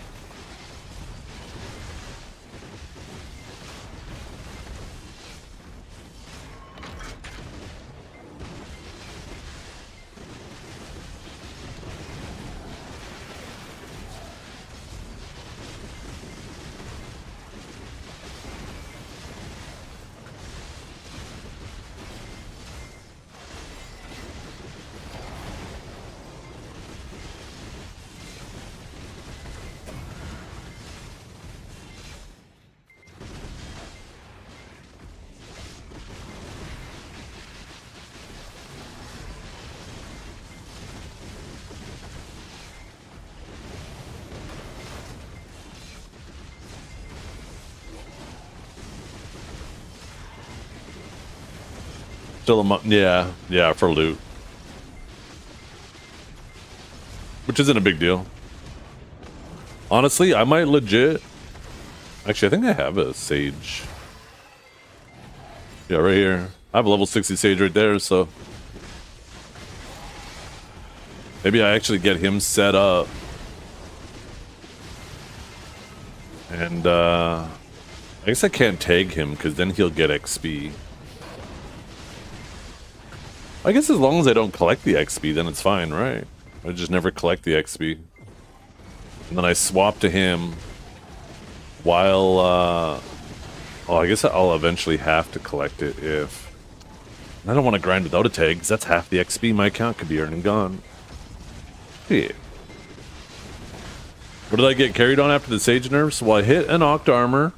Still yeah, for loot. Which isn't a big deal. Honestly, I might legit... Actually, I think I have a Sage. Yeah, right here. I have a level 60 Sage right there, so... Maybe I actually get him set up. And, I guess I can't tag him, because then he'll get XP. I guess as long as I don't collect the XP, then it's fine, right? I just never collect the XP. And then I swap to him while, oh, I guess I'll eventually have to collect it if... I don't want to grind without a tag, because that's half the XP my account could be earning gone. Yeah. What did I get carried on after the Sage nerfs? Well, I hit an Oct Armor.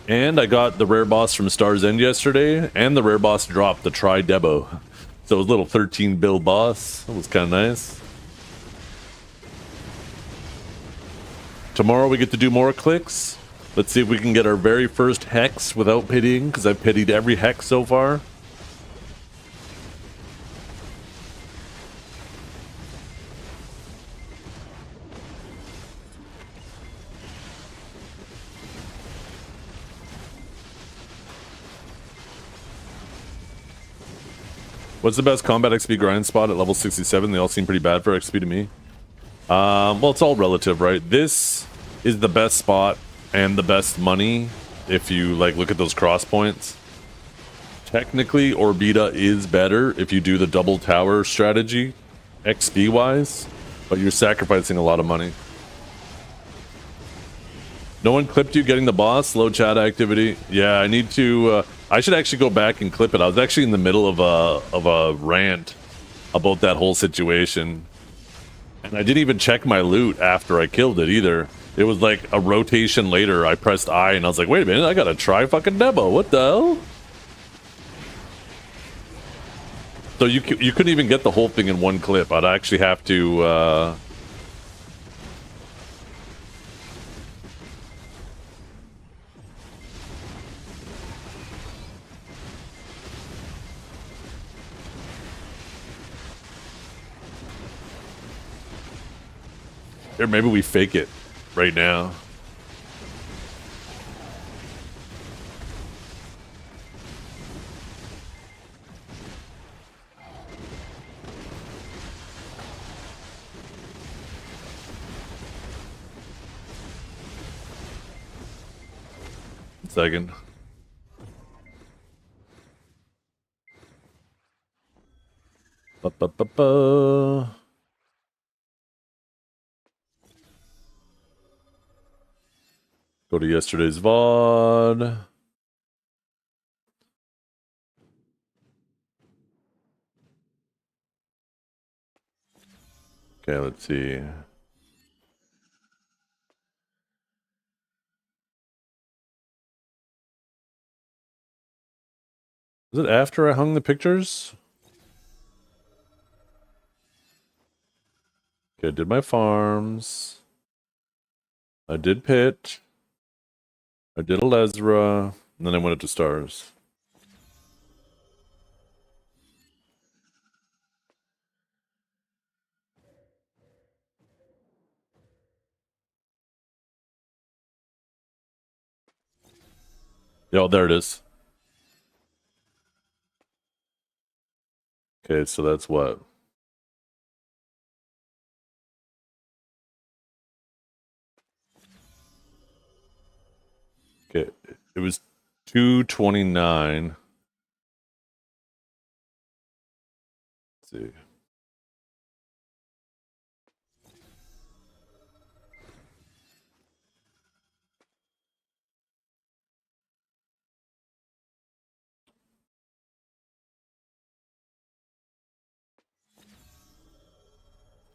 And I got the rare boss from Star's End yesterday, and the rare boss dropped the Tri-Debo. So it was a little 13 build boss. That was kind of nice. Tomorrow we get to do more clicks. Let's see if we can get our very first hex without pitying, because I've pitied every hex so far. What's the best combat XP grind spot at level 67? They all seem pretty bad for XP to me. Well, it's all relative, right? This is the best spot and the best money if you like look at those cross points. Technically, Orbita is better if you do the double tower strategy, XP wise, but you're sacrificing a lot of money. No one clipped you getting the boss? Low chat activity. Yeah, I need to... I should actually go back and clip it. I was actually in the middle of a rant about that whole situation. And I didn't even check my loot after I killed it either. It was like a rotation later. I pressed I and I was like, wait a minute, I gotta try fucking demo. What the hell? So you couldn't even get the whole thing in one clip. I'd actually have to Here, maybe we fake it right now. Second. Ba-ba-ba-ba. Go to yesterday's VOD. Okay, let's see. Was it after I hung the pictures? Okay, I did my farms. I did pit. I did Alezra. And then I went up to stars. Yo, there it is. Okay, so that's what? Okay, it was 229. Let's see.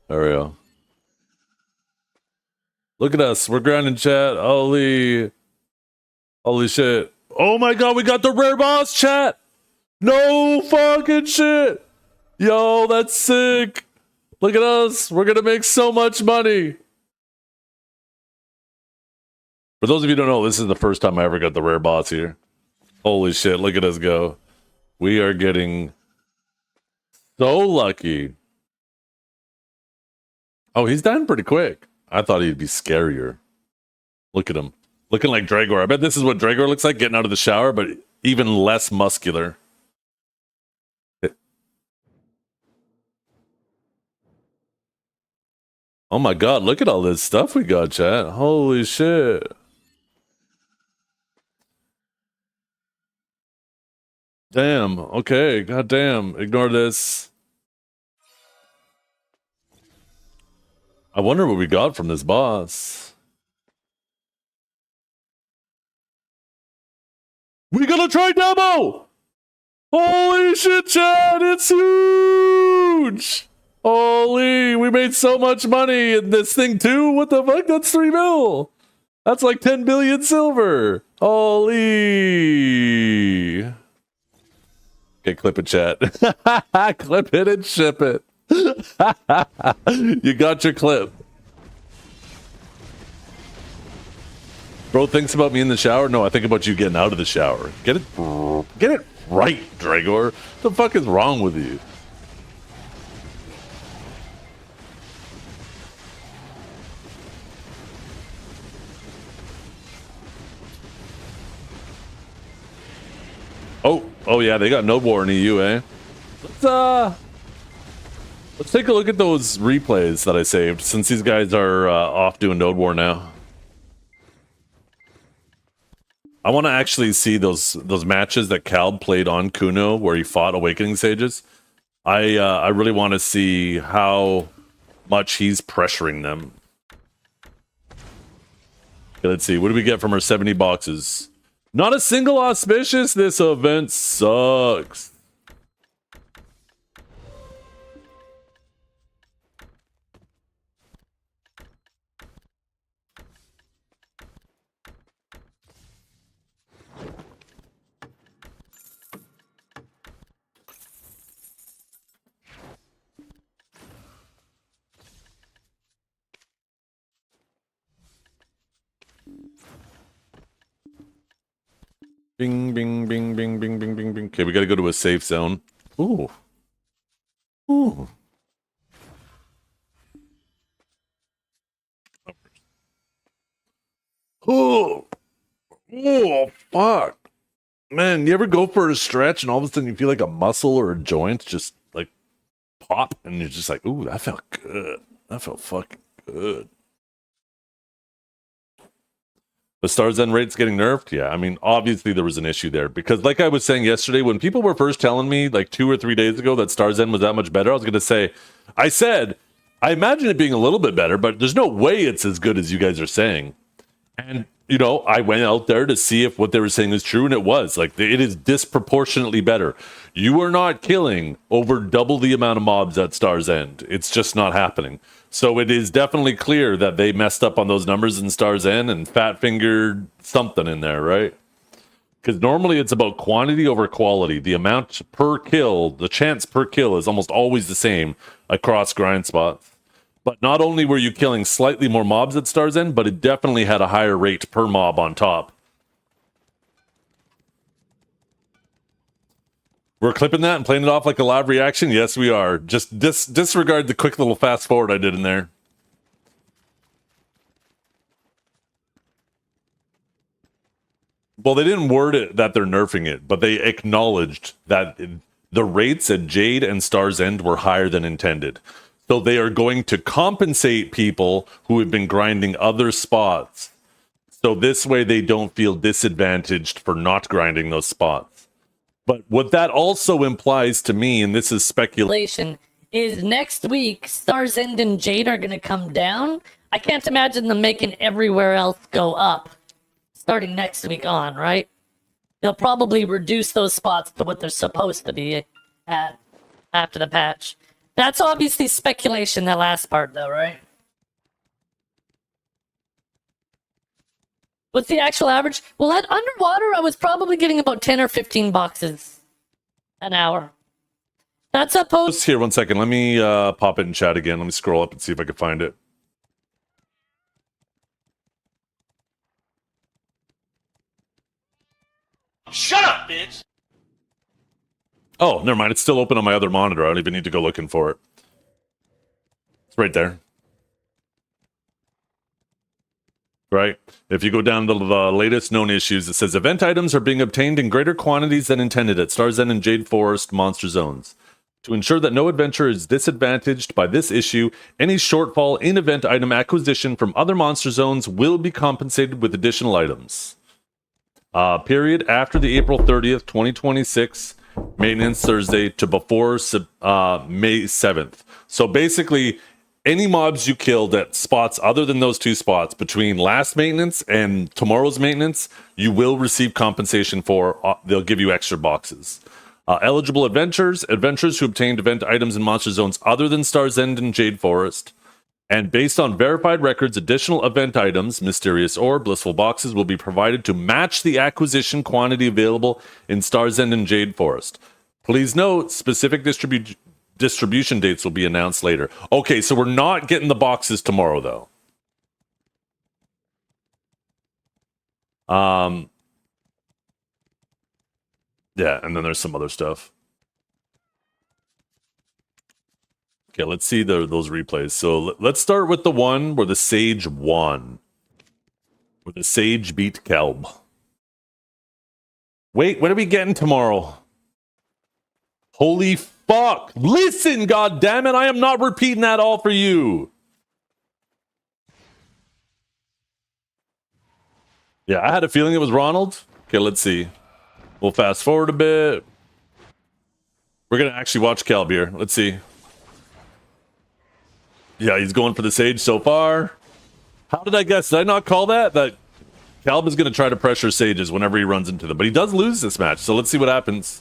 There we go. Look at us. We're grinding chat. Holy shit. Oh my god, we got the rare boss chat. No fucking shit. Yo, that's sick. Look at us. We're gonna make so much money. For those of you who don't know, this is the first time I ever got the rare boss here. Holy shit, look at us go. We are getting so lucky. Oh, he's dying pretty quick. I thought he'd be scarier. Look at him. Looking like Dragor. I bet this is what Dragor looks like getting out of the shower, but even less muscular. Oh my god, look at all this stuff we got, chat. Holy shit. Damn. Okay, goddamn. Ignore this. I wonder what we got from this boss. We gonna try demo! Holy shit, Chad! It's huge! Holy, we made so much money in this thing too? What the fuck? That's 3 mil! That's like 10 billion silver! Holy! Okay, clip it, chat. Clip it and ship it. You got your clip. Bro thinks about me in the shower? No, I think about you getting out of the shower. Get it right, Dragor. What the fuck is wrong with you? Oh yeah, they got Node War in EU, eh? Let's take a look at those replays that I saved, since these guys are off doing Node War now. I want to actually see those matches that Kalb played on Kuno, where he fought Awakening Sages. I really want to see how much he's pressuring them. Okay, let's see. What do we get from our 70 boxes? Not a single auspicious. This event sucks. Bing, bing, bing, bing, bing, bing, bing, bing. Okay, we got to go to a safe zone. Ooh. Ooh. Oh. Oh, fuck. Man, you ever go for a stretch and all of a sudden you feel like a muscle or a joint just like pop and you're just like, ooh, that felt good. That felt fucking good. The Stars End rate's getting nerfed? Yeah, I mean, obviously there was an issue there because like I was saying yesterday, when people were first telling me like 2 or 3 days ago that Stars End was that much better, I was going to say, I said, I imagine it being a little bit better, but there's no way it's as good as you guys are saying. And, you know, I went out there to see if what they were saying is true, and it was. Like, it is disproportionately better. You are not killing over double the amount of mobs at Star's End. It's just not happening. So it is definitely clear that they messed up on those numbers in Star's End and fat-fingered something in there, right? Because normally it's about quantity over quality. The amount per kill, the chance per kill is almost always the same across grind spots. But not only were you killing slightly more mobs at Star's End, but it definitely had a higher rate per mob on top. We're clipping that and playing it off like a live reaction? Yes, we are. Just disregard the quick little fast forward I did in there. Well, they didn't word it that they're nerfing it, but they acknowledged that the rates at Jade and Star's End were higher than intended. So they are going to compensate people who have been grinding other spots. So this way they don't feel disadvantaged for not grinding those spots. But what that also implies to me, and this is speculation, is next week Star's End and Jade are going to come down. I can't imagine them making everywhere else go up starting next week on, right? They'll probably reduce those spots to what they're supposed to be at after the patch. That's obviously speculation, that last part, though, right? What's the actual average? Well, at underwater, I was probably getting about 10 or 15 boxes an hour. That's supposed... Here, 1 second. Let me pop it in chat again. Let me scroll up and see if I can find it. Shut up, bitch! Oh, never mind. It's still open on my other monitor. I don't even need to go looking for it. It's right there. Right? If you go down to the latest known issues, it says event items are being obtained in greater quantities than intended at Star's End and Jade Forest monster zones. To ensure that no adventurer is disadvantaged by this issue, any shortfall in event item acquisition from other monster zones will be compensated with additional items. Period after the April 30th, 2026 maintenance Thursday to before May 7th. So basically, any mobs you killed at spots other than those 2 spots between last maintenance and tomorrow's maintenance, you will receive compensation for. They'll give you extra boxes. Eligible adventurers who obtained event items in monster zones other than Star's End and Jade Forest. And based on verified records, additional event items, Mysterious Ore, Blissful Boxes, will be provided to match the acquisition quantity available in Star's End and Jade Forest. Please note, specific distribution dates will be announced later. Okay, so we're not getting the boxes tomorrow, though. Yeah, and then there's some other stuff. Okay, let's see those replays. So let's start with the one where the Sage won. Where the Sage beat Kelb. Wait, what are we getting tomorrow? Holy fuck! Listen, goddammit, I am not repeating that all for you. Yeah, I had a feeling it was Ronald. Okay, let's see. We'll fast forward a bit. We're gonna actually watch Kelb here. Let's see. Yeah, he's going for the Sage so far. How did I guess? Did I not call that? That Kelb is going to try to pressure Sages whenever he runs into them. But he does lose this match, so let's see what happens.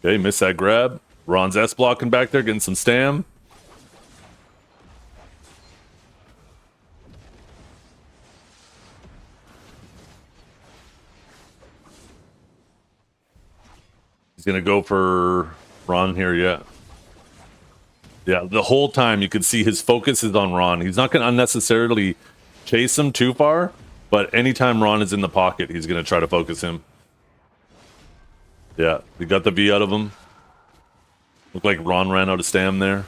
Okay, missed that grab. Ron's S blocking back there, getting some stam. He's going to go for Ron here, yeah. Yeah, the whole time you could see his focus is on Ron. He's not going to unnecessarily chase him too far, but anytime Ron is in the pocket, he's going to try to focus him. Yeah, he got the V out of him. Looked like Ron ran out of stam there.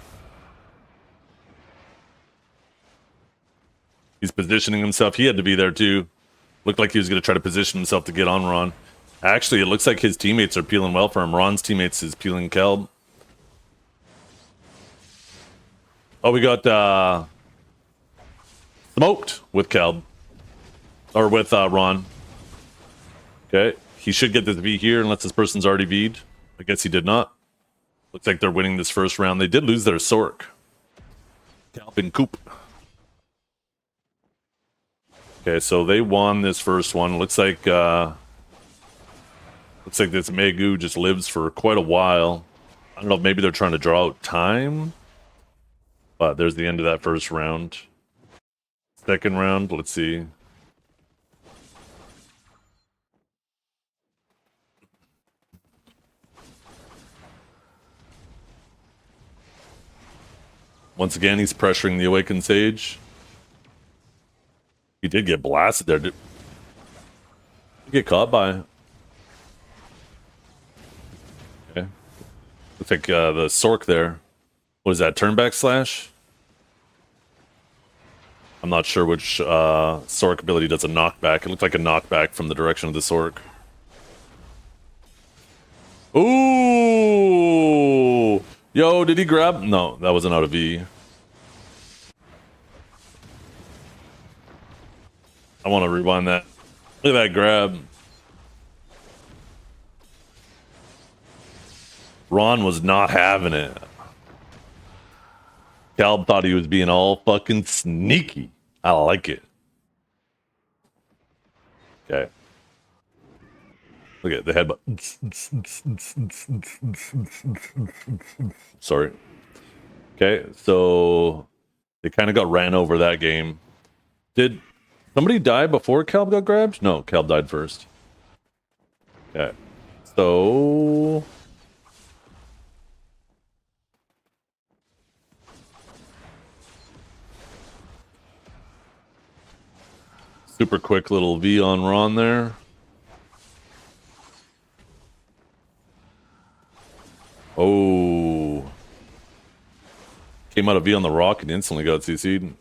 He's positioning himself. He had to be there too. Looked like he was going to try to position himself to get on Ron. Actually, it looks like his teammates are peeling well for him. Ron's teammates is peeling Kelb. Oh, we got smoked with Kelb. Or with Ron. Okay. He should get this V here unless this person's already V'd. I guess he did not. Looks like they're winning this first round. They did lose their Sork. Calvin Coop. Okay, so they won this first one. Looks like this Megu just lives for quite a while. I don't know if maybe they're trying to draw out time. But there's the end of that first round. Second round, let's see. Once again, he's pressuring the Awakened Sage. He did get blasted there. Did he get caught by? Okay. Looks like the Sork there. What is that, turnback slash? I'm not sure which Sork ability does a knockback. It looked like a knockback from the direction of the Sork. Ooh! Yo, did he grab? No, that wasn't out of V. I want to rewind that. Look at that grab. Ron was not having it. Calb thought he was being all fucking sneaky. I like it. Okay. Look at the headbutt. Sorry. Okay, so they kind of got ran over that game. Did somebody die before Calb got grabbed? No, Calb died first. Okay. So super quick little V on Ron there. Oh. Came out of V on the rock and instantly got CC'd.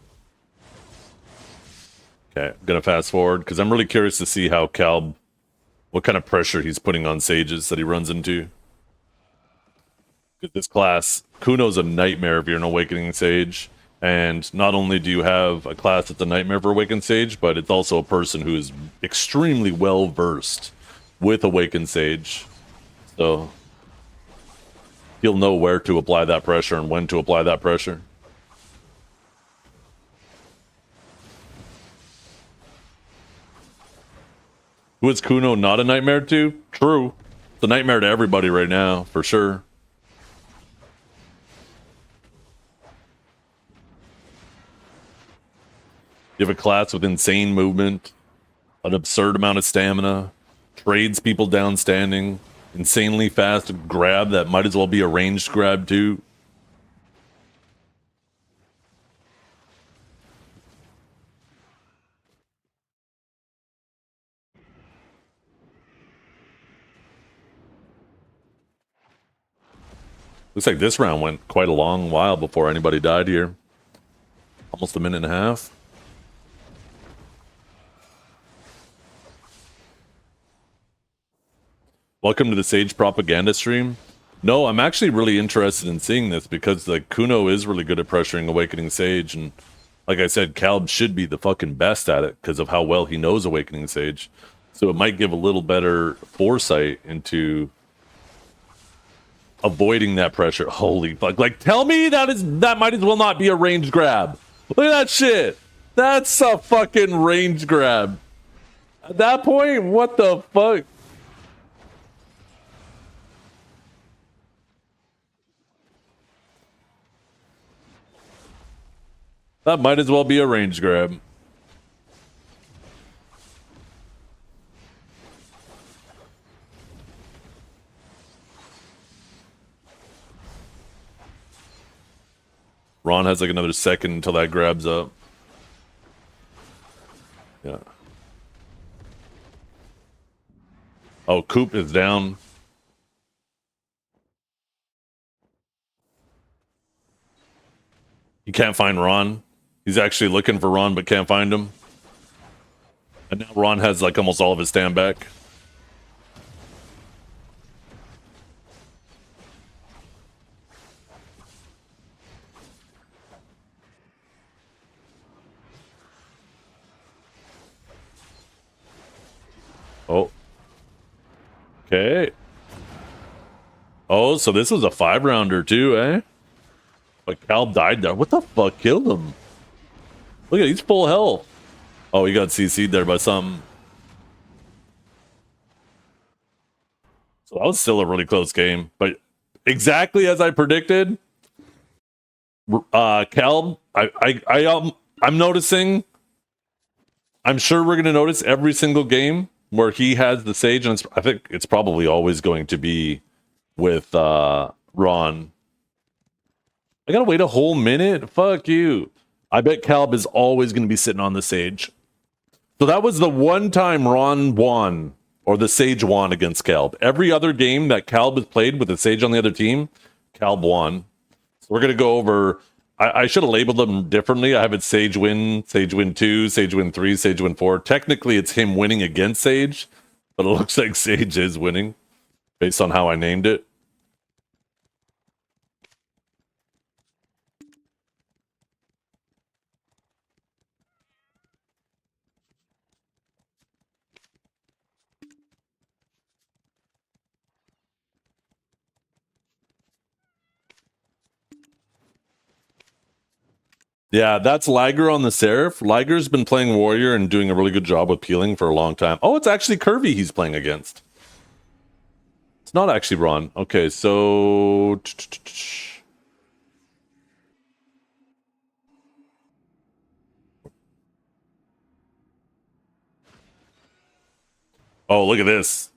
Okay, I'm gonna fast forward because I'm really curious to see how Calb, what kind of pressure he's putting on Sages that he runs into. Because this class, Kuno's a nightmare if you're an Awakening Sage. And not only do you have a class that's a nightmare for Awakened Sage, but it's also a person who is extremely well versed with Awakened Sage. So he'll know where to apply that pressure and when to apply that pressure. Who is Kuno not a nightmare to? True. It's a nightmare to everybody right now, for sure. You have a class with insane movement, an absurd amount of stamina, trades people down standing, insanely fast grab that might as well be a ranged grab too. Looks like this round went quite a long while before anybody died here. Almost a minute and a half. Welcome to the Sage Propaganda stream. No, I'm actually really interested in seeing this because like Kuno is really good at pressuring Awakening Sage, and like I said, Calb should be the fucking best at it because of how well he knows Awakening Sage. So it might give a little better foresight into avoiding that pressure. Holy fuck. Like, tell me that might as well not be a range grab. Look at that shit. That's a fucking range grab. At that point, what the fuck? That might as well be a range grab. Ron has like another second until that grabs up. Yeah. Oh, Coop is down. He can't find Ron. He's actually looking for Ron, but can't find him. And now Ron has like almost all of his stand back. Oh. Okay. Oh, so this was a 5-rounder too, eh? But Cal died there. What the fuck killed him? Look at he's full health. Oh, he got CC'd there by something. So that was still a really close game. But exactly as I predicted, Cal, I'm noticing. I'm sure we're gonna notice every single game where he has the Sage, and I think it's probably always going to be with Ron. I gotta wait a whole minute? Fuck you. I bet Calb is always going to be sitting on the Sage. So that was the one time Ron won, or the Sage won against Calb. Every other game that Calb has played with the Sage on the other team, Calb won. So we're going to go over... I should have labeled them differently. I have it Sage win 2, Sage win 3, Sage win 4. Technically, it's him winning against Sage, but it looks like Sage is winning based on how I named it. Yeah, that's Liger on the Seraph. Liger's been playing Warrior and doing a really good job with peeling for a long time. Oh, it's actually Curvy he's playing against. It's not actually Ron. Okay, so... Oh, look at this.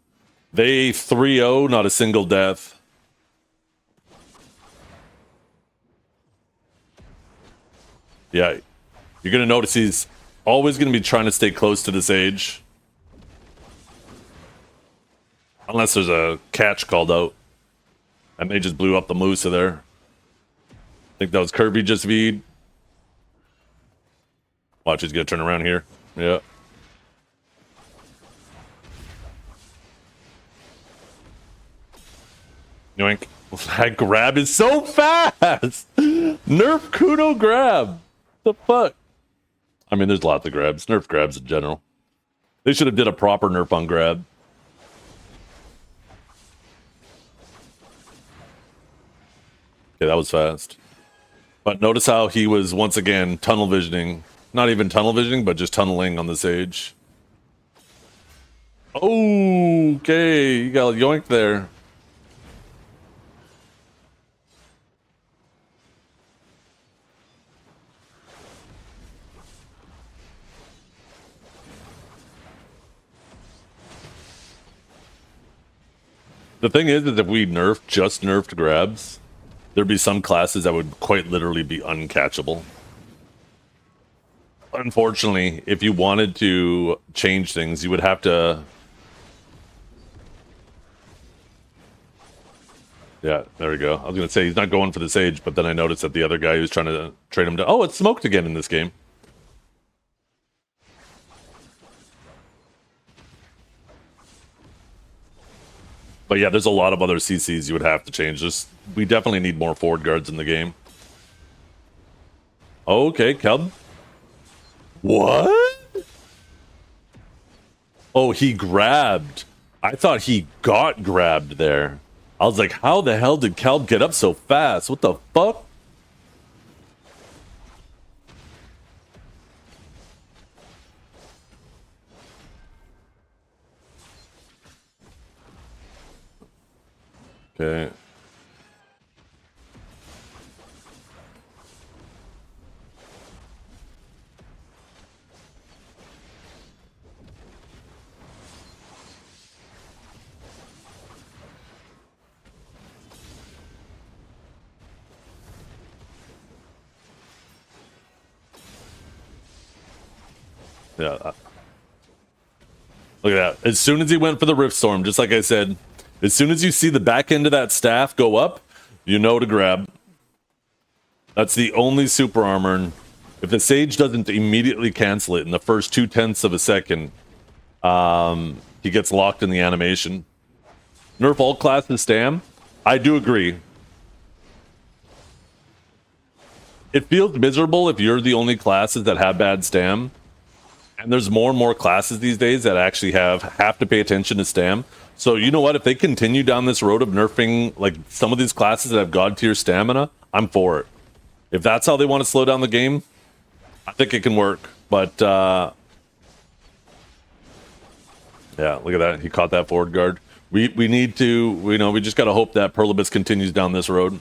They 3-0, not a single death. Yeah, you're going to notice he's always going to be trying to stay close to the Sage. Unless there's a catch called out. And they just blew up the Musa there. I think that was Kirby just V'd. Watch, he's going to turn around here. Yeah. Yoink. That grab is so fast! Nerf Kuno grab! The fuck? I mean, there's lots of grabs. Nerf grabs in general. They should have did a proper nerf on grab. Okay, that was fast. But notice how he was once again tunnel visioning. Not even tunnel visioning, but just tunneling on the Sage. Oh, okay. You got a yoink there. The thing is if we just nerfed grabs, there'd be some classes that would quite literally be uncatchable. Unfortunately, if you wanted to change things, you would have to... Yeah, there we go. I was going to say, he's not going for the Sage, but then I noticed that the other guy who's trying to trade him down... Oh, it's smoked again in this game. But yeah, there's a lot of other CCs you would have to change. We definitely need more forward guards in the game. Okay, Cub. What? Oh, he grabbed. I thought he got grabbed there. I was like, how the hell did Calb get up so fast? What the fuck? Okay. Yeah. Look at that. As soon as he went for the Rift Storm, just like I said, as soon as you see the back end of that staff go up, you know to grab. That's the only super armor. And if the Sage doesn't immediately cancel it in the first 0.2 of a second, he gets locked in the animation. Nerf all classes Stam. I do agree. It feels miserable if you're the only classes that have bad Stam. And there's more and more classes these days that actually have to pay attention to Stam. So you know what? If they continue down this road of nerfing like some of these classes that have god tier stamina, I'm for it. If that's how they want to slow down the game, I think it can work. But yeah, look at that. He caught that forward guard. We need to, we just got to hope that Perlibus continues down this road.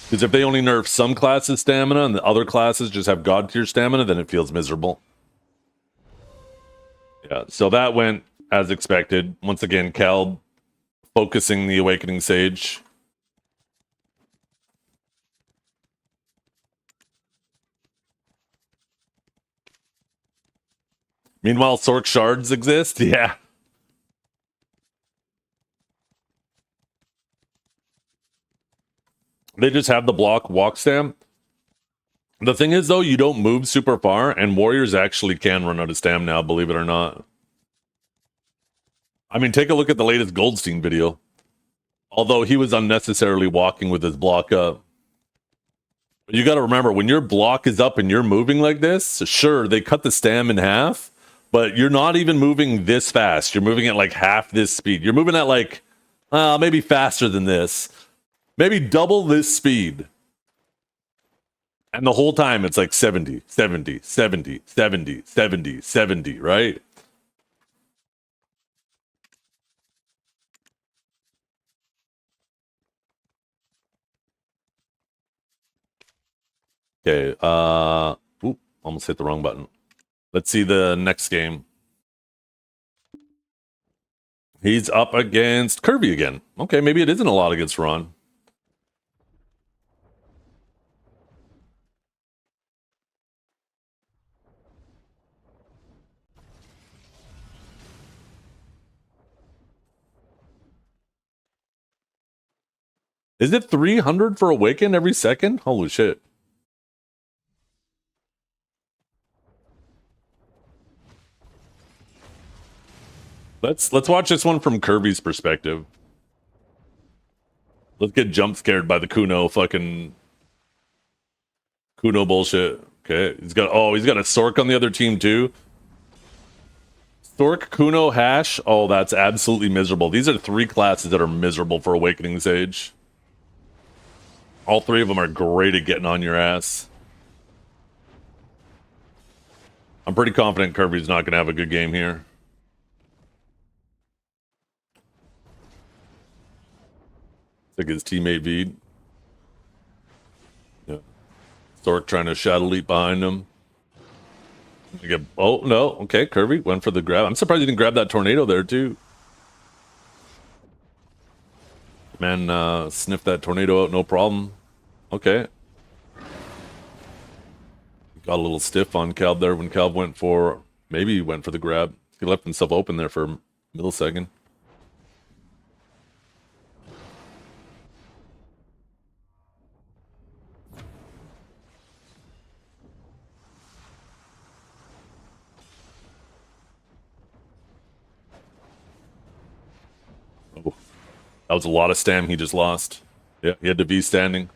Because if they only nerf some classes stamina and the other classes just have god tier stamina, then it feels miserable. Yeah, so that went as expected. Once again, Cal focusing the Awakening Sage. Meanwhile, Sork shards exist? Yeah. They just have the block walk stam. The thing is, though, you don't move super far, and warriors actually can run out of stam now, believe it or not. I mean, take a look at the latest Goldstein video. Although he was unnecessarily walking with his block up. But you got to remember, when your block is up and you're moving like this, sure, they cut the stam in half, but you're not even moving this fast. You're moving at like half this speed. You're moving at like, maybe faster than this. Maybe double this speed. And the whole time it's like 70, 70, 70, 70, 70, 70, right? Okay, oop, almost hit the wrong button. Let's see the next game. He's up against Kirby again. Okay, maybe it isn't a lot against Ron. Is it 300 for Awaken every second? Holy shit. Let's watch this one from Kirby's perspective. Let's get jump scared by the Kuno fucking Kuno bullshit. Okay, he's got a Sork on the other team too. Sork, Kuno, Hash. Oh, that's absolutely miserable. These are 3 classes that are miserable for Awakening Sage. All 3 of them are great at getting on your ass. I'm pretty confident Kirby's not going to have a good game here. Like his teammate Veed. Yeah. Sork trying to shadow leap behind him. Oh, no. Okay, Kirby went for the grab. I'm surprised he didn't grab that tornado there, too. Man, sniffed that tornado out, no problem. Okay. Got a little stiff on Calv there when Calv went for... Maybe he went for the grab. He left himself open there for a millisecond. That was a lot of stam he just lost. Yeah, he had to be standing.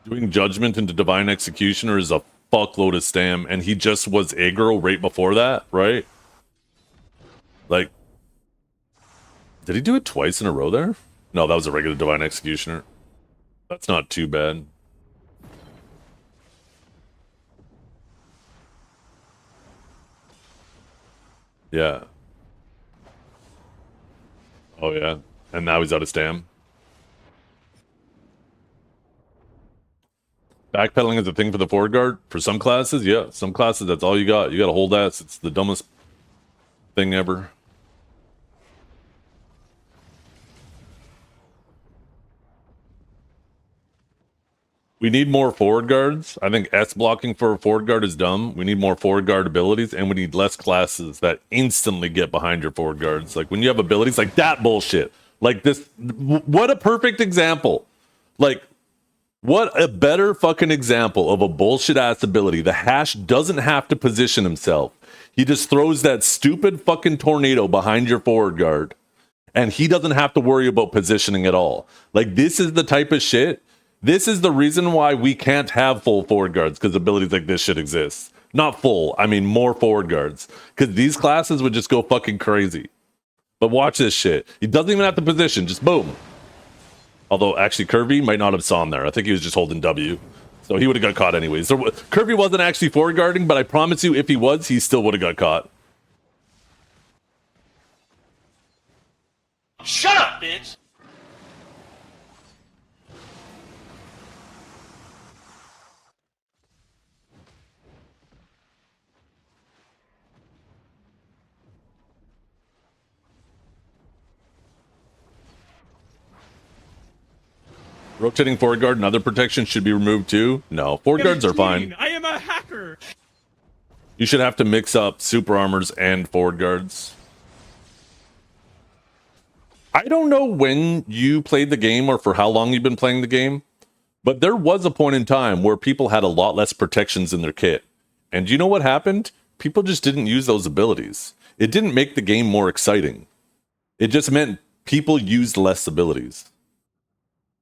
Doing Judgment into Divine Executioner is a fuckload of stam, and he just was aggro right before that, right? Like, did he do it twice in a row there? No, that was a regular Divine Executioner. That's not too bad. Yeah. Oh, yeah. And now he's out of stam. Backpedaling is a thing for the forward guard. For some classes, yeah. Some classes, that's all you got. You got to hold ass. It's the dumbest thing ever. We need more forward guards. I think S blocking for a forward guard is dumb. We need more forward guard abilities, and we need less classes that instantly get behind your forward guards. Like when you have abilities like that bullshit. Like this, what a perfect example. Like, what a better fucking example of a bullshit ass ability. The Hash doesn't have to position himself. He just throws that stupid fucking tornado behind your forward guard, and he doesn't have to worry about positioning at all. Like, this is the type of shit. This is the reason why we can't have full forward guards, because abilities like this should exist. Not full, I mean more forward guards. Because these classes would just go fucking crazy. But watch this shit. He doesn't even have to position, just boom. Although, actually, Kirby might not have saw him there. I think he was just holding W. So he would have got caught anyways. So Kirby wasn't actually forward guarding, but I promise you, if he was, he still would have got caught. Shut up, bitch! Rotating forward guard and other protections should be removed too. No, forward guards are fine. I am a hacker! You should have to mix up super armors and forward guards. I don't know when you played the game or for how long you've been playing the game, but there was a point in time where people had a lot less protections in their kit. And you know what happened? People just didn't use those abilities. It didn't make the game more exciting. It just meant people used less abilities.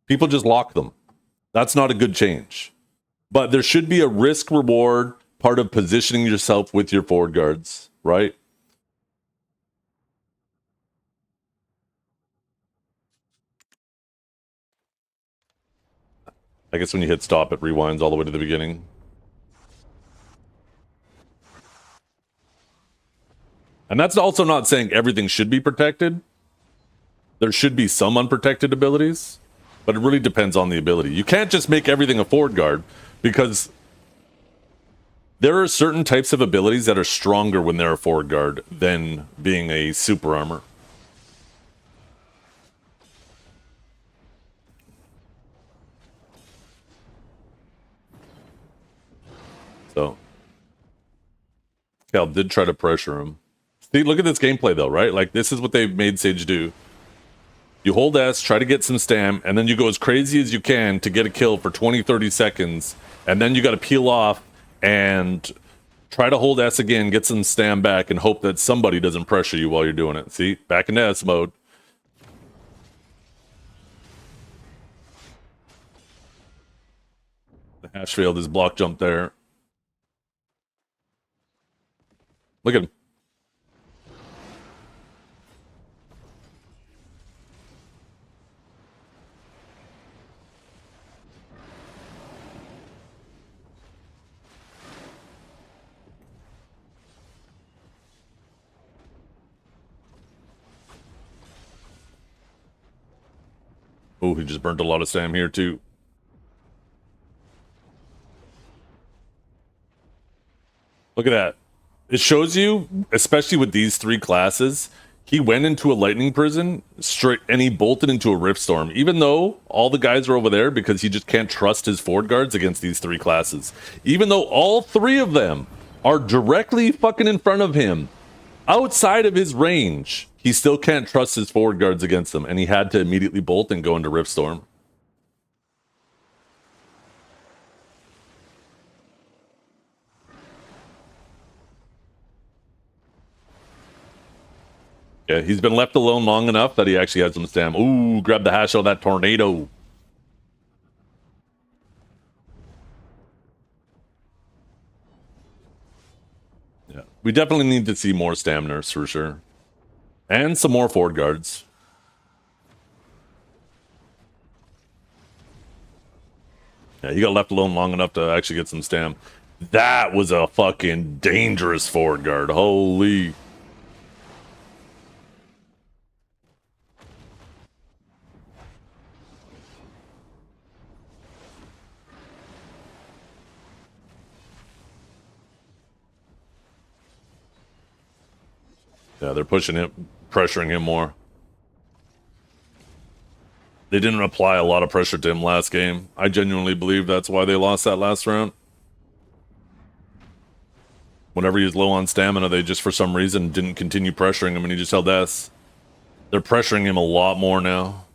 People just lock them. That's not a good change. But there should be a risk reward part of positioning yourself with your forward guards, right? I guess when you hit stop, it rewinds all the way to the beginning. And that's also not saying everything should be protected. There should be some unprotected abilities, but it really depends on the ability. You can't just make everything a forward guard, because there are certain types of abilities that are stronger when they're a forward guard than being a super armor. So, Cal did try to pressure him. See, look at this gameplay though, right? Like, this is what they've made Sage do. You hold S, try to get some stam, and then you go as crazy as you can to get a kill for 20, 30 seconds, and then you got to peel off and try to hold S again, get some stam back, and hope that somebody doesn't pressure you while you're doing it. See? Back into S mode. The Hash failed his block jump there. Look at him. Oh, he just burnt a lot of stam here too. Look at that. It shows you, especially with these three classes, he went into a lightning prison straight and he bolted into a rift storm, even though all the guys are over there, because he just can't trust his forward guards against these three classes. Even though all three of them are directly fucking in front of him, outside of his range, he still can't trust his forward guards against them, and he had to immediately bolt and go into rift storm. Yeah, he's been left alone long enough that he actually has some stam. Ooh, grab the hash out of that tornado. Yeah, we definitely need to see more staminers for sure. And some more forward guards. Yeah, he got left alone long enough to actually get some stam. That was a fucking dangerous forward guard. Holy... Yeah, they're pushing him, pressuring him more. They didn't apply a lot of pressure to him last game. I genuinely believe that's why they lost that last round. Whenever he was low on stamina, they just for some reason didn't continue pressuring him and he just held S. They're pressuring him a lot more now.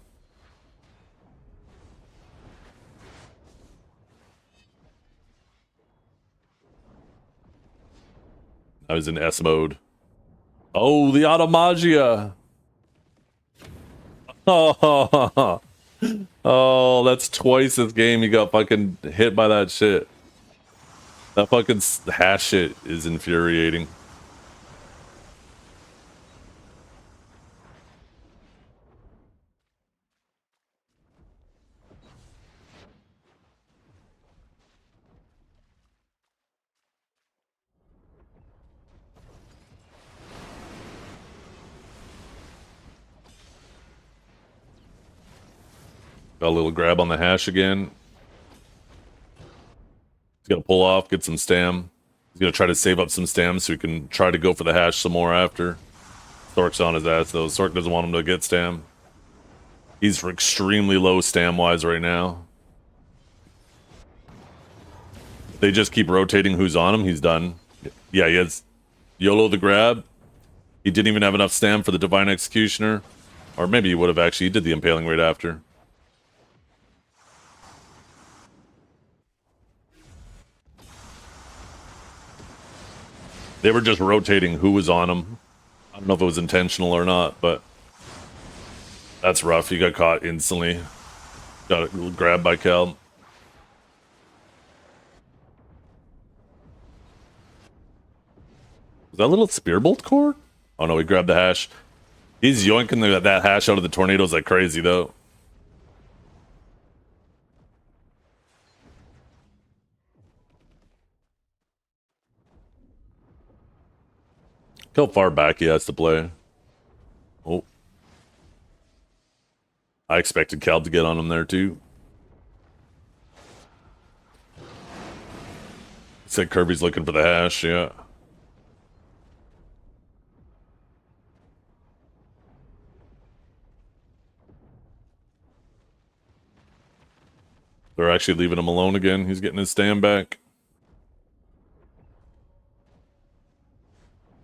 I was in S mode. Oh, the Automagia! Oh, that's twice this game you got fucking hit by that shit. That fucking hash shit is infuriating. Got a little grab on the hash again. He's got to pull off, get some stam. He's going to try to save up some stam so he can try to go for the hash some more after. Sork's on his ass, though. Sork doesn't want him to get stam. He's extremely low stam-wise right now. They just keep rotating who's on him. He's done. Yeah, he has YOLO the grab. He didn't even have enough stam for the Divine Executioner. Or maybe he would have actually. He did the Impaling right after. They were just rotating who was on him. I don't know if it was intentional or not, but that's rough. He got caught instantly. Got grabbed by Cal. Was that a little Spearbolt core? Oh no, he grabbed the hash. He's yoinking that hash out of the tornadoes like crazy, though. Look how far back he has to play. Oh. I expected Cal to get on him there, too. Said Kirby's looking for the hash, yeah. They're actually leaving him alone again. He's getting his stand back.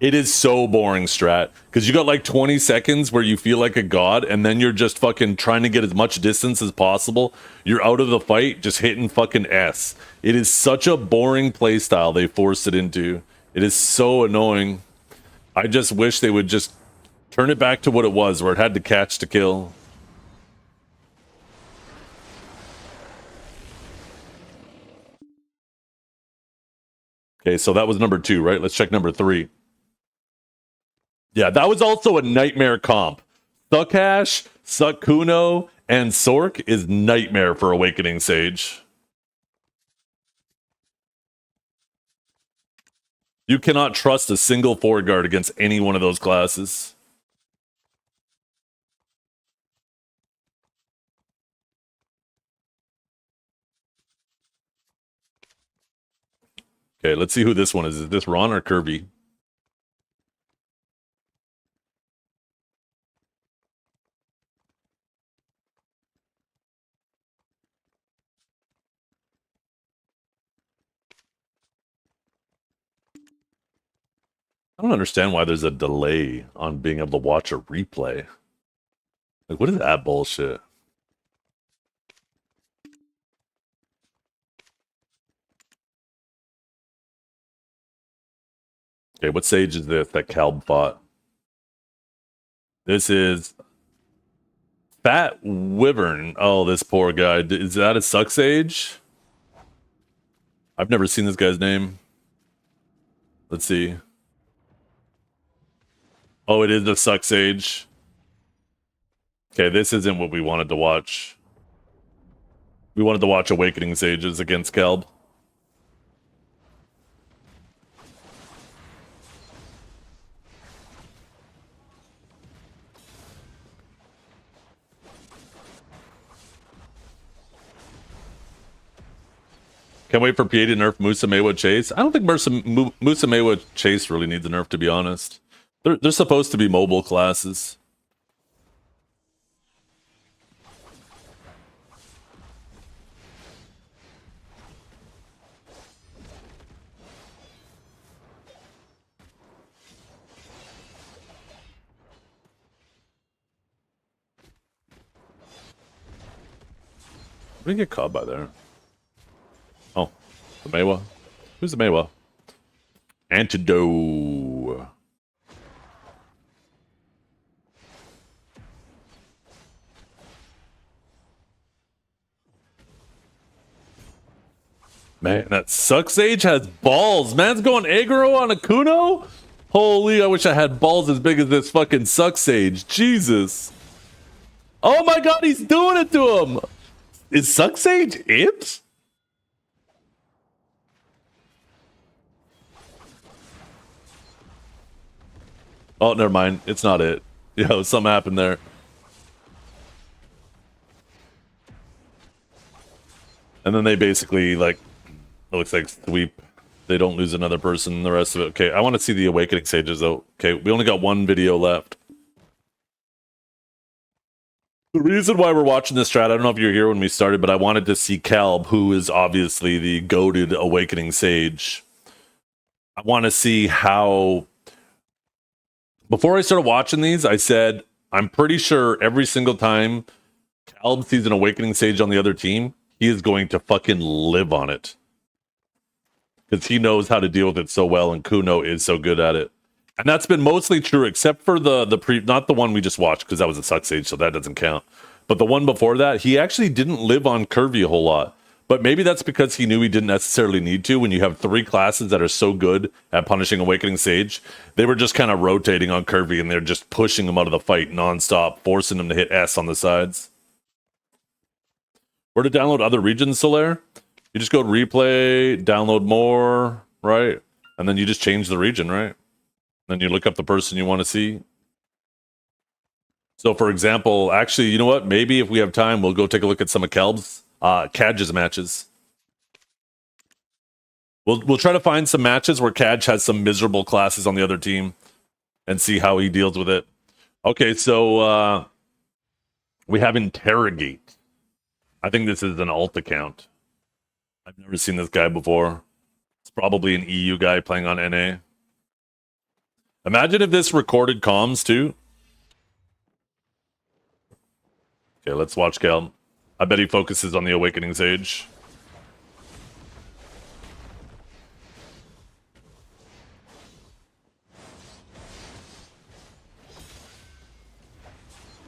It is so boring, Strat, because you got like 20 seconds where you feel like a god, and then you're just fucking trying to get as much distance as possible. You're out of the fight, just hitting fucking S. It is such a boring playstyle they forced it into. It is so annoying. I just wish they would just turn it back to what it was, where it had to catch to kill. Okay, so that was number 2, right? Let's check number 3. Yeah, that was also a nightmare comp. Suckhash, Suckuno, and Sork is nightmare for Awakening Sage. You cannot trust a single forward guard against any one of those classes. Okay, let's see who this one is. Is this Ron or Kirby? I don't understand why there's a delay on being able to watch a replay. Like, what is that bullshit? Okay, what sage is this that Calb fought? This is Fat Wyvern. Oh, this poor guy. Is that a Suck Sage? I've never seen this guy's name. Let's see. Oh, it is the Suck Sage. Okay, this isn't what we wanted to watch. We wanted to watch Awakening Sages against Calb. Can't wait for PA to nerf Musamewa Chase. I don't think Musamewa Chase really needs a nerf, to be honest. They're supposed to be mobile classes. we get caught by there? Oh, the Maewa. Who's the Maewa? Antidote. Man, that Suck Sage has balls. Man's going aggro on a Kuno? Holy, I wish I had balls as big as this fucking Suck Sage. Jesus. Oh my god, he's doing it to him. Is Suck Sage it? Oh, never mind. It's not it. Yo, something happened there. And then they basically, like, it looks like sweep. They don't lose another person, the rest of it. Okay, I want to see the Awakening Sages, though. Okay, we only got one video left. The reason why we're watching this strat, I don't know if you were here when we started, but I wanted to see Kalb, who is obviously the goated Awakening Sage. I want to see how... Before I started watching these, I said, I'm pretty sure every single time Kalb sees an Awakening Sage on the other team, he is going to fucking live on it. Because he knows how to deal with it so well, and Kuno is so good at it. And that's been mostly true, except for not the one we just watched, because that was a Suck Sage, so that doesn't count. But the one before that, he actually didn't live on Curvy a whole lot. But maybe that's because he knew he didn't necessarily need to. When you have 3 classes that are so good at punishing Awakening Sage, they were just kind of rotating on Curvy, and they're just pushing him out of the fight nonstop, forcing him to hit S on the sides. Where to download other regions, Solaire? You just go to replay, download more, right? And then you just change the region, right? Then you look up the person you want to see. So, for example, actually, you know what? Maybe if we have time, we'll go take a look at some of Kalb's Kadj's matches. We'll try to find some matches where Kadj has some miserable classes on the other team and see how he deals with it. Okay, so we have Interrogate. I think this is an alt account. I've never seen this guy before. It's probably an EU guy playing on NA. Imagine if this recorded comms too. Okay, let's watch Kalb. I bet he focuses on the Awakening Sage.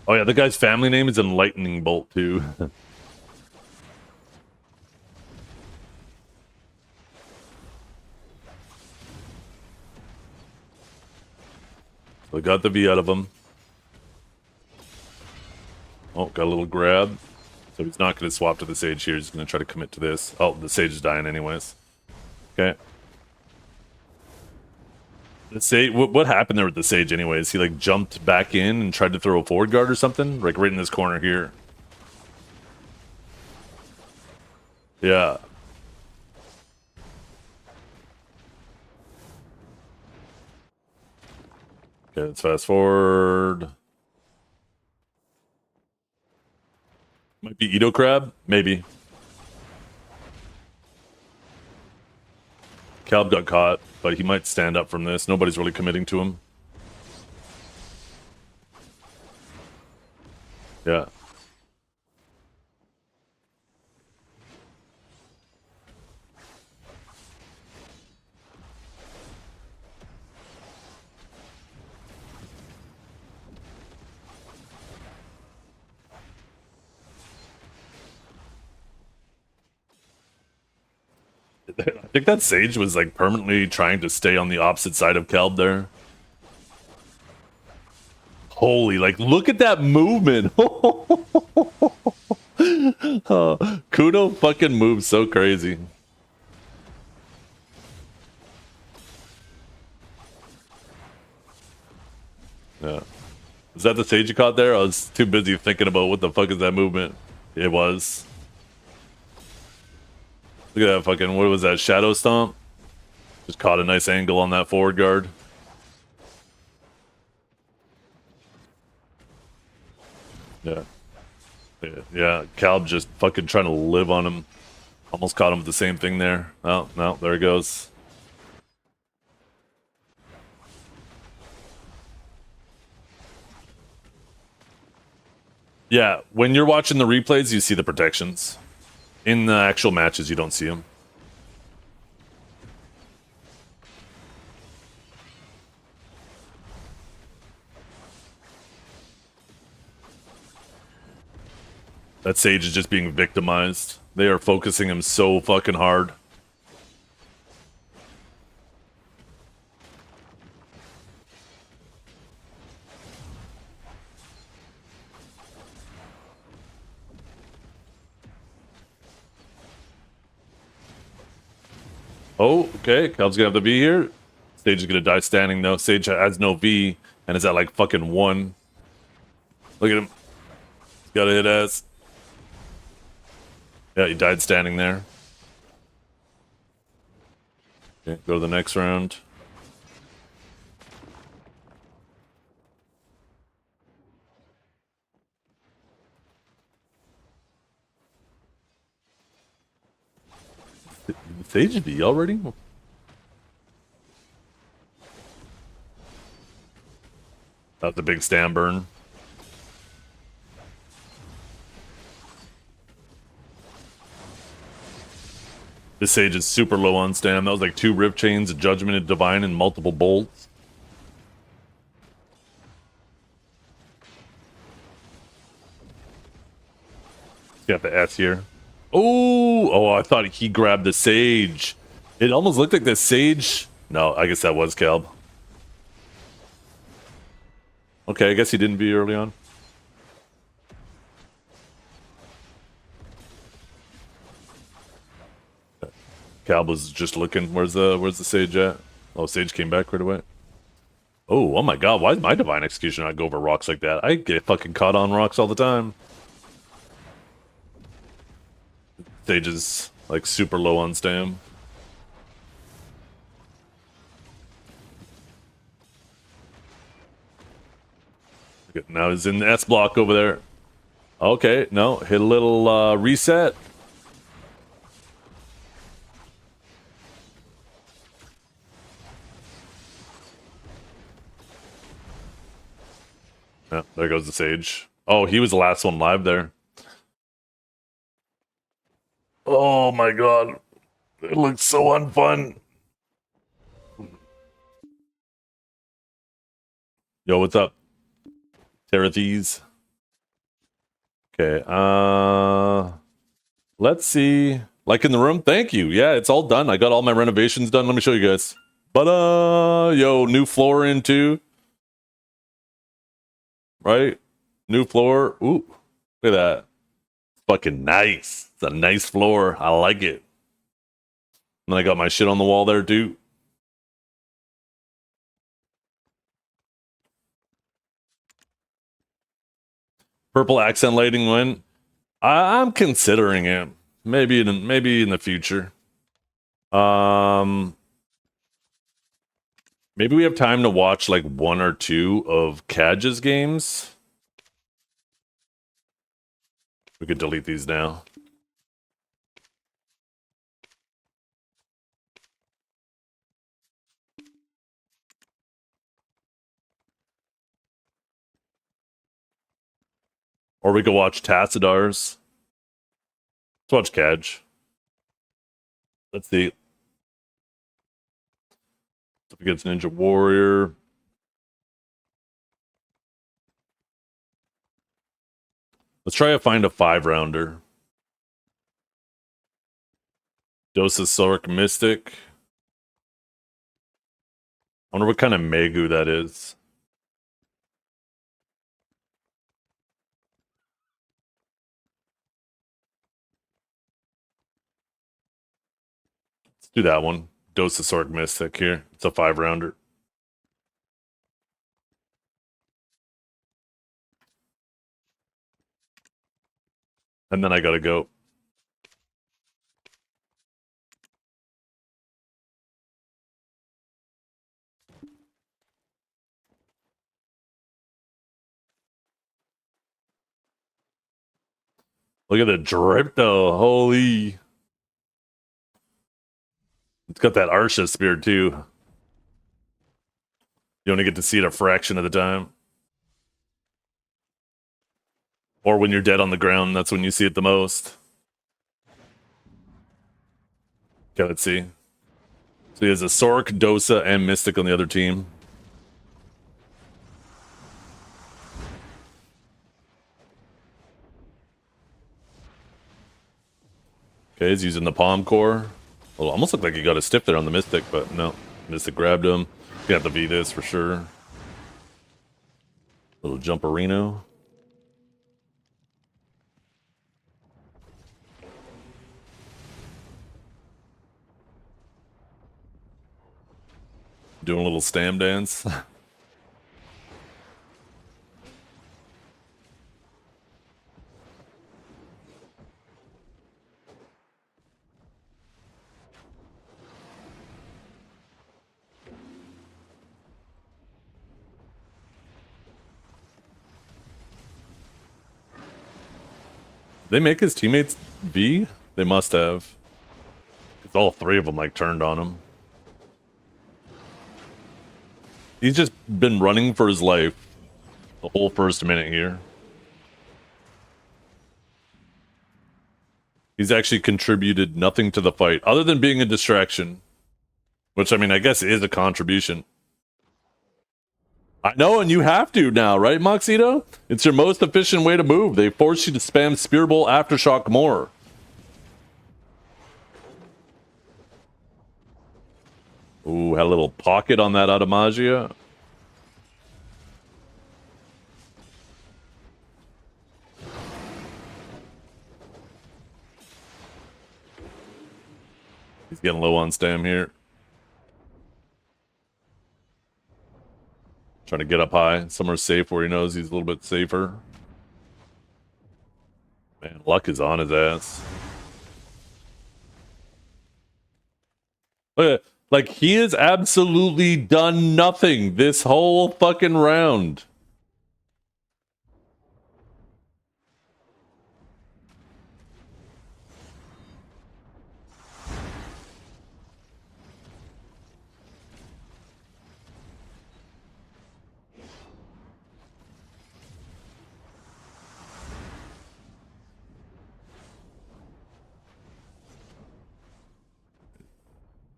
Oh yeah, the guy's family name is Enlightening Bolt too. We got the V out of him. Oh, got a little grab. So he's not going to swap to the Sage here. He's going to try to commit to this. Oh, the Sage is dying anyways. Okay. The Sage, what happened there with the Sage anyways? He like jumped back in and tried to throw a forward guard or something? Like right in this corner here. Yeah. Okay, let's fast forward. Might be Edo Crab? Maybe. Kalb got caught, but he might stand up from this. Nobody's really committing to him. Yeah. I think that Sage was like permanently trying to stay on the opposite side of Kalb there. Holy, like, look at that movement. Kuno fucking moves so crazy. Yeah. Was that the Sage you caught there? I was too busy thinking about what the fuck is that movement. It was. Look at that fucking, what was that, Shadow Stomp? Just caught a nice angle on that forward guard. Yeah. Yeah, Kalb just fucking trying to live on him. Almost caught him with the same thing there. Oh, no, there he goes. Yeah, when you're watching the replays, you see the protections. In the actual matches, you don't see him. That Sage is just being victimized. They are focusing him so fucking hard. Oh, okay. Calb's gonna have the V here. Sage is gonna die standing though. Sage has no V and is at like fucking 1. Look at him. He's gotta hit ass. Yeah, he died standing there. Okay, go to the next round. Sage V already? That's a big stand burn. This Sage is super low on stam. That was like 2 Rift Chains, a Judgment, a Divine, and multiple bolts. Got the S here. Oh, I thought he grabbed the Sage. It almost looked like the Sage. No, I guess that was Calb. Okay, I guess he didn't be early on. Calb was just looking. Where's the Sage at? Oh, Sage came back right away. Oh my god, why is my Divine Execution not go over rocks like that? I get fucking caught on rocks all the time. Sage is like super low on stam. Now he's in the S block over there. Okay, no, hit a little reset. Yeah, there goes the Sage. Oh, he was the last one live there. Oh my god. It looks so unfun. Yo, what's up? Terathes. Okay, let's see. Like in the room? Thank you. Yeah, it's all done. I got all my renovations done. Let me show you guys. But yo, new floor in too. Right? New floor. Ooh, look at that. Fucking nice. It's a nice floor. I like it. And I got my shit on the wall there too. Purple accent lighting when? I'm considering it. Maybe in the future. Maybe we have time to watch like 1 or 2 of Kadja's games. We could delete these now. Or we could watch Tassadar's. Let's watch Kaj. Let's see. Up against Ninja Warrior. Let's try to find a 5-rounder. Dosa Sork Mystic. I wonder what kind of Megu that is. Let's do that one. Dosa Sork Mystic here. It's a 5-rounder. And then I gotta go. Look at the drip though. Holy. It's got that Arsha spear too. You only get to see it a fraction of the time. Or when you're dead on the ground, that's when you see it the most. Okay, let's see. So he has a Sork, Dosa, and Mystic on the other team. Okay, he's using the Palm Core. Well, almost looked like he got a stiff there on the Mystic, but no. Mystic grabbed him. You have to beat this for sure. Little Jumperino. Doing a little stam dance. They make his teammates V? They must have. It's all three of them like turned on him. He's just been running for his life the whole first minute here. He's actually contributed nothing to the fight other than being a distraction. Which, I mean, I guess is a contribution. I know, and you have to now, right, Moxito? It's your most efficient way to move. They force you to spam Spear Bolt Aftershock more. Ooh, had a little pocket on that Automagia. He's getting low on stam here. Trying to get up high, somewhere safe where he knows he's a little bit safer. Man, Luck is on his ass. Look at, like, he has absolutely done nothing this whole fucking round.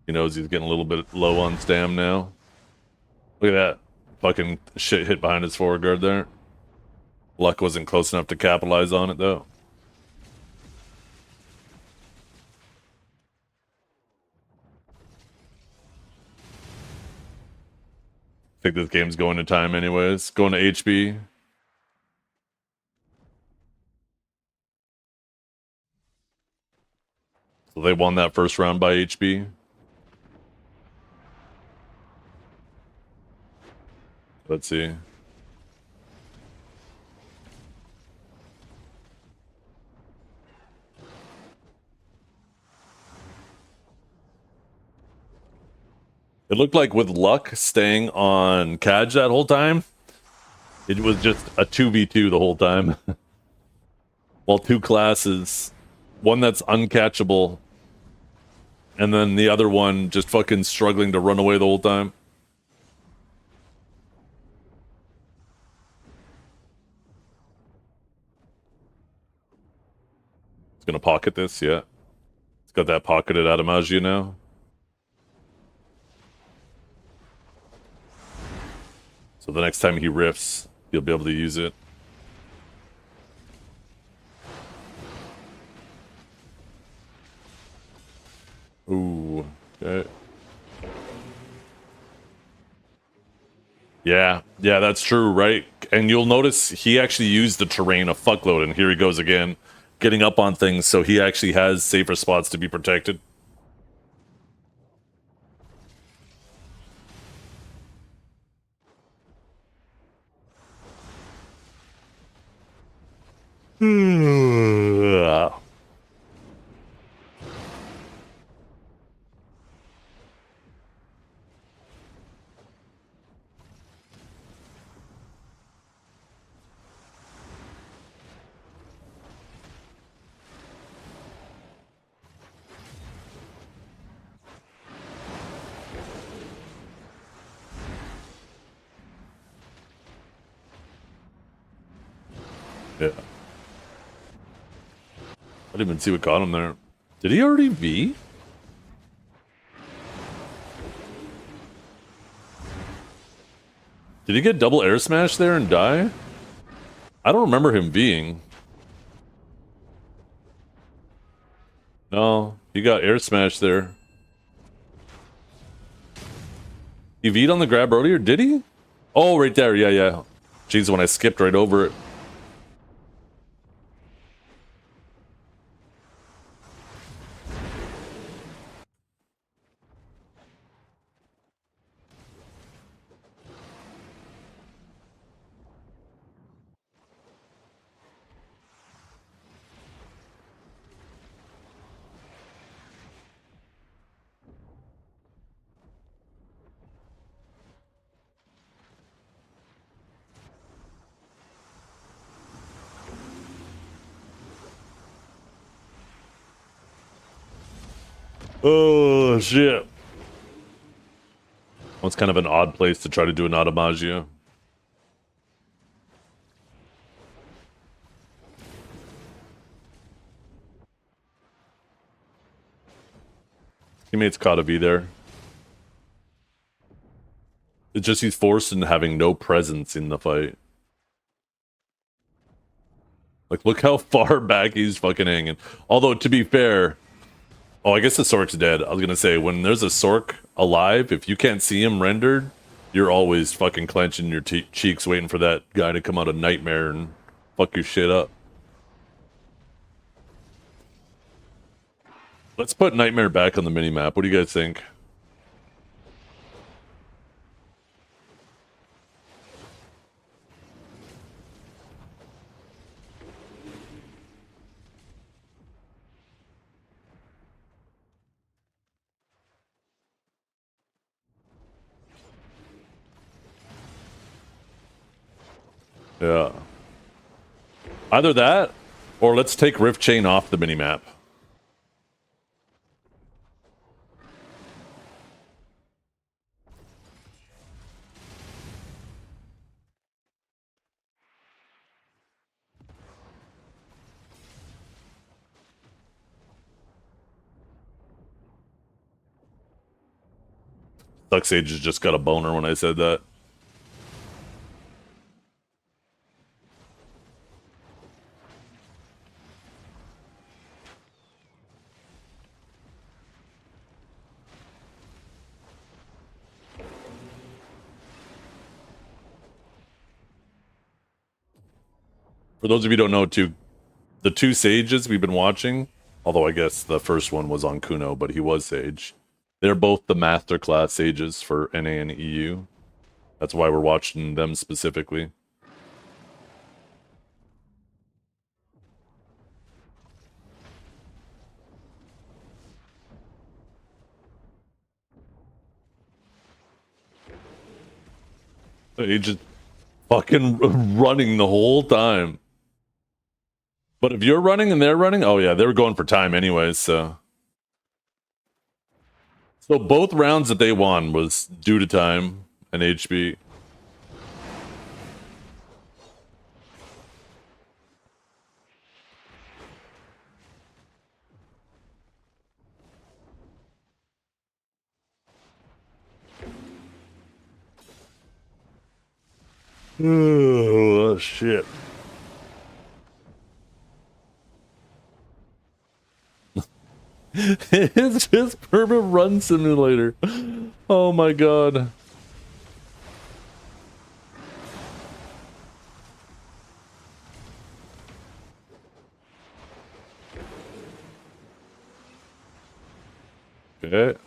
He knows he's getting a little bit low on stam now. Look at that. Fucking shit hit behind his forward guard there. Luck wasn't close enough to capitalize on it, though. I think this game's going to time anyways. Going to HB. So they won that first round by HB. Let's see. It looked like with Luck staying on Kaj that whole time, it was just a 2v2 the whole time. While two classes, one that's uncatchable, and then the other one just fucking struggling to run away the whole time. It's gonna pocket this, yeah. It's got that pocketed Automagia now. So the next time he riffs, he'll be able to use it. Ooh, okay. Yeah, that's true, right? And you'll notice he actually used the terrain a fuckload, and here he goes again, getting up on things, so he actually has safer spots to be protected. Yeah. I didn't even see what got him there. Did he already V? Did he get double air smash there and die? I don't remember him being. No, he got air smash there. He V'd on the grab earlier, did he? Oh, right there, yeah. Jeez, when I skipped right over it. Oh, shit. Well, it's kind of an odd place to try to do an Automagia. Teammates gotta be there. It's just he's forced into having no presence in the fight. Like, look how far back he's fucking hanging. Although, to be fair... Oh, I guess the Sork's dead. I was gonna say, when there's a Sork alive, if you can't see him rendered, you're always fucking clenching your cheeks waiting for that guy to come out of Nightmare and fuck your shit up. Let's put Nightmare back on the minimap. What do you guys think? Yeah. Either that, or let's take Rift Chain off the minimap. Sage has just got a boner when I said that. For those of you who don't know, the two Sages we've been watching, although I guess the first one was on Kuno, but he was Sage. They're both the masterclass Sages for NA and EU. That's why we're watching them specifically. He just fucking running the whole time. But if you're running and they're running, oh yeah, they were going for time anyways, so. So both rounds that they won was due to time and HP. Oh, shit. It's just Perma Run Simulator. Oh my god. Okay.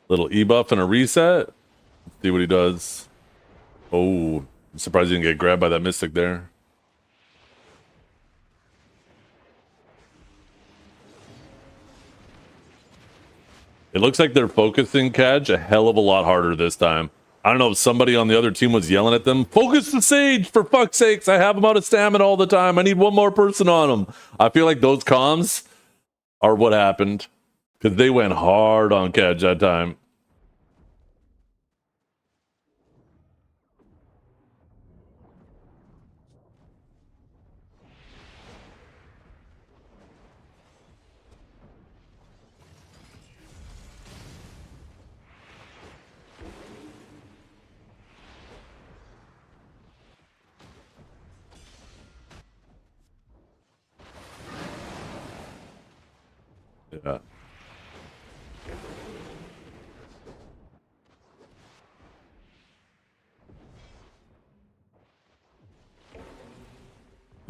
Little E-buff and a reset. Let's see what he does. Oh, I'm surprised he didn't get grabbed by that Mystic there. It looks like they're focusing Kaj a hell of a lot harder this time. I don't know if somebody on the other team was yelling at them. Focus the Sage, for fuck's sakes. I have him out of stamina all the time. I need one more person on him. I feel like those comms are what happened. Because they went hard on Kaj that time.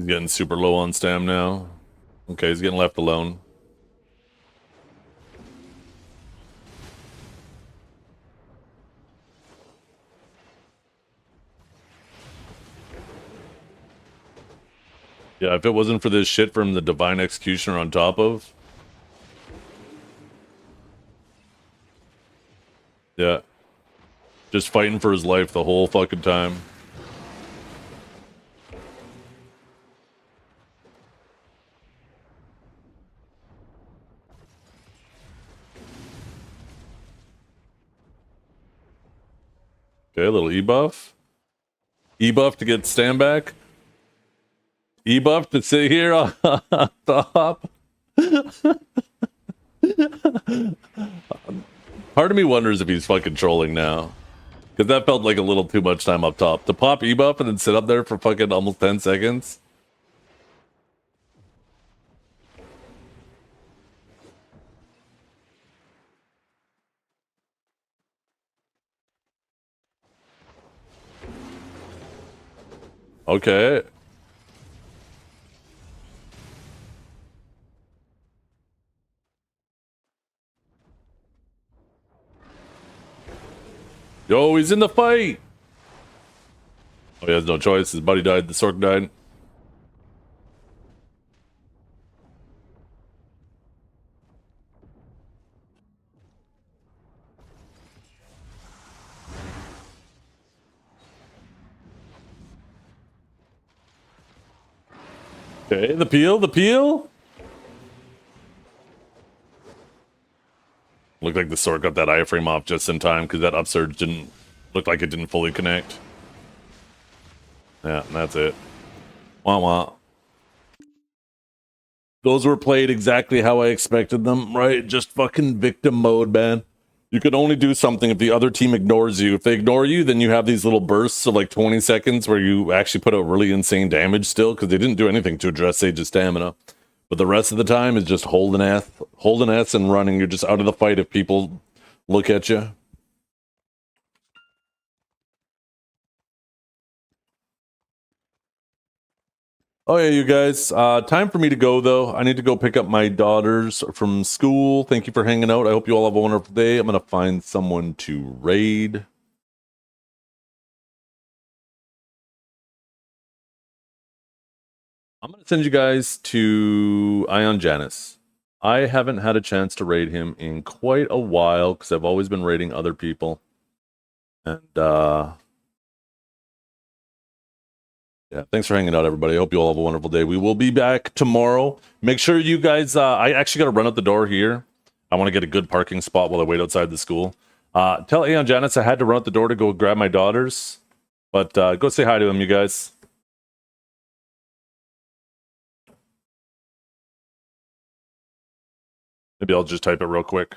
He's getting super low on stam now. Okay, he's getting left alone. Yeah, if it wasn't for this shit from the Divine Executioner on top of... Yeah. Just fighting for his life the whole fucking time. Okay, a little E-buff. E-buff to get stand back. E-buff to sit here on top. Part of me wonders if he's fucking trolling now. Because that felt like a little too much time up top. To pop E-buff and then sit up there for fucking almost 10 seconds. Okay. Yo, he's in the fight! Oh, he has no choice. His buddy died. The Sork died. Okay, the peel, the peel! Looked like the Sork got that iframe off just in time because that upsurge didn't look like it didn't fully connect. Yeah, and that's it. Wah wah. Those were played exactly how I expected them, right? Just fucking victim mode, man. You can only do something if the other team ignores you. If they ignore you, then you have these little bursts of like 20 seconds where you actually put out really insane damage still because they didn't do anything to address Sage's stamina. But the rest of the time is just holding S and running. You're just out of the fight if people look at you. Oh yeah, you guys. Time for me to go though. I need to go pick up my daughters from school. Thank you for hanging out. I hope you all have a wonderful day. I'm gonna find someone to raid. I'm going to send you guys to Ion Janus. I haven't had a chance to raid him in quite a while because I've always been raiding other people. And, yeah, thanks for hanging out, everybody. I hope you all have a wonderful day. We will be back tomorrow. Make sure you guys, I actually got to run out the door here. I want to get a good parking spot while I wait outside the school. Tell Ion Janus I had to run out the door to go grab my daughters. But go say hi to him, you guys. Maybe I'll just type it real quick.